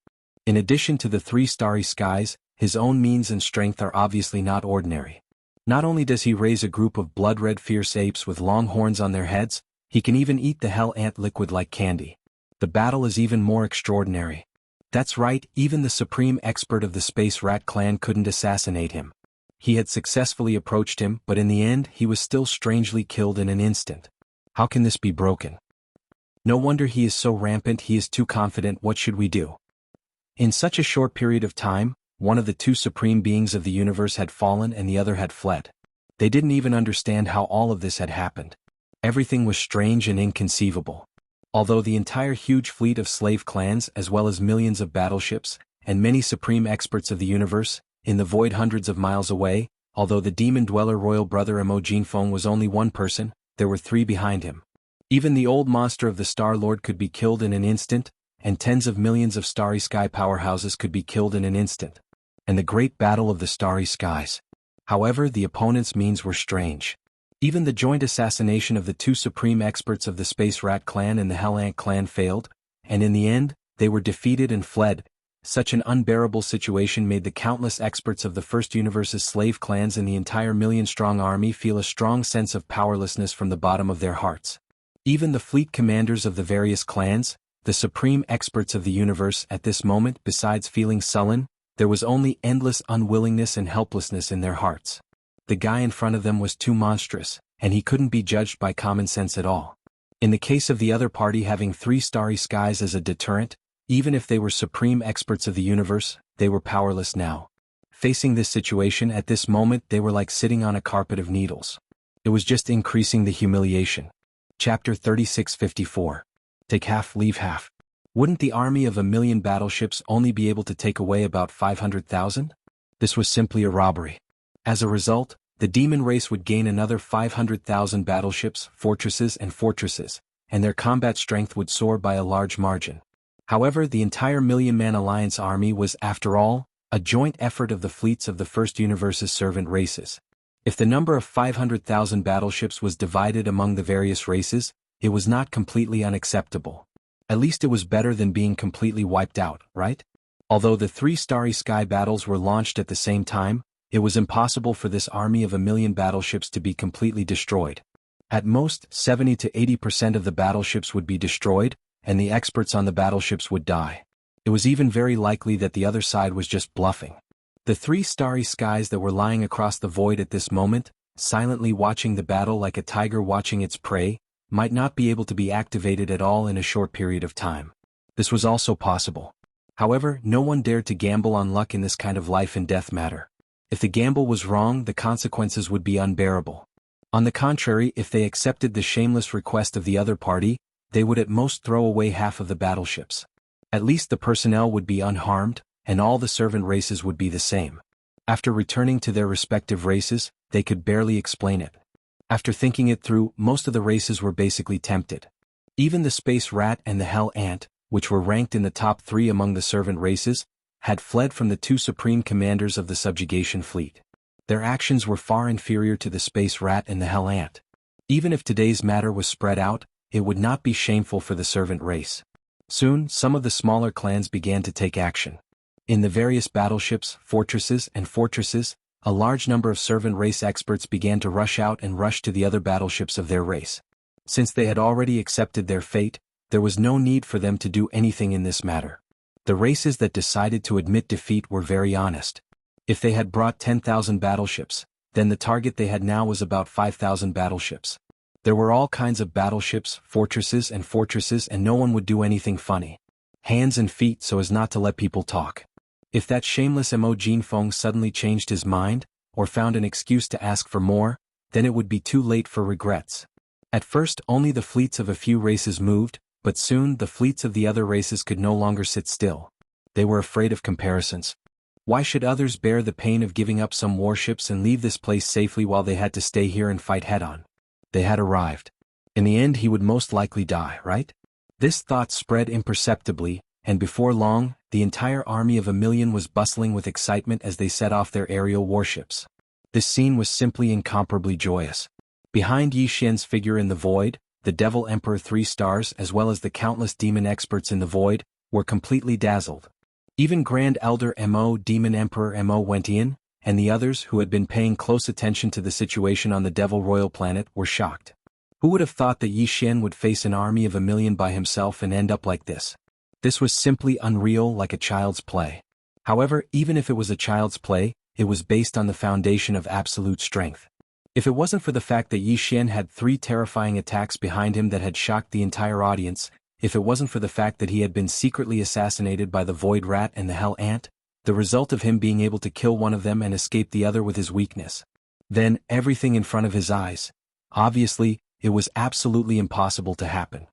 In addition to the 3 starry skies, his own means and strength are obviously not ordinary. Not only does he raise a group of blood-red fierce apes with long horns on their heads, he can even eat the Hell Ant liquid like candy. The battle is even more extraordinary. That's right, even the supreme expert of the Space Rat clan couldn't assassinate him. He had successfully approached him, but in the end he was still strangely killed in an instant. How can this be broken? No wonder he is so rampant. He is too confident. What should we do? In such a short period of time, one of the 2 supreme beings of the universe had fallen and the other had fled. They didn't even understand how all of this had happened. Everything was strange and inconceivable. Although the entire huge fleet of slave clans as well as millions of battleships, and many supreme experts of the universe, in the void hundreds of miles away, although the demon dweller royal brother Mo Jinfeng was only one person, there were 3 behind him. Even the old monster of the Star Lord could be killed in an instant, and tens of millions of starry sky powerhouses could be killed in an instant. And the great battle of the starry skies. However, the opponents' means were strange. Even the joint assassination of the 2 supreme experts of the Space Rat clan and the Hell Ant clan failed, and in the end, they were defeated and fled. Such an unbearable situation made the countless experts of the First Universe's slave clans and the entire million-strong army feel a strong sense of powerlessness from the bottom of their hearts. Even the fleet commanders of the various clans, the supreme experts of the universe at this moment, besides feeling sullen, there was only endless unwillingness and helplessness in their hearts. The guy in front of them was too monstrous, and he couldn't be judged by common sense at all. In the case of the other party having 3 starry skies as a deterrent, even if they were supreme experts of the universe, they were powerless now. Facing this situation at this moment, they were like sitting on a carpet of needles. It was just increasing the humiliation. Chapter 3654. Take half, leave half. Wouldn't the army of 1,000,000 battleships only be able to take away about 500,000? This was simply a robbery. As a result, the demon race would gain another 500,000 battleships, fortresses, and their combat strength would soar by a large margin. However, the entire Million-Man Alliance army was, after all, a joint effort of the fleets of the First Universe's servant races. If the number of 500,000 battleships was divided among the various races, it was not completely unacceptable. At least it was better than being completely wiped out, right? Although the 3 starry sky battles were launched at the same time, it was impossible for this army of 1,000,000 battleships to be completely destroyed. At most, 70 to 80% of the battleships would be destroyed, and the experts on the battleships would die. It was even very likely that the other side was just bluffing. The 3 starry skies that were lying across the void at this moment, silently watching the battle like a tiger watching its prey, might not be able to be activated at all in a short period of time. This was also possible. However, no one dared to gamble on luck in this kind of life and death matter. If the gamble was wrong, the consequences would be unbearable. On the contrary, if they accepted the shameless request of the other party, they would at most throw away half of the battleships. At least the personnel would be unharmed, and all the servant races would be the same. After returning to their respective races, they could barely explain it. After thinking it through, most of the races were basically tempted. Even the Space Rat and the Hell Ant, which were ranked in the top 3 among the servant races, had fled from the 2 supreme commanders of the subjugation fleet. Their actions were far inferior to the Space Rat and the Hell Ant. Even if today's matter was spread out, it would not be shameful for the servant race. Soon, some of the smaller clans began to take action. In the various battleships, fortresses, a large number of servant race experts began to rush out and rush to the other battleships of their race. Since they had already accepted their fate, there was no need for them to do anything in this matter. The races that decided to admit defeat were very honest. If they had brought 10,000 battleships, then the target they had now was about 5,000 battleships. There were all kinds of battleships, fortresses, and no one would do anything funny. Hands and feet so as not to let people talk. If that shameless Mo Jinfeng suddenly changed his mind, or found an excuse to ask for more, then it would be too late for regrets. At first only the fleets of a few races moved, but soon the fleets of the other races could no longer sit still. They were afraid of comparisons. Why should others bear the pain of giving up some warships and leave this place safely while they had to stay here and fight head-on? They had arrived. In the end he would most likely die, right? This thought spread imperceptibly, and before long, the entire army of 1,000,000 was bustling with excitement as they set off their aerial warships. This scene was simply incomparably joyous. Behind Yi Xian's figure in the void, the Devil Emperor 3 stars as well as the countless demon experts in the void, were completely dazzled. Even Grand Elder Mo Demon Emperor Mo Wentian, and the others who had been paying close attention to the situation on the Devil Royal planet were shocked. Who would have thought that Yi Xian would face an army of 1,000,000 by himself and end up like this? This was simply unreal, like a child's play. However, even if it was a child's play, it was based on the foundation of absolute strength. If it wasn't for the fact that Yi Xian had 3 terrifying attacks behind him that had shocked the entire audience, if it wasn't for the fact that he had been secretly assassinated by the Void Rat and the Hell Ant, the result of him being able to kill one of them and escape the other with his weakness, then everything in front of his eyes, obviously, it was absolutely impossible to happen.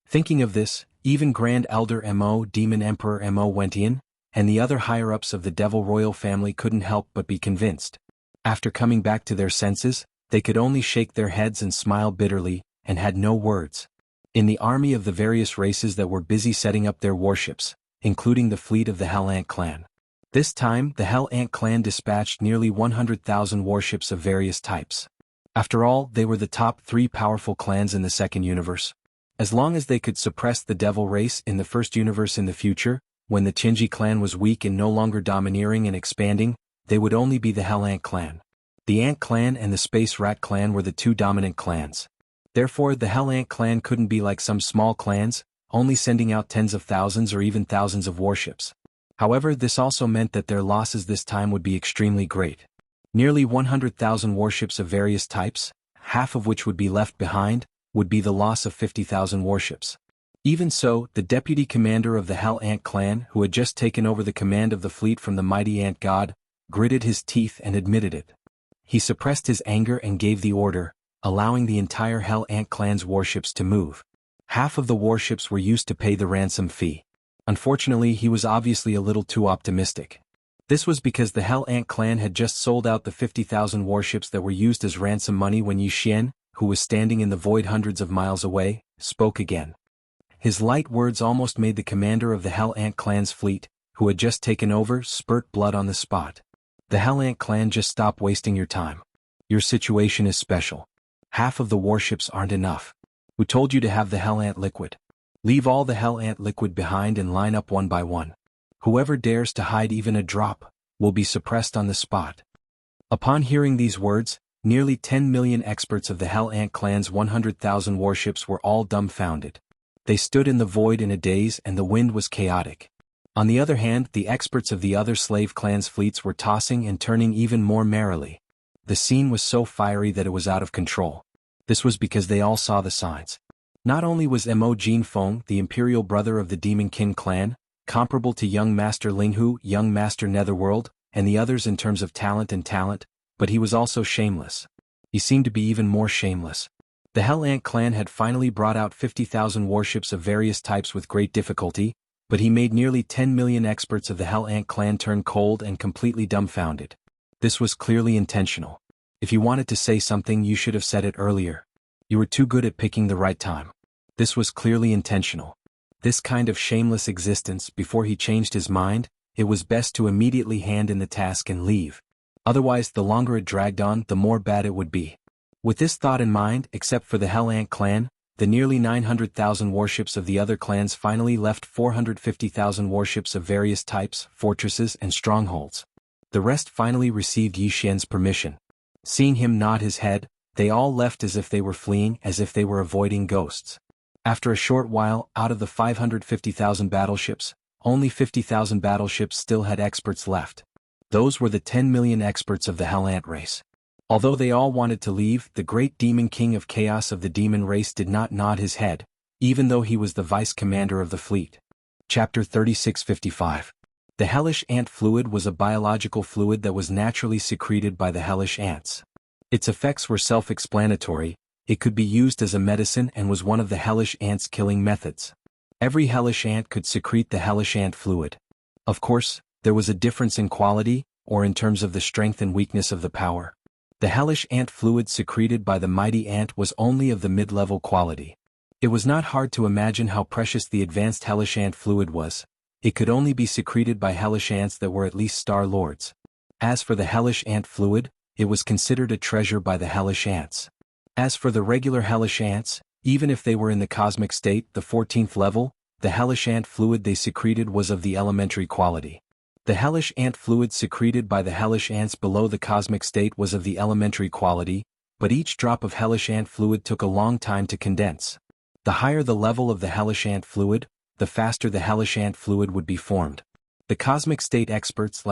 Thinking of this, even Grand Elder Mo Demon Emperor Mo Wentian, and the other higher-ups of the Devil Royal family couldn't help but be convinced. After coming back to their senses, they could only shake their heads and smile bitterly, and had no words. In the army of the various races that were busy setting up their warships, including the fleet of the Hell Ant clan. This time, the Hell Ant clan dispatched nearly 100,000 warships of various types. After all, they were the top 3 powerful clans in the second universe. As long as they could suppress the Devil race in the first universe in the future, when the Qinji clan was weak and no longer domineering and expanding, they would only be the Hell Ant clan. The Ant clan and the Space Rat clan were the 2 dominant clans. Therefore, the Hell Ant clan couldn't be like some small clans, only sending out tens of thousands or even thousands of warships. However, this also meant that their losses this time would be extremely great. Nearly 100,000 warships of various types, half of which would be left behind, would be the loss of 50,000 warships. Even so, the deputy commander of the Hell Ant clan, who had just taken over the command of the fleet from the mighty Ant God, gritted his teeth and admitted it. He suppressed his anger and gave the order, allowing the entire Hell Ant clan's warships to move. Half of the warships were used to pay the ransom fee. Unfortunately, he was obviously a little too optimistic. This was because the Hell Ant clan had just sold out the 50,000 warships that were used as ransom money when Yi Xian, who was standing in the void hundreds of miles away, spoke again. His light words almost made the commander of the Hell Ant clan's fleet, who had just taken over, spurt blood on the spot. The Hell Ant clan, just stop wasting your time. Your situation is special. Half of the warships aren't enough. Who told you to have the Hell Ant liquid? Leave all the Hell Ant liquid behind and line up one by one. Whoever dares to hide even a drop, will be suppressed on the spot. Upon hearing these words, nearly 10 million experts of the Hell Ant clan's 100,000 warships were all dumbfounded. They stood in the void in a daze and the wind was chaotic. On the other hand, the experts of the other slave clans' fleets were tossing and turning even more merrily. The scene was so fiery that it was out of control. This was because they all saw the signs. Not only was Mo Jinfeng, the imperial brother of the Demon King clan, comparable to young Master Linghu, young Master Netherworld, and the others in terms of talent, but he was also shameless. He seemed to be even more shameless. The Hell Ant clan had finally brought out 50,000 warships of various types with great difficulty, but he made nearly 10 million experts of the Hell Ant clan turn cold and completely dumbfounded. This was clearly intentional. If you wanted to say something, you should have said it earlier. You were too good at picking the right time. This was clearly intentional. This kind of shameless existence, before he changed his mind, it was best to immediately hand in the task and leave. Otherwise, the longer it dragged on, the more bad it would be. With this thought in mind, except for the Hell Ant clan, the nearly 900,000 warships of the other clans finally left 450,000 warships of various types, fortresses, and strongholds. The rest finally received Yi Xian's permission. Seeing him nod his head, they all left as if they were fleeing, as if they were avoiding ghosts. After a short while, out of the 550,000 battleships, only 50,000 battleships still had experts left. Those were the 10 million experts of the Hell Ant race. Although they all wanted to leave, the great Demon King of Chaos of the Demon race did not nod his head, even though he was the vice commander of the fleet. Chapter 3655. The Hellish Ant fluid was a biological fluid that was naturally secreted by the hellish ants. Its effects were self-explanatory. It could be used as a medicine and was one of the hellish ants' killing methods. Every hellish ant could secrete the hellish ant fluid. Of course, there was a difference in quality, or in terms of the strength and weakness of the power. The hellish ant fluid secreted by the mighty ant was only of the mid-level quality. It was not hard to imagine how precious the advanced hellish ant fluid was. It could only be secreted by hellish ants that were at least star lords. As for the hellish ant fluid, it was considered a treasure by the hellish ants. As for the regular hellish ants, even if they were in the cosmic state, the 14th level, the hellish ant fluid they secreted was of the elementary quality. The hellish ant fluid secreted by the hellish ants below the cosmic state was of the elementary quality, but each drop of hellish ant fluid took a long time to condense. The higher the level of the hellish ant fluid, the faster the hellish ant fluid would be formed. The cosmic state experts,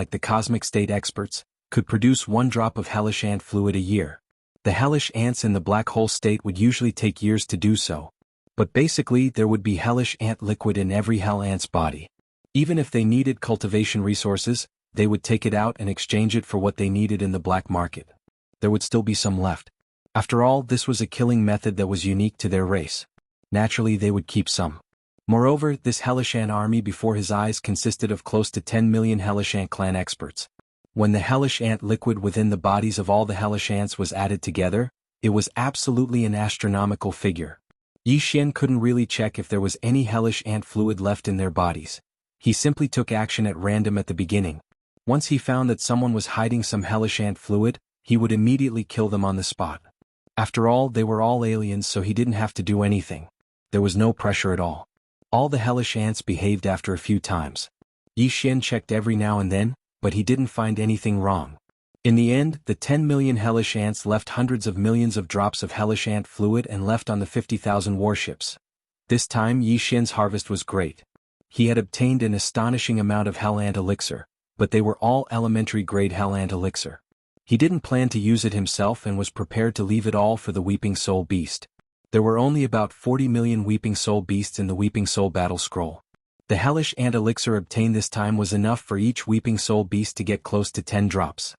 could produce 1 drop of hellish ant fluid a year. The hellish ants in the black hole state would usually take years to do so. But basically there would be hellish ant liquid in every hell ant's body. Even if they needed cultivation resources, they would take it out and exchange it for what they needed in the black market. There would still be some left. After all, this was a killing method that was unique to their race. Naturally they would keep some. Moreover, this hellish ant army before his eyes consisted of close to 10 million hellish ant clan experts. When the hellish ant liquid within the bodies of all the hellish ants was added together, it was absolutely an astronomical figure. Yi Xian couldn't really check if there was any hellish ant fluid left in their bodies. He simply took action at random at the beginning. Once he found that someone was hiding some hellish ant fluid, he would immediately kill them on the spot. After all, they were all aliens, so he didn't have to do anything. There was no pressure at all. All the hellish ants behaved after a few times. Yi Xian checked every now and then, but he didn't find anything wrong. In the end, the 10 million hellish ants left hundreds of millions of drops of hellish ant fluid and left on the 50,000 warships. This time Yi Xian's harvest was great. He had obtained an astonishing amount of hell ant elixir, but they were all elementary grade hell ant elixir. He didn't plan to use it himself and was prepared to leave it all for the Weeping Soul Beast. There were only about 40 million Weeping Soul Beasts in the Weeping Soul Battle Scroll. The hellish ant elixir obtained this time was enough for each Weeping Soul Beast to get close to 10 drops.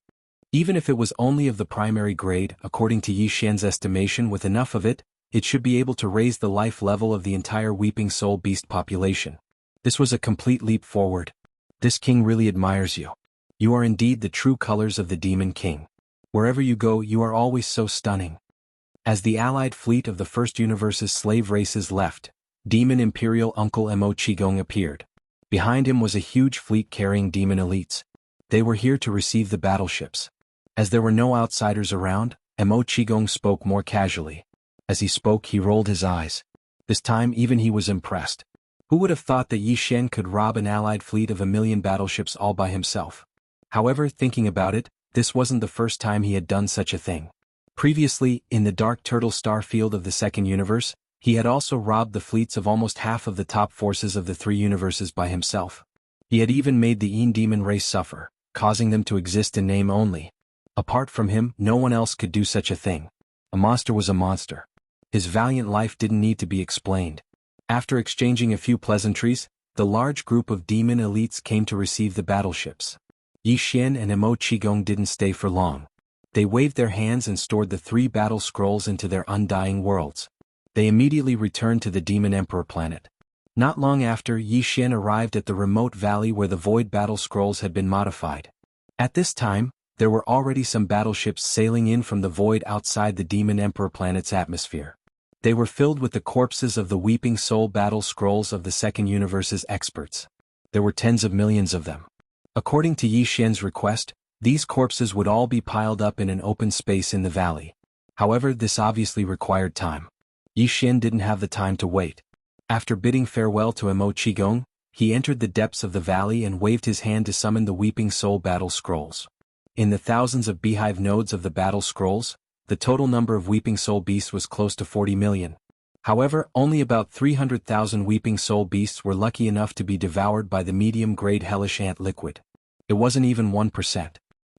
Even if it was only of the primary grade, according to Yi Xian's estimation, with enough of it, it should be able to raise the life level of the entire Weeping Soul Beast population. This was a complete leap forward. This king really admires you. You are indeed the true colors of the Demon King. Wherever you go, you are always so stunning. As the allied fleet of the First Universe's slave races left, Demon Imperial Uncle Mo Qigong appeared. Behind him was a huge fleet carrying demon elites. They were here to receive the battleships. As there were no outsiders around, Mo Qigong spoke more casually. As he spoke, he rolled his eyes. This time even he was impressed. Who would have thought that Yi Xian could rob an allied fleet of 1,000,000 battleships all by himself? However, thinking about it, this wasn't the first time he had done such a thing. Previously, in the Dark Turtle star field of the Second Universe, he had also robbed the fleets of almost half of the top forces of the 3 universes by himself. He had even made the Yin demon race suffer, causing them to exist in name only. Apart from him, no one else could do such a thing. A monster was a monster. His valiant life didn't need to be explained. After exchanging a few pleasantries, the large group of demon elites came to receive the battleships. Yi Xian and Mo Qigong didn't stay for long. They waved their hands and stored the 3 battle scrolls into their undying worlds. They immediately returned to the Demon Emperor planet. Not long after, Yi Xian arrived at the remote valley where the Void battle scrolls had been modified. At this time, there were already some battleships sailing in from the Void outside the Demon Emperor planet's atmosphere. They were filled with the corpses of the Weeping Soul battle scrolls of the Second Universe's experts. There were tens of millions of them. According to Yi Xian's request, these corpses would all be piled up in an open space in the valley. However, this obviously required time. Yi Xian didn't have the time to wait. After bidding farewell to Mo Qigong, he entered the depths of the valley and waved his hand to summon the Weeping Soul battle scrolls. In the thousands of beehive nodes of the battle scrolls, the total number of Weeping Soul Beasts was close to 40 million. However, only about 300,000 Weeping Soul Beasts were lucky enough to be devoured by the medium-grade hellish ant liquid. It wasn't even 1%.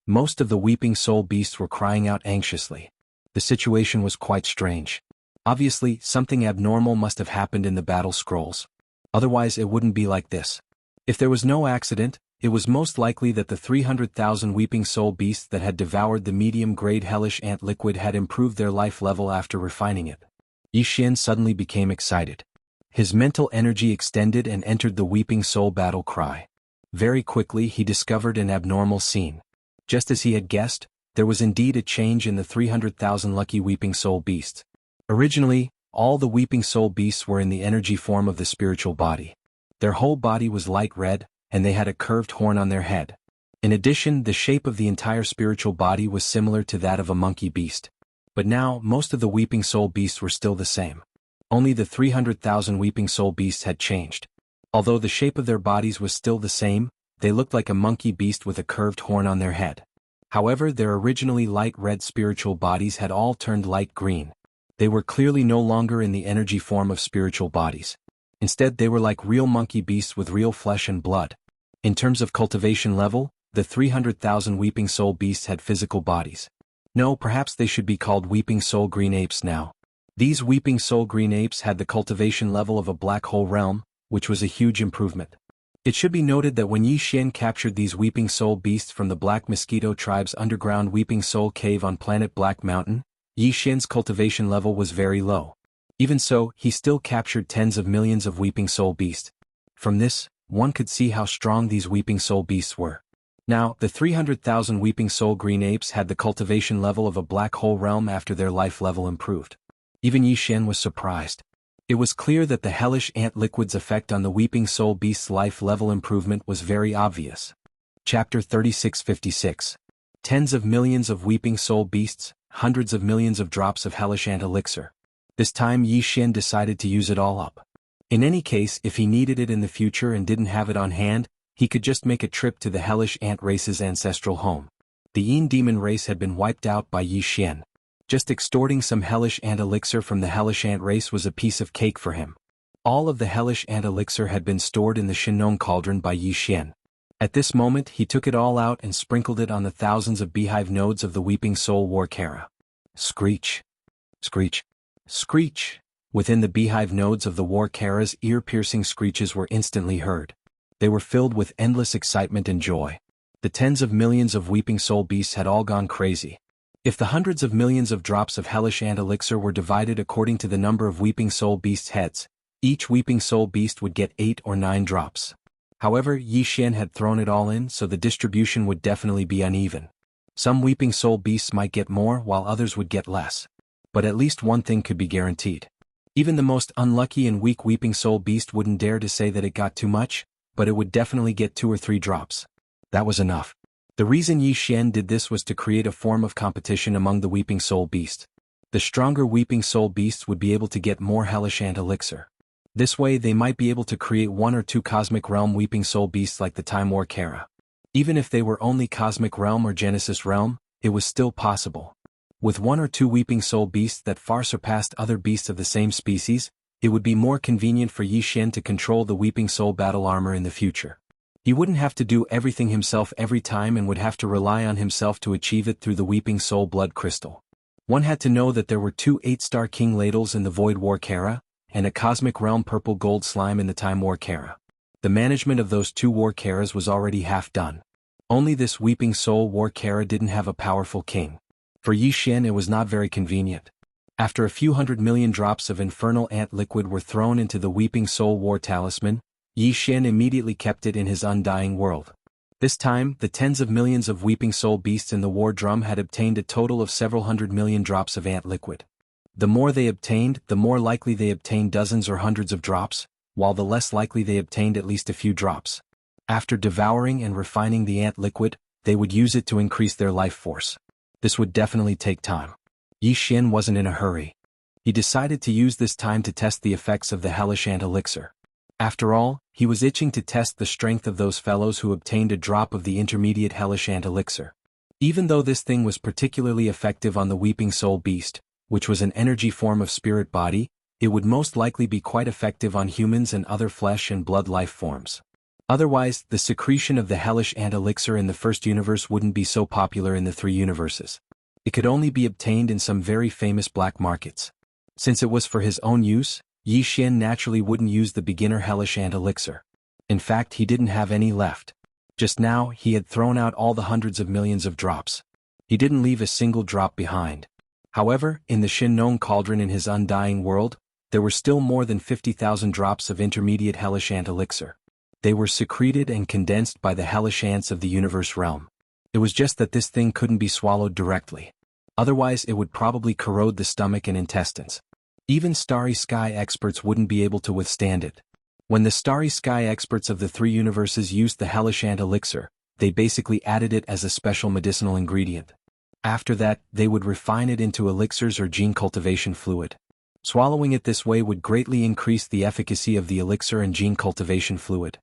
Most of the Weeping Soul Beasts were crying out anxiously. The situation was quite strange. Obviously, something abnormal must have happened in the battle scrolls. Otherwise it wouldn't be like this. If there was no accident, it was most likely that the 300,000 Weeping Soul Beasts that had devoured the medium-grade hellish ant liquid had improved their life level after refining it. Yi Xian suddenly became excited. His mental energy extended and entered the Weeping Soul battle cry. Very quickly he discovered an abnormal scene. Just as he had guessed, there was indeed a change in the 300,000 lucky Weeping Soul Beasts. Originally, All the weeping soul beasts were in the energy form of the spiritual body. Their whole body was light red, and they had a curved horn on their head. In addition, the shape of the entire spiritual body was similar to that of a monkey beast. But now, most of the weeping soul beasts were still the same. Only the 300,000 weeping soul beasts had changed. Although the shape of their bodies was still the same, they looked like a monkey beast with a curved horn on their head. However, their originally light red spiritual bodies had all turned light green. They were clearly no longer in the energy form of spiritual bodies. Instead, they were like real monkey beasts with real flesh and blood. In terms of cultivation level, the 300,000 weeping soul beasts had physical bodies. No, perhaps they should be called weeping soul green apes now. These weeping soul green apes had the cultivation level of a black hole realm, which was a huge improvement. It should be noted that when Yi Xian captured these weeping soul beasts from the Black Mosquito tribe's underground weeping soul cave on planet Black Mountain, Yi Xian's cultivation level was very low. Even so, he still captured tens of millions of weeping soul beasts. From this, one could see how strong these weeping soul beasts were. Now, the 300,000 weeping soul green apes had the cultivation level of a black hole realm after their life level improved. Even Yi Xian was surprised. It was clear that the hellish ant liquid's effect on the weeping soul beast's life level improvement was very obvious. Chapter 3656. Tens of millions of weeping soul beasts, hundreds of millions of drops of hellish ant elixir. This time Yi Xian decided to use it all up. In any case, if he needed it in the future and didn't have it on hand, he could just make a trip to the hellish ant race's ancestral home. The Yin demon race had been wiped out by Yi Xian. Just extorting some hellish ant elixir from the hellish ant race was a piece of cake for him. All of the hellish ant elixir had been stored in the Shinnong cauldron by Yi Xian. At this moment he took it all out and sprinkled it on the thousands of beehive nodes of the weeping soul war Kara. Screech! Screech! Screech! Within the beehive nodes of the war Kara's ear-piercing screeches were instantly heard. They were filled with endless excitement and joy. The tens of millions of weeping soul beasts had all gone crazy. If the hundreds of millions of drops of hellish ant elixir were divided according to the number of weeping soul beasts' heads, each weeping soul beast would get 8 or 9 drops. However, Yi Xian had thrown it all in, so the distribution would definitely be uneven. Some weeping soul beasts might get more while others would get less. But at least one thing could be guaranteed. Even the most unlucky and weak weeping soul beast wouldn't dare to say that it got too much, but it would definitely get 2 or 3 drops. That was enough. The reason Yi Xian did this was to create a form of competition among the weeping soul beasts. The stronger weeping soul beasts would be able to get more hellish ant elixir. This way they might be able to create 1 or 2 cosmic realm weeping soul beasts like the Time War Kara. Even if they were only cosmic realm or Genesis realm, it was still possible. With 1 or 2 weeping soul beasts that far surpassed other beasts of the same species, it would be more convenient for Yi Xian to control the weeping soul battle armor in the future. He wouldn't have to do everything himself every time and would have to rely on himself to achieve it through the weeping soul blood crystal. One had to know that there were 2 8-star king ladles in the Void War Kara, and a cosmic realm purple gold slime in the Time War Kara. The management of those 2 war Karas was already half done. Only this weeping soul war Kara didn't have a powerful king. For Yi Xian it was not very convenient. After a few 100 million drops of infernal ant liquid were thrown into the weeping soul war talisman, Yi Xian immediately kept it in his undying world. This time, the tens of millions of weeping soul beasts in the war drum had obtained a total of several 100 million drops of ant liquid. The more they obtained, the more likely they obtained dozens or hundreds of drops, while the less likely they obtained at least a few drops. After devouring and refining the ant liquid, they would use it to increase their life force. This would definitely take time. Yi Xian wasn't in a hurry. He decided to use this time to test the effects of the hellish ant elixir. After all, he was itching to test the strength of those fellows who obtained a drop of the intermediate hellish ant elixir. Even though this thing was particularly effective on the weeping soul beast, which was an energy form of spirit body, it would most likely be quite effective on humans and other flesh and blood life forms. Otherwise, the secretion of the hellish ant elixir in the first universe wouldn't be so popular in the 3 universes. It could only be obtained in some very famous black markets. Since it was for his own use, Yi Xian naturally wouldn't use the beginner hellish ant elixir. In fact, he didn't have any left. Just now, he had thrown out all the hundreds of millions of drops. He didn't leave a single drop behind. However, in the Shinnong cauldron in his undying world, there were still more than 50,000 drops of intermediate hellish ant elixir. They were secreted and condensed by the hellish ants of the universe realm. It was just that this thing couldn't be swallowed directly. Otherwise it would probably corrode the stomach and intestines. Even starry sky experts wouldn't be able to withstand it. When the starry sky experts of the three universes used the hellish ant elixir, they basically added it as a special medicinal ingredient. After that, they would refine it into elixirs or gene cultivation fluid. Swallowing it this way would greatly increase the efficacy of the elixir and gene cultivation fluid.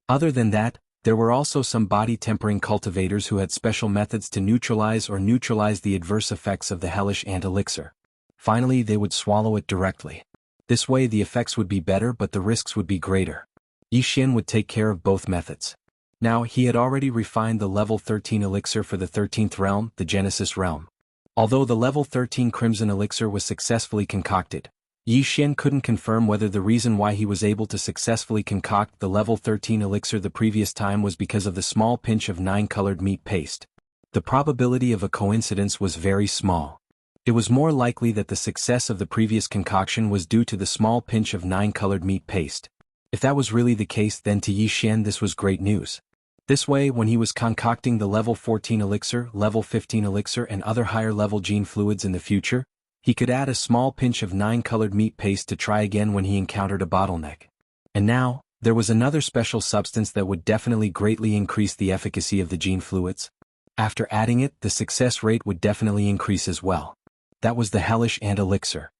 Other than that, there were also some body-tempering cultivators who had special methods to neutralize the adverse effects of the hellish ant elixir. Finally, they would swallow it directly. This way the effects would be better but the risks would be greater. Yi Xian would take care of both methods. Now, he had already refined the level 13 elixir for the 13th realm, the Genesis realm. Although the level 13 crimson elixir was successfully concocted, Yi Xian couldn't confirm whether the reason why he was able to successfully concoct the level 13 elixir the previous time was because of the small pinch of 9-colored meat paste. The probability of a coincidence was very small. It was more likely that the success of the previous concoction was due to the small pinch of 9-colored meat paste. If that was really the case, then to Yi Xian this was great news. This way, when he was concocting the level 14 elixir, level 15 elixir and other higher level gene fluids in the future, he could add a small pinch of 9-colored meat paste to try again when he encountered a bottleneck. And now, there was another special substance that would definitely greatly increase the efficacy of the gene fluids. After adding it, the success rate would definitely increase as well. That was the hellish ant elixir.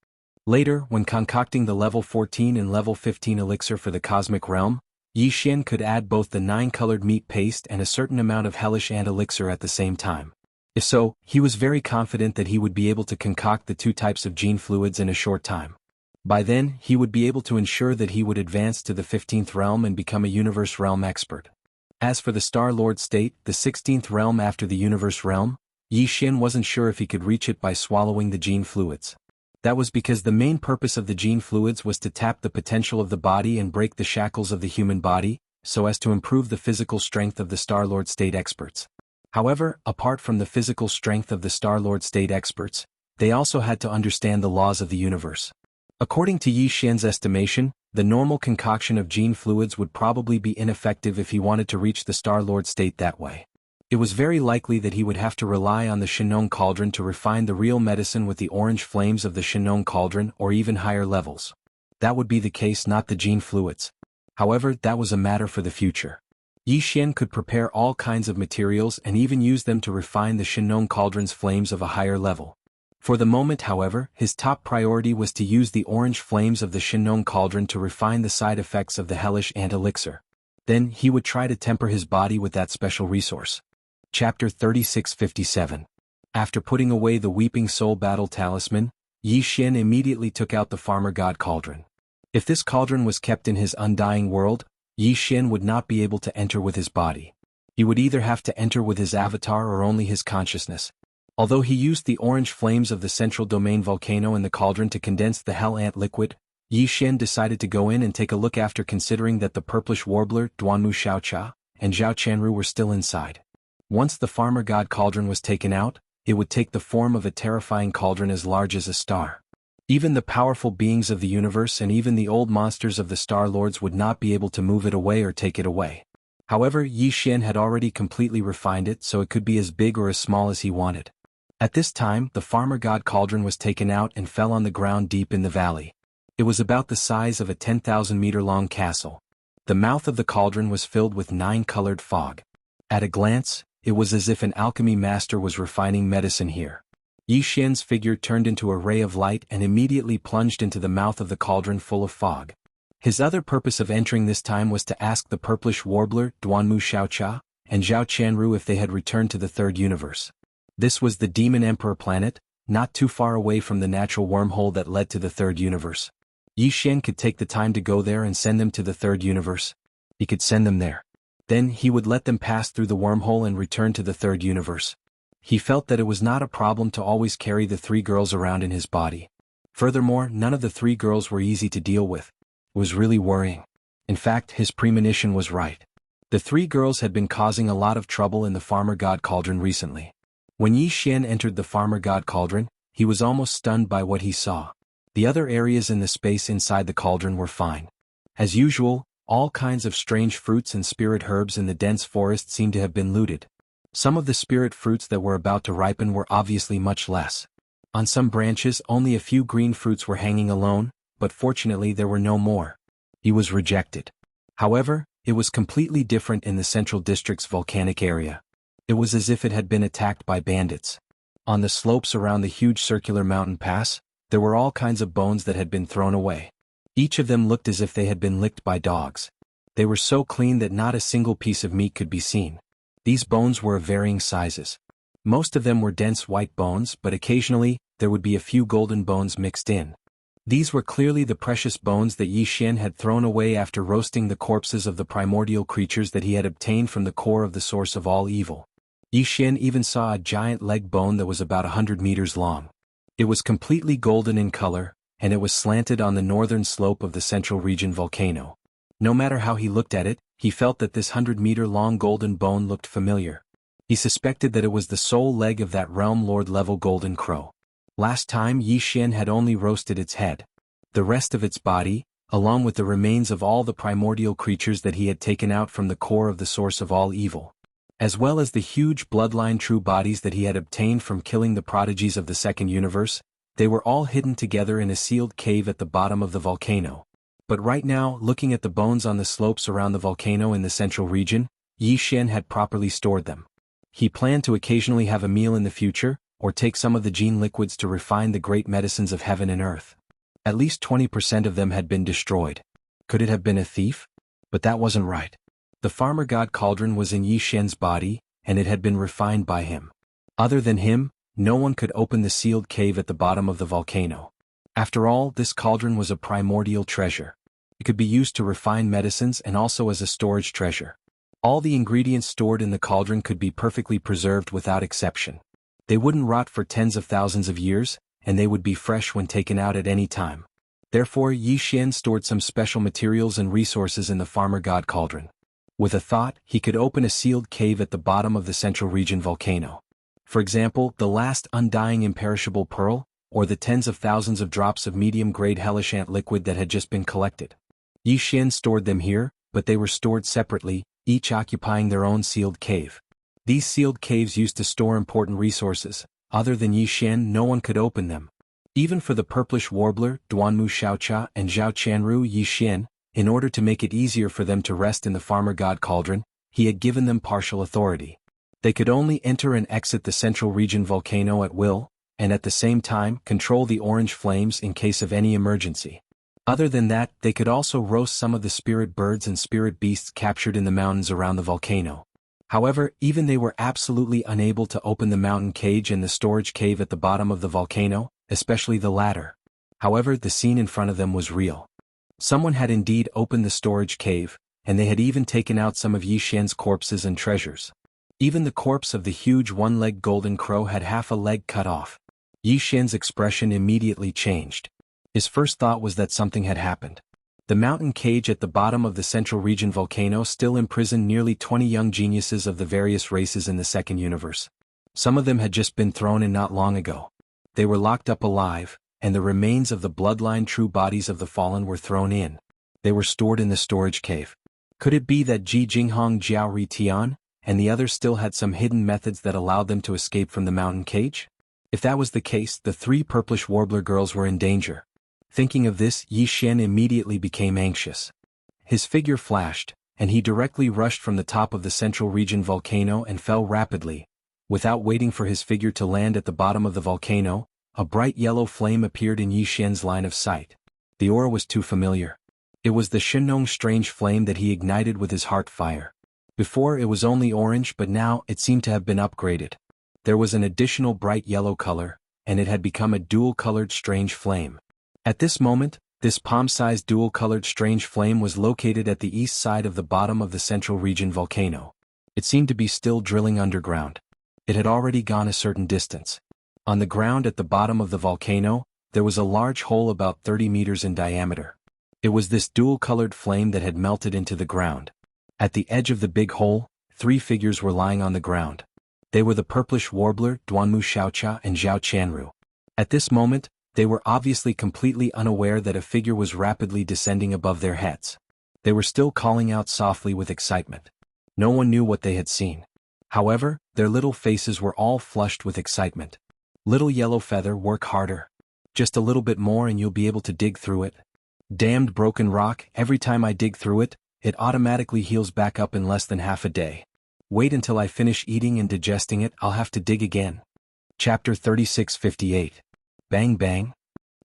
Later, when concocting the level 14 and level 15 elixir for the cosmic realm, Yi Xian could add both the 9-colored meat paste and a certain amount of hellish ant elixir at the same time. If so, he was very confident that he would be able to concoct the two types of gene fluids in a short time. By then, he would be able to ensure that he would advance to the 15th realm and become a universe realm expert. As for the Star-Lord state, the 16th realm after the universe realm, Yi Xian wasn't sure if he could reach it by swallowing the gene fluids. That was because the main purpose of the gene fluids was to tap the potential of the body and break the shackles of the human body, so as to improve the physical strength of the Star-Lord state experts. However, apart from the physical strength of the Star-Lord state experts, they also had to understand the laws of the universe. According to Yi Xian's estimation, the normal concoction of gene fluids would probably be ineffective if he wanted to reach the Star-Lord state that way. It was very likely that he would have to rely on the Shinong Cauldron to refine the real medicine with the orange flames of the Shinong Cauldron or even higher levels. That would be the case, not the gene fluids. However, that was a matter for the future. Yi Xian could prepare all kinds of materials and even use them to refine the Shinong Cauldron's flames of a higher level. For the moment, however, his top priority was to use the orange flames of the Shinong Cauldron to refine the side effects of the hellish ant elixir. Then he would try to temper his body with that special resource. Chapter 3657. After putting away the Weeping Soul Battle Talisman, Yi Xian immediately took out the Farmer God Cauldron. If this cauldron was kept in his undying world, Yi Xian would not be able to enter with his body. He would either have to enter with his avatar or only his consciousness. Although he used the orange flames of the central domain volcano in the cauldron to condense the hell ant liquid, Yi Xian decided to go in and take a look after considering that the purplish warbler, Duanmu Xiaocha, and Zhao Qianru were still inside. Once the Farmer God Cauldron was taken out, it would take the form of a terrifying cauldron as large as a star. Even the powerful beings of the universe and even the old monsters of the Star Lords would not be able to move it away or take it away. However, Yi Xian had already completely refined it so it could be as big or as small as he wanted. At this time, the Farmer God Cauldron was taken out and fell on the ground deep in the valley. It was about the size of a 10,000-meter-long castle. The mouth of the cauldron was filled with 9-colored fog. At a glance, it was as if an alchemy master was refining medicine here. Yi Xian's figure turned into a ray of light and immediately plunged into the mouth of the cauldron full of fog. His other purpose of entering this time was to ask the purplish warbler, Duanmu Xiaocha, and Zhao Qianru if they had returned to the third universe. This was the Demon Emperor planet, not too far away from the natural wormhole that led to the third universe. Yi Xian could take the time to go there and send them to the third universe. He could send them there. Then he would let them pass through the wormhole and return to the third universe. He felt that it was not a problem to always carry the three girls around in his body. Furthermore, none of the three girls were easy to deal with. It was really worrying. In fact, his premonition was right. The three girls had been causing a lot of trouble in the Farmer God Cauldron recently. When Yi Xian entered the Farmer God Cauldron, he was almost stunned by what he saw. The other areas in the space inside the cauldron were fine. As usual, all kinds of strange fruits and spirit herbs in the dense forest seemed to have been looted. Some of the spirit fruits that were about to ripen were obviously much less. On some branches only a few green fruits were hanging alone, but fortunately there were no more. He was rejected. However, it was completely different in the central district's volcanic area. It was as if it had been attacked by bandits. On the slopes around the huge circular mountain pass, there were all kinds of bones that had been thrown away. Each of them looked as if they had been licked by dogs. They were so clean that not a single piece of meat could be seen. These bones were of varying sizes. Most of them were dense white bones, but occasionally, there would be a few golden bones mixed in. These were clearly the precious bones that Yi Xian had thrown away after roasting the corpses of the primordial creatures that he had obtained from the core of the source of all evil. Yi Xian even saw a giant leg bone that was about 100 meters long. It was completely golden in color, and it was slanted on the northern slope of the central region volcano. No matter how he looked at it, he felt that this 100-meter-long golden bone looked familiar. He suspected that it was the sole leg of that realm lord-level golden crow. Last time Yi Xian had only roasted its head. The rest of its body, along with the remains of all the primordial creatures that he had taken out from the core of the source of all evil, as well as the huge bloodline true bodies that he had obtained from killing the prodigies of the second universe, they were all hidden together in a sealed cave at the bottom of the volcano. But right now, looking at the bones on the slopes around the volcano in the central region, Yi Xian had properly stored them. He planned to occasionally have a meal in the future, or take some of the gene liquids to refine the great medicines of heaven and earth. At least 20% of them had been destroyed. Could it have been a thief? But that wasn't right. The farmer god cauldron was in Yi Xian's body, and it had been refined by him. Other than him, no one could open the sealed cave at the bottom of the volcano. After all, this cauldron was a primordial treasure. It could be used to refine medicines and also as a storage treasure. All the ingredients stored in the cauldron could be perfectly preserved without exception. They wouldn't rot for tens of thousands of years, and they would be fresh when taken out at any time. Therefore, Yi Xian stored some special materials and resources in the farmer god cauldron. With a thought, he could open a sealed cave at the bottom of the central region volcano. For example, the last undying imperishable pearl, or the tens of thousands of drops of medium-grade hellish ant liquid that had just been collected. Yi Xian stored them here, but they were stored separately, each occupying their own sealed cave. These sealed caves used to store important resources. Other than Yi Xian, no one could open them. Even for the purplish warbler, Duanmu Xiaocha and Zhao Qianru Yi Xian, in order to make it easier for them to rest in the farmer god cauldron, he had given them partial authority. They could only enter and exit the central region volcano at will, and at the same time control the orange flames in case of any emergency. Other than that, they could also roast some of the spirit birds and spirit beasts captured in the mountains around the volcano. However, even they were absolutely unable to open the mountain cage and the storage cave at the bottom of the volcano, especially the latter. However, the scene in front of them was real. Someone had indeed opened the storage cave, and they had even taken out some of Yi Xian's corpses and treasures. Even the corpse of the huge one-legged golden crow had half a leg cut off. Yi Xian's expression immediately changed. His first thought was that something had happened. The mountain cage at the bottom of the central region volcano still imprisoned nearly 20 young geniuses of the various races in the second universe. Some of them had just been thrown in not long ago. They were locked up alive, and the remains of the bloodline true bodies of the fallen were thrown in. They were stored in the storage cave. Could it be that Ji Jinghong Jiao Ri Tian and the others still had some hidden methods that allowed them to escape from the mountain cage? If that was the case, the three purplish warbler girls were in danger. Thinking of this, Yi Xian immediately became anxious. His figure flashed, and he directly rushed from the top of the central region volcano and fell rapidly. Without waiting for his figure to land at the bottom of the volcano, a bright yellow flame appeared in Yi Xian's line of sight. The aura was too familiar. It was the Shenong strange flame that he ignited with his heart fire. Before it was only orange, but now it seemed to have been upgraded. There was an additional bright yellow color, and it had become a dual-colored strange flame. At this moment, this palm-sized dual-colored strange flame was located at the east side of the bottom of the central region volcano. It seemed to be still drilling underground. It had already gone a certain distance. On the ground at the bottom of the volcano, there was a large hole about 30 meters in diameter. It was this dual-colored flame that had melted into the ground. At the edge of the big hole, three figures were lying on the ground. They were the purplish warbler, Duanmu Xiaocha and Zhao Qianru. At this moment, they were obviously completely unaware that a figure was rapidly descending above their heads. They were still calling out softly with excitement. No one knew what they had seen. However, their little faces were all flushed with excitement. Little yellow feather, work harder. Just a little bit more and you'll be able to dig through it. Damned broken rock, every time I dig through it, it automatically heals back up in less than half a day. Wait until I finish eating and digesting it, I'll have to dig again. Chapter 3658. Bang bang.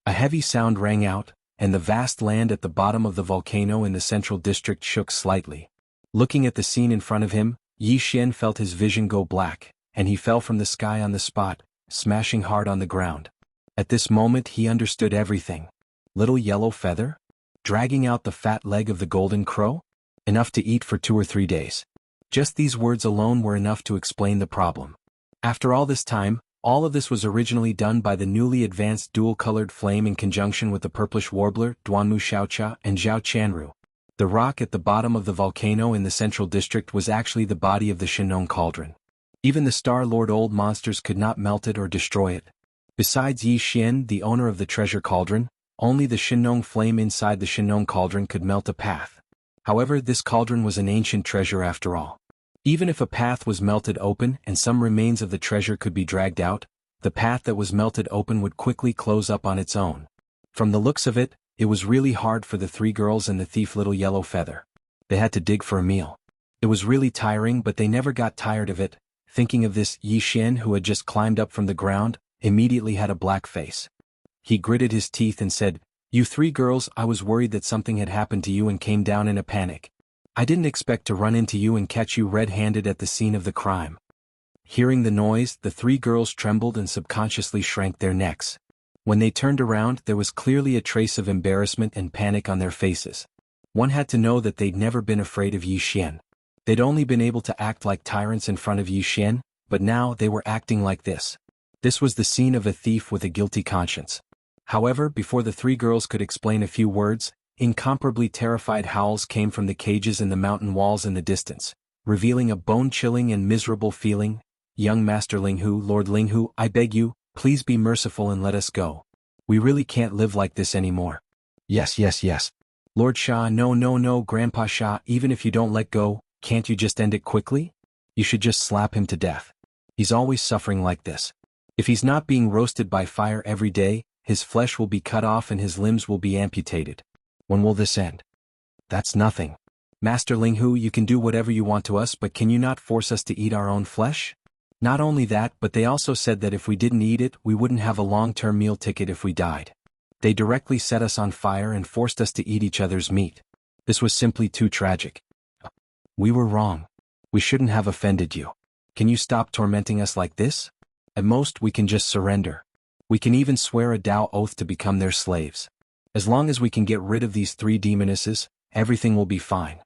A heavy sound rang out, and the vast land at the bottom of the volcano in the central district shook slightly. Looking at the scene in front of him, Yi Xian felt his vision go black, and he fell from the sky on the spot, smashing hard on the ground. At this moment he understood everything. Little yellow feather? Dragging out the fat leg of the golden crow? Enough to eat for 2 or 3 days. Just these words alone were enough to explain the problem. After all this time, all of this was originally done by the newly advanced dual-colored flame in conjunction with the purplish warbler, Duanmu Xiaocha and Zhao Chanru. The rock at the bottom of the volcano in the central district was actually the body of the Shinong cauldron. Even the Star-Lord old monsters could not melt it or destroy it. Besides Yi Xian, the owner of the treasure cauldron, only the Shinong flame inside the Shinong cauldron could melt a path. However, this cauldron was an ancient treasure after all. Even if a path was melted open and some remains of the treasure could be dragged out, the path that was melted open would quickly close up on its own. From the looks of it, it was really hard for the 3 girls and the thief Little Yellow Feather. They had to dig for a meal. It was really tiring, but they never got tired of it. Thinking of this, Yi Xian, who had just climbed up from the ground, immediately had a black face. He gritted his teeth and said, "You 3 girls, I was worried that something had happened to you and came down in a panic. I didn't expect to run into you and catch you red-handed at the scene of the crime." Hearing the noise, the 3 girls trembled and subconsciously shrank their necks. When they turned around, there was clearly a trace of embarrassment and panic on their faces. One had to know that they'd never been afraid of Yi Xian. They'd only been able to act like tyrants in front of Yi Xian, but now they were acting like this. This was the scene of a thief with a guilty conscience. However, before the 3 girls could explain a few words, incomparably terrified howls came from the cages in the mountain walls in the distance, revealing a bone-chilling and miserable feeling. "Young Master Linghu, Lord Linghu, I beg you, please be merciful and let us go. We really can't live like this anymore." Yes. Lord Shah, no, Grandpa Shah, even if you don't let go, can't you just end it quickly? You should just slap him to death. He's always suffering like this. If he's not being roasted by fire every day, his flesh will be cut off and his limbs will be amputated. When will this end? That's nothing. Master Linghu, you can do whatever you want to us, but can you not force us to eat our own flesh? Not only that, but they also said that if we didn't eat it, we wouldn't have a long-term meal ticket if we died. They directly set us on fire and forced us to eat each other's meat. This was simply too tragic. We were wrong. We shouldn't have offended you. Can you stop tormenting us like this? At most, we can just surrender. We can even swear a Tao oath to become their slaves. As long as we can get rid of these 3 demonesses, everything will be fine.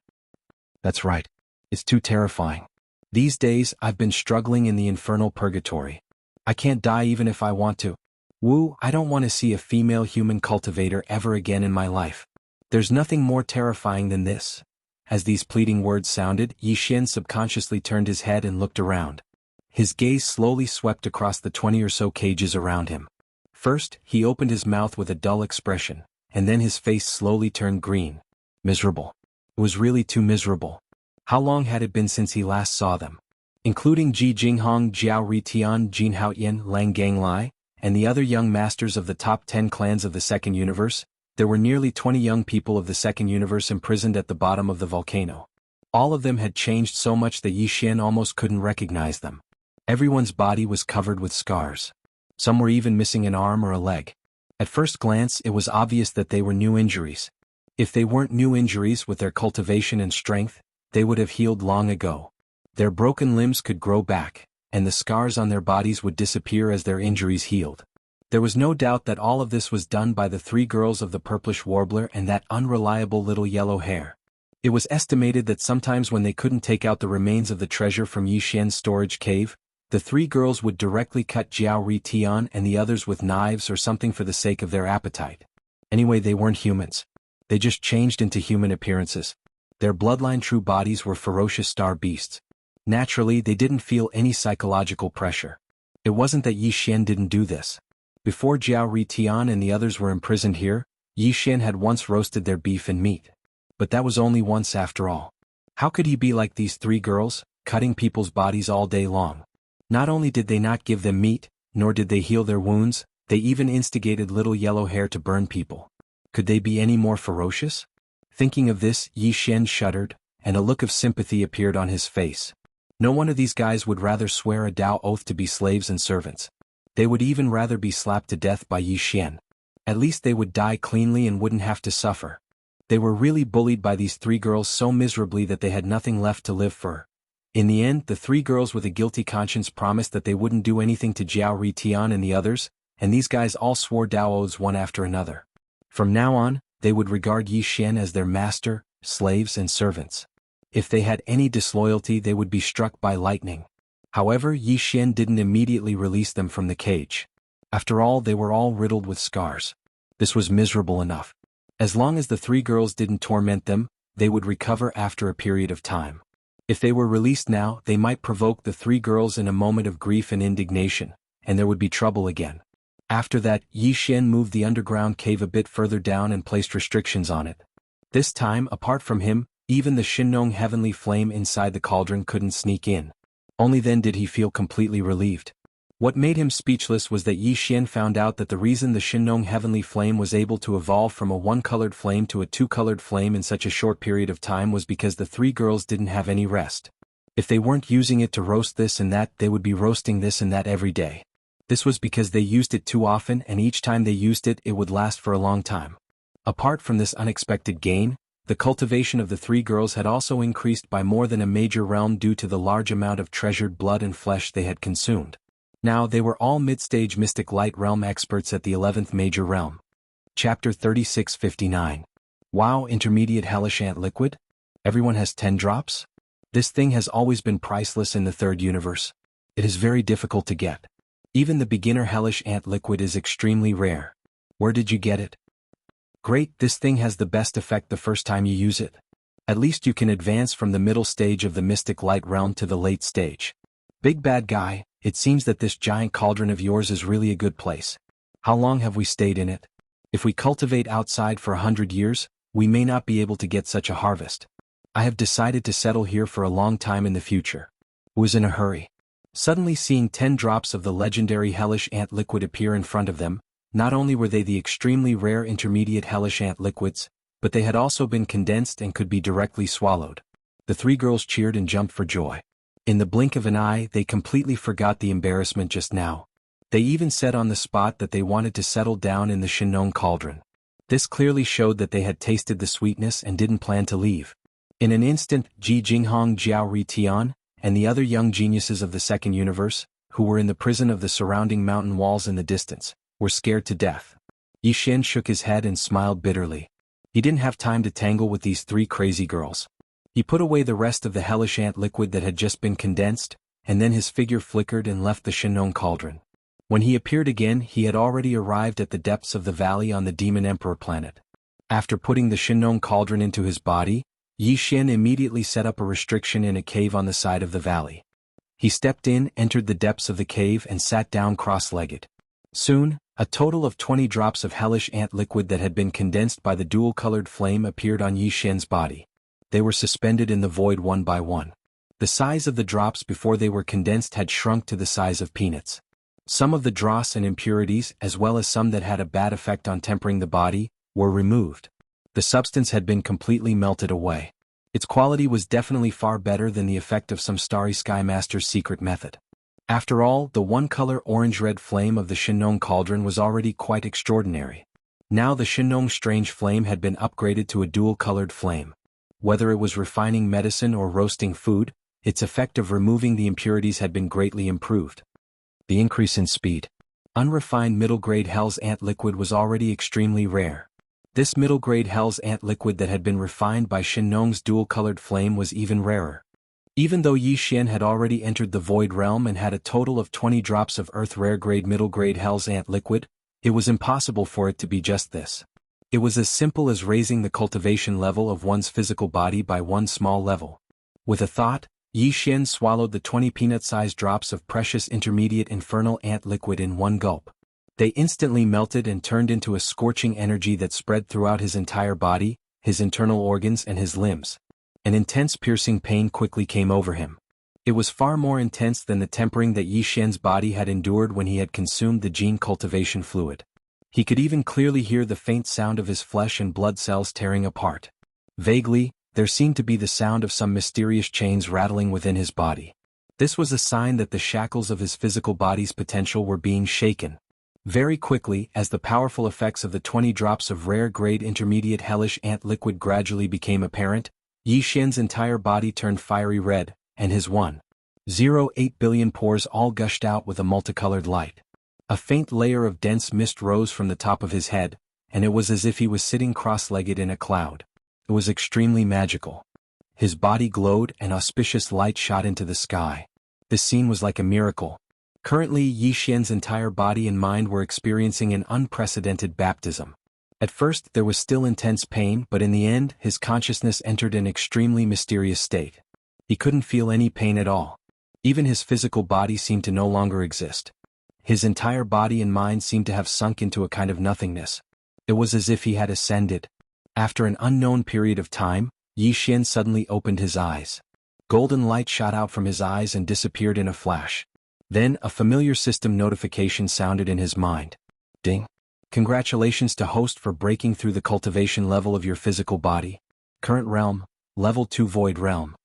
That's right. It's too terrifying. These days, I've been struggling in the infernal purgatory. I can't die even if I want to. Wu, I don't want to see a female human cultivator ever again in my life. There's nothing more terrifying than this. As these pleading words sounded, Yi Xian subconsciously turned his head and looked around. His gaze slowly swept across the 20 or so cages around him. First, he opened his mouth with a dull expression, and then his face slowly turned green. Miserable. It was really too miserable. How long had it been since he last saw them? Including Ji Jinghong, Jiao Ritian, Jin Haoyan, Lang Ganglai, and the other young masters of the top 10 clans of the Second Universe, there were nearly 20 young people of the Second Universe imprisoned at the bottom of the volcano. All of them had changed so much that Yi Xian almost couldn't recognize them. Everyone's body was covered with scars. Some were even missing an arm or a leg. At first glance, it was obvious that they were new injuries. If they weren't new injuries with their cultivation and strength, they would have healed long ago. Their broken limbs could grow back, and the scars on their bodies would disappear as their injuries healed. There was no doubt that all of this was done by the 3 girls of the purplish warbler and that unreliable little yellow hair. It was estimated that sometimes when they couldn't take out the remains of the treasure from Yi Xian's storage cave, the 3 girls would directly cut Jiao Ritian and the others with knives or something for the sake of their appetite. Anyway, they weren't humans. They just changed into human appearances. Their bloodline true bodies were ferocious star beasts. Naturally, they didn't feel any psychological pressure. It wasn't that Yi Xian didn't do this. Before Jiao Ritian and the others were imprisoned here, Yi Xian had once roasted their beef and meat. But that was only once after all. How could he be like these 3 girls, cutting people's bodies all day long? Not only did they not give them meat, Nor did they heal their wounds, they even instigated little yellow hair to burn people. Could they be any more ferocious? Thinking of this, Yi Xian shuddered, and a look of sympathy appeared on his face. No one of these guys would rather swear a Dao oath to be slaves and servants. They would even rather be slapped to death by Yi Xian. At least they would die cleanly and wouldn't have to suffer. They were really bullied by these three girls so miserably that they had nothing left to live for. In the end, the three girls with a guilty conscience promised that they wouldn't do anything to Jiao Ritian and the others, and these guys all swore Dao oaths one after another. From now on, they would regard Yi Xian as their master, slaves and servants. If they had any disloyalty, they would be struck by lightning. However, Yi Xian didn't immediately release them from the cage. After all, they were all riddled with scars. This was miserable enough. As long as the three girls didn't torment them, they would recover after a period of time. If they were released now, they might provoke the three girls in a moment of grief and indignation, and there would be trouble again. After that, Yi Xian moved the underground cave a bit further down and placed restrictions on it. This time, apart from him, even the Shinnong heavenly flame inside the cauldron couldn't sneak in. Only then did he feel completely relieved. What made him speechless was that Yi Xian found out that the reason the Shinnong heavenly flame was able to evolve from a one-colored flame to a two-colored flame in such a short period of time was because the three girls didn't have any rest. If they weren't using it to roast this and that, they would be roasting this and that every day. This was because they used it too often, and each time they used it, it would last for a long time. Apart from this unexpected gain, the cultivation of the three girls had also increased by more than a major realm due to the large amount of treasured blood and flesh they had consumed. Now they were all mid-stage mystic light realm experts at the 11th major realm. Chapter 3659. Wow, intermediate hellish ant liquid? Everyone has 10 drops? This thing has always been priceless in the third universe. It is very difficult to get. Even the beginner hellish ant liquid is extremely rare. Where did you get it? Great, this thing has the best effect the first time you use it. At least you can advance from the middle stage of the mystic light realm to the late stage. Big bad guy, it seems that this giant cauldron of yours is really a good place. How long have we stayed in it? If we cultivate outside for 100 years, we may not be able to get such a harvest. I have decided to settle here for a long time in the future. Who is in a hurry? Suddenly seeing 10 drops of the legendary hellish ant liquid appear in front of them, not only were they the extremely rare intermediate hellish ant liquids, but they had also been condensed and could be directly swallowed. The three girls cheered and jumped for joy. In the blink of an eye, they completely forgot the embarrassment just now. They even said on the spot that they wanted to settle down in the Shinnong cauldron. This clearly showed that they had tasted the sweetness and didn't plan to leave. In an instant, Ji Jinghong, Jiao Ritian, and the other young geniuses of the second universe, who were in the prison of the surrounding mountain walls in the distance, were scared to death. Yi Xian shook his head and smiled bitterly. He didn't have time to tangle with these three crazy girls. He put away the rest of the hellish ant liquid that had just been condensed, and then his figure flickered and left the Shinnong cauldron. When he appeared again, he had already arrived at the depths of the valley on the Demon Emperor planet. After putting the Shinnong cauldron into his body, Yi Xian immediately set up a restriction in a cave on the side of the valley. He stepped in, entered the depths of the cave and sat down cross-legged. Soon, a total of 20 drops of hellish ant liquid that had been condensed by the dual-colored flame appeared on Yi Xian's body. They were suspended in the void one by one. The size of the drops before they were condensed had shrunk to the size of peanuts. Some of the dross and impurities, as well as some that had a bad effect on tempering the body, were removed. The substance had been completely melted away. Its quality was definitely far better than the effect of some Starry Sky Master's secret method. After all, the one-color orange-red flame of the Shinnong cauldron was already quite extraordinary. Now the Shinnong strange flame had been upgraded to a dual-colored flame. Whether it was refining medicine or roasting food, its effect of removing the impurities had been greatly improved. The increase in speed. Unrefined middle-grade Hell's Ant liquid was already extremely rare. This middle-grade Hell's Ant liquid that had been refined by Shinnong's dual-colored flame was even rarer. Even though Yi Xian had already entered the Void Realm and had a total of 20 drops of Earth rare-grade middle-grade Hell's Ant liquid, it was impossible for it to be just this. It was as simple as raising the cultivation level of one's physical body by one small level. With a thought, Yi Xian swallowed the 20 peanut-sized drops of precious intermediate infernal ant liquid in one gulp. They instantly melted and turned into a scorching energy that spread throughout his entire body, his internal organs and his limbs. An intense piercing pain quickly came over him. It was far more intense than the tempering that Yi Xian's body had endured when he had consumed the gene cultivation fluid. He could even clearly hear the faint sound of his flesh and blood cells tearing apart. Vaguely, there seemed to be the sound of some mysterious chains rattling within his body. This was a sign that the shackles of his physical body's potential were being shaken. Very quickly, as the powerful effects of the 20 drops of rare-grade intermediate hellish ant liquid gradually became apparent, Yi Xian's entire body turned fiery red, and his 1.08 billion pores all gushed out with a multicolored light. A faint layer of dense mist rose from the top of his head, and it was as if he was sitting cross-legged in a cloud. It was extremely magical. His body glowed and auspicious light shot into the sky. This scene was like a miracle. Currently, Yi Xian's entire body and mind were experiencing an unprecedented baptism. At first there was still intense pain, but in the end his consciousness entered an extremely mysterious state. He couldn't feel any pain at all. Even his physical body seemed to no longer exist. His entire body and mind seemed to have sunk into a kind of nothingness. It was as if he had ascended. After an unknown period of time, Yi Xian suddenly opened his eyes. Golden light shot out from his eyes and disappeared in a flash. Then a familiar system notification sounded in his mind. Ding. Congratulations to host for breaking through the cultivation level of your physical body. Current realm, level 2 void realm.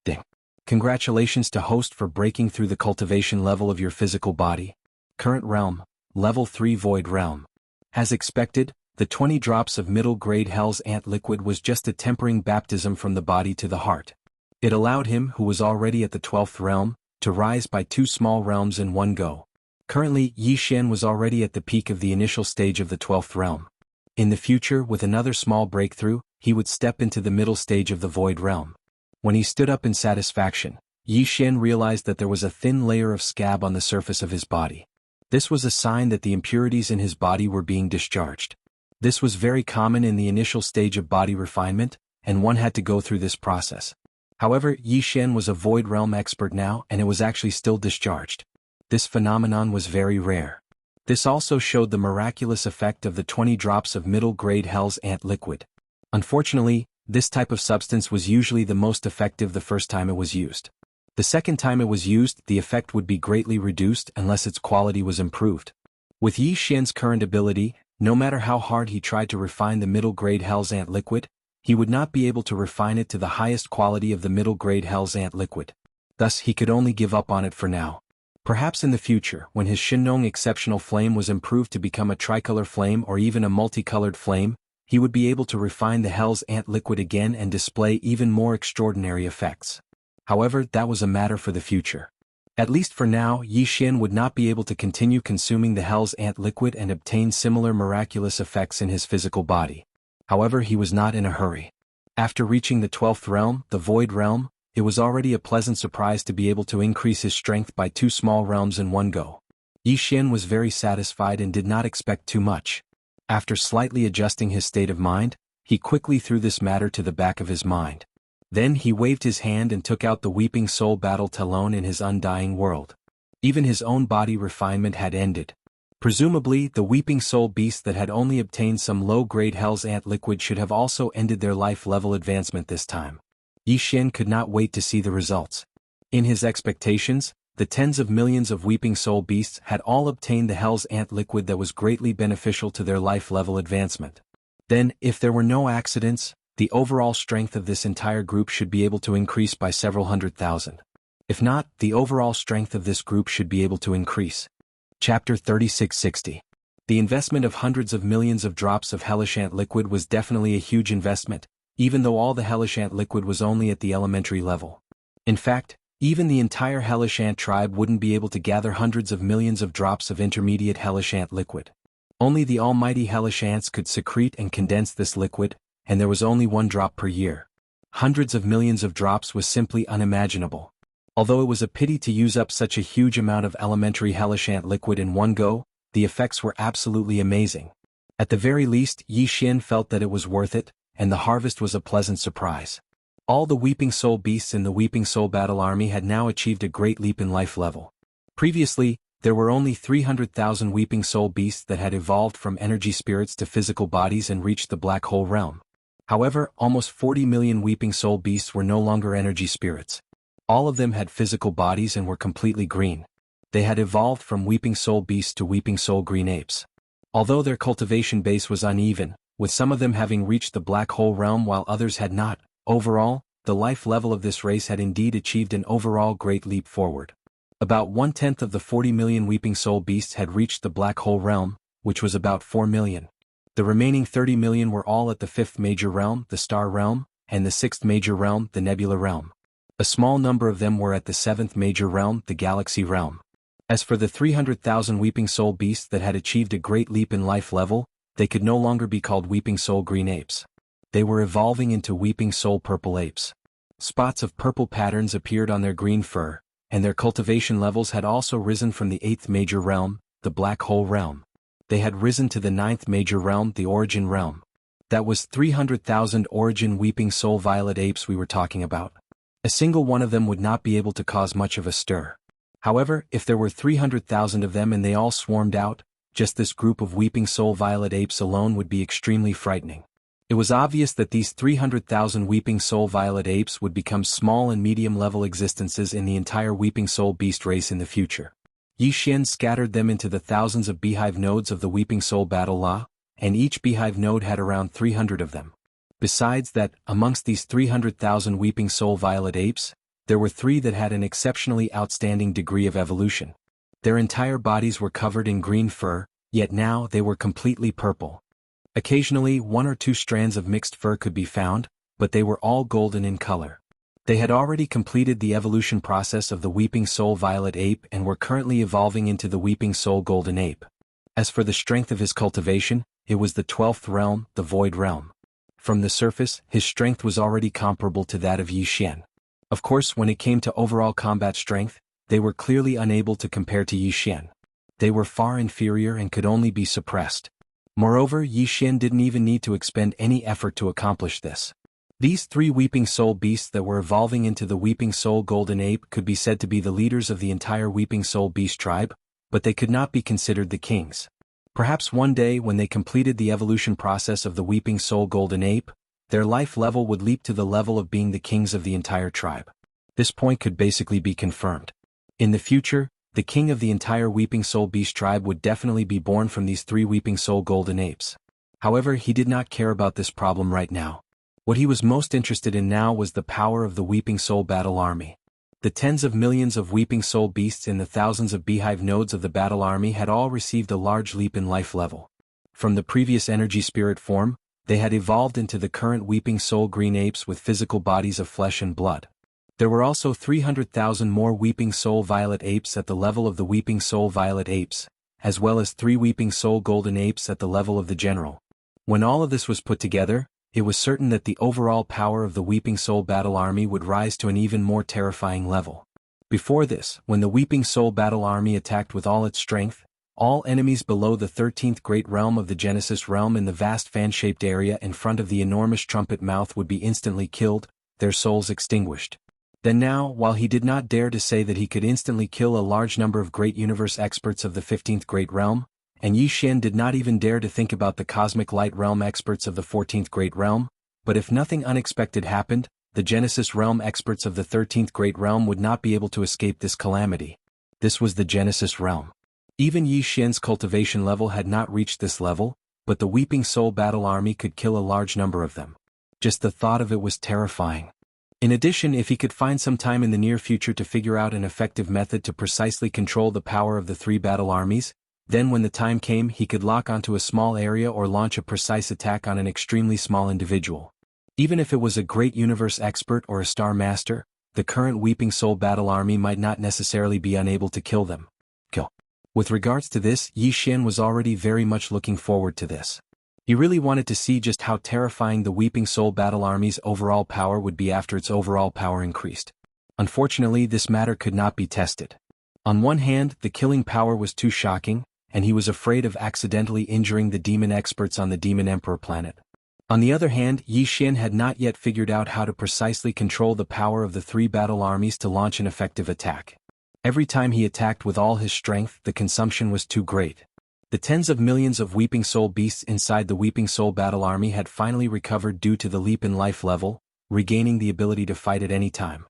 Ding. Congratulations to host for breaking through the cultivation level of your physical body. Current realm, level 3 void realm. As expected, the 20 drops of middle-grade Hell's Ant liquid was just a tempering baptism from the body to the heart. It allowed him, who was already at the 12th realm, to rise by 2 small realms in one go. Currently, Yi Xian was already at the peak of the initial stage of the 12th realm. In the future, with another small breakthrough, he would step into the middle stage of the void realm. When he stood up in satisfaction, Yi Xian realized that there was a thin layer of scab on the surface of his body. This was a sign that the impurities in his body were being discharged. This was very common in the initial stage of body refinement, and one had to go through this process. However, Yi Xian was a void realm expert now, and it was actually still discharged. This phenomenon was very rare. This also showed the miraculous effect of the 20 drops of middle-grade Hell's Ant liquid. Unfortunately, this type of substance was usually the most effective the first time it was used. The second time it was used, the effect would be greatly reduced unless its quality was improved. With Yi Xian's current ability, no matter how hard he tried to refine the middle-grade Hell's Ant liquid, he would not be able to refine it to the highest quality of the middle-grade Hell's Ant liquid. Thus, he could only give up on it for now. Perhaps in the future, when his Shinong exceptional flame was improved to become a tricolor flame or even a multicolored flame, he would be able to refine the Hell's Ant liquid again and display even more extraordinary effects. However, that was a matter for the future. At least for now, Yi Xian would not be able to continue consuming the Hell's Ant liquid and obtain similar miraculous effects in his physical body. However, he was not in a hurry. After reaching the 12th realm, the void realm, it was already a pleasant surprise to be able to increase his strength by 2 small realms in one go. Yi Xian was very satisfied and did not expect too much. After slightly adjusting his state of mind, he quickly threw this matter to the back of his mind. Then he waved his hand and took out the Weeping Soul Battle Talon in his undying world. Even his own body refinement had ended. Presumably, the Weeping Soul beasts that had only obtained some low-grade Hell's Ant liquid should have also ended their life level advancement this time. Yi Xian could not wait to see the results. In his expectations, the tens of millions of Weeping Soul beasts had all obtained the Hell's Ant liquid that was greatly beneficial to their life level advancement. Then, if there were no accidents, the overall strength of this entire group should be able to increase by several 100,000. If not, the overall strength of this group should be able to increase. Chapter 3660. The investment of hundreds of millions of drops of Hellish Ant liquid was definitely a huge investment, even though all the Hellish Ant liquid was only at the elementary level. In fact, even the entire Hellish Ant tribe wouldn't be able to gather hundreds of millions of drops of intermediate Hellish Ant liquid. Only the almighty Hellish Ants could secrete and condense this liquid, and there was only 1 drop per year. Hundreds of millions of drops was simply unimaginable. Although it was a pity to use up such a huge amount of elementary Hellish Ant liquid in one go, the effects were absolutely amazing. At the very least, Yi Xian felt that it was worth it, and the harvest was a pleasant surprise. All the Weeping Soul beasts in the Weeping Soul Battle Army had now achieved a great leap in life level. Previously, there were only 300,000 Weeping Soul beasts that had evolved from energy spirits to physical bodies and reached the Black Hole realm. However, almost 40 million Weeping Soul beasts were no longer energy spirits. All of them had physical bodies and were completely green. They had evolved from weeping soul beasts to weeping soul green apes. Although their cultivation base was uneven, with some of them having reached the black hole realm while others had not, overall, the life level of this race had indeed achieved an overall great leap forward. About 1/10 of the 40 million weeping soul beasts had reached the black hole realm, which was about 4 million. The remaining 30 million were all at the 5th major realm, the star realm, and the 6th major realm, the nebula realm. A small number of them were at the 7th major realm, the galaxy realm. As for the 300,000 weeping soul beasts that had achieved a great leap in life level, they could no longer be called weeping soul green apes. They were evolving into weeping soul purple apes. Spots of purple patterns appeared on their green fur, and their cultivation levels had also risen from the 8th major realm, the black hole realm. They had risen to the 9th major realm, the origin realm. That was 300,000 origin weeping soul violet apes we were talking about. A single one of them would not be able to cause much of a stir. However, if there were 300,000 of them and they all swarmed out, just this group of weeping soul violet apes alone would be extremely frightening. It was obvious that these 300,000 weeping soul violet apes would become small and medium-level existences in the entire weeping soul beast race in the future. Yi Xian scattered them into the thousands of beehive nodes of the weeping soul battle law, and each beehive node had around 300 of them. Besides that, amongst these 300,000 weeping soul violet apes, there were 3 that had an exceptionally outstanding degree of evolution. Their entire bodies were covered in green fur, yet now they were completely purple. Occasionally 1 or 2 strands of mixed fur could be found, but they were all golden in color. They had already completed the evolution process of the weeping soul violet ape and were currently evolving into the weeping soul golden ape. As for the strength of his cultivation, it was the 12th realm, the void realm. From the surface, his strength was already comparable to that of Yi Xian. Of course, when it came to overall combat strength, they were clearly unable to compare to Yi Xian. They were far inferior and could only be suppressed. Moreover, Yi Xian didn't even need to expend any effort to accomplish this. These 3 weeping soul beasts that were evolving into the weeping soul golden ape could be said to be the leaders of the entire weeping soul beast tribe, but they could not be considered the kings. Perhaps one day when they completed the evolution process of the weeping soul golden ape, their life level would leap to the level of being the kings of the entire tribe. This point could basically be confirmed. In the future, the king of the entire weeping soul beast tribe would definitely be born from these 3 weeping soul golden apes. However, he did not care about this problem right now. What he was most interested in now was the power of the weeping soul battle army. The tens of millions of weeping soul beasts in the thousands of beehive nodes of the battle army had all received a large leap in life level. From the previous energy spirit form, they had evolved into the current weeping soul green apes with physical bodies of flesh and blood. There were also 300,000 more weeping soul violet apes at the level of the weeping soul violet apes, as well as 3 weeping soul golden apes at the level of the general. When all of this was put together, it was certain that the overall power of the weeping soul battle army would rise to an even more terrifying level. Before this, when the weeping soul battle army attacked with all its strength, all enemies below the 13th great realm of the Genesis realm in the vast fan-shaped area in front of the enormous trumpet mouth would be instantly killed, their souls extinguished. Then now, while he did not dare to say that he could instantly kill a large number of great universe experts of the 15th great realm, and Yi Xian did not even dare to think about the cosmic light realm experts of the 14th great realm, but if nothing unexpected happened, the Genesis realm experts of the 13th great realm would not be able to escape this calamity. This was the Genesis realm. Even Yi Xian's cultivation level had not reached this level, but the weeping soul battle army could kill a large number of them. Just the thought of it was terrifying. In addition, if he could find some time in the near future to figure out an effective method to precisely control the power of the 3 battle armies, then when the time came he could lock onto a small area or launch a precise attack on an extremely small individual. Even if it was a great universe expert or a star master, the current weeping soul battle army might not necessarily be unable to kill them. With regards to this, Yi Xian was already very much looking forward to this. He really wanted to see just how terrifying the weeping soul battle army's overall power would be after its overall power increased. Unfortunately, this matter could not be tested. On one hand, the killing power was too shocking, and he was afraid of accidentally injuring the demon experts on the Demon Emperor planet. On the other hand, Yi Xian had not yet figured out how to precisely control the power of the 3 battle armies to launch an effective attack. Every time he attacked with all his strength, the consumption was too great. The tens of millions of weeping soul beasts inside the weeping soul battle army had finally recovered due to the leap in life level, regaining the ability to fight at any time.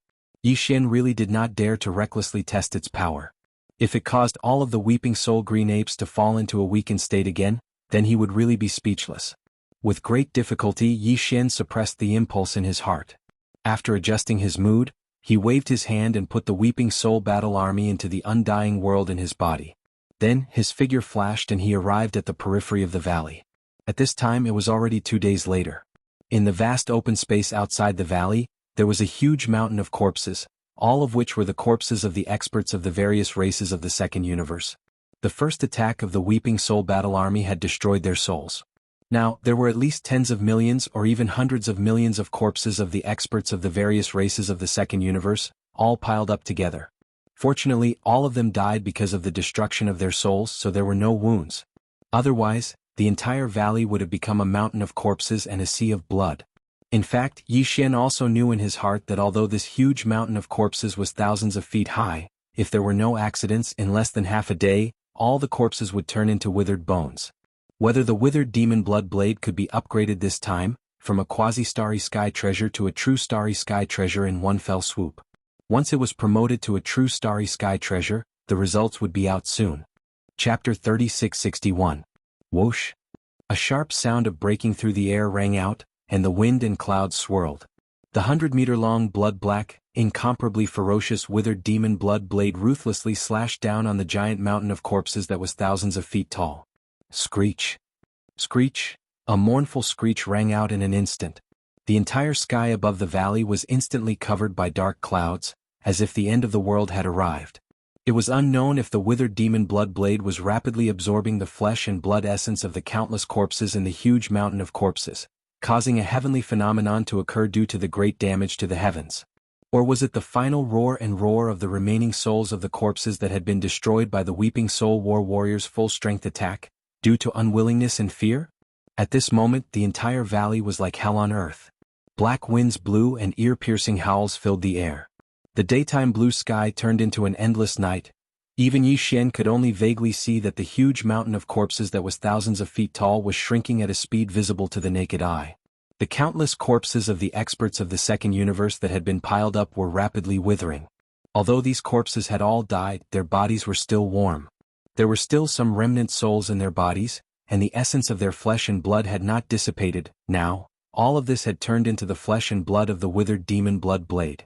Yi Xian really did not dare to recklessly test its power. If it caused all of the weeping soul green apes to fall into a weakened state again, then he would really be speechless. With great difficulty, Yi Xian suppressed the impulse in his heart. After adjusting his mood, he waved his hand and put the weeping soul battle army into the undying world in his body. Then, his figure flashed and he arrived at the periphery of the valley. At this time it was already 2 days later. In the vast open space outside the valley, there was a huge mountain of corpses, all of which were the corpses of the experts of the various races of the second universe. The first attack of the Weeping Soul battle army had destroyed their souls. Now, there were at least tens of millions or even hundreds of millions of corpses of the experts of the various races of the second universe, all piled up together. Fortunately, all of them died because of the destruction of their souls, so there were no wounds. Otherwise, the entire valley would have become a mountain of corpses and a sea of blood. In fact, Yi Xian also knew in his heart that although this huge mountain of corpses was thousands of feet high, if there were no accidents, in less than half a day, all the corpses would turn into withered bones. Whether the withered demon blood blade could be upgraded this time, from a quasi-starry sky treasure to a true starry sky treasure in one fell swoop. Once it was promoted to a true starry sky treasure, the results would be out soon. Chapter 3661. Whoosh! A sharp sound of breaking through the air rang out, and the wind and clouds swirled. The 100-meter-long blood-black, incomparably ferocious withered demon blood blade ruthlessly slashed down on the giant mountain of corpses that was thousands of feet tall. Screech! Screech! A mournful screech rang out in an instant. The entire sky above the valley was instantly covered by dark clouds, as if the end of the world had arrived. It was unknown if the withered demon blood blade was rapidly absorbing the flesh and blood essence of the countless corpses in the huge mountain of corpses, causing a heavenly phenomenon to occur due to the great damage to the heavens. Or was it the final roar and roar of the remaining souls of the corpses that had been destroyed by the Weeping Soul War Warrior's full-strength attack, due to unwillingness and fear? At this moment the entire valley was like hell on earth. Black winds blew and ear-piercing howls filled the air. The daytime blue sky turned into an endless night. Even Yi Xian could only vaguely see that the huge mountain of corpses that was thousands of feet tall was shrinking at a speed visible to the naked eye. The countless corpses of the experts of the second universe that had been piled up were rapidly withering. Although these corpses had all died, their bodies were still warm. There were still some remnant souls in their bodies, and the essence of their flesh and blood had not dissipated. Now, all of this had turned into the flesh and blood of the withered demon blood blade.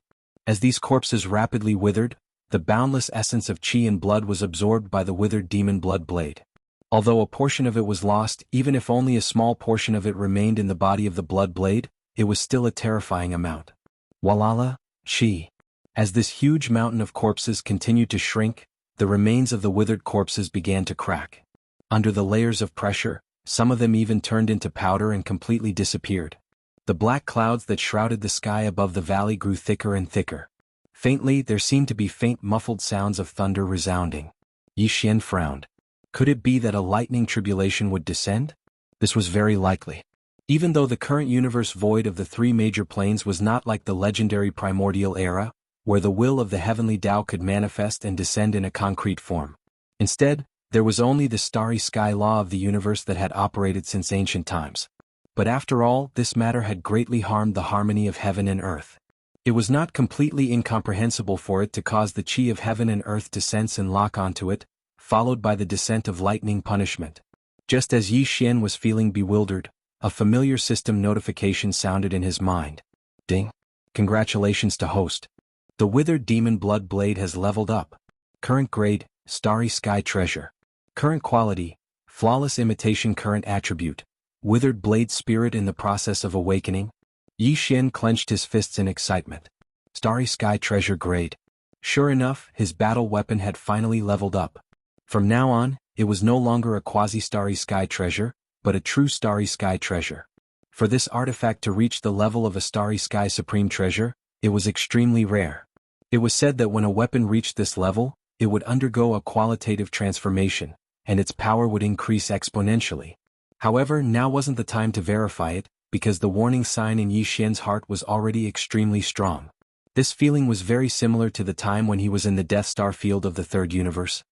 As these corpses rapidly withered, the boundless essence of chi and blood was absorbed by the withered demon blood blade. Although a portion of it was lost, even if only a small portion of it remained in the body of the blood blade, it was still a terrifying amount. Walala, chi. As this huge mountain of corpses continued to shrink, the remains of the withered corpses began to crack. Under the layers of pressure, some of them even turned into powder and completely disappeared. The black clouds that shrouded the sky above the valley grew thicker and thicker. Faintly, there seemed to be faint muffled sounds of thunder resounding. Yi Xian frowned. Could it be that a lightning tribulation would descend? This was very likely. Even though the current universe void of the three major planes was not like the legendary primordial era, where the will of the heavenly Tao could manifest and descend in a concrete form. Instead, there was only the starry sky law of the universe that had operated since ancient times. But after all, this matter had greatly harmed the harmony of heaven and earth. It was not completely incomprehensible for it to cause the chi of heaven and earth to sense and lock onto it, followed by the descent of lightning punishment. Just as Yi Xian was feeling bewildered, a familiar system notification sounded in his mind. Ding! Congratulations to host. The withered demon blood blade has leveled up. Current grade, starry sky treasure. Current quality, flawless imitation. Current attribute, withered blade spirit in the process of awakening. Yi Xian clenched his fists in excitement. Starry sky treasure grade. Sure enough, his battle weapon had finally leveled up. From now on, it was no longer a quasi-starry sky treasure, but a true starry sky treasure. For this artifact to reach the level of a starry sky supreme treasure, it was extremely rare. It was said that when a weapon reached this level, it would undergo a qualitative transformation, and its power would increase exponentially. However, now wasn't the time to verify it, because the warning sign in Yi Xian's heart was already extremely strong. This feeling was very similar to the time when he was in the Death Star field of the third universe.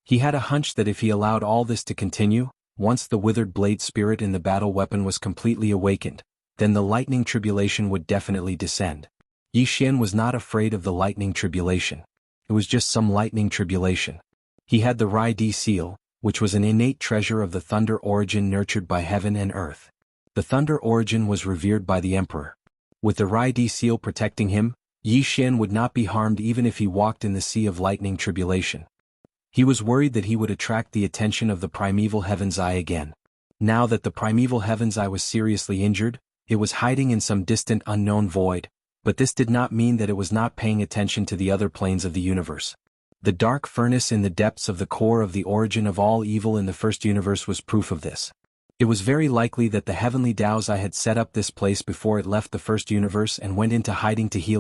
He had a hunch that if he allowed all this to continue, once the withered blade spirit in the battle weapon was completely awakened, then the lightning tribulation would definitely descend. Yi Xian was not afraid of the lightning tribulation. It was just some lightning tribulation. He had the Rai Di seal, which was an innate treasure of the thunder origin nurtured by heaven and earth. The thunder origin was revered by the emperor. With the Rai Di seal protecting him, Yi Xian would not be harmed even if he walked in the sea of lightning tribulation. He was worried that he would attract the attention of the primeval Heaven's Eye again. Now that the primeval Heaven's Eye was seriously injured, it was hiding in some distant unknown void, but this did not mean that it was not paying attention to the other planes of the universe. The dark furnace in the depths of the core of the origin of all evil in the first universe was proof of this. It was very likely that the heavenly Tao's Eye had set up this place before it left the first universe and went into hiding to heal